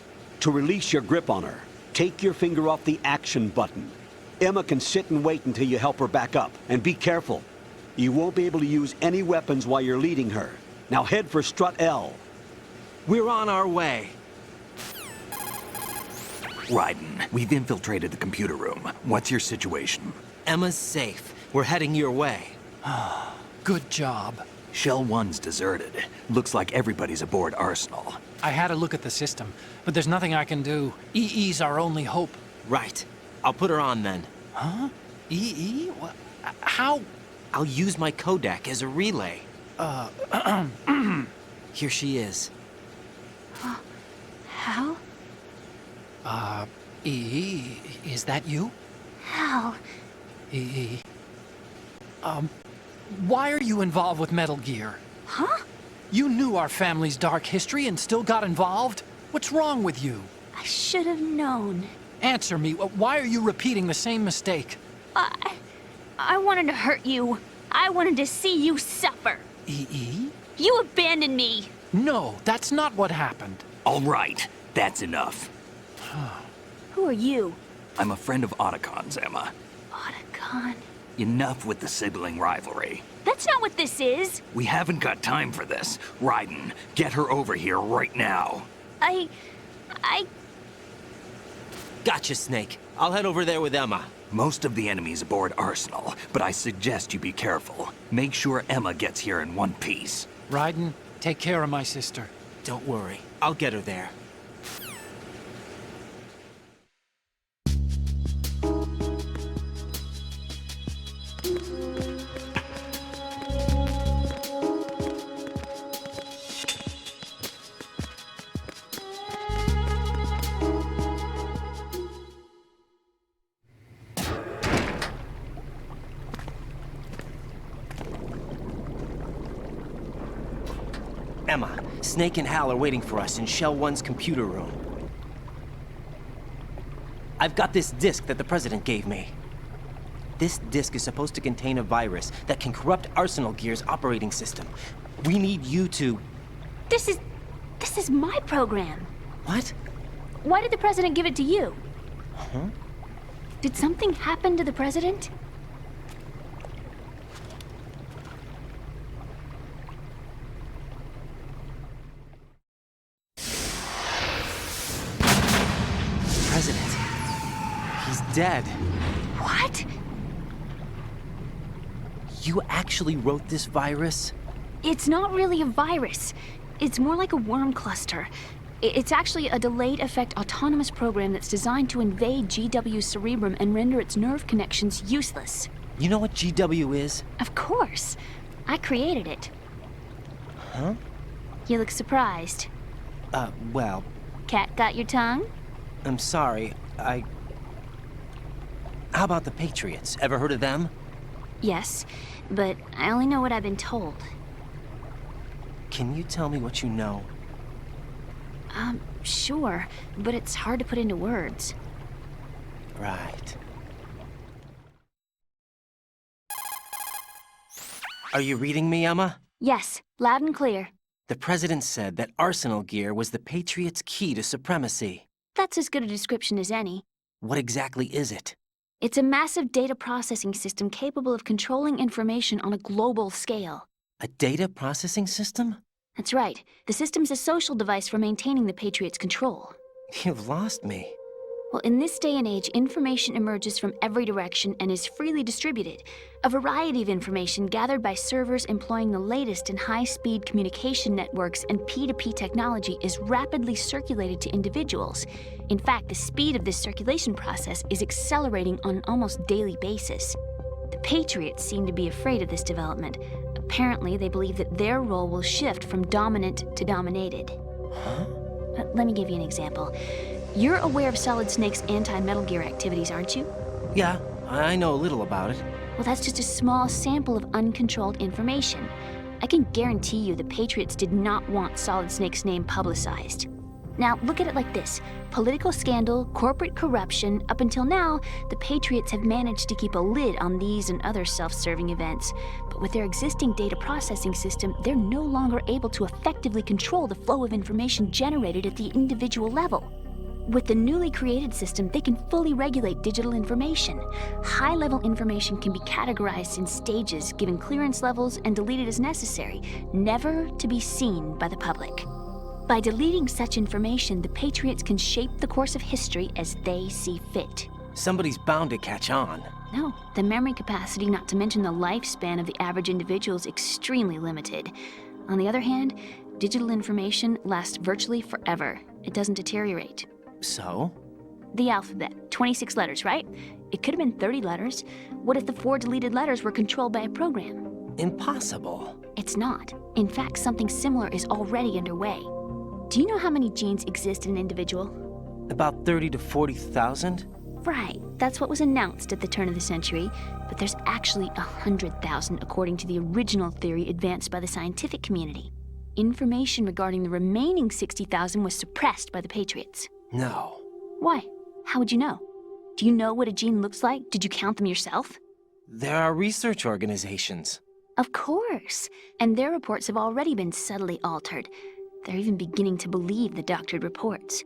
To release your grip on her, take your finger off the action button. Emma can sit and wait until you help her back up. And be careful. You won't be able to use any weapons while you're leading her. Now head for Strut L. We're on our way. Raiden, we've infiltrated the computer room. What's your situation? Emma's safe. We're heading your way. Good job. Shell 1's deserted. Looks like everybody's aboard Arsenal. I had a look at the system, but there's nothing I can do. EE's our only hope. Right. I'll put her on then. Huh? EE? What? How? I'll use my Kodak as a relay. Here she is. Hal? EE, is that you? Hal? EE. Why are you involved with Metal Gear? Huh? You knew our family's dark history and still got involved? What's wrong with you? I should have known. Answer me. Why are you repeating the same mistake? I wanted to hurt you. I wanted to see you suffer. EE? You abandoned me. No, that's not what happened. All right, that's enough. Who are you? I'm a friend of Otacon's, Emma. Otacon? Enough with the sibling rivalry. That's not what this is. We haven't got time for this. Raiden, get her over here right now. I... Gotcha, Snake. I'll head over there with Emma. Most of the enemy's aboard Arsenal, but I suggest you be careful. Make sure Emma gets here in one piece. Raiden, take care of my sister. Don't worry. I'll get her there. Emma, Snake and Hal are waiting for us in Shell 1's computer room. I've got this disk that the President gave me. This disk is supposed to contain a virus that can corrupt Arsenal Gear's operating system. We need you to... This is my program. What? Why did the President give it to you? Huh? Did something happen to the President? President. He's dead. What? You actually wrote this virus? It's not really a virus. It's more like a worm cluster. It's actually a delayed effect autonomous program that's designed to invade GW's cerebrum and render its nerve connections useless. You know what GW is? Of course. I created it. Huh? You look surprised. Well... Cat got your tongue? I'm sorry, How about the Patriots? Ever heard of them? Yes, but I only know what I've been told. Can you tell me what you know? Sure, but it's hard to put into words. Right. Are you reading me, Emma? Yes, loud and clear. The President said that Arsenal Gear was the Patriots' key to supremacy. That's as good a description as any. What exactly is it? It's a massive data processing system capable of controlling information on a global scale. A data processing system? That's right. The system's a social device for maintaining the Patriots' control. You've lost me. Well, in this day and age, information emerges from every direction and is freely distributed. A variety of information gathered by servers employing the latest in high-speed communication networks and P2P technology is rapidly circulated to individuals. In fact, the speed of this circulation process is accelerating on an almost daily basis. The Patriots seem to be afraid of this development. Apparently, they believe that their role will shift from dominant to dominated. Huh? Let me give you an example. You're aware of Solid Snake's anti-Metal Gear activities, aren't you? Yeah, I know a little about it. Well, that's just a small sample of uncontrolled information. I can guarantee you the Patriots did not want Solid Snake's name publicized. Now, look at it like this. Political scandal, corporate corruption, up until now, the Patriots have managed to keep a lid on these and other self-serving events. But with their existing data processing system, they're no longer able to effectively control the flow of information generated at the individual level. With the newly created system, they can fully regulate digital information. High-level information can be categorized in stages, given clearance levels, and deleted as necessary, never to be seen by the public. By deleting such information, the Patriots can shape the course of history as they see fit. Somebody's bound to catch on. No, the memory capacity, not to mention the lifespan of the average individual, is extremely limited. On the other hand, digital information lasts virtually forever. It doesn't deteriorate. So? The alphabet, 26 letters, right? It could have been 30 letters. What if the 4 deleted letters were controlled by a program? Impossible. It's not. In fact, something similar is already underway. Do you know how many genes exist in an individual? About 30 to 40,000? Right, that's what was announced at the turn of the century, but there's actually 100,000 according to the original theory advanced by the scientific community. Information regarding the remaining 60,000 was suppressed by the Patriots. No. Why? How would you know? Do you know what a gene looks like? Did you count them yourself? There are research organizations. Of course, and their reports have already been subtly altered. They're even beginning to believe the doctored reports.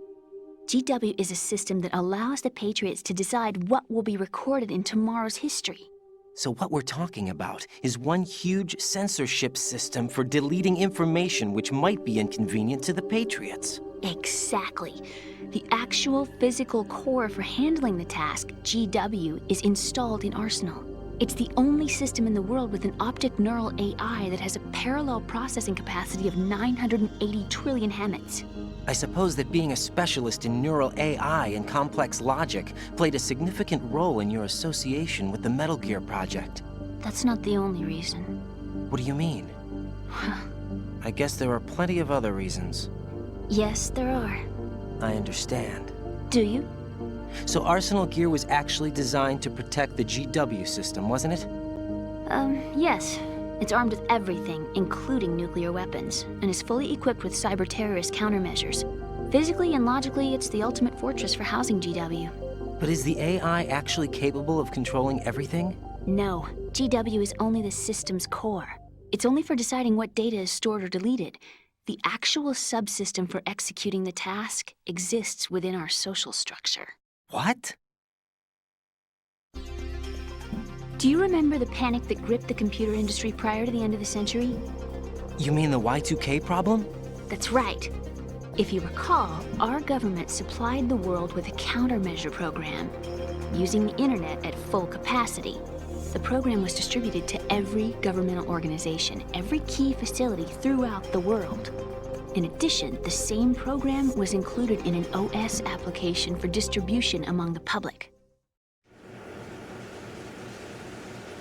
GW is a system that allows the Patriots to decide what will be recorded in tomorrow's history. So what we're talking about is one huge censorship system for deleting information which might be inconvenient to the Patriots. Exactly. The actual physical core for handling the task, GW, is installed in Arsenal. It's the only system in the world with an optic neural AI that has a parallel processing capacity of 980 trillion Hammets. I suppose that being a specialist in neural AI and complex logic played a significant role in your association with the Metal Gear project. That's not the only reason. What do you mean? I guess there are plenty of other reasons. Yes, there are. I understand. Do you? So Arsenal Gear was actually designed to protect the GW system, wasn't it? Yes. It's armed with everything, including nuclear weapons, and is fully equipped with cyber-terrorist countermeasures. Physically and logically, it's the ultimate fortress for housing GW. But is the AI actually capable of controlling everything? No. GW is only the system's core. It's only for deciding what data is stored or deleted. The actual subsystem for executing the task exists within our social structure. What? Do you remember the panic that gripped the computer industry prior to the end of the century? You mean the Y2K problem? That's right. If you recall, our government supplied the world with a countermeasure program, using the internet at full capacity. The program was distributed to every governmental organization, every key facility throughout the world. In addition, the same program was included in an OS application for distribution among the public.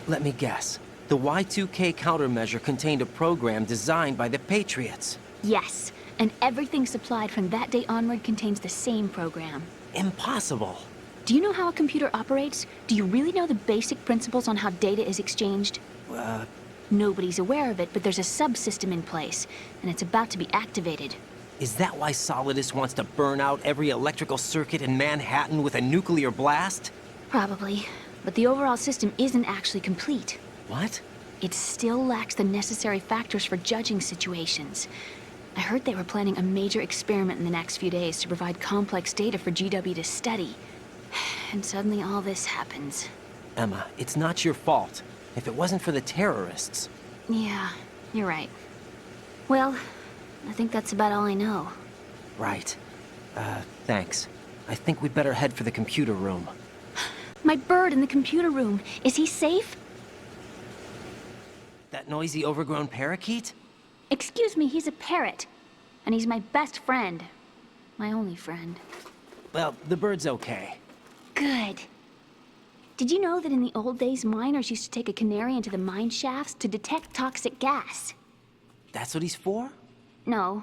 Let me guess. The Y2K countermeasure contained a program designed by the Patriots. Yes, and everything supplied from that day onward contains the same program. Impossible. Do you know how a computer operates? Do you really know the basic principles on how data is exchanged? Nobody's aware of it, but there's a subsystem in place, and it's about to be activated. Is that why Solidus wants to burn out every electrical circuit in Manhattan with a nuclear blast? Probably, but the overall system isn't actually complete. What? It still lacks the necessary factors for judging situations. I heard they were planning a major experiment in the next few days to provide complex data for GW to study. And suddenly all this happens. Emma, it's not your fault. If it wasn't for the terrorists... Yeah, you're right. Well, I think that's about all I know. Right. Thanks. I think we'd better head for the computer room. My bird in the computer room. Is he safe? That noisy, overgrown parakeet? Excuse me, he's a parrot. And he's my best friend. My only friend. Well, the bird's okay. Good. Did you know that in the old days, miners used to take a canary into the mine shafts to detect toxic gas? That's what he's for? No.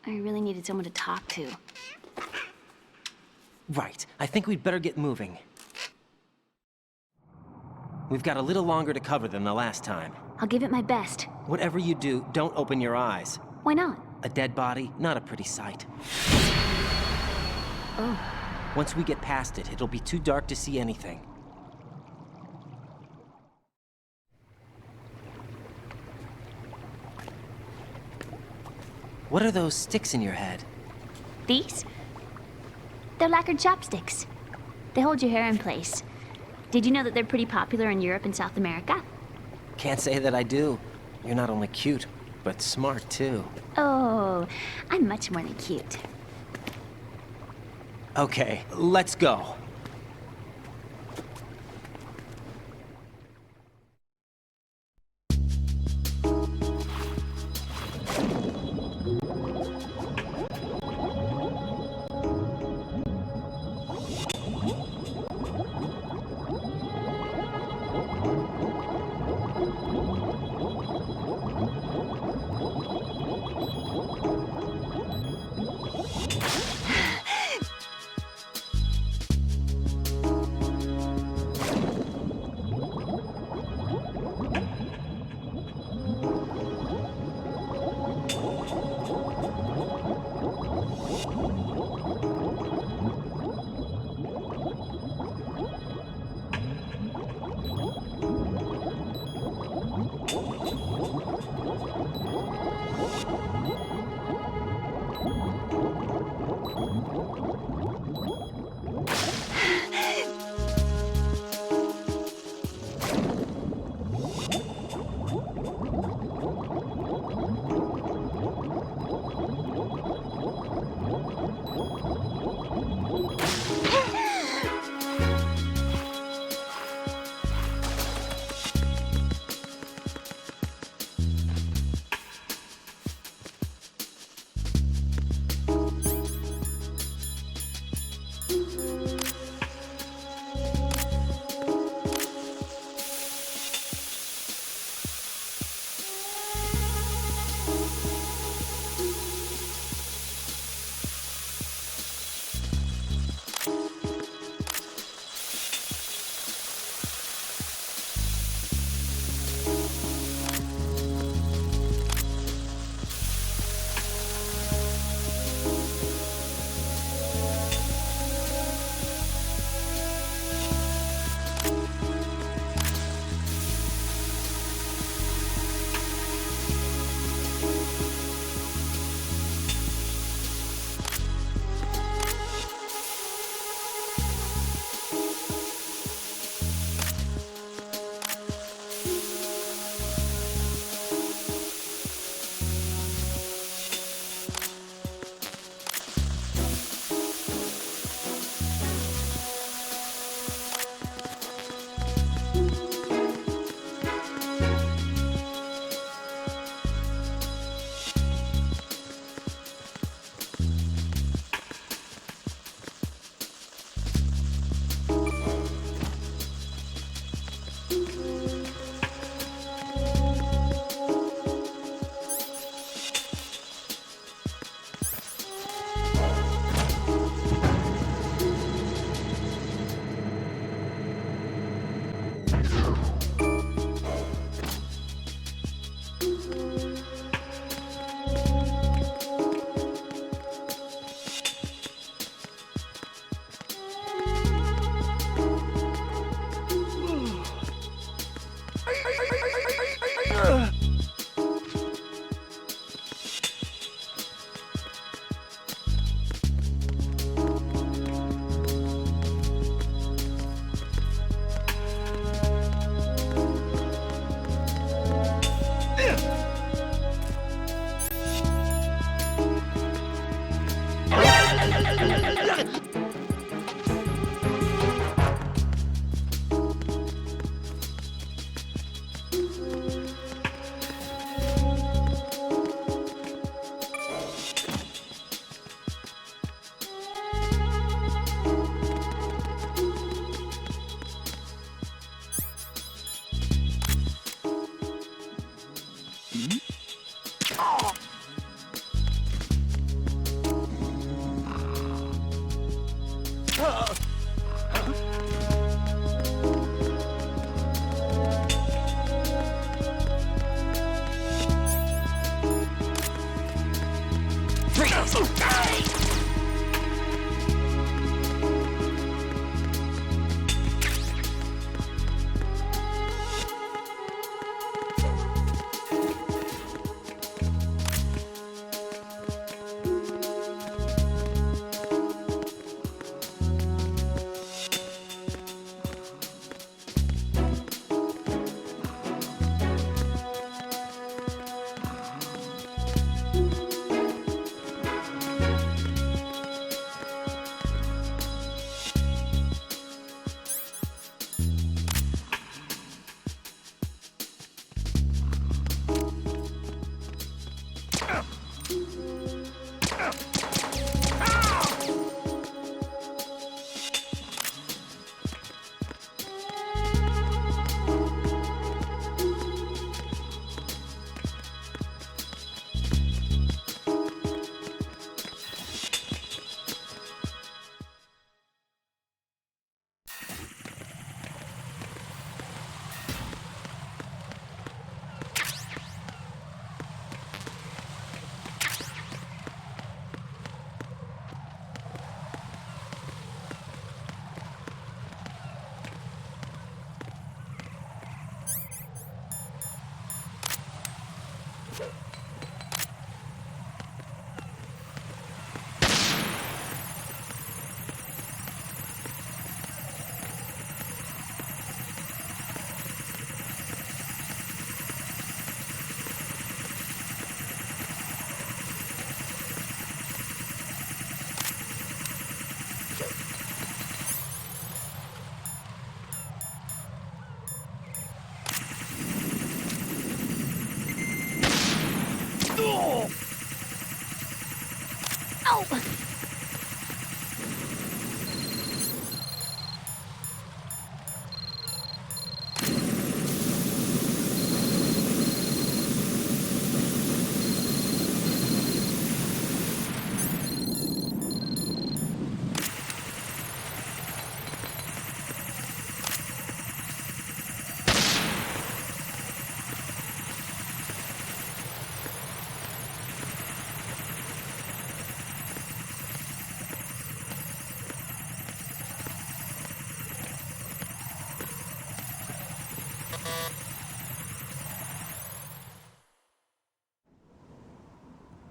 I really needed someone to talk to. Right. I think we'd better get moving. We've got a little longer to cover than the last time. I'll give it my best. Whatever you do, don't open your eyes. Why not? A dead body, not a pretty sight. Oh. Once we get past it, it'll be too dark to see anything. What are those sticks in your head? These? They're lacquered chopsticks. They hold your hair in place. Did you know that they're pretty popular in Europe and South America? Can't say that I do. You're not only cute, but smart too. Oh, I'm much more than cute. Okay, let's go.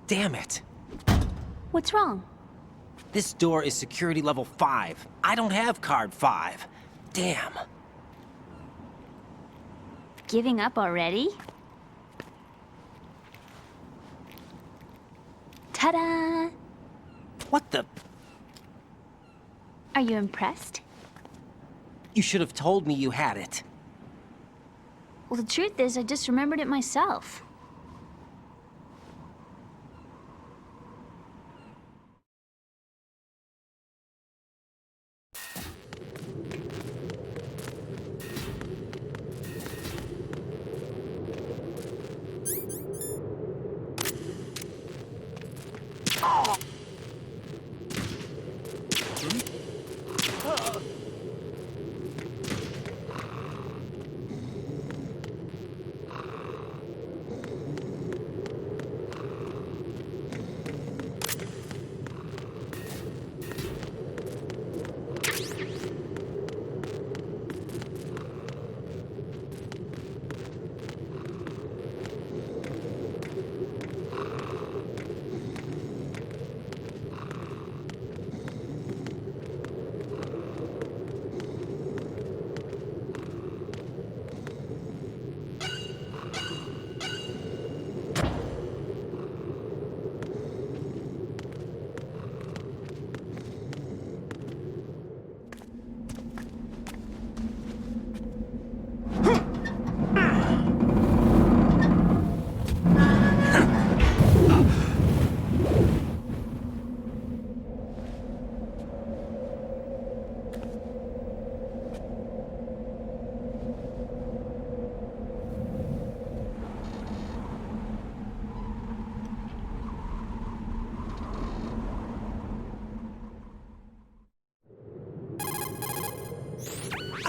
Damn it! What's wrong? This door is security level 5. I don't have card 5. Damn. Giving up already? Ta-da! What the? Are you impressed? You should have told me you had it. Well, the truth is, I just remembered it myself.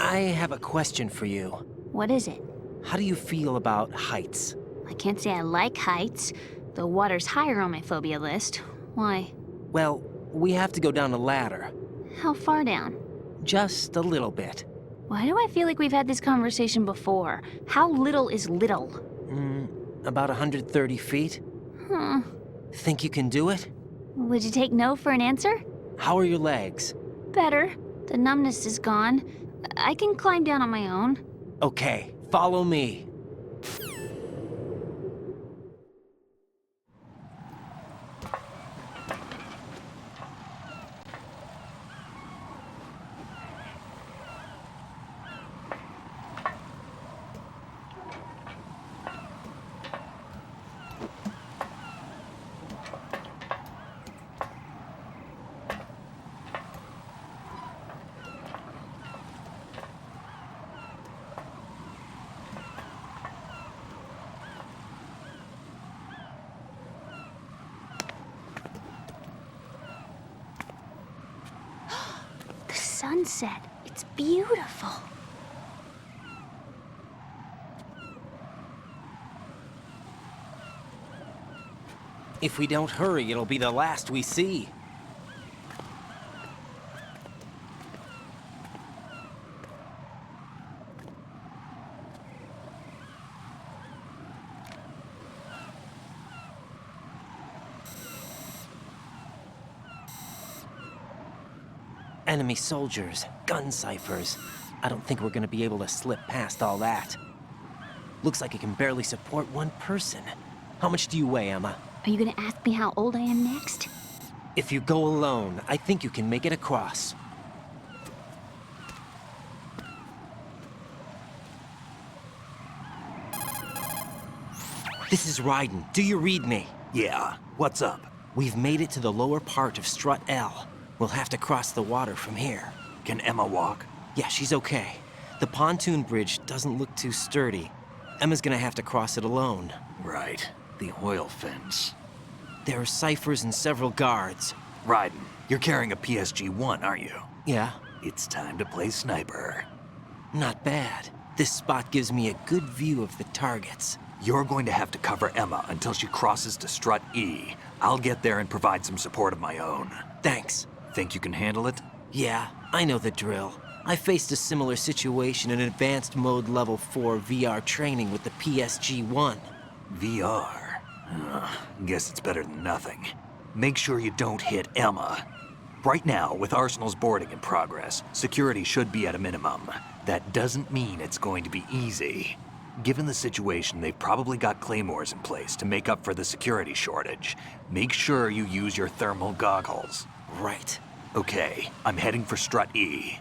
I have a question for you. What is it? How do you feel about heights? I can't say I like heights, though water's higher on my phobia list. Why? Well, we have to go down a ladder. How far down? Just a little bit. Why do I feel like we've had this conversation before? How little is little? About 130 feet. Huh. Think you can do it? Would you take no for an answer? How are your legs? Better. The numbness is gone. I can climb down on my own. Okay, follow me. The sunset. It's beautiful. If we don't hurry, it'll be the last we see. Enemy soldiers, gun ciphers. I don't think we're gonna be able to slip past all that. Looks like it can barely support one person. How much do you weigh, Emma? Are you gonna ask me how old I am next? If you go alone, I think you can make it across. This is Raiden. Do you read me? Yeah, what's up? We've made it to the lower part of Strut L. We'll have to cross the water from here. Can Emma walk? Yeah, she's okay. The pontoon bridge doesn't look too sturdy. Emma's gonna have to cross it alone. Right. The oil fence. There are ciphers and several guards. Raiden, you're carrying a PSG-1, aren't you? Yeah. It's time to play sniper. Not bad. This spot gives me a good view of the targets. You're going to have to cover Emma until she crosses to Strut E. I'll get there and provide some support of my own. Thanks. Think you can handle it? Yeah, I know the drill. I faced a similar situation in Advanced Mode Level 4 VR training with the PSG-1. VR? Guess it's better than nothing. Make sure you don't hit Emma. Right now, with Arsenal's boarding in progress, security should be at a minimum. That doesn't mean it's going to be easy. Given the situation, they've probably got claymores in place to make up for the security shortage. Make sure you use your thermal goggles. Right. Okay, I'm heading for Strut E.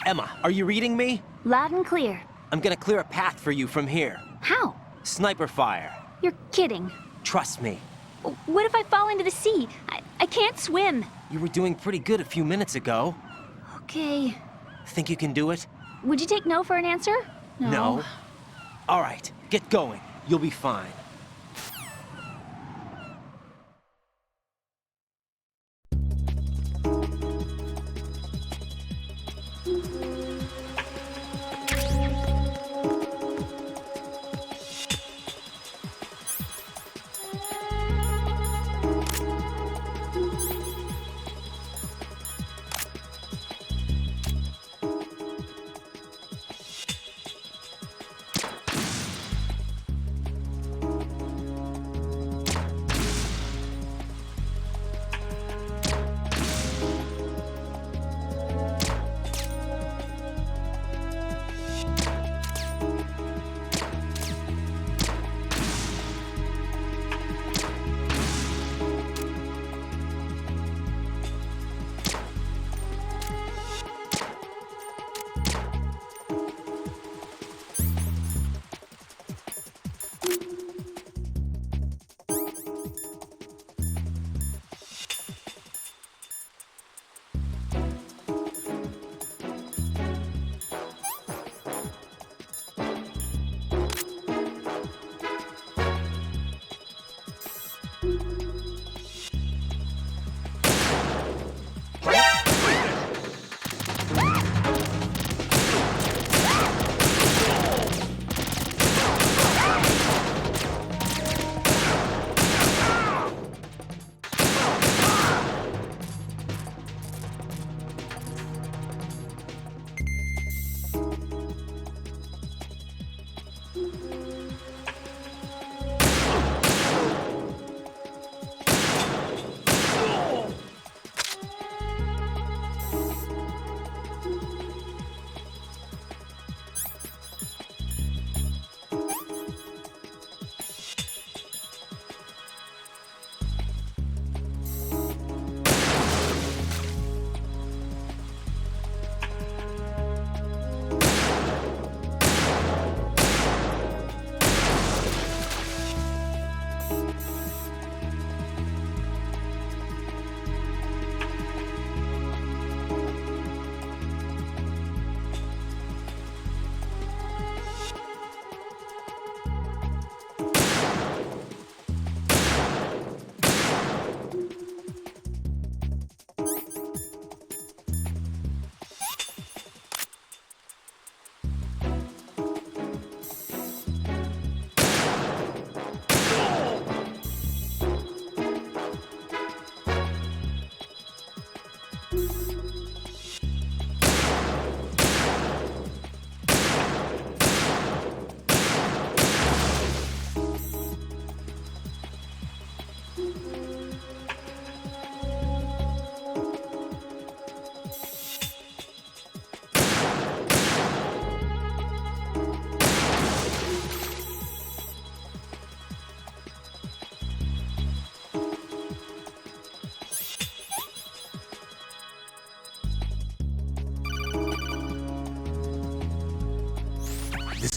Emma, are you reading me? Loud and clear. I'm gonna clear a path for you from here. How? Sniper fire. You're kidding. Trust me. What if I fall into the sea? I can't swim. You were doing pretty good a few minutes ago. Okay. Think you can do it? Would you take no for an answer? No. All right, get going. You'll be fine.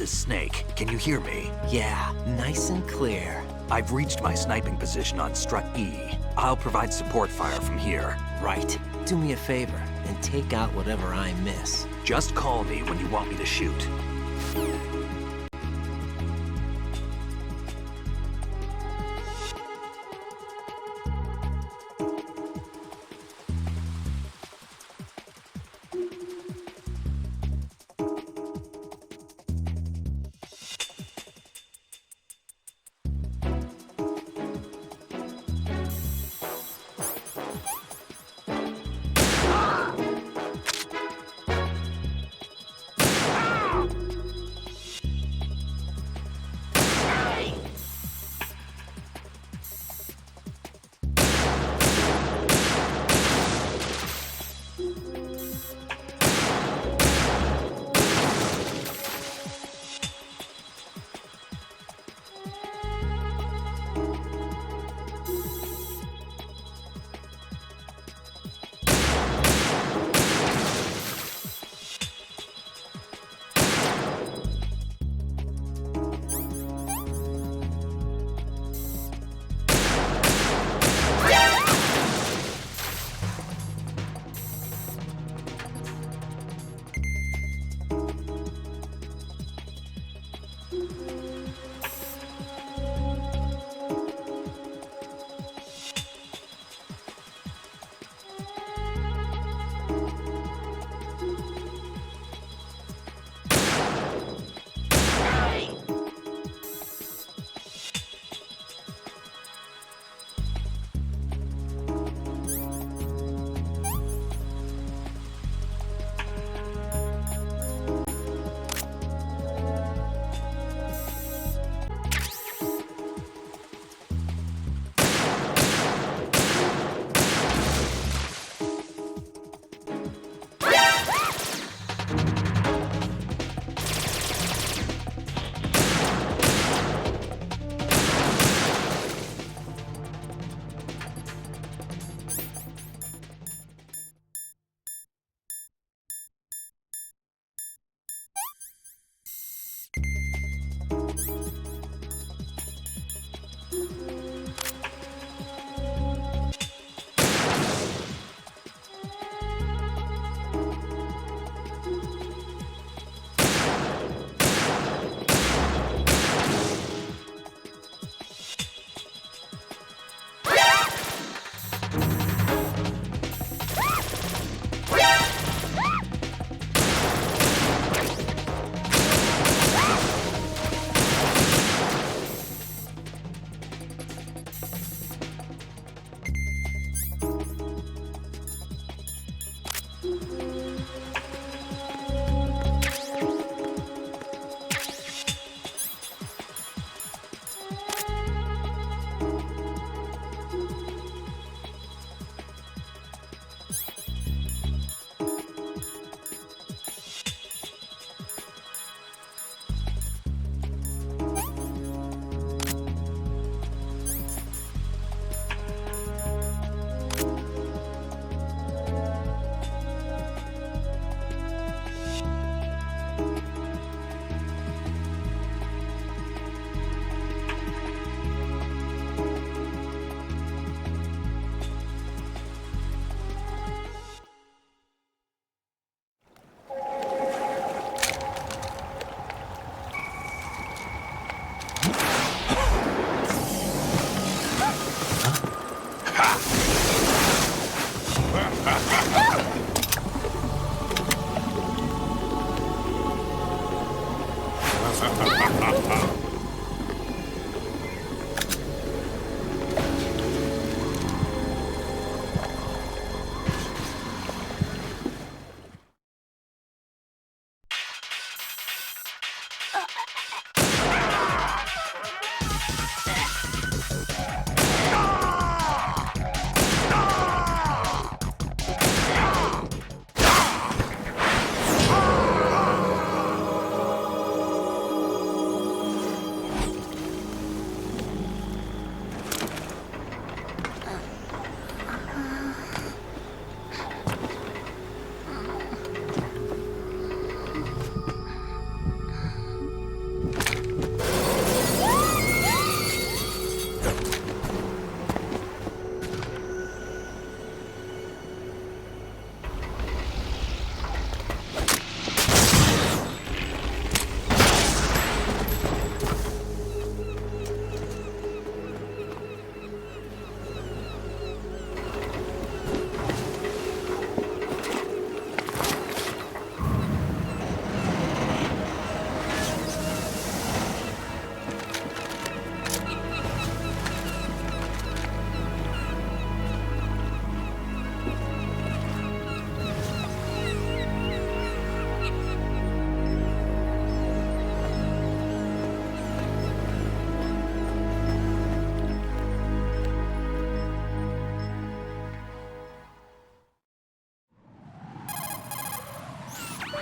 is Snake. Can you hear me? Yeah, nice and clear. I've reached my sniping position on Strut E. I'll provide support fire from here. Right. Do me a favor and take out whatever I miss. Just call me when you want me to shoot.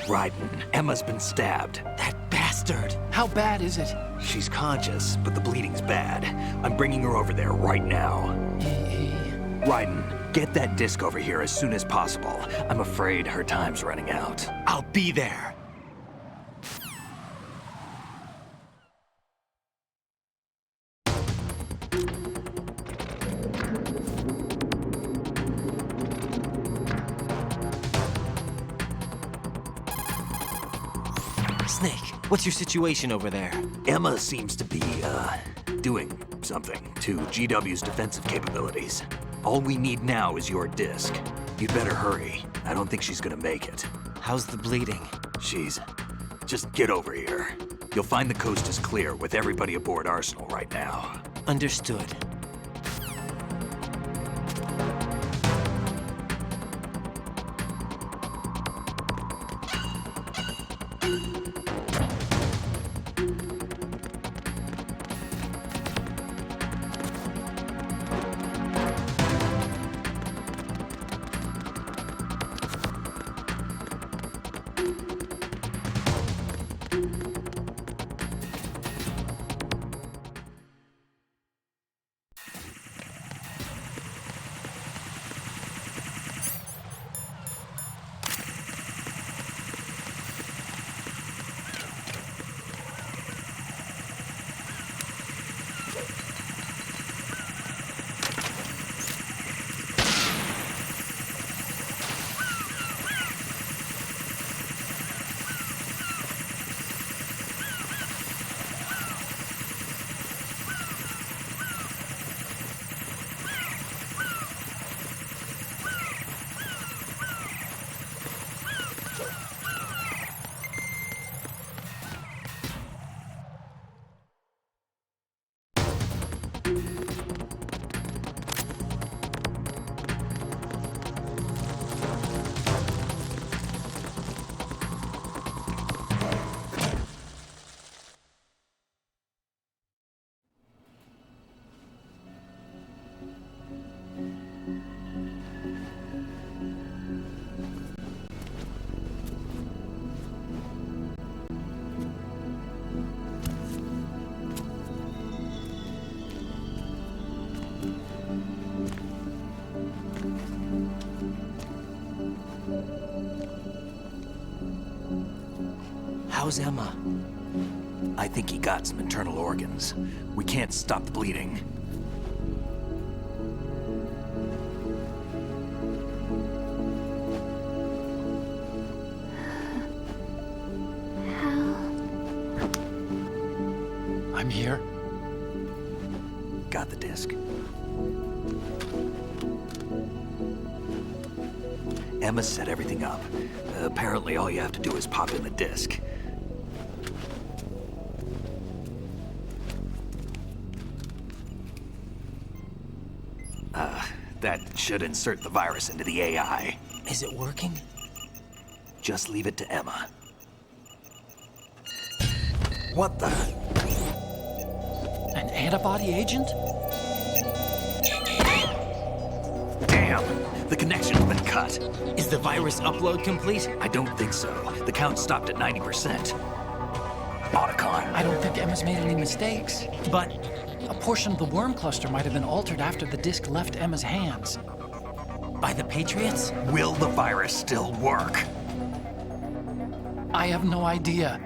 Raiden, Emma's been stabbed. That bastard! How bad is it? She's conscious, but the bleeding's bad. I'm bringing her over there right now. Raiden, get that disc over here as soon as possible. I'm afraid her time's running out. I'll be there. Snake, what's your situation over there? Emma seems to be, doing something to GW's defensive capabilities. All we need now is your disc. You'd better hurry. I don't think she's gonna make it. How's the bleeding? Just get over here. You'll find the coast is clear with everybody aboard Arsenal right now. Understood. How's Emma? I think he got some internal organs. We can't stop the bleeding. I'm here. Got the disc. Emma set everything up. Apparently all you have to do is pop in the disc. That should insert the virus into the AI. Is it working? Just leave it to Emma. What the? An antibody agent? Damn! The connection's been cut. Is the virus upload complete? I don't think so. The count stopped at 90%. Otacon. I don't think Emma's made any mistakes. But a portion of the worm cluster might have been altered after the disc left Emma's hands. By the Patriots? Will the virus still work? I have no idea.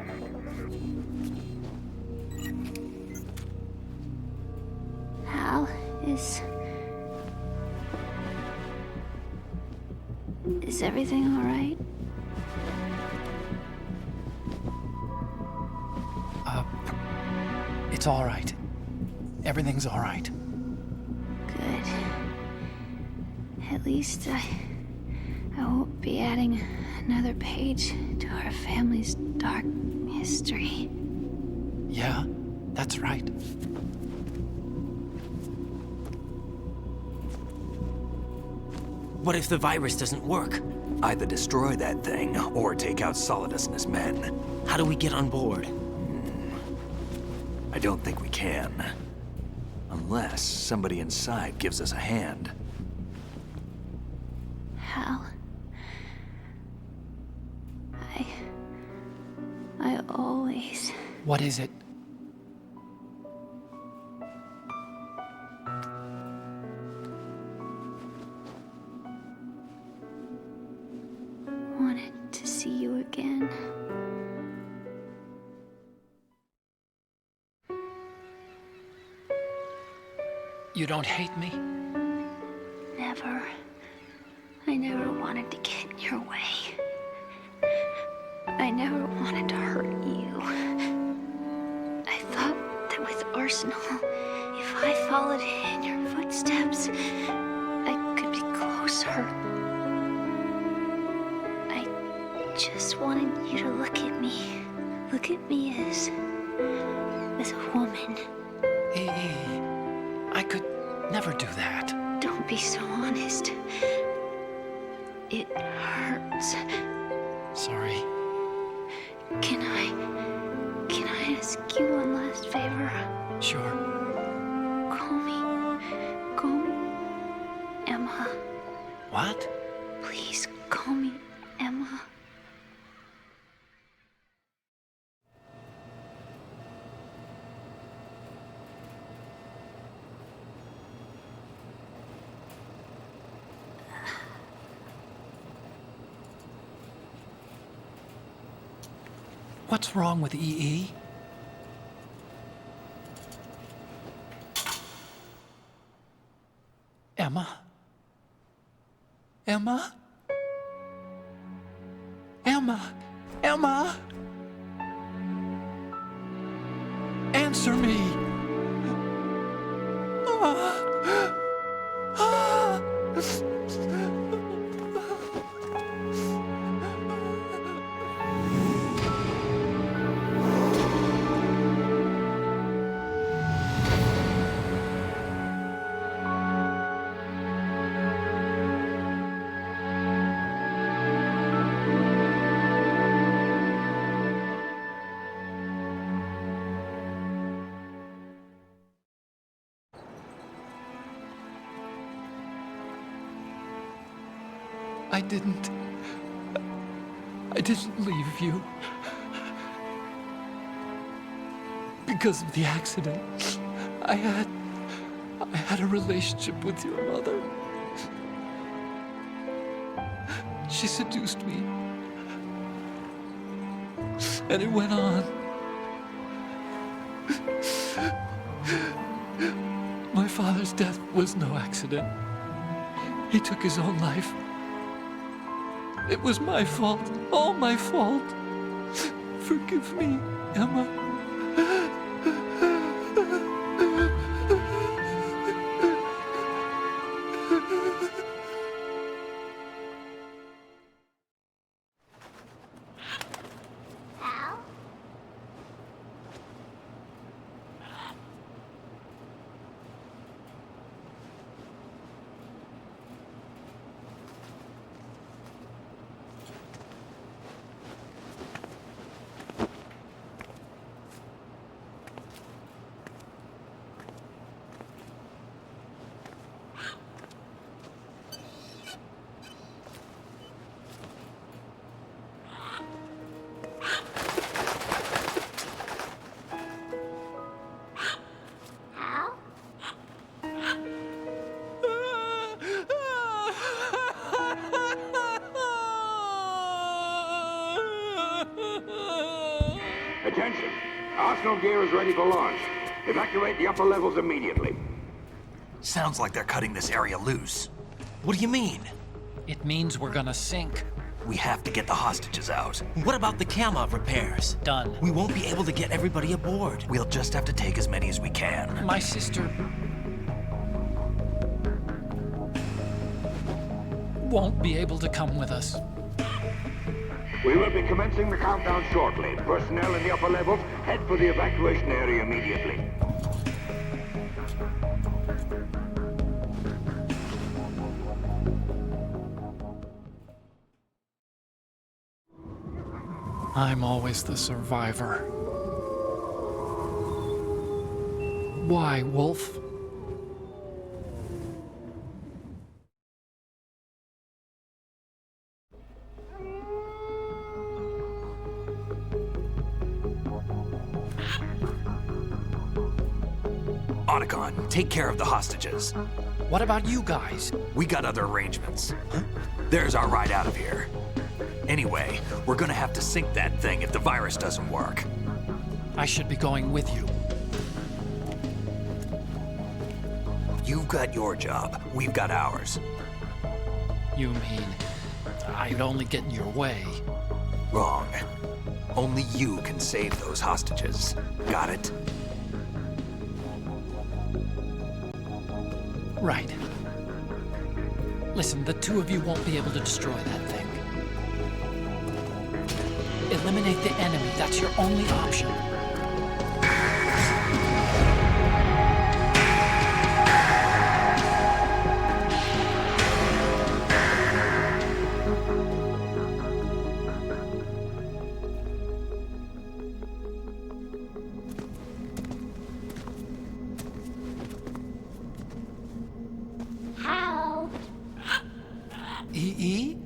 Hal, is everything all right? It's all right. Everything's all right. Good. At least I won't be adding another page to our family's dark history. Yeah, that's right. What if the virus doesn't work? Either destroy that thing, or take out Solidus and his men. How do we get on board? I don't think we can. Unless somebody inside gives us a hand. Hal, What is it? Wanted to see you again. You don't hate me? Never. I never wanted to get in your way. I never wanted to hurt you. I thought that with Arsenal, if I followed in your footsteps, I could be closer. I just wanted you to look at me. Look at me as a woman. I could never do that. Don't be so honest. It hurts. Sorry. Can I ask you one last favor? Sure. Call me Emma. What? Please call me Emma. What's wrong with EE? Emma? Emma? Emma? Emma? Answer me! I didn't leave you. Because of the accident, I had a relationship with your mother. She seduced me. And it went on. My father's death was no accident. He took his own life. It was my fault, all my fault. Forgive me, Emma. Attention! Arsenal gear is ready for launch. Evacuate the upper levels immediately. Sounds like they're cutting this area loose. What do you mean? It means we're gonna sink. We have to get the hostages out. What about the Kamov repairs? Done. We won't be able to get everybody aboard. We'll just have to take as many as we can. My sister won't be able to come with us. We will be commencing the countdown shortly. Personnel in the upper levels, head for the evacuation area immediately. I'm always the survivor. Why, Wolf? Otacon, take care of the hostages. What about you guys? We got other arrangements. There's our ride out of here. Anyway, we're gonna have to sink that thing if the virus doesn't work. I should be going with you. You've got your job, we've got ours. You mean I'd only get in your way? Wrong. Only you can save those hostages. Got it? Right. Listen, the two of you won't be able to destroy that thing. Eliminate the enemy. That's your only option. E?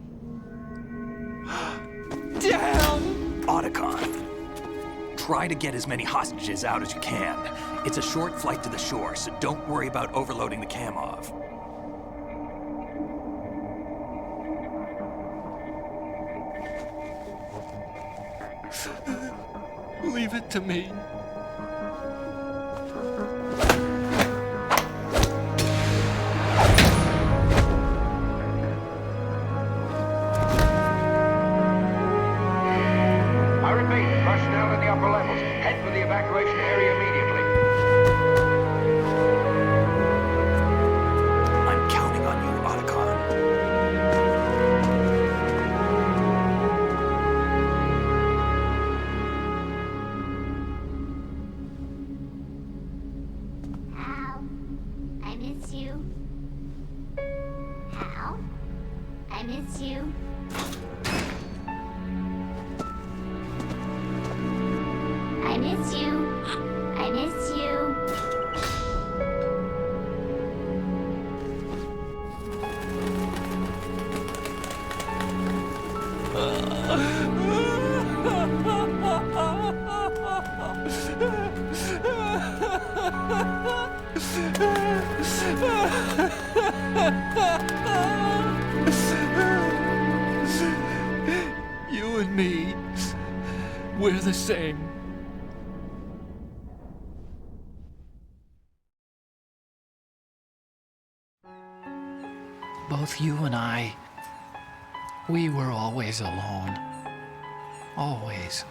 Damn! Otacon, try to get as many hostages out as you can. It's a short flight to the shore, so don't worry about overloading the Kamov. Leave it to me. Personnel in the upper levels, head for the evacuation area immediately. I'm counting on you, Otacon. Hal, I miss you. Hal, I miss you. I miss you. I miss you. You and me, we're the same. Both you and I, we were always alone. Always.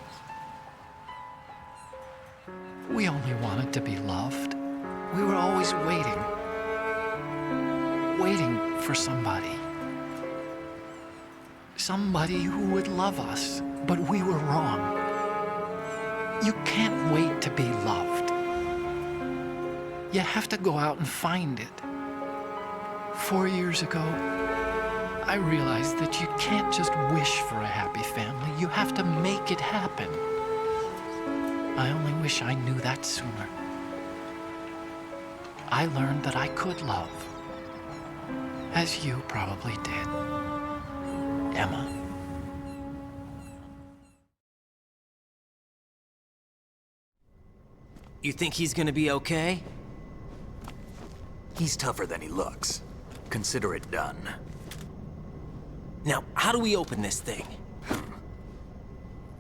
We only wanted to be loved. We were always waiting. Waiting for somebody. Somebody who would love us, but we were wrong. You can't wait to be loved. You have to go out and find it. 4 years ago, I realized that you can't just wish for a happy family. You have to make it happen. I only wish I knew that sooner. I learned that I could love, as you probably did, Emma. You think he's gonna be okay? He's tougher than he looks. Consider it done. Now, how do we open this thing?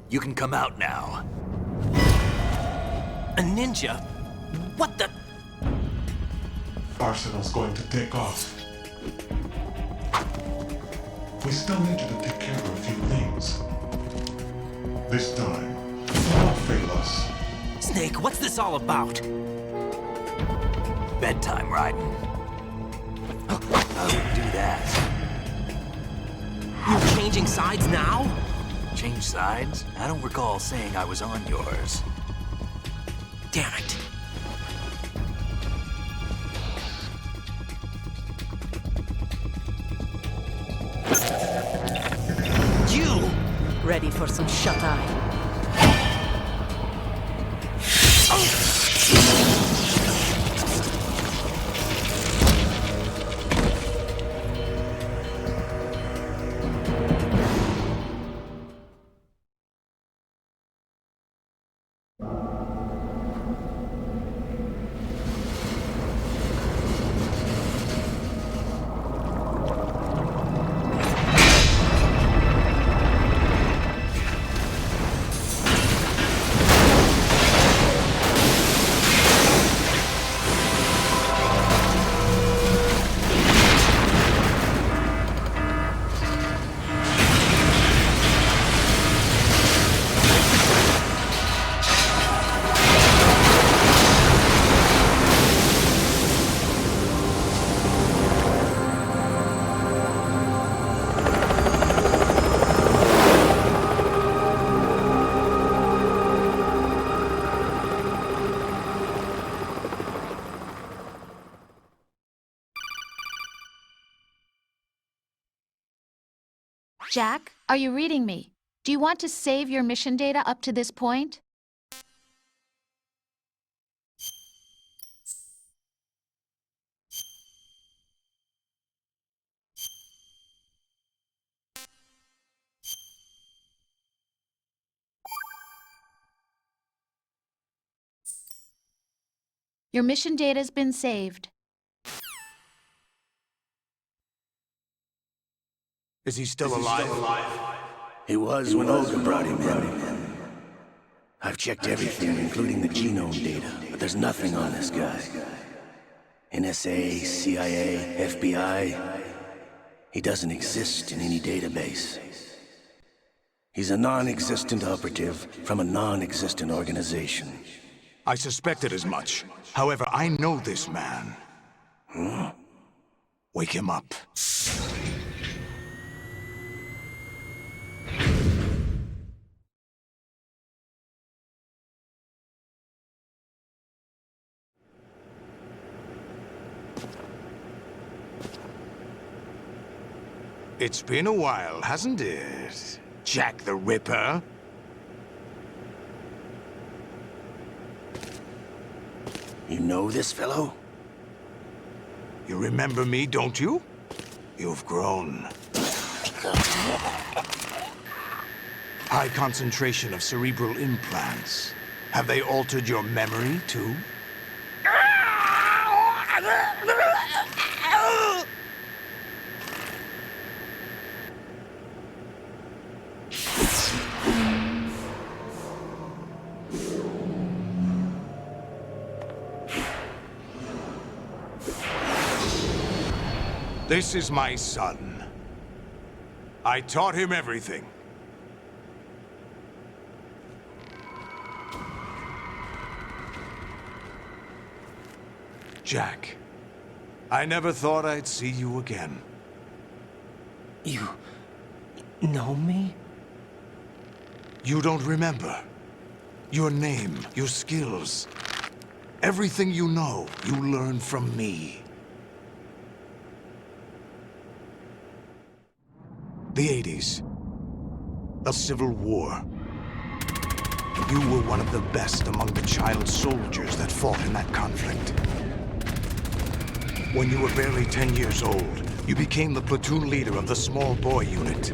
You can come out now. A ninja? What the? Arsenal's going to take off. We still need you to take care of a few things. This time, don't fail us. Snake, what's this all about? Bedtime, Raiden. I wouldn't do that. You're changing sides now? Change sides? I don't recall saying I was on yours. Damn it. You! Ready for some shut-eye? Jack, are you reading me? Do you want to save your mission data up to this point? Your mission data's been saved. Is he still alive? He was when Olga brought him in. I've checked everything, including the genome data, but there's nothing on this guy. NSA, CIA, FBI. He doesn't exist in any database. He's a non-existent operative from a non-existent organization. I suspected as much. However, I know this man. Wake him up. It's been a while, hasn't it? Jack the Ripper? You know this fellow? You remember me, don't you? You've grown. High concentration of cerebral implants. Have they altered your memory, too? This is my son. I taught him everything. Jack, I never thought I'd see you again. You know me? You don't remember. Your name, your skills. Everything you know, you learned from me. The 80s. The Civil War. You were one of the best among the child soldiers that fought in that conflict. When you were barely 10 years old, you became the platoon leader of the small boy unit.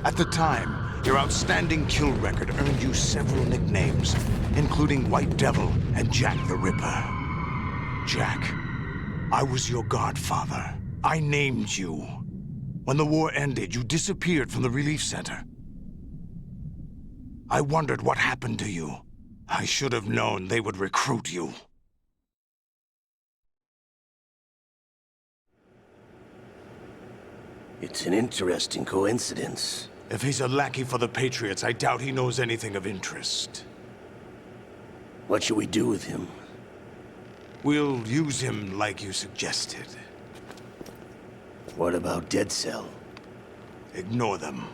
At the time, your outstanding kill record earned you several nicknames, including White Devil and Jack the Ripper. Jack, I was your godfather. I named you. When the war ended, you disappeared from the relief center. I wondered what happened to you. I should have known they would recruit you. It's an interesting coincidence. If he's a lackey for the Patriots, I doubt he knows anything of interest. What should we do with him? We'll use him like you suggested. What about Dead Cell? Ignore them.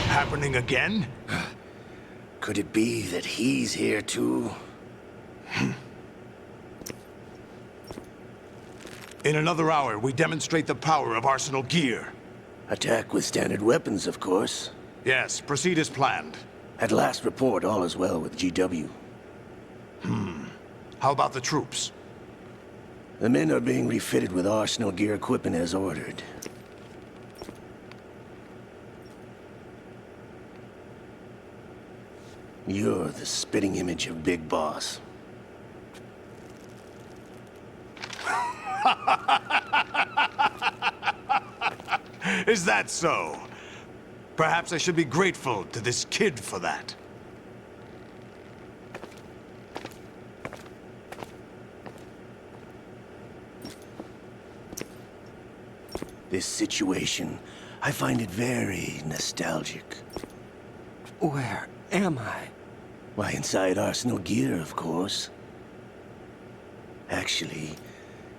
Happening again? Could it be that he's here too? In another hour, we demonstrate the power of Arsenal gear. Attack with standard weapons, of course. Yes, proceed as planned. At last report, all is well with GW. How about the troops? The men are being refitted with Arsenal gear equipment as ordered. You're the spitting image of Big Boss. Is that so? Perhaps I should be grateful to this kid for that. This situation, I find it very nostalgic. Where am I? Why, inside Arsenal gear, of course. Actually,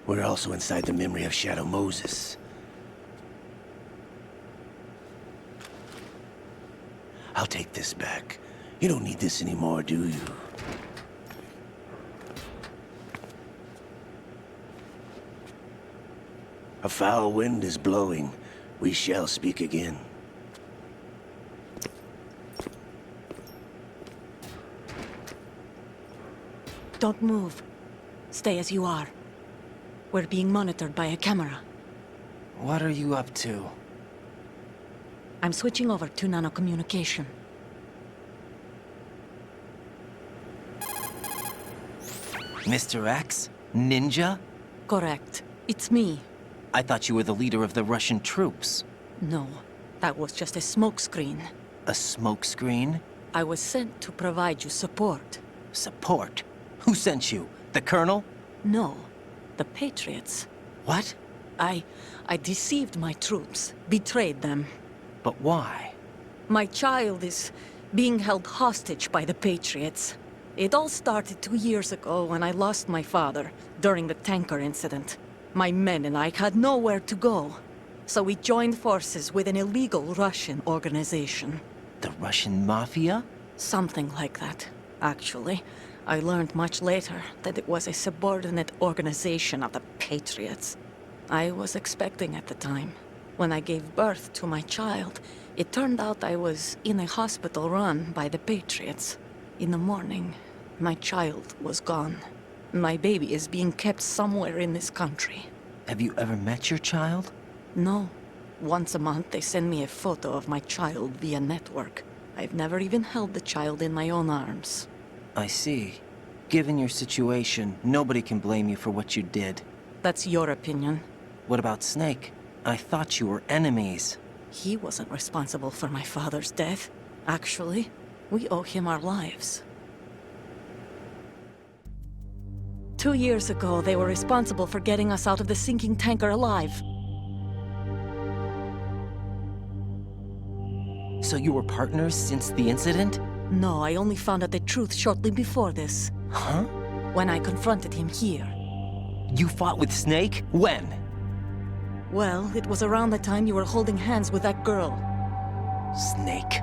we're also inside the memory of Shadow Moses. I'll take this back. You don't need this anymore, do you? A foul wind is blowing. We shall speak again. Don't move. Stay as you are. We're being monitored by a camera. What are you up to? I'm switching over to nanocommunication. Mr. X? Ninja? Correct. It's me. I thought you were the leader of the Russian troops. No, that was just a smokescreen. A smokescreen? I was sent to provide you support. Support? Who sent you? The Colonel? No, the Patriots. What? I deceived my troops, betrayed them. But why? My child is being held hostage by the Patriots. It all started 2 years ago when I lost my father during the tanker incident. My men and I had nowhere to go. So we joined forces with an illegal Russian organization. The Russian Mafia? Something like that, actually. I learned much later that it was a subordinate organization of the Patriots. I was expecting at the time. When I gave birth to my child, it turned out I was in a hospital run by the Patriots. In the morning, my child was gone. My baby is being kept somewhere in this country. Have you ever met your child? No. Once a month, they send me a photo of my child via network. I've never even held the child in my own arms. I see. Given your situation, nobody can blame you for what you did. That's your opinion. What about Snake? I thought you were enemies. He wasn't responsible for my father's death. Actually, we owe him our lives. 2 years ago, they were responsible for getting us out of the sinking tanker alive. So you were partners since the incident? No, I only found out the truth shortly before this. Huh? When I confronted him here. You fought with Snake? When? Well, it was around the time you were holding hands with that girl. Snake.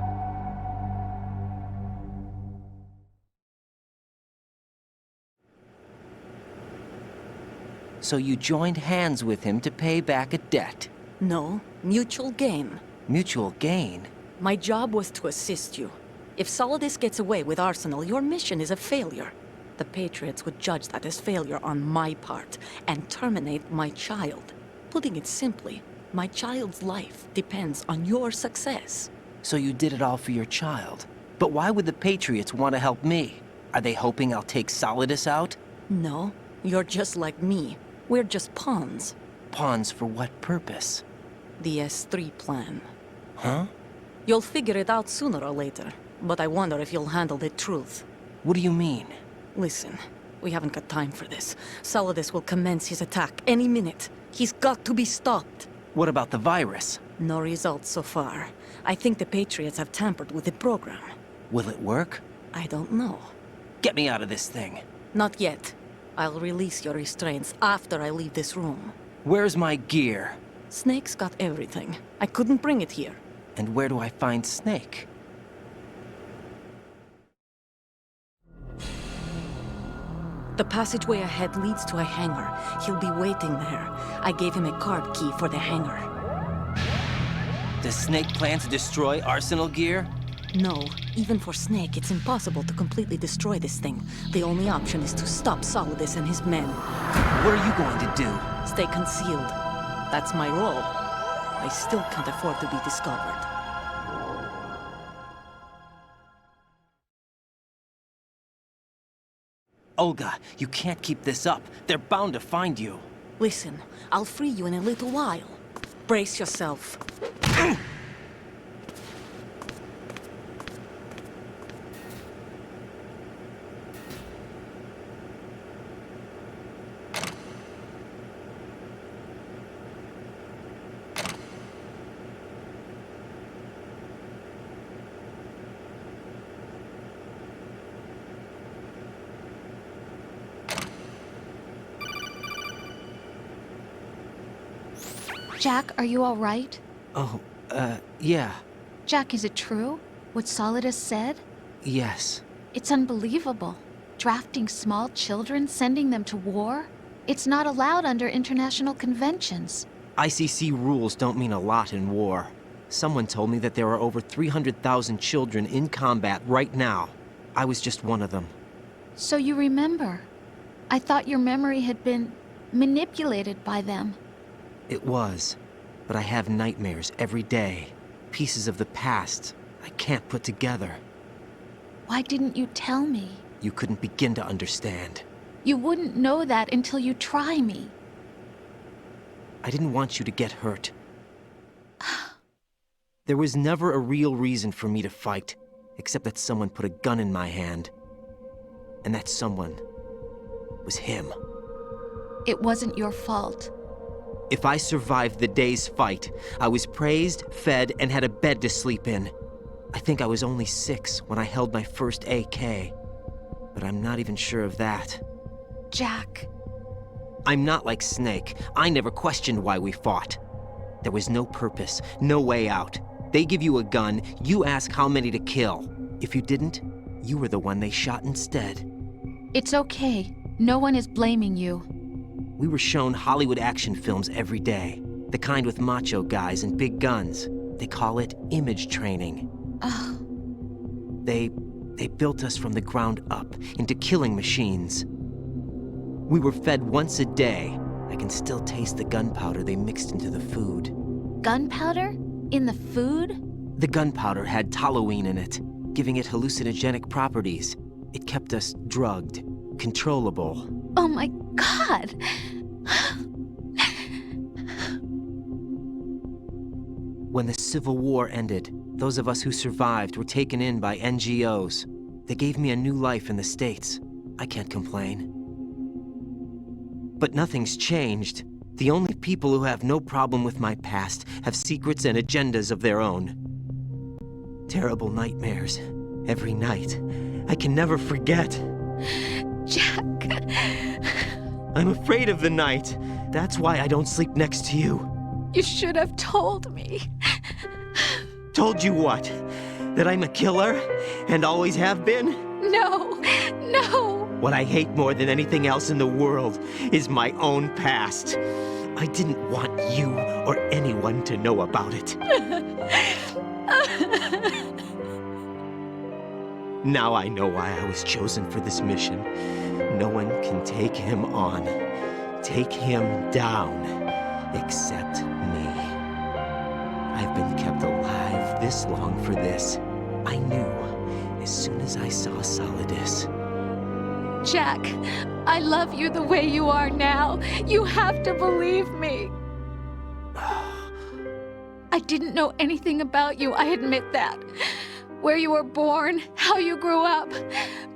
So you joined hands with him to pay back a debt? No, mutual gain. Mutual gain? My job was to assist you. If Solidus gets away with Arsenal, your mission is a failure. The Patriots would judge that as failure on my part, and terminate my child. Putting it simply, my child's life depends on your success. So you did it all for your child. But why would the Patriots want to help me? Are they hoping I'll take Solidus out? No, you're just like me. We're just pawns. Pawns for what purpose? The S3 plan. Huh? You'll figure it out sooner or later, but I wonder if you'll handle the truth. What do you mean? Listen, we haven't got time for this. Solidus will commence his attack any minute. He's got to be stopped. What about the virus? No results so far. I think the Patriots have tampered with the program. Will it work? I don't know. Get me out of this thing. Not yet. I'll release your restraints after I leave this room. Where's my gear? Snake's got everything. I couldn't bring it here. And where do I find Snake? The passageway ahead leads to a hangar. He'll be waiting there. I gave him a card key for the hangar. Does Snake plan to destroy Arsenal gear? No. Even for Snake, it's impossible to completely destroy this thing. The only option is to stop Solidus and his men. What are you going to do? Stay concealed. That's my role. I still can't afford to be discovered. Olga, you can't keep this up. They're bound to find you. Listen, I'll free you in a little while. Brace yourself. Jack, are you all right? Oh, yeah. Jack, is it true? What Solidus said? Yes. It's unbelievable. Drafting small children, sending them to war? It's not allowed under international conventions. ICC rules don't mean a lot in war. Someone told me that there are over 300,000 children in combat right now. I was just one of them. So you remember. I thought your memory had been manipulated by them. It was. But I have nightmares every day. Pieces of the past I can't put together. Why didn't you tell me? You couldn't begin to understand. You wouldn't know that until you try me. I didn't want you to get hurt. There was never a real reason for me to fight, except that someone put a gun in my hand. And that someone was him. It wasn't your fault. If I survived the day's fight, I was praised, fed, and had a bed to sleep in. I think I was only 6 when I held my first AK. But I'm not even sure of that. Jack. I'm not like Snake. I never questioned why we fought. There was no purpose, no way out. They give you a gun, you ask how many to kill. If you didn't, you were the one they shot instead. It's okay. No one is blaming you. We were shown Hollywood action films every day. The kind with macho guys and big guns. They call it image training. They built us from the ground up into killing machines. We were fed once a day. I can still taste the gunpowder they mixed into the food. Gunpowder? In the food? The gunpowder had toluene in it, giving it hallucinogenic properties. It kept us drugged, controllable. Oh my God! When the Civil War ended, those of us who survived were taken in by NGOs. They gave me a new life in the States. I can't complain. But nothing's changed. The only people who have no problem with my past have secrets and agendas of their own. Terrible nightmares. Every night. I can never forget. Jack. I'm afraid of the night. That's why I don't sleep next to you. You should have told me. Told you what? That I'm a killer? And always have been? No, no. What I hate more than anything else in the world is my own past. I didn't want you or anyone to know about it. Now I know why I was chosen for this mission. No one can take him on, take him down, except me. I've been kept alive this long for this. I knew as soon as I saw Solidus. Jack, I love you the way you are now. You have to believe me. I didn't know anything about you, I admit that. Where you were born, how you grew up.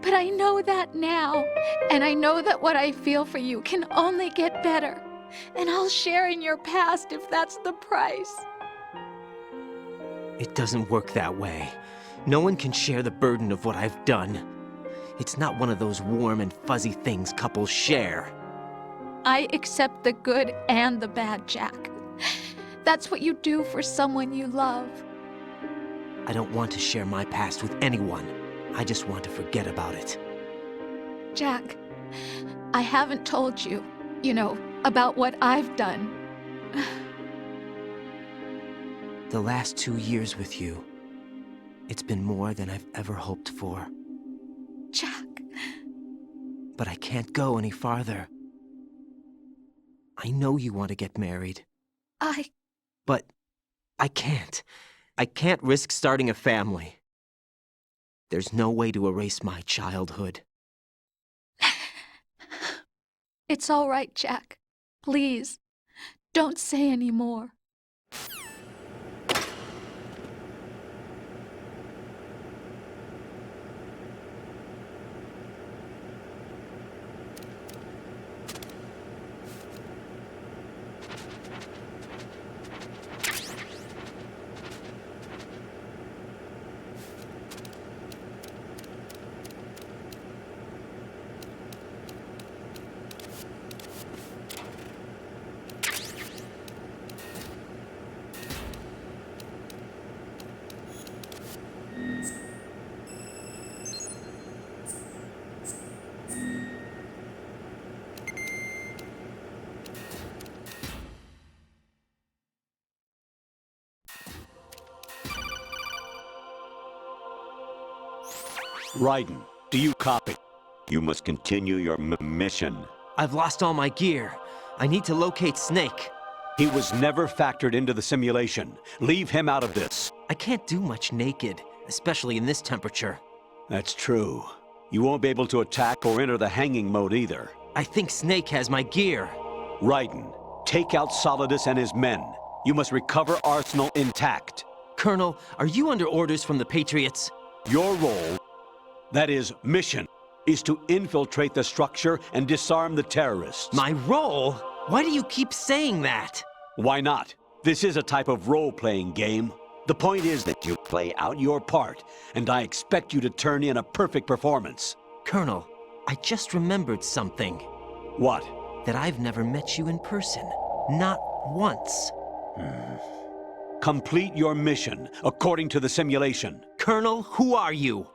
But I know that now. And I know that what I feel for you can only get better. And I'll share in your past if that's the price. It doesn't work that way. No one can share the burden of what I've done. It's not one of those warm and fuzzy things couples share. I accept the good and the bad, Jack. That's what you do for someone you love. I don't want to share my past with anyone. I just want to forget about it. Jack, I haven't told you, about what I've done. The last 2 years with you, it's been more than I've ever hoped for. Jack. But I can't go any farther. I know you want to get married. But I can't. I can't risk starting a family. There's no way to erase my childhood. It's all right, Jack. Please, don't say any more. Raiden, do you copy? You must continue your mission. I've lost all my gear. I need to locate Snake. He was never factored into the simulation. Leave him out of this. I can't do much naked, especially in this temperature. That's true. You won't be able to attack or enter the hanging mode either. I think Snake has my gear. Raiden, take out Solidus and his men. You must recover Arsenal intact. Colonel, are you under orders from the Patriots? Your role, that is, mission, is to infiltrate the structure and disarm the terrorists. My role? Why do you keep saying that? Why not? This is a type of role-playing game. The point is that you play out your part, and I expect you to turn in a perfect performance. Colonel, I just remembered something. What? That I've never met you in person. Not once. Complete your mission, according to the simulation. Colonel, who are you?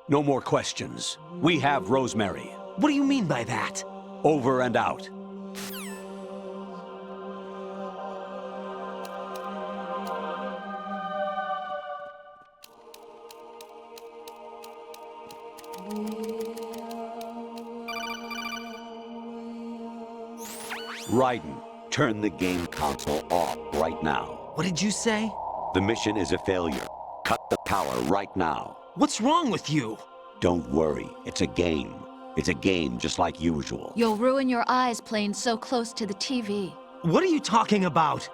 No more questions. We have Rosemary. What do you mean by that? Over and out. Raiden, turn the game console off right now. What did you say? The mission is a failure. Cut the power right now. What's wrong with you? Don't worry, it's a game. It's a game just like usual. You'll ruin your eyes playing so close to the TV. What are you talking about?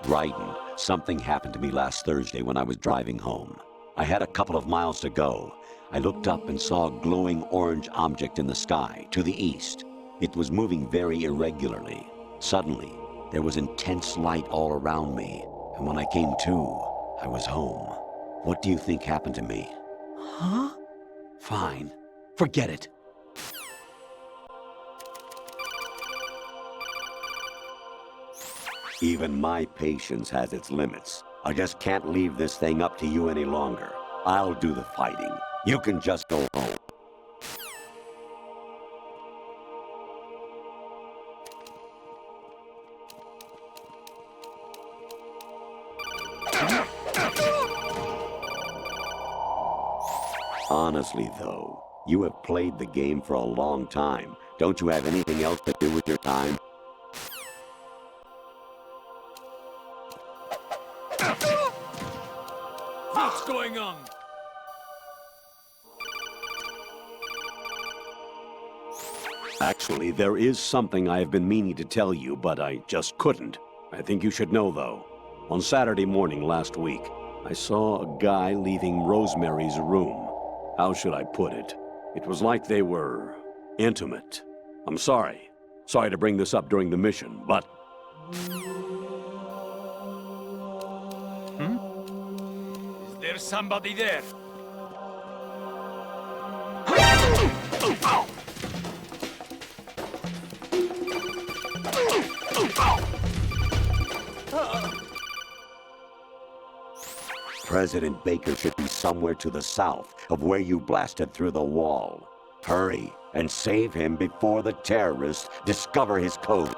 Raiden, something happened to me last Thursday when I was driving home. I had a couple of miles to go. I looked up and saw a glowing orange object in the sky, to the east. It was moving very irregularly. Suddenly, there was intense light all around me, and when I came to, I was home. What do you think happened to me? Huh? Fine. Forget it. Even my patience has its limits. I just can't leave this thing up to you any longer. I'll do the fighting. You can just go home. Honestly, though, you have played the game for a long time. Don't you have anything else to do with your time? What's going on? Actually, there is something I have been meaning to tell you, but I just couldn't. I think you should know, though. On Saturday morning last week, I saw a guy leaving Rosemary's room. How should I put it? It was like they were intimate. I'm sorry. Sorry to bring this up during the mission, but... Is there somebody there? President Baker should be somewhere to the south of where you blasted through the wall. Hurry and save him before the terrorists discover his code.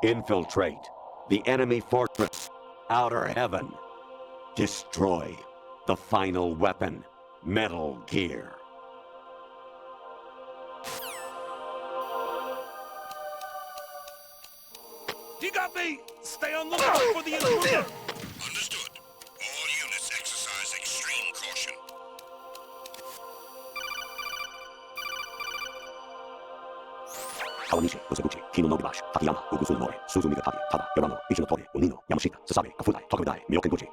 Infiltrate the enemy fortress, Outer Heaven. Destroy the final weapon, Metal Gear. You got me! Stay on the lookout for the intruder! Understood. All units exercise extreme caution. Kawanishi, Koseguchi, Kino no Gibashi, Takayama, Ugusu Mori, Suzumiga Taki, Tada, Yorano, Ichinotori, Unino, Yamashita, Sasabe, Kafudai, Tokudai, Myokenguchi.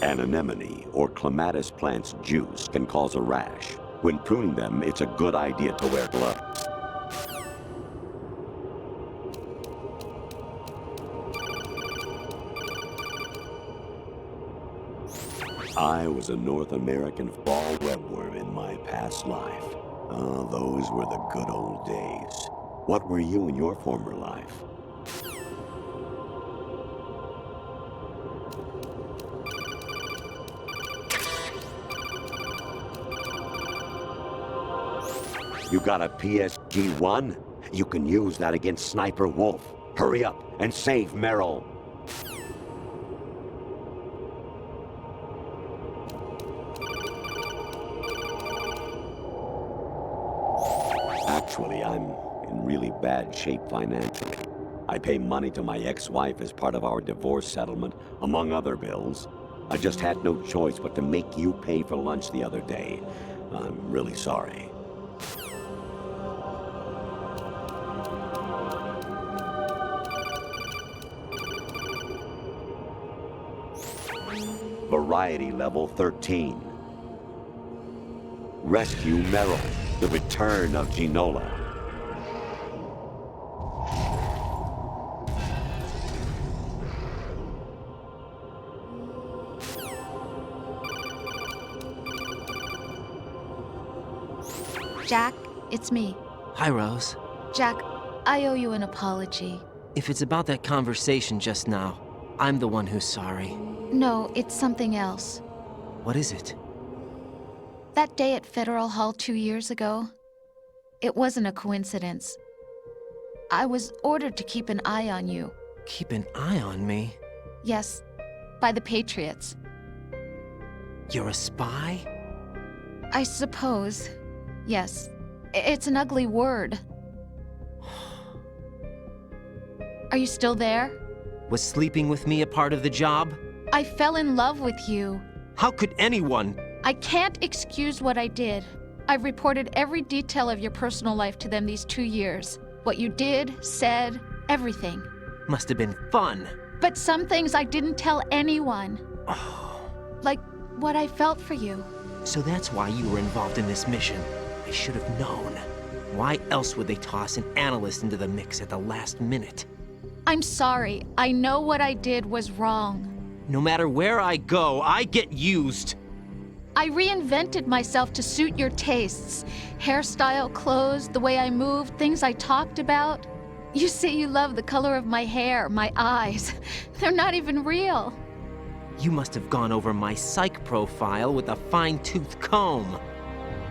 An anemone or clematis plant's juice can cause a rash. When pruning them, it's a good idea to wear gloves. I was a North American fall webworm in my past life. Oh, those were the good old days. What were you in your former life? You got a PSG-1? You can use that against Sniper Wolf. Hurry up and save Merrill. Actually, I'm in really bad shape financially. I pay money to my ex-wife as part of our divorce settlement, among other bills. I just had no choice but to make you pay for lunch the other day. I'm really sorry. Variety level 13. Rescue Merrill, the return of Ginola. Jack, it's me. Hi, Rose. Jack, I owe you an apology. If it's about that conversation just now, I'm the one who's sorry. No, it's something else. What is it? That day at Federal Hall 2 years ago, it wasn't a coincidence. I was ordered to keep an eye on you. Keep an eye on me? Yes, by the Patriots. You're a spy? I suppose. Yes. It's an ugly word. Are you still there? Was sleeping with me a part of the job? I fell in love with you. How could anyone? I can't excuse what I did. I've reported every detail of your personal life to them these 2 years. What you did, said, everything. Must have been fun. But some things I didn't tell anyone. Like what I felt for you. So that's why you were involved in this mission. I should have known. Why else would they toss an analyst into the mix at the last minute? I'm sorry. I know what I did was wrong. No matter where I go, I get used. I reinvented myself to suit your tastes. Hairstyle, clothes, the way I moved, things I talked about. You say you love the color of my hair, my eyes. They're not even real. You must have gone over my psych profile with a fine-tooth comb.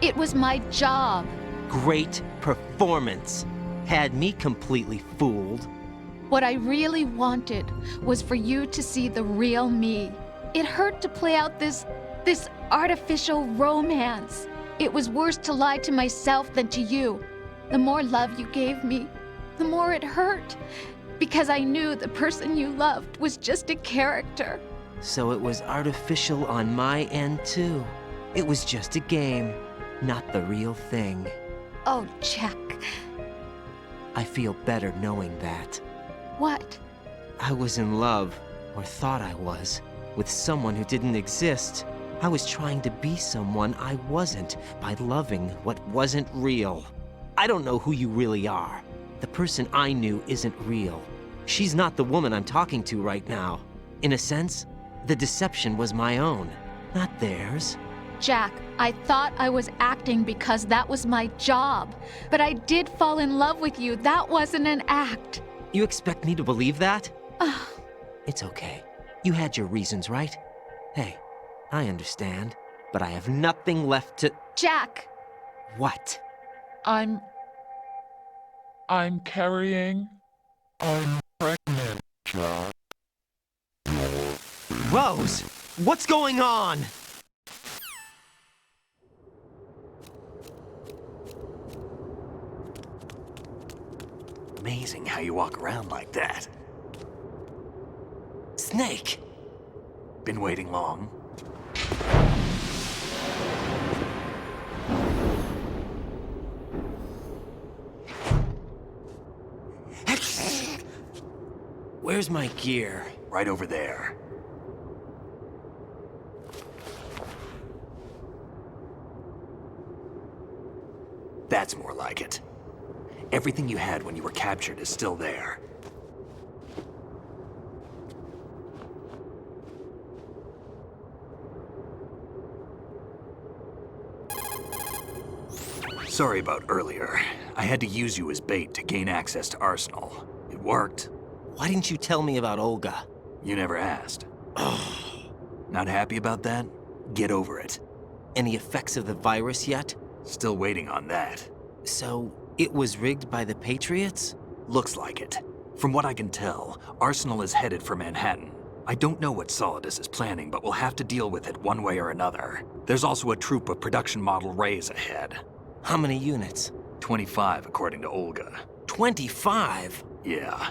It was my job. Great performance. Had me completely fooled. What I really wanted was for you to see the real me. It hurt to play out this artificial romance. It was worse to lie to myself than to you. The more love you gave me, the more it hurt. Because I knew the person you loved was just a character. So it was artificial on my end, too. It was just a game, not the real thing. Oh, Jack. I feel better knowing that. What? I was in love, or thought I was, with someone who didn't exist. I was trying to be someone I wasn't by loving what wasn't real. I don't know who you really are. The person I knew isn't real. She's not the woman I'm talking to right now. In a sense, the deception was my own, not theirs. Jack, I thought I was acting because that was my job. But I did fall in love with you. That wasn't an act. You expect me to believe that? It's okay. You had your reasons, right? Hey, I understand, but I have nothing left to... Jack! What? I'm carrying... I'm pregnant, Jack. Rose! What's going on? Amazing how you walk around like that. Snake! Been waiting long? Where's my gear? Right over there. That's more like it. Everything you had when you were captured is still there. Sorry about earlier. I had to use you as bait to gain access to Arsenal. It worked. Why didn't you tell me about Olga? You never asked. Not happy about that? Get over it. Any effects of the virus yet? Still waiting on that. So, it was rigged by the Patriots? Looks like it. From what I can tell, Arsenal is headed for Manhattan. I don't know what Solidus is planning, but we'll have to deal with it one way or another. There's also a troop of production model Rays ahead. How many units? 25, according to Olga. 25? Yeah.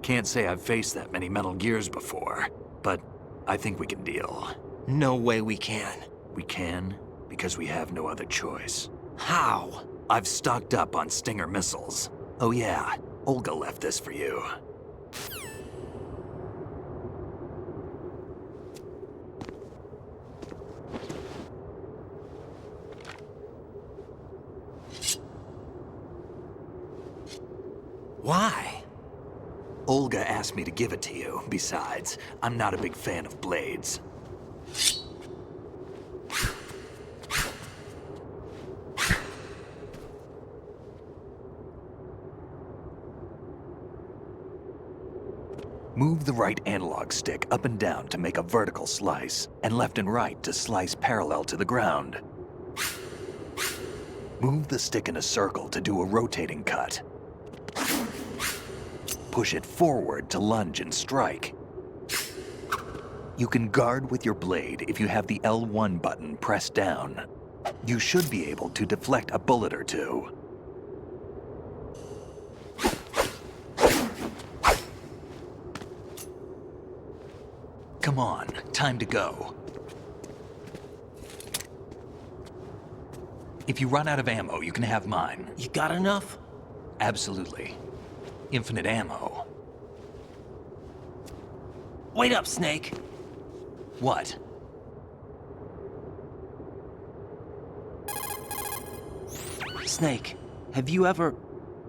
Can't say I've faced that many Metal Gears before, but I think we can deal. No way we can. We can, because we have no other choice. How? I've stocked up on Stinger missiles. Oh yeah, Olga left this for you. Why? Olga asked me to give it to you. Besides, I'm not a big fan of blades. Move the right analog stick up and down to make a vertical slice, and left and right to slice parallel to the ground. Move the stick in a circle to do a rotating cut. Push it forward to lunge and strike. You can guard with your blade if you have the L1 button pressed down. You should be able to deflect a bullet or two. Come on, time to go. If you run out of ammo, you can have mine. You got enough? Absolutely. Infinite ammo. Wait up, Snake. What? Snake, have you ever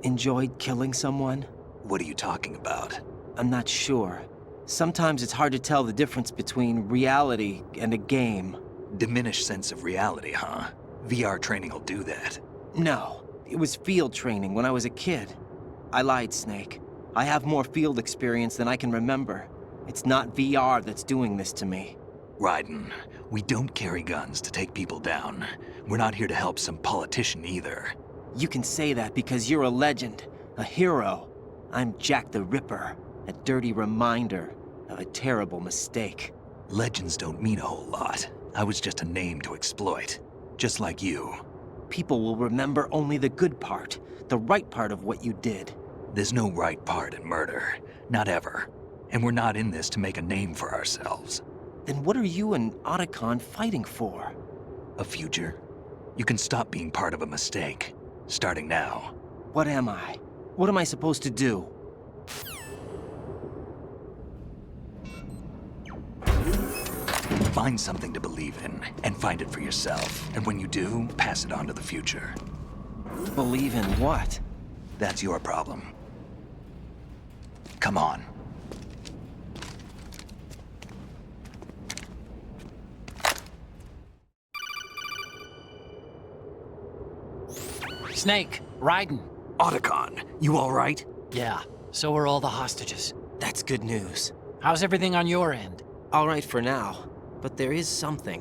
enjoyed killing someone? What are you talking about? I'm not sure. Sometimes it's hard to tell the difference between reality and a game. Diminished sense of reality, huh? VR training will do that. No, it was field training when I was a kid. I lied, Snake. I have more field experience than I can remember. It's not VR that's doing this to me. Raiden, we don't carry guns to take people down. We're not here to help some politician either. You can say that because you're a legend, a hero. I'm Jack the Ripper, a dirty reminder of a terrible mistake. Legends don't mean a whole lot. I was just a name to exploit, just like you. People will remember only the good part, the right part of what you did. There's no right part in murder, not ever. And we're not in this to make a name for ourselves. Then what are you and Otacon fighting for? A future? You can stop being part of a mistake, starting now. What am I? What am I supposed to do? Find something to believe in, and find it for yourself. And when you do, pass it on to the future. Believe in what? That's your problem. Come on. Snake, Raiden. Otacon, you all right? Yeah, so are all the hostages. That's good news. How's everything on your end? All right for now, but there is something.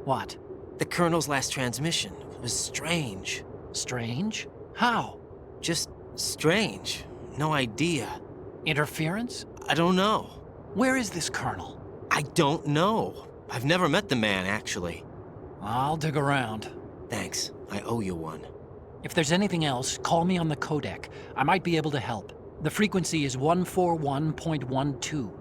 What? The Colonel's last transmission was strange. Strange? How? Just strange. No idea. Interference? I don't know. Where is this Colonel? I don't know. I've never met the man, actually. I'll dig around. Thanks. I owe you one. If there's anything else, call me on the codec. I might be able to help. The frequency is 141.12.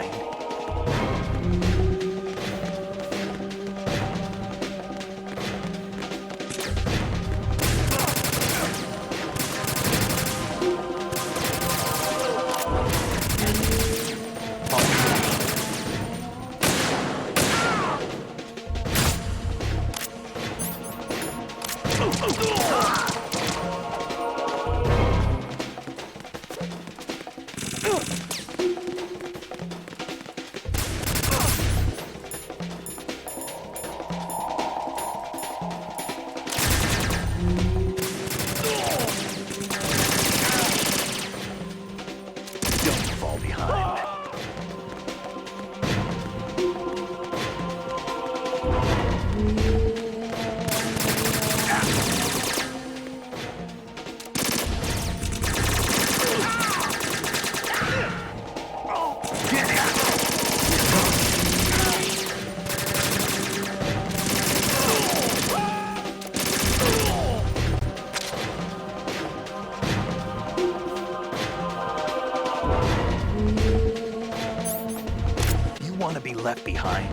behind. Don't fall behind. You want to be left behind?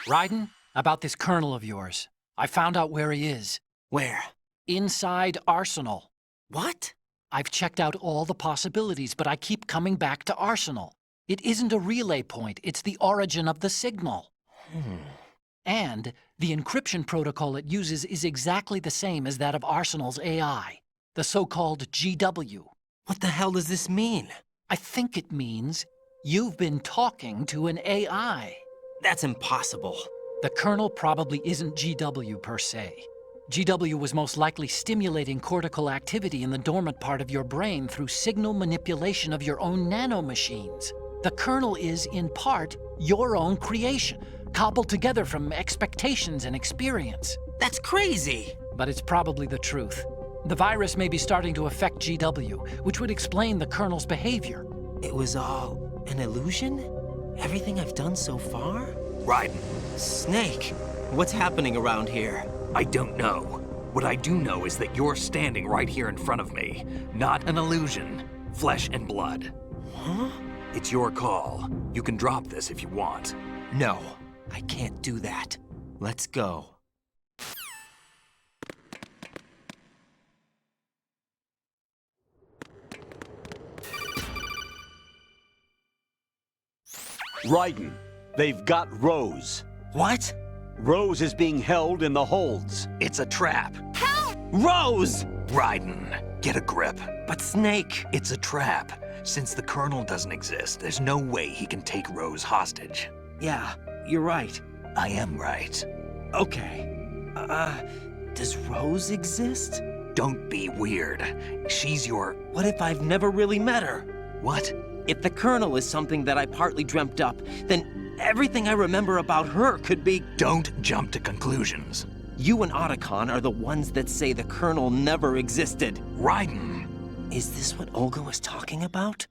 Raiden, about this colonel of yours. I found out where he is. Where? Inside Arsenal. What? I've checked out all the possibilities, but I keep coming back to Arsenal. It isn't a relay point, it's the origin of the signal. And the encryption protocol it uses is exactly the same as that of Arsenal's AI, the so-called GW. What the hell does this mean? I think it means you've been talking to an AI. That's impossible. The kernel probably isn't GW per se. GW was most likely stimulating cortical activity in the dormant part of your brain through signal manipulation of your own nanomachines. The kernel is, in part, your own creation, cobbled together from expectations and experience. That's crazy! But it's probably the truth. The virus may be starting to affect GW, which would explain the kernel's behavior. It was all an illusion? Everything I've done so far? Raiden. Snake, what's happening around here? I don't know. What I do know is that you're standing right here in front of me. Not an illusion. Flesh and blood. Huh? It's your call. You can drop this if you want. No, I can't do that. Let's go. Raiden, they've got Rose. What? Rose is being held in the holds. It's a trap. Help! Rose! Raiden, get a grip. But Snake... It's a trap. Since the Colonel doesn't exist, there's no way he can take Rose hostage. Yeah, you're right. I am right. Okay. Does Rose exist? Don't be weird. She's your... What if I've never really met her? What? If the Colonel is something that I partly dreamt up, then everything I remember about her could be... Don't jump to conclusions. You and Otacon are the ones that say the Colonel never existed. Raiden! Is this what Olga was talking about?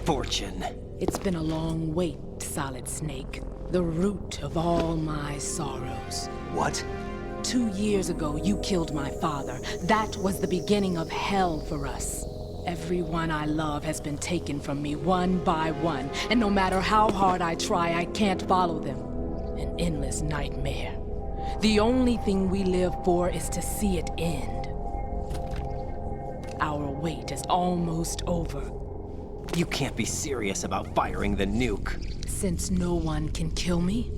Fortune. It's been a long wait, Solid Snake. The root of all my sorrows. What? 2 years ago, you killed my father. That was the beginning of hell for us. Everyone I love has been taken from me one by one, and no matter how hard I try, I can't follow them. An endless nightmare. The only thing we live for is to see it end. Our wait is almost over. You can't be serious about firing the nuke. Since no one can kill me,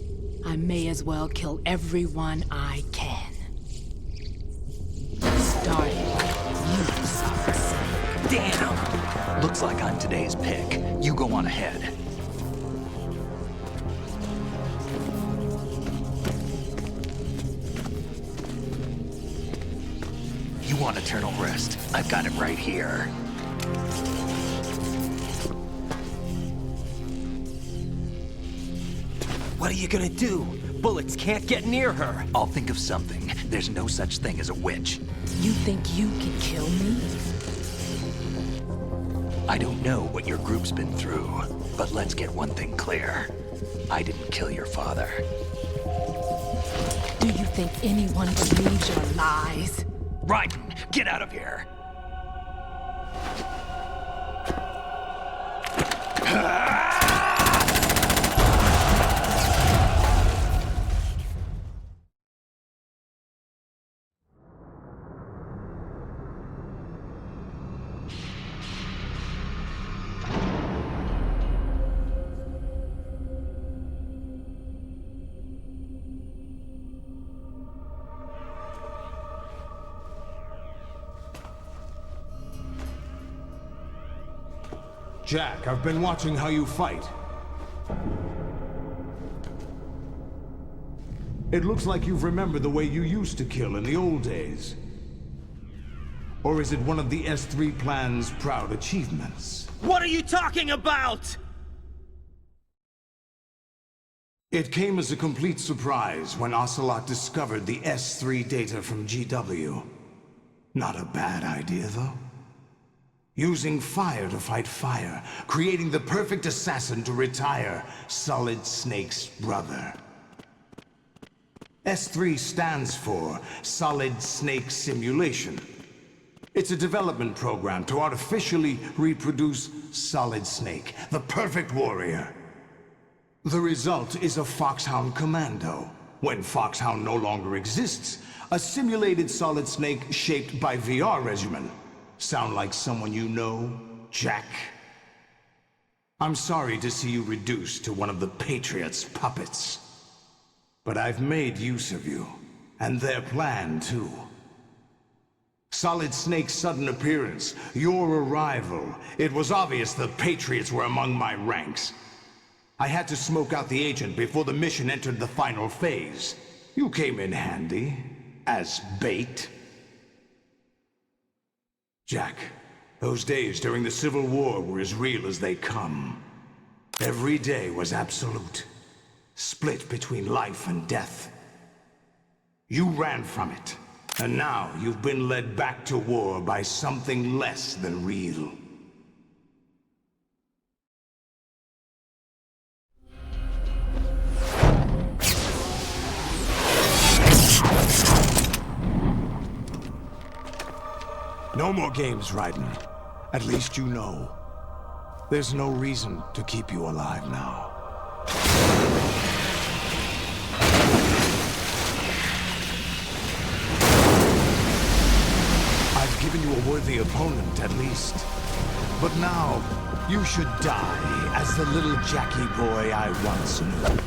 I may as well kill everyone I can. Starting with you, Solid Snake. Damn! Looks like I'm today's pick. You go on ahead. You want eternal rest? I've got it right here. What are you gonna do? Bullets can't get near her. I'll think of something. There's no such thing as a witch. You think you can kill me? I don't know what your group's been through, but let's get one thing clear. I didn't kill your father. Do you think anyone believes your lies? Raiden, get out of here! Jack, I've been watching how you fight. It looks like you've remembered the way you used to kill in the old days. Or is it one of the S3 plan's proud achievements? What are you talking about? It came as a complete surprise when Ocelot discovered the S3 data from GW. Not a bad idea, though. Using fire to fight fire, creating the perfect assassin to retire Solid Snake's brother. S3 stands for Solid Snake Simulation. It's a development program to artificially reproduce Solid Snake, the perfect warrior. The result is a Foxhound Commando. When Foxhound no longer exists, a simulated Solid Snake shaped by VR regimen. Sound like someone you know, Jack? I'm sorry to see you reduced to one of the Patriots' puppets. But I've made use of you, and their plan too. Solid Snake's sudden appearance, your arrival, it was obvious the Patriots were among my ranks. I had to smoke out the agent before the mission entered the final phase. You came in handy, as bait. Jack, those days during the Civil War were as real as they come. Every day was absolute, split between life and death. You ran from it, and now you've been led back to war by something less than real. No more games, Raiden. At least you know. There's no reason to keep you alive now. I've given you a worthy opponent, at least. But now, you should die as the little Jackie boy I once knew.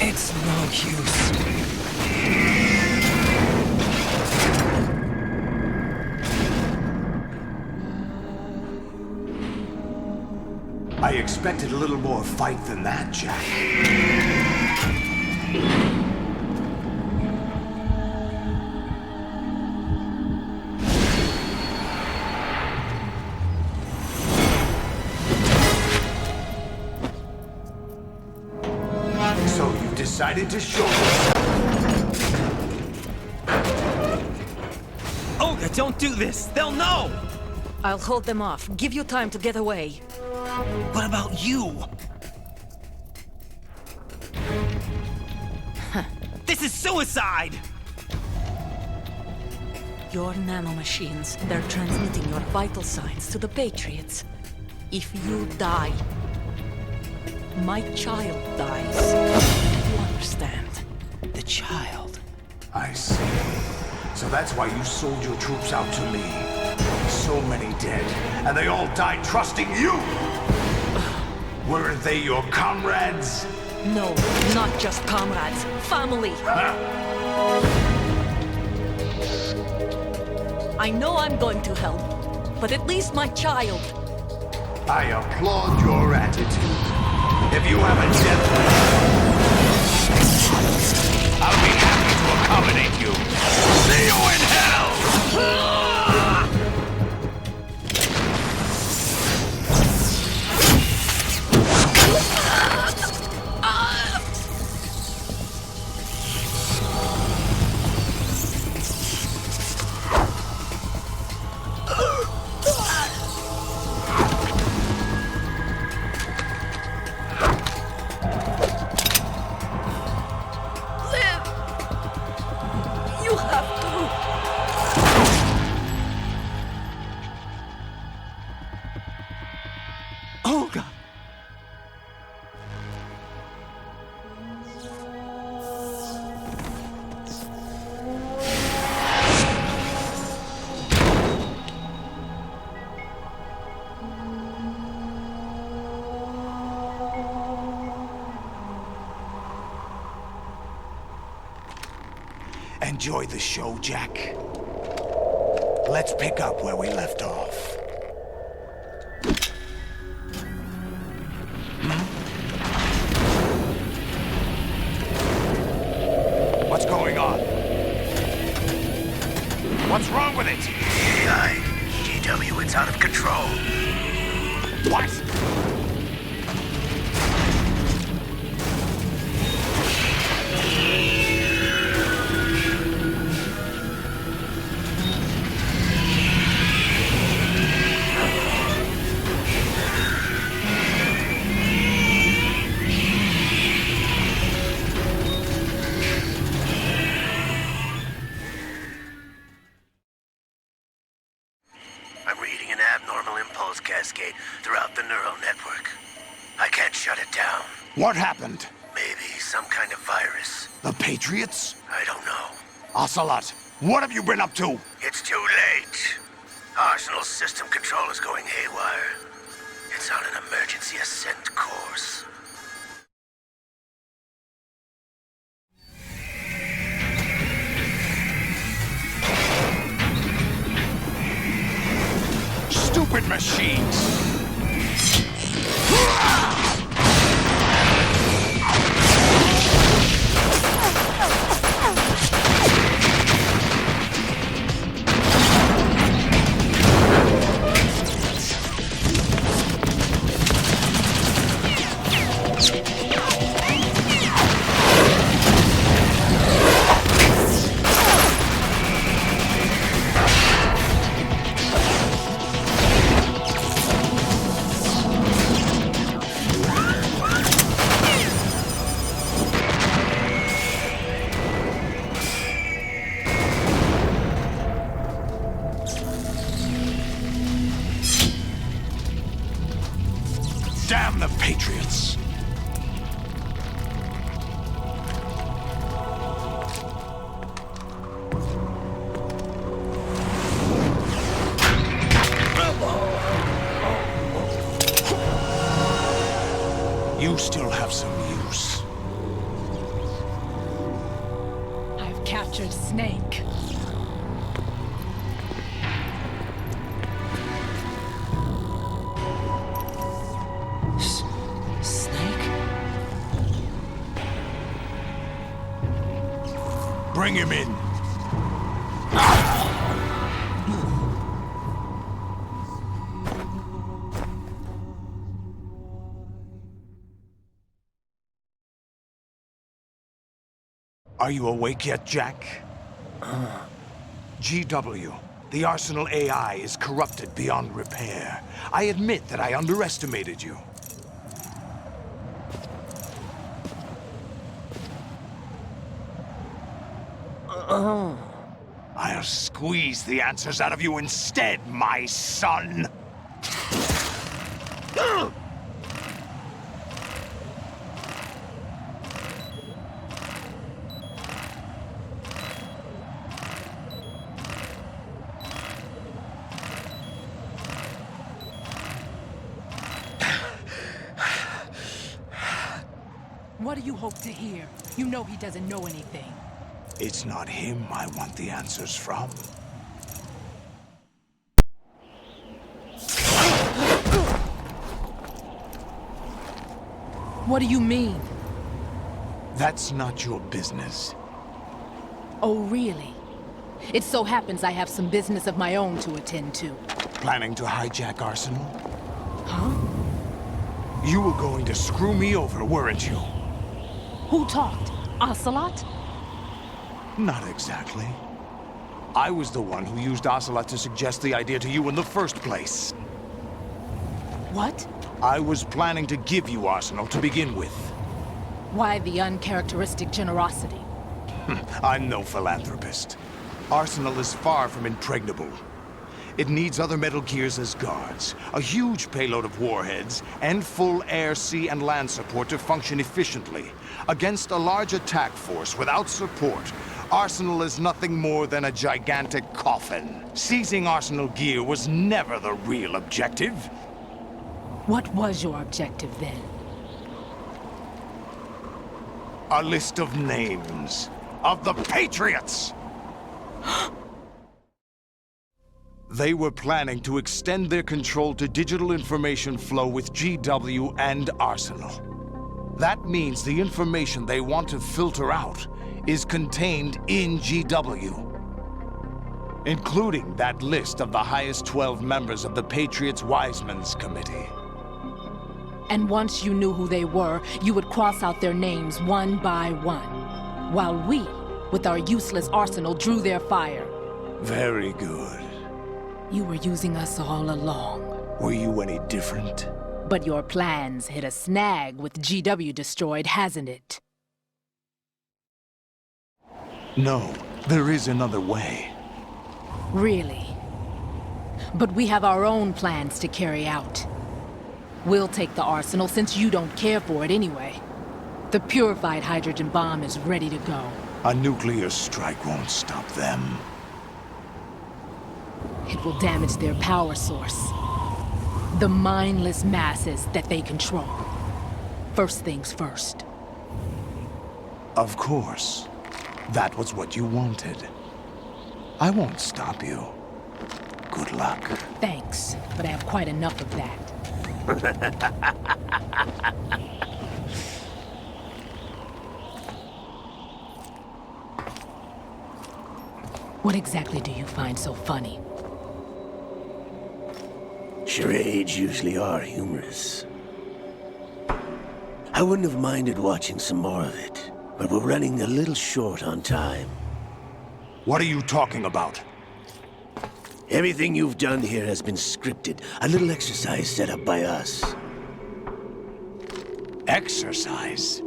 It's no use. I expected a little more fight than that, Jack. So you decided to show yourself. Olga, don't do this! They'll know! I'll hold them off. Give you time to get away. What about you? This is suicide! Your nanomachines, they're transmitting your vital signs to the Patriots. If you die, my child dies. You understand? The child. I see. So that's why you sold your troops out to me. So many dead, and they all died trusting you! Weren't they your comrades? No, not just comrades. Family! I know I'm going to hell, but at least my child. I applaud your attitude. If you have a death wish, I'll be happy to accommodate you. See you in hell! Olga! Enjoy the show, Jack. Let's pick up where we left off. What's going on? What's wrong with it? GW, it's out of control. What? I'm reading an abnormal impulse signals cascade throughout the neural network. I can't shut it down. What happened? Maybe some kind of virus. The Patriots? I don't know. Ocelot, what have you been up to? It's too late. Arsenal's system control is going haywire. It's on an emergency ascent course. Stupid machines! Damn the Patriots! You still have some use. I've captured Snake. Bring him in. Are you awake yet, Jack? GW, the Arsenal AI is corrupted beyond repair. I admit that I underestimated you. I'll squeeze the answers out of you instead, my son! What do you hope to hear? You know he doesn't know anything. It's not him I want the answers from. What do you mean? That's not your business. Oh, really? It so happens I have some business of my own to attend to. Planning to hijack Arsenal? Huh? You were going to screw me over, weren't you? Who talked? Ocelot? Not exactly. I was the one who used Ocelot to suggest the idea to you in the first place. What? I was planning to give you Arsenal to begin with. Why the uncharacteristic generosity? I'm no philanthropist. Arsenal is far from impregnable. It needs other Metal Gears as guards, a huge payload of warheads, and full air, sea, and land support to function efficiently. Against a large attack force without support, Arsenal is nothing more than a gigantic coffin. Seizing Arsenal gear was never the real objective. What was your objective then? A list of names of the Patriots! They were planning to extend their control to digital information flow with GW and Arsenal. That means the information they want to filter out is contained in GW, including that list of the highest 12 members of the Patriots Wiseman's Committee. And once you knew who they were, you would cross out their names one by one, while we, with our useless arsenal, drew their fire. Very good. You were using us all along. Were you any different? But your plans hit a snag with GW destroyed, hasn't it? No, there is another way. Really? But we have our own plans to carry out. We'll take the arsenal since you don't care for it anyway. The purified hydrogen bomb is ready to go. A nuclear strike won't stop them. It will damage their power source. The mindless masses that they control. First things first. Of course. That was what you wanted. I won't stop you. Good luck. Thanks, but I have quite enough of that. What exactly do you find so funny? Charades usually are humorous. I wouldn't have minded watching some more of it, but we're running a little short on time. What are you talking about? Everything you've done here has been scripted. A little exercise set up by us. Exercise?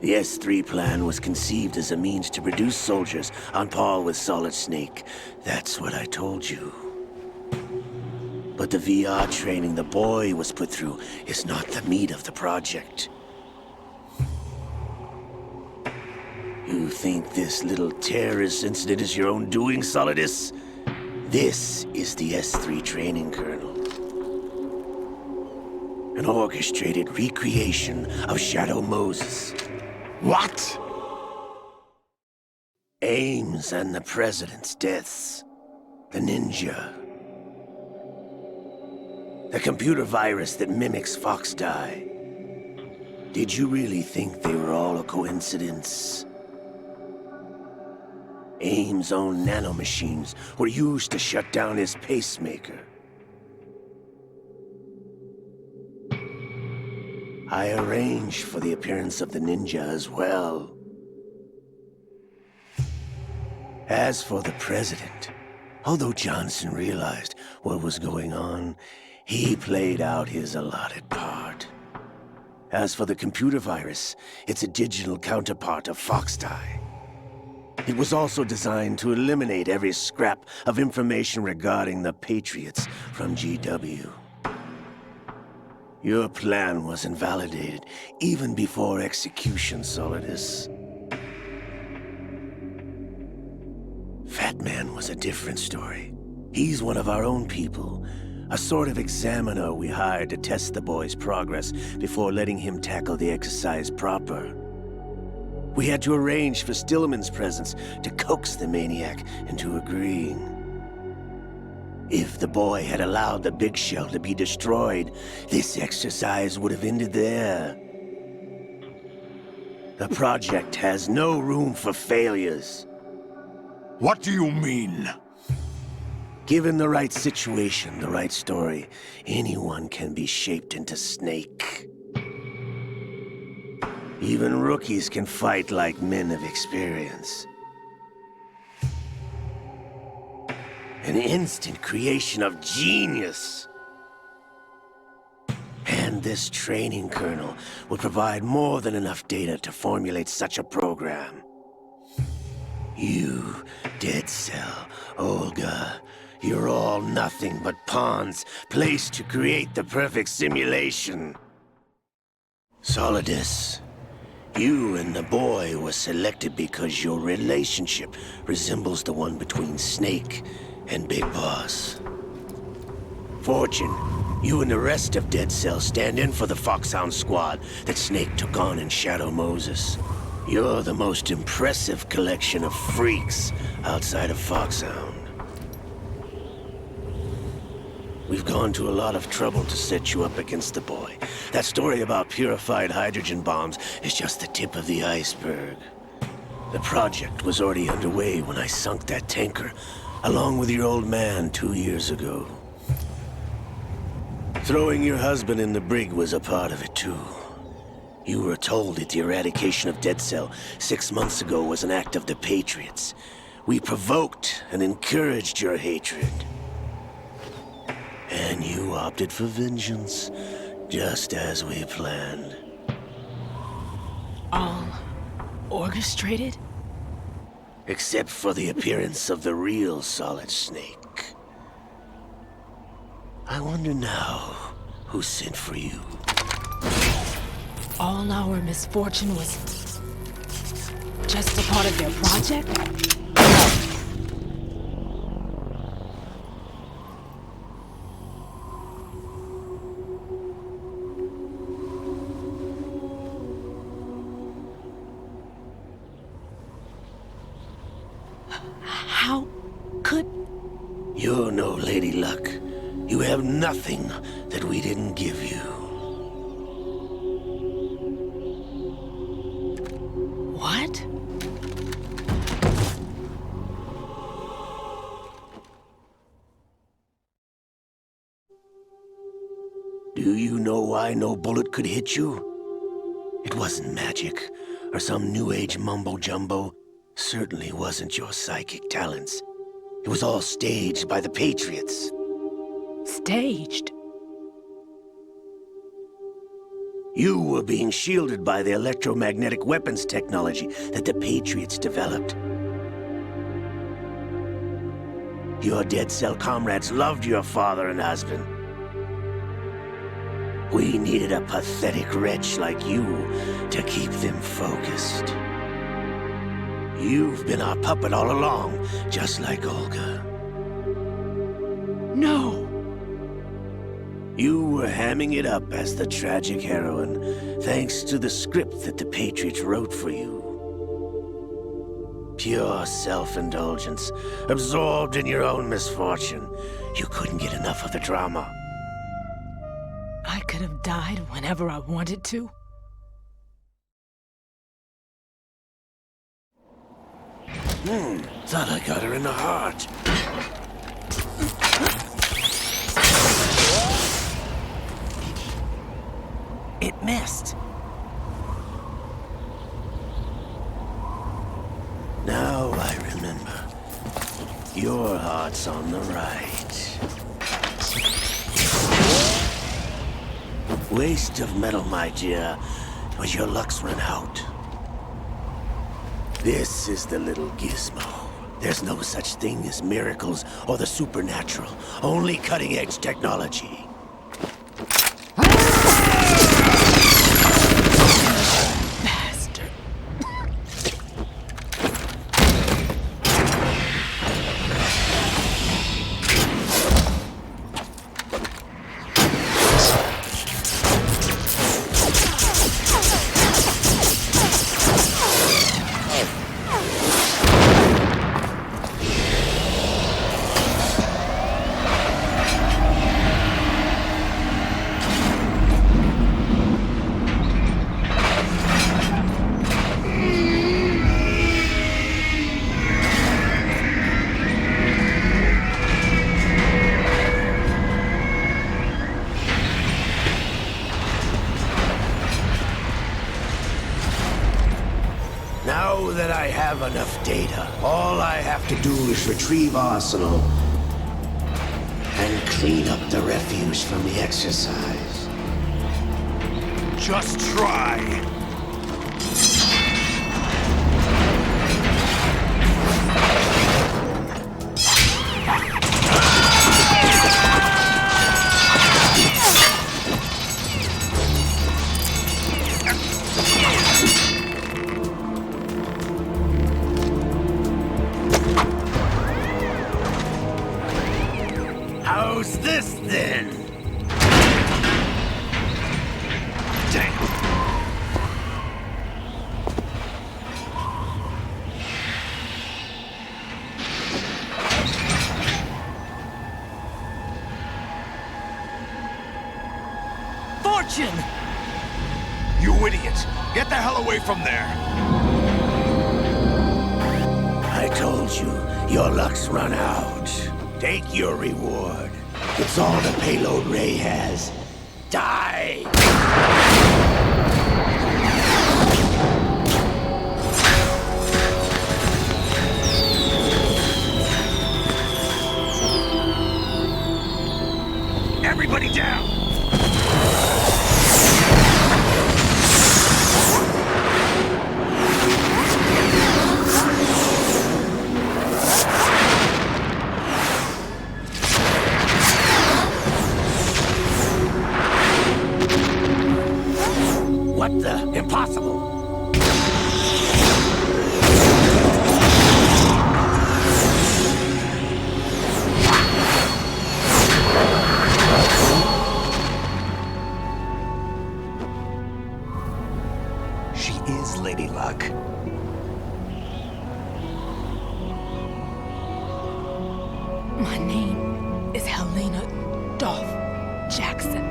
The S3 plan was conceived as a means to produce soldiers on par with Solid Snake. That's what I told you. But the VR training the boy was put through is not the meat of the project. You think this little terrorist incident is your own doing, Solidus? This is the S3 training kernel. An orchestrated recreation of Shadow Moses. What? Ames and the President's deaths. The ninja. The computer virus that mimics Foxdie. Did you really think they were all a coincidence? Ames' own nanomachines were used to shut down his pacemaker. I arranged for the appearance of the ninja as well. As for the President, although Johnson realized what was going on, he played out his allotted part. As for the computer virus, it's a digital counterpart of Foxdie. It was also designed to eliminate every scrap of information regarding the Patriots from GW. Your plan was invalidated even before execution, Solidus. Fat Man was a different story. He's one of our own people, a sort of examiner we hired to test the boy's progress before letting him tackle the exercise proper. We had to arrange for Stillman's presence to coax the maniac into agreeing. If the boy had allowed the big shell to be destroyed, this exercise would have ended there. The project has no room for failures. What do you mean? Given the right situation, the right story, anyone can be shaped into Snake. Even rookies can fight like men of experience. An instant creation of genius. And this training kernel would provide more than enough data to formulate such a program. You, Dead Cell, Olga, you're all nothing but pawns placed to create the perfect simulation. Solidus, you and the boy were selected because your relationship resembles the one between Snake and Big Boss. Fortune, you and the rest of Dead Cell stand in for the Foxhound squad that Snake took on in Shadow Moses. You're the most impressive collection of freaks outside of Foxhound. We've gone to a lot of trouble to set you up against the boy. That story about purified hydrogen bombs is just the tip of the iceberg. The project was already underway when I sunk that tanker, along with your old man 2 years ago. Throwing your husband in the brig was a part of it too. You were told that the eradication of Dead Cell 6 months ago was an act of the Patriots. We provoked and encouraged your hatred. And you opted for vengeance, just as we planned. All orchestrated? Except for the appearance of the real Solid Snake. I wonder now who sent for you. All our misfortune was just a part of their project? How could... You're no Lady Luck. You have nothing that we didn't give you. What? Do you know why no bullet could hit you? It wasn't magic, or some new age mumbo-jumbo. Certainly wasn't your psychic talents. It was all staged by the Patriots. Staged? You were being shielded by the electromagnetic weapons technology that the Patriots developed. Your dead cell comrades loved your father and husband. We needed a pathetic wretch like you to keep them focused. You've been our puppet all along, just like Olga. No! You were hamming it up as the tragic heroine, thanks to the script that the Patriots wrote for you. Pure self-indulgence, absorbed in your own misfortune. You couldn't get enough of the drama. I could have died whenever I wanted to. Thought I got her in the heart. It missed. Now I remember. Your heart's on the right. Waste of metal, my dear, but your luck's run out. This is the little gizmo. There's no such thing as miracles or the supernatural, only cutting-edge technology. Bastard. Now that I have enough data, all I have to do is retrieve Arsenal and clean up the refuse from the exercise. Just try. How's this then? Damn. Fortune! You idiot! Get the hell away from there! I told you, your luck's run out. Take your reward. It's all the payload Ray has. Die! Everybody down! Lady Luck. My name is Helena Dolph Jackson,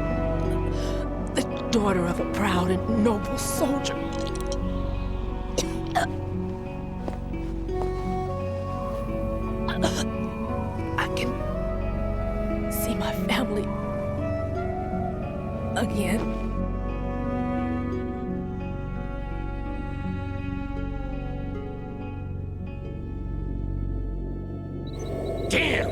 the daughter of a proud and noble soldier. I can see my family again. Damn!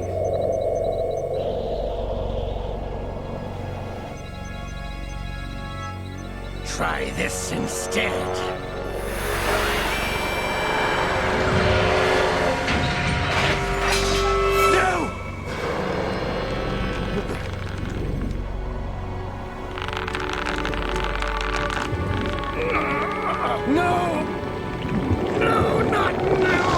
Try this instead. No! No, not now!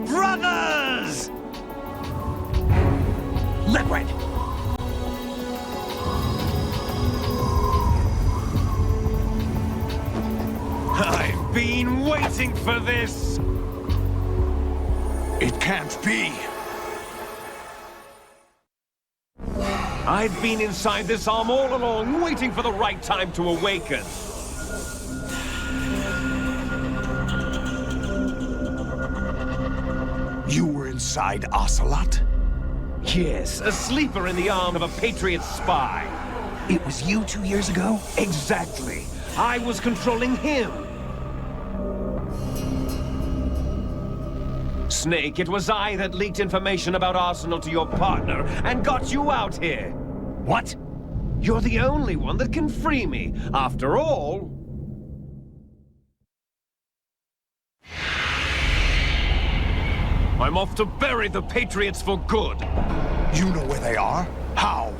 Brothers! Liquid! I've been waiting for this! It can't be. I've been inside this arm all along, waiting for the right time to awaken. You were inside Ocelot? Yes, a sleeper in the arm of a Patriot spy. It was you 2 years ago? Exactly. I was controlling him. Snake, it was I that leaked information about Arsenal to your partner and got you out here. What? You're the only one that can free me. After all... I'm off to bury the Patriots for good. You know where they are? How?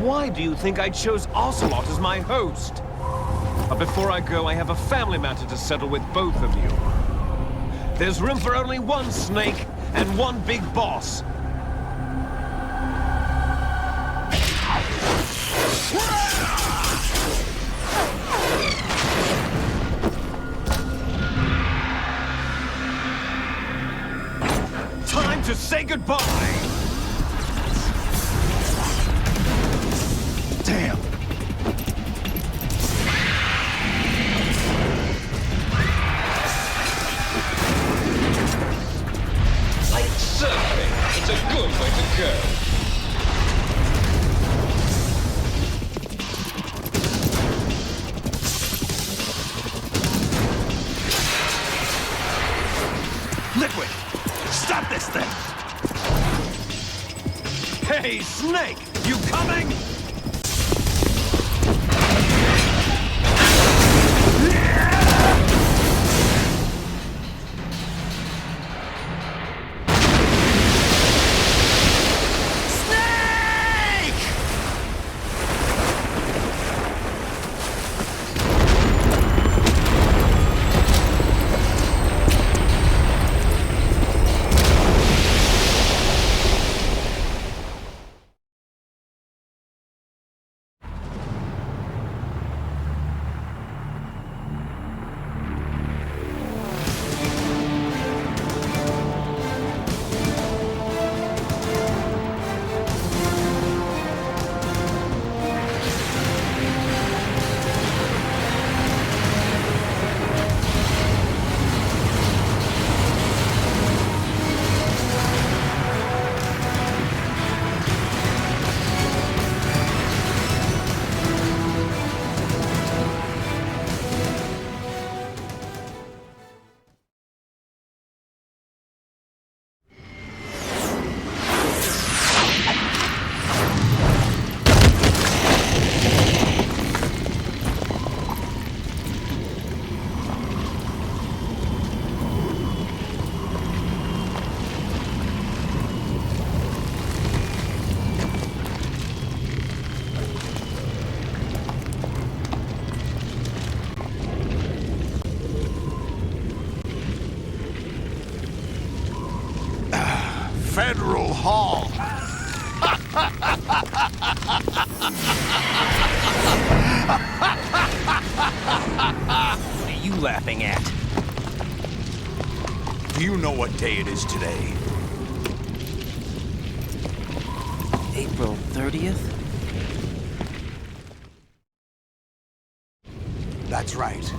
Why do you think I chose Ocelot as my host? But before I go, I have a family matter to settle with both of you. There's room for only one Snake and one big boss. Time to say goodbye! Damn! Like surfing, it's a good way to go. Liquid! Stop this thing! Hey, Snake! You coming? Federal Hall. What are you laughing at? Do you know what day it is today? April 30th? That's right.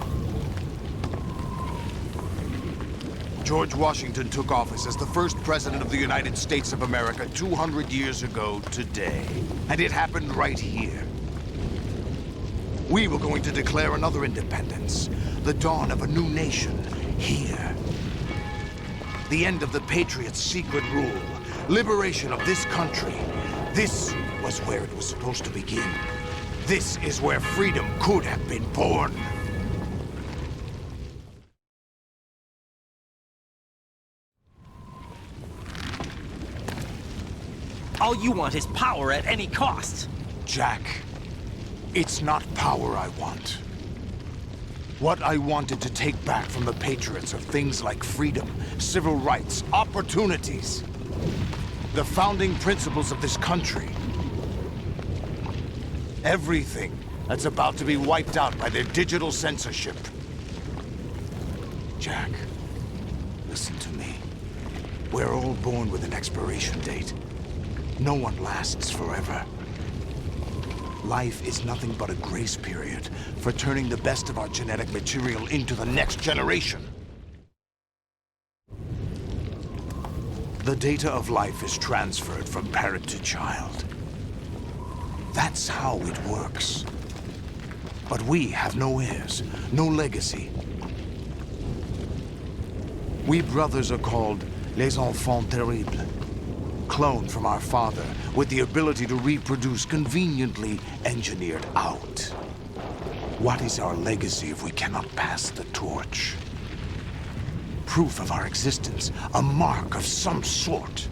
George Washington took office as the first president of the United States of America 200 years ago today. And it happened right here. We were going to declare another independence, the dawn of a new nation, here. The end of the Patriots' secret rule, liberation of this country. This was where it was supposed to begin. This is where freedom could have been born. All you want is power at any cost. Jack, it's not power I want. What I wanted to take back from the Patriots are things like freedom, civil rights, opportunities. The founding principles of this country. Everything that's about to be wiped out by their digital censorship. Jack, listen to me. We're all born with an expiration date. No one lasts forever. Life is nothing but a grace period for turning the best of our genetic material into the next generation. The data of life is transferred from parent to child. That's how it works. But we have no heirs, no legacy. We brothers are called les enfants terribles. Cloned from our father, with the ability to reproduce conveniently engineered out. What is our legacy if we cannot pass the torch? Proof of our existence, a mark of some sort.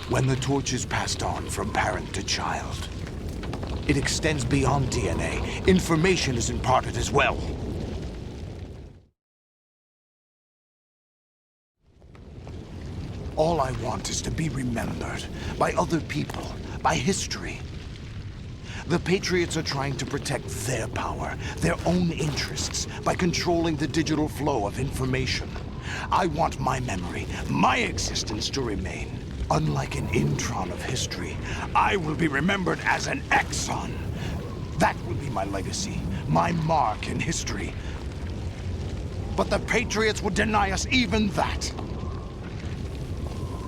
When the torch is passed on from parent to child, it extends beyond DNA. Information is imparted as well. All I want is to be remembered by other people, by history. The Patriots are trying to protect their power, their own interests, by controlling the digital flow of information. I want my memory, my existence to remain. Unlike an intron of history, I will be remembered as an exon. That will be my legacy, my mark in history. But the Patriots would deny us even that.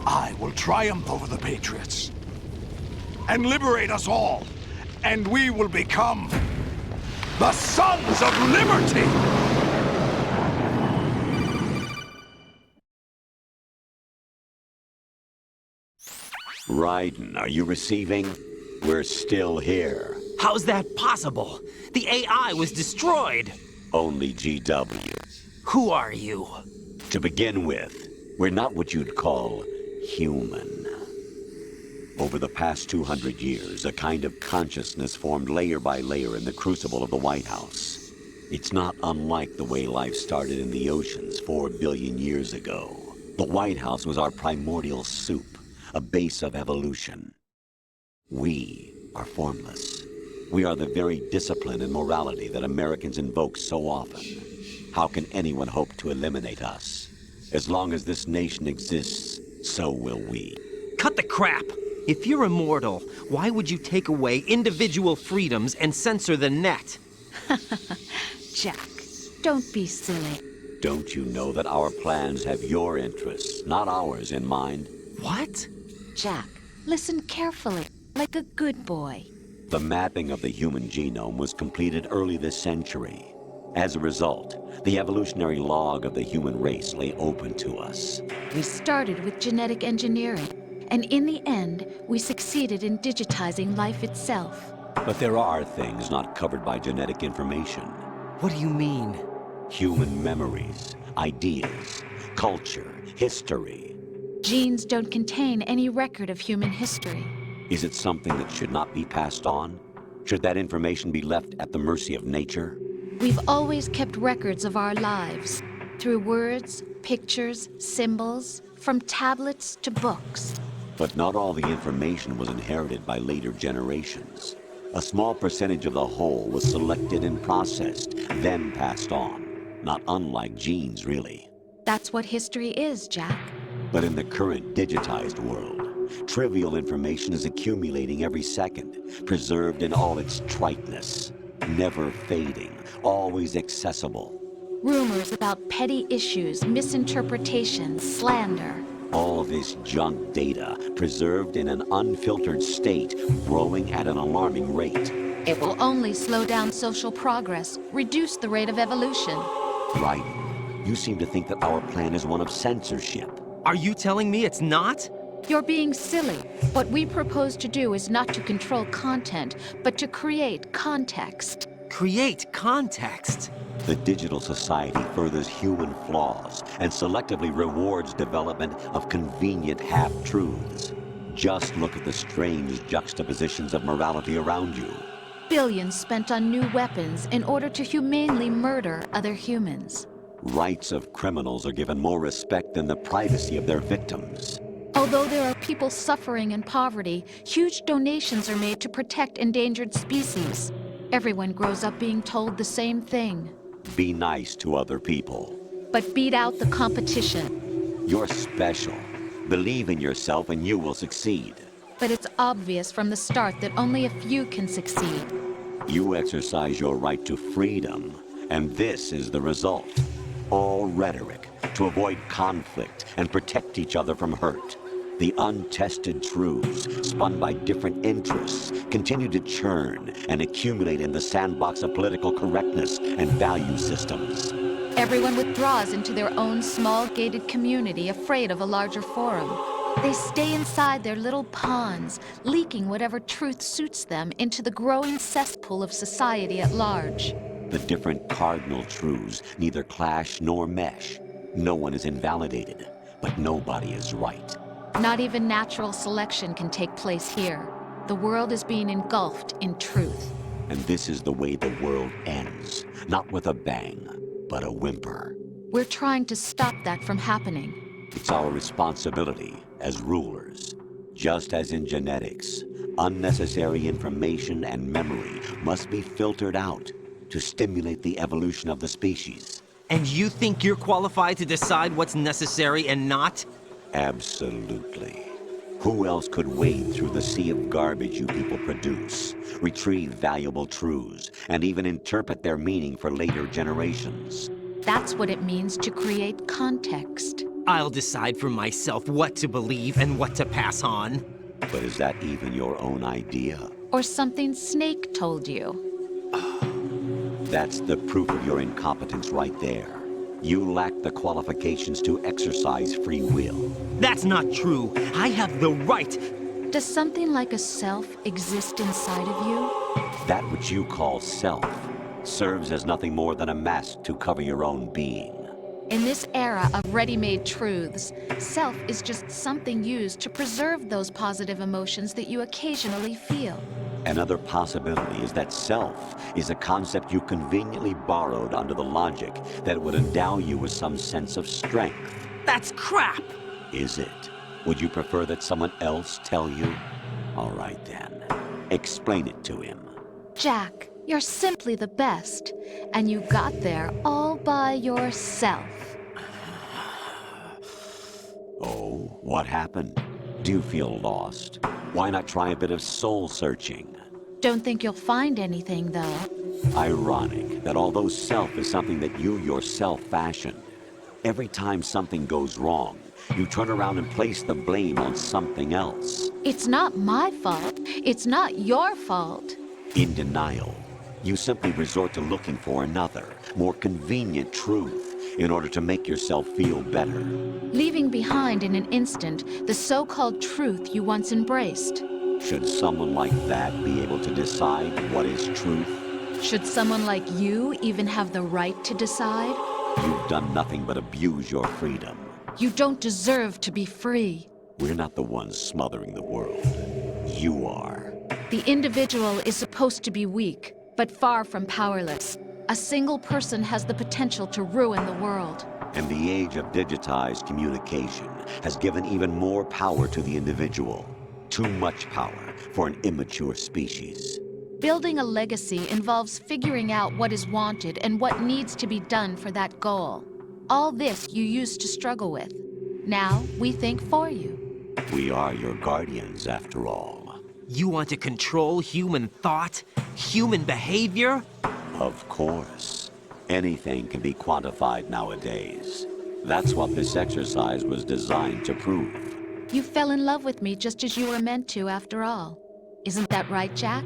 I will triumph over the Patriots and liberate us all, and we will become the Sons of Liberty! Raiden, are you receiving? We're still here. How's that possible? The AI was destroyed. Only GW. Who are you? To begin with, we're not what you'd call human. Over the past 200 years, a kind of consciousness formed layer by layer in the crucible of the White House. It's not unlike the way life started in the oceans 4 billion years ago. The White House was our primordial soup, a base of evolution. We are formless. We are the very discipline and morality that Americans invoke so often. How can anyone hope to eliminate us? As long as this nation exists, so will we. Cut the crap! If you're immortal, why would you take away individual freedoms and censor the net? Jack, don't be silly. Don't you know that our plans have your interests, not ours, in mind? What? Jack, listen carefully, like a good boy. The mapping of the human genome was completed early this century. As a result, the evolutionary log of the human race lay open to us. We started with genetic engineering, and in the end, we succeeded in digitizing life itself. But there are things not covered by genetic information. What do you mean? Human memories, ideas, culture, history. Genes don't contain any record of human history. Is it something that should not be passed on? Should that information be left at the mercy of nature? We've always kept records of our lives. Through words, pictures, symbols, from tablets to books. But not all the information was inherited by later generations. A small percentage of the whole was selected and processed, then passed on. Not unlike genes, really. That's what history is, Jack. But in the current digitized world, trivial information is accumulating every second, preserved in all its triteness, never fading, always accessible. Rumors about petty issues, misinterpretations, slander. All this junk data, preserved in an unfiltered state, growing at an alarming rate. It will only slow down social progress, reduce the rate of evolution. Right. You seem to think that our plan is one of censorship. Are you telling me it's not? You're being silly. What we propose to do is not to control content, but to create context. Create context? The digital society furthers human flaws and selectively rewards development of convenient half-truths. Just look at the strange juxtapositions of morality around you. Billions spent on new weapons in order to humanely murder other humans. Rights of criminals are given more respect than the privacy of their victims. Although there are people suffering in poverty, huge donations are made to protect endangered species. Everyone grows up being told the same thing. Be nice to other people. But beat out the competition. You're special. Believe in yourself and you will succeed. But it's obvious from the start that only a few can succeed. You exercise your right to freedom, and this is the result. All rhetoric to avoid conflict and protect each other from hurt. The untested truths, spun by different interests, continue to churn and accumulate in the sandbox of political correctness and value systems. Everyone withdraws into their own small gated community, afraid of a larger forum. They stay inside their little ponds, leaking whatever truth suits them into the growing cesspool of society at large. The different cardinal truths neither clash nor mesh. No one is invalidated, but nobody is right. Not even natural selection can take place here. The world is being engulfed in truth. And this is the way the world ends. Not with a bang, but a whimper. We're trying to stop that from happening. It's our responsibility as rulers. Just as in genetics, unnecessary information and memory must be filtered out to stimulate the evolution of the species. And you think you're qualified to decide what's necessary and not? Absolutely. Who else could wade through the sea of garbage you people produce, retrieve valuable truths, and even interpret their meaning for later generations? That's what it means to create context. I'll decide for myself what to believe and what to pass on. But is that even your own idea? Or something Snake told you? That's the proof of your incompetence right there. You lack the qualifications to exercise free will. That's not true. I have the right. Does something like a self exist inside of you? That which you call self serves as nothing more than a mask to cover your own being. In this era of ready-made truths, self is just something used to preserve those positive emotions that you occasionally feel. Another possibility is that self is a concept you conveniently borrowed under the logic that it would endow you with some sense of strength. That's crap! Is it? Would you prefer that someone else tell you? All right then. Explain it to him. Jack, you're simply the best, and you got there all by yourself. Oh, what happened? Do you feel lost? Why not try a bit of soul-searching? Don't think you'll find anything, though. Ironic that although self is something that you yourself fashioned, every time something goes wrong, you turn around and place the blame on something else. It's not my fault. It's not your fault. In denial, you simply resort to looking for another, more convenient truth in order to make yourself feel better. Leaving behind in an instant the so-called truth you once embraced. Should someone like that be able to decide what is truth? Should someone like you even have the right to decide? You've done nothing but abuse your freedom. You don't deserve to be free. We're not the ones smothering the world. You are. The individual is supposed to be weak, but far from powerless. A single person has the potential to ruin the world. And the age of digitized communication has given even more power to the individual. Too much power for an immature species. Building a legacy involves figuring out what is wanted and what needs to be done for that goal. All this you used to struggle with. Now we think for you. We are your guardians, after all. You want to control human thought? Human behavior? Of course. Anything can be quantified nowadays. That's what this exercise was designed to prove. You fell in love with me just as you were meant to, after all. Isn't that right, Jack?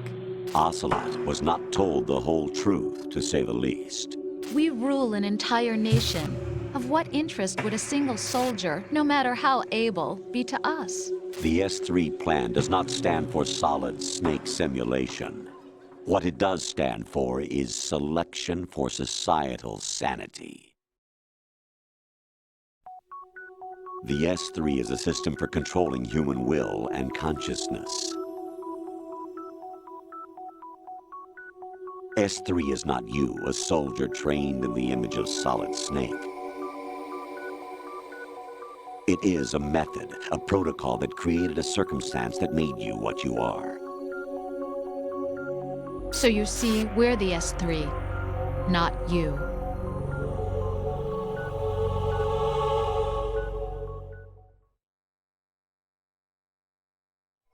Ocelot was not told the whole truth, to say the least. We rule an entire nation. Of what interest would a single soldier, no matter how able, be to us? The S3 plan does not stand for solid snake simulation. What it does stand for is selection for societal sanity. The S3 is a system for controlling human will and consciousness. S3 is not you, a soldier trained in the image of Solid Snake. It is a method, a protocol that created a circumstance that made you what you are. So you see, we're the S3, not you.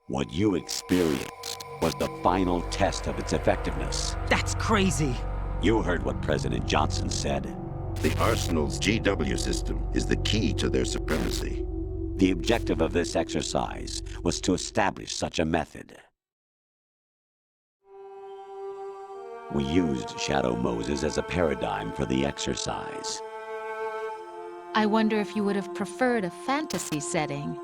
What you experienced was the final test of its effectiveness. That's crazy. You heard what President Johnson said. The Arsenal's GW system is the key to their supremacy. The objective of this exercise was to establish such a method. We used Shadow Moses as a paradigm for the exercise. I wonder if you would have preferred a fantasy setting.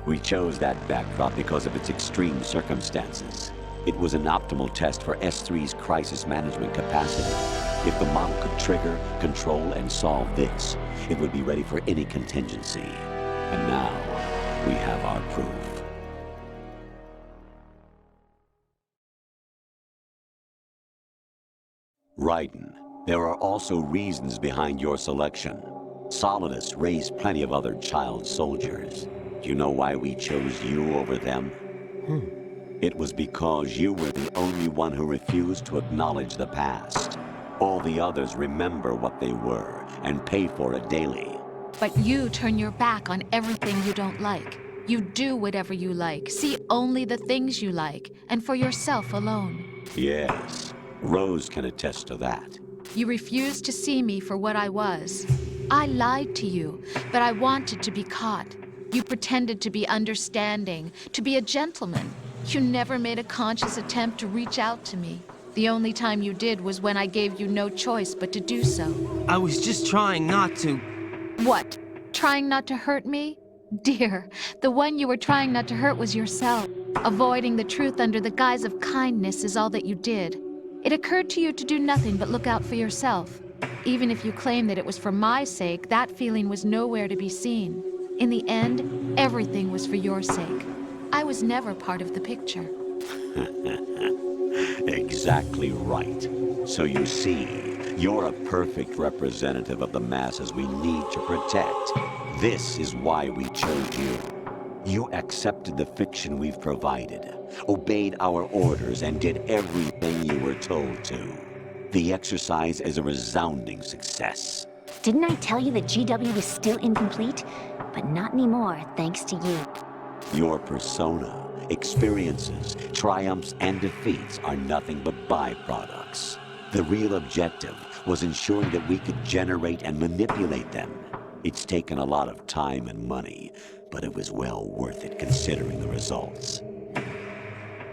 We chose that backdrop because of its extreme circumstances. It was an optimal test for S3's crisis management capacity. If the model could trigger, control, and solve this, it would be ready for any contingency. And now, we have our proof. Raiden, there are also reasons behind your selection. Solidus raised plenty of other child soldiers. Do you know why we chose you over them? It was because you were the only one who refused to acknowledge the past. All the others remember what they were and pay for it daily. But you turn your back on everything you don't like. You do whatever you like, see only the things you like, and for yourself alone. Yes, Rose can attest to that. You refused to see me for what I was. I lied to you, but I wanted to be caught. You pretended to be understanding, to be a gentleman. You never made a conscious attempt to reach out to me. The only time you did was when I gave you no choice but to do so. I was just trying not to... What? Trying not to hurt me? Dear, the one you were trying not to hurt was yourself. Avoiding the truth under the guise of kindness is all that you did. It occurred to you to do nothing but look out for yourself. Even if you claim that it was for my sake, that feeling was nowhere to be seen. In the end, everything was for your sake. I was never part of the picture. Exactly right. So you see, you're a perfect representative of the masses we need to protect. This is why we chose you. You accepted the fiction we've provided, obeyed our orders, and did everything you were told to. The exercise is a resounding success. Didn't I tell you that GW was still incomplete? But not anymore, thanks to you. Your persona, experiences, triumphs, and defeats are nothing but byproducts. The real objective was ensuring that we could generate and manipulate them. It's taken a lot of time and money, but it was well worth it considering the results.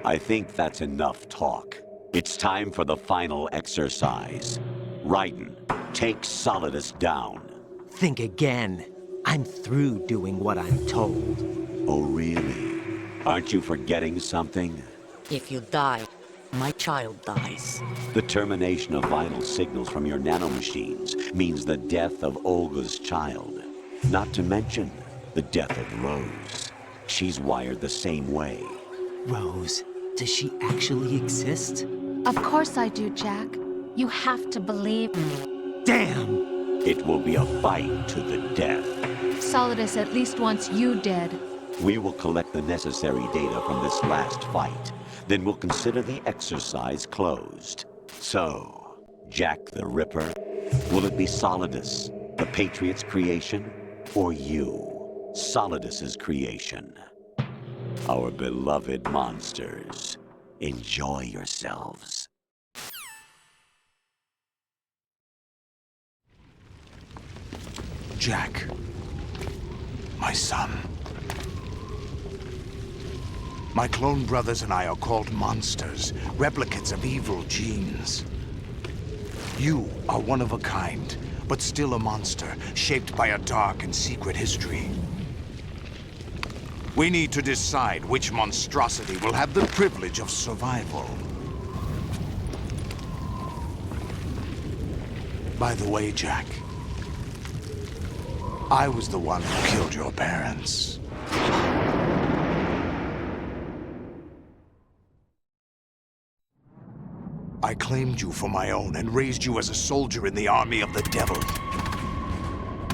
I think that's enough talk. It's time for the final exercise. Raiden, take Solidus down. Think again. I'm through doing what I'm told. Oh, really? Aren't you forgetting something? If you die, my child dies. The termination of vital signals from your nanomachines means the death of Olga's child. Not to mention the death of Rose. She's wired the same way. Rose, does she actually exist? Of course I do, Jack. You have to believe. Damn! It will be a fight to the death. Solidus at least wants you dead. We will collect the necessary data from this last fight. Then we'll consider the exercise closed. So, Jack the Ripper, will it be Solidus, the Patriot's creation, or you, Solidus's creation? Our beloved monsters, enjoy yourselves. Jack, my son. My clone brothers and I are called monsters, replicates of evil genes. You are one of a kind, but still a monster, shaped by a dark and secret history. We need to decide which monstrosity will have the privilege of survival. By the way, Jack, I was the one who killed your parents. I claimed you for my own and raised you as a soldier in the army of the devil.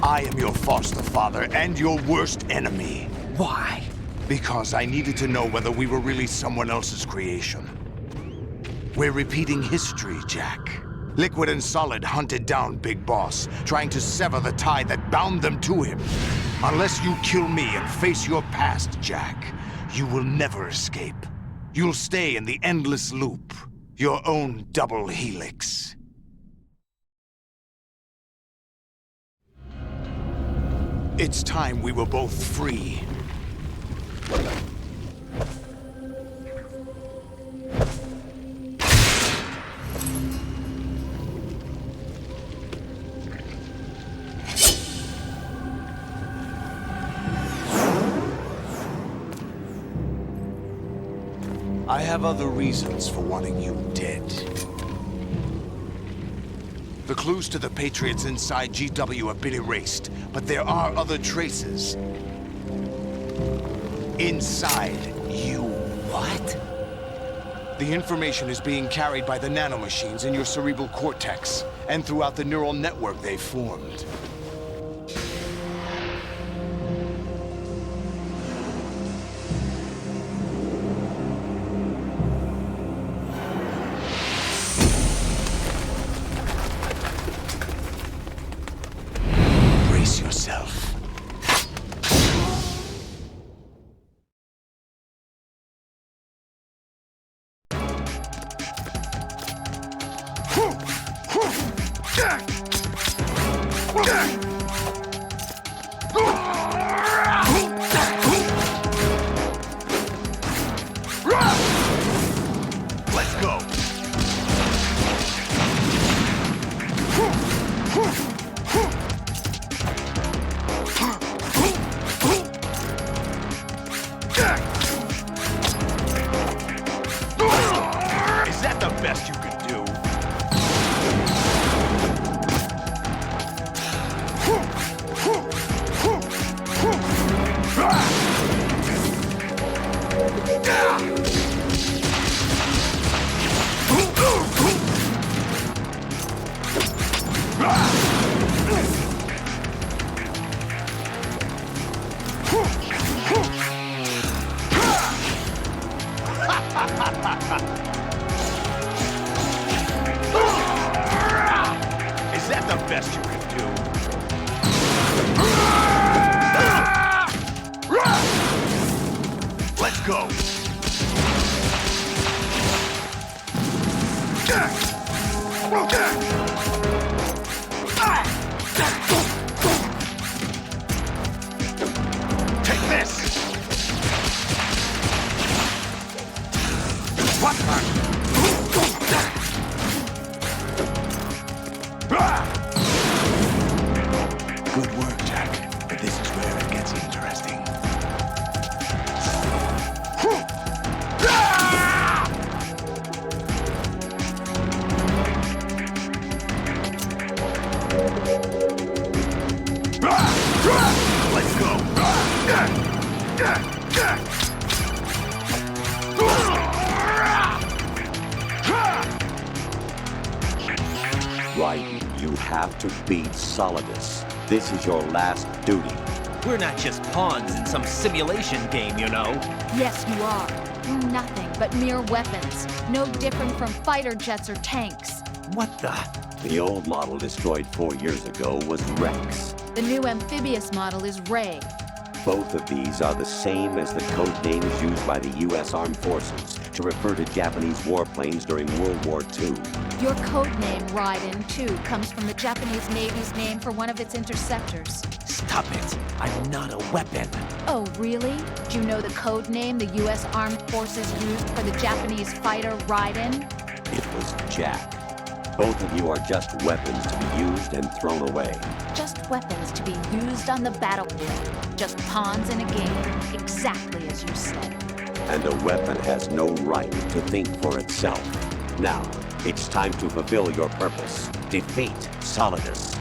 I am your foster father and your worst enemy. Why? Because I needed to know whether we were really someone else's creation. We're repeating history, Jack. Liquid and Solid hunted down Big Boss, trying to sever the tie that bound them to him. Unless you kill me and face your past, Jack, you will never escape. You'll stay in the endless loop. Your own double helix. It's time we were both free. I have other reasons for wanting you dead. The clues to the Patriots inside GW have been erased, but there are other traces. Inside you. What? The information is being carried by the nanomachines in your cerebral cortex, and throughout the neural network they formed. Yourself. Let's go. Is that the best you could do? Is that the best you can do? Let's go. Take this. What? Good work, Jack. But this is where it gets interesting. Let's go. Raiden, you have to beat Solidus. This is your last duty. We're not just pawns in some simulation game, you know. Yes, you are. You're nothing but mere weapons. No different from fighter jets or tanks. What the? The old model destroyed 4 years ago was Rex. The new amphibious model is Ray. Both of these are the same as the code names used by the U.S. Armed Forces to refer to Japanese warplanes during World War II. Your code name, Raiden, too, comes from the Japanese Navy's name for one of its interceptors. Stop it. I'm not a weapon. Oh, really? Do you know the code name the U.S. Armed Forces used for the Japanese fighter Raiden? It was Jack. Both of you are just weapons to be used and thrown away. Just weapons to be used on the battlefield. Just pawns in a game, exactly as you said. And a weapon has no right to think for itself. Now, it's time to fulfill your purpose. Defeat Solidus.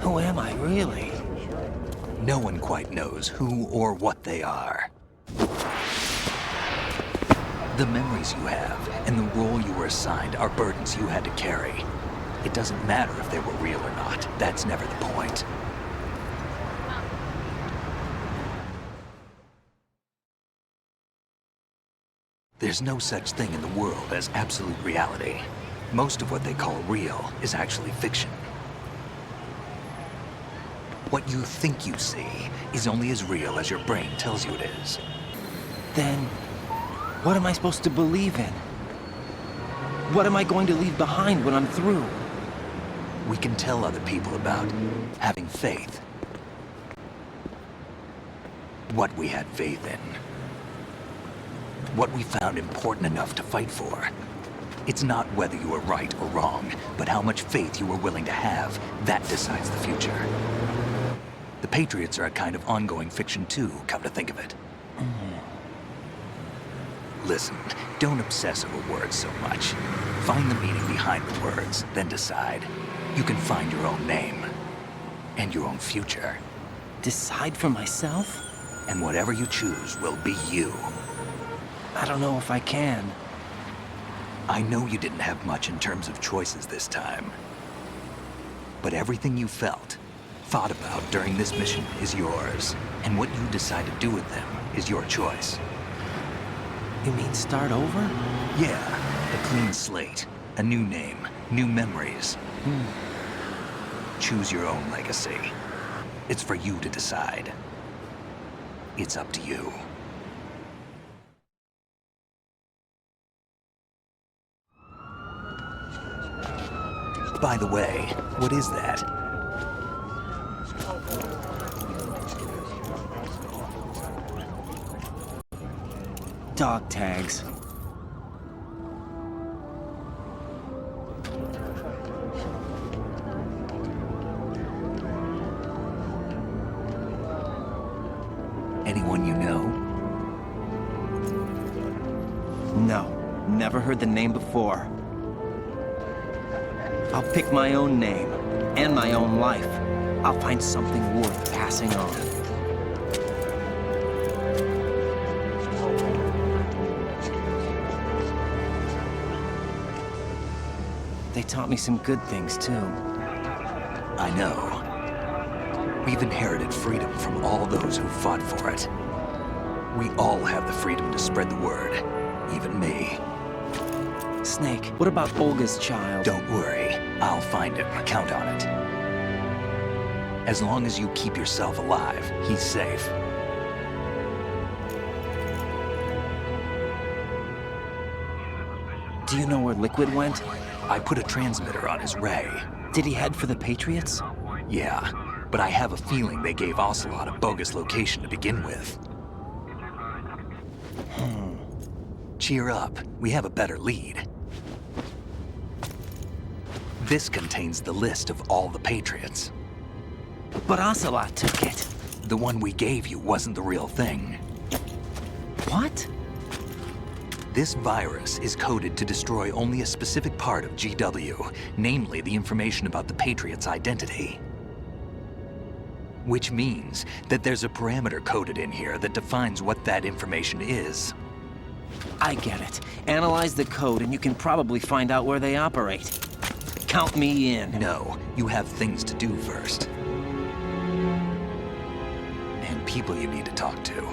Who am I, really? No one quite knows who or what they are. The memories you have and the role you were assigned are burdens you had to carry. It doesn't matter if they were real or not. That's never the point. There's no such thing in the world as absolute reality. Most of what they call real is actually fiction. What you think you see is only as real as your brain tells you it is. Then, what am I supposed to believe in? What am I going to leave behind when I'm through? We can tell other people about having faith. What we had faith in. What we found important enough to fight for. It's not whether you were right or wrong, but how much faith you were willing to have. That decides the future. The Patriots are a kind of ongoing fiction too, come to think of it. Listen, don't obsess over words so much. Find the meaning behind the words, then decide. You can find your own name. And your own future. Decide for myself? And whatever you choose will be you. I don't know if I can. I know you didn't have much in terms of choices this time. But everything you felt, thought about during this mission is yours. And what you decide to do with them is your choice. You mean start over? Yeah, a clean slate, a new name, new memories. Choose your own legacy. It's for you to decide. It's up to you. By the way, what is that? Dog tags. Anyone you know? No, never heard the name before. I'll pick my own name, and my own life. I'll find something worth passing on. They taught me some good things, too. I know. We've inherited freedom from all those who fought for it. We all have the freedom to spread the word, even me. Snake, what about Olga's child? Don't worry, I'll find him. Count on it. As long as you keep yourself alive, he's safe. Do you know where Liquid went? I put a transmitter on his ray. Did he head for the Patriots? Yeah, but I have a feeling they gave Ocelot a bogus location to begin with. Cheer up, we have a better lead. This contains the list of all the Patriots. But Ocelot took it. The one we gave you wasn't the real thing. What? This virus is coded to destroy only a specific part of GW, namely the information about the Patriots' identity. Which means that there's a parameter coded in here that defines what that information is. I get it. Analyze the code and you can probably find out where they operate. Count me in. No, you have things to do first. And people you need to talk to.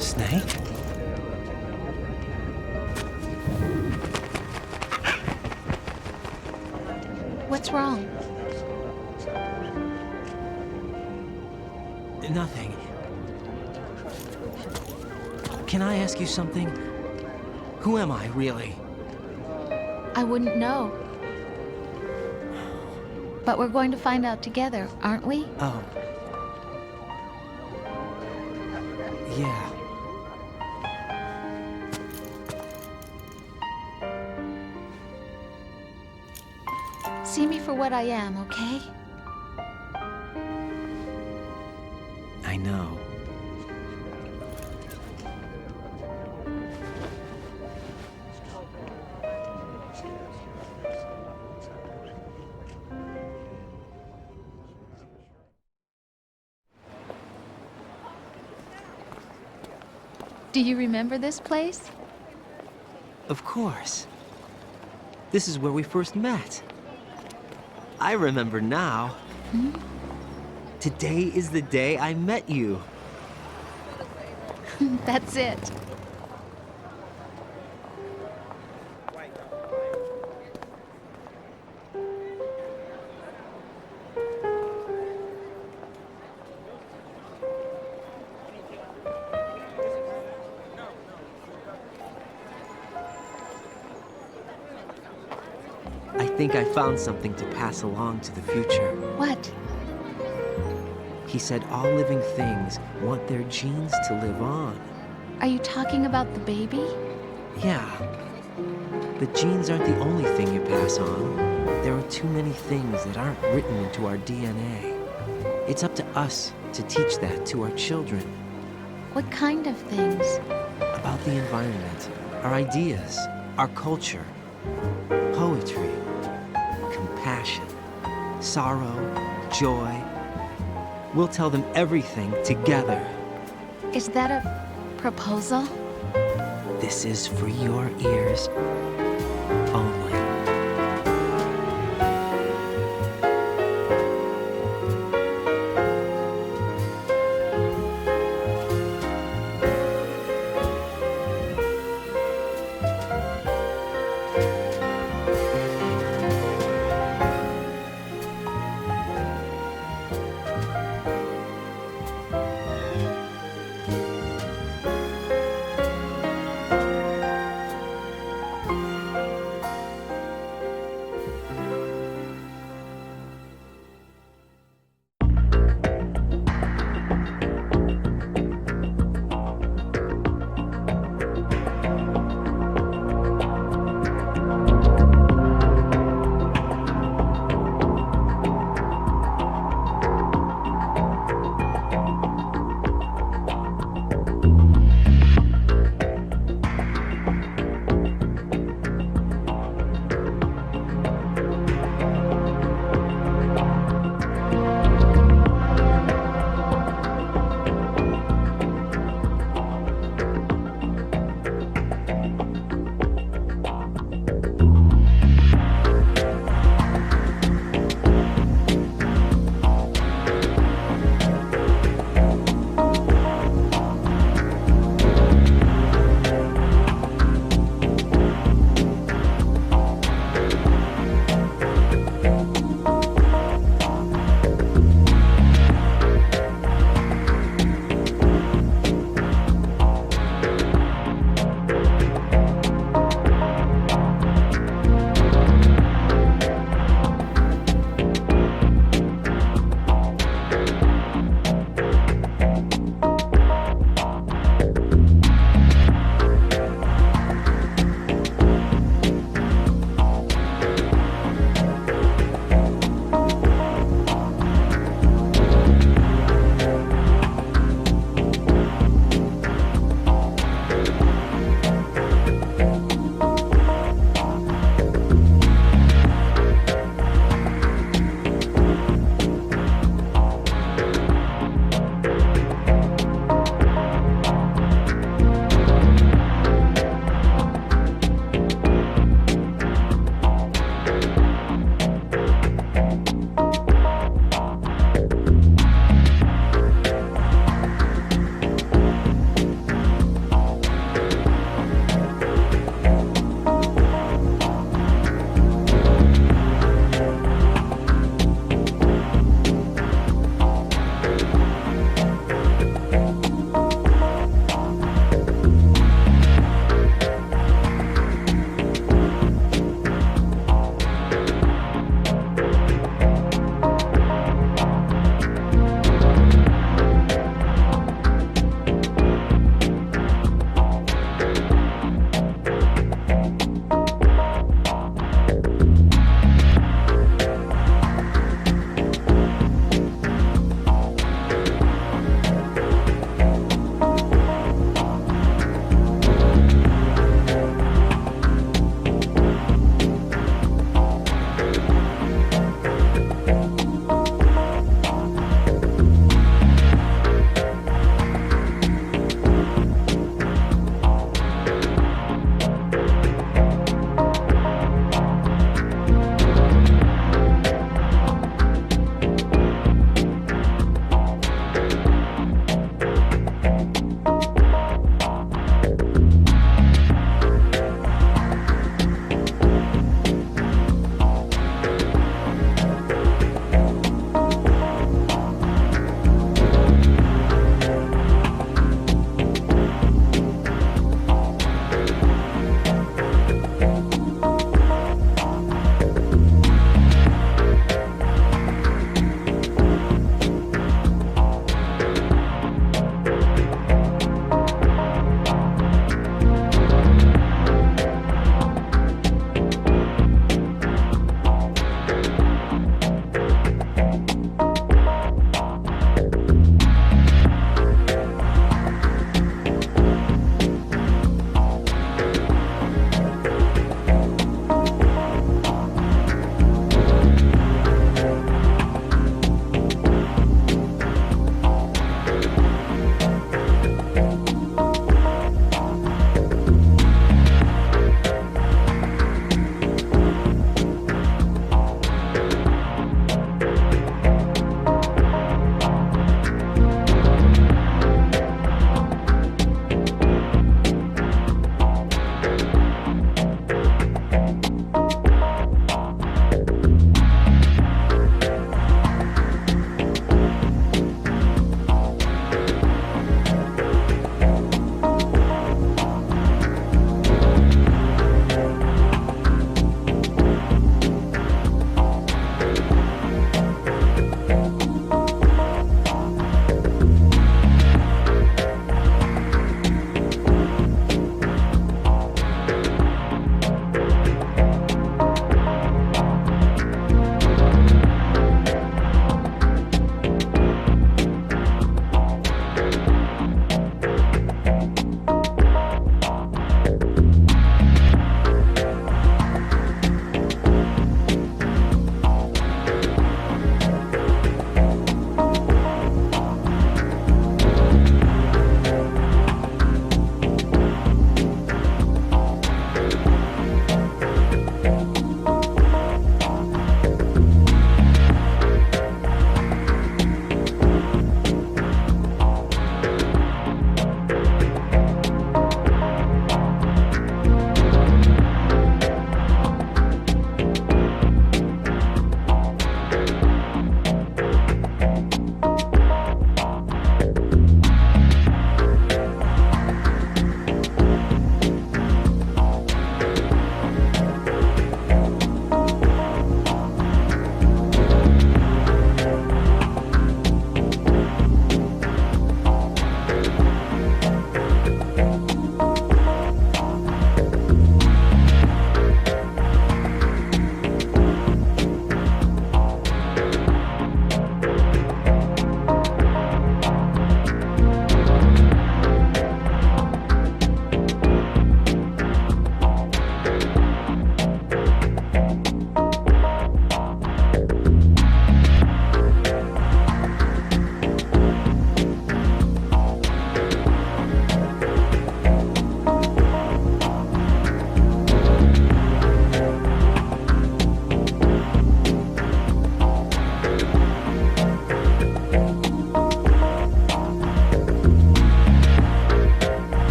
Snake? What's wrong? Nothing. Can I ask you something? Who am I, really? I wouldn't know. But we're going to find out together, aren't we? Oh. Yeah. See me for what I am, okay? I know. Do you remember this place? Of course. This is where we first met. I remember now. Hmm? Today is the day I met you. That's it. I think I found something to pass along to the future. What? He said all living things want their genes to live on. Are you talking about the baby? Yeah. But genes aren't the only thing you pass on. There are too many things that aren't written into our DNA. It's up to us to teach that to our children. What kind of things? About the environment, our ideas, our culture, poetry, compassion, sorrow, joy. We'll tell them everything together. Is that a proposal? This is for your ears only.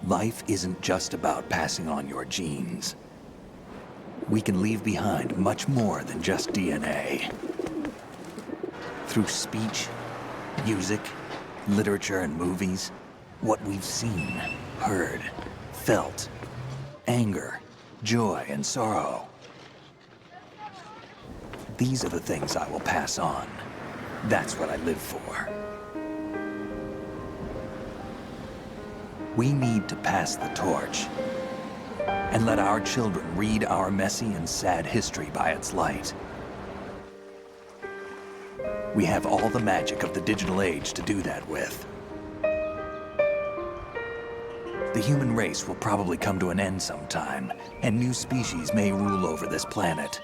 Life isn't just about passing on your genes. We can leave behind much more than just DNA. Through speech, music, literature, and movies, what we've seen, heard, felt, anger, joy, and sorrow. These are the things I will pass on. That's what I live for. We need to pass the torch and let our children read our messy and sad history by its light. We have all the magic of the digital age to do that with. The human race will probably come to an end sometime, and new species may rule over this planet.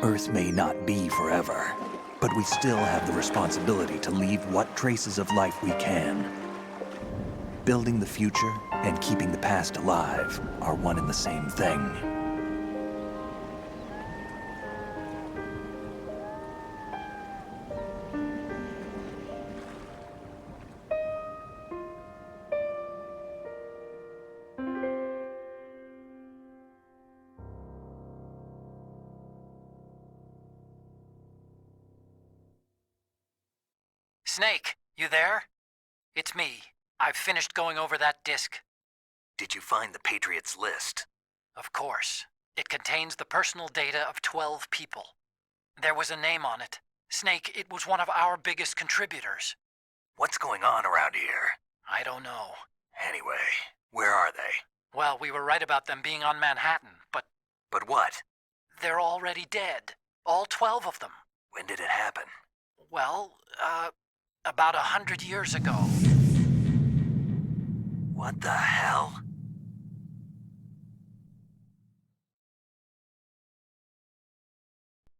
Earth may not be forever, but we still have the responsibility to leave what traces of life we can. Building the future and keeping the past alive are one and the same thing. Snake, you there? It's me. I've finished going over that disk. Did you find the Patriots list? Of course. It contains the personal data of 12 people. There was a name on it. Snake, it was one of our biggest contributors. What's going on around here? I don't know. Anyway, where are they? Well, we were right about them being on Manhattan, but... But what? They're already dead. All 12 of them. When did it happen? Well, about 100 years ago. What the hell?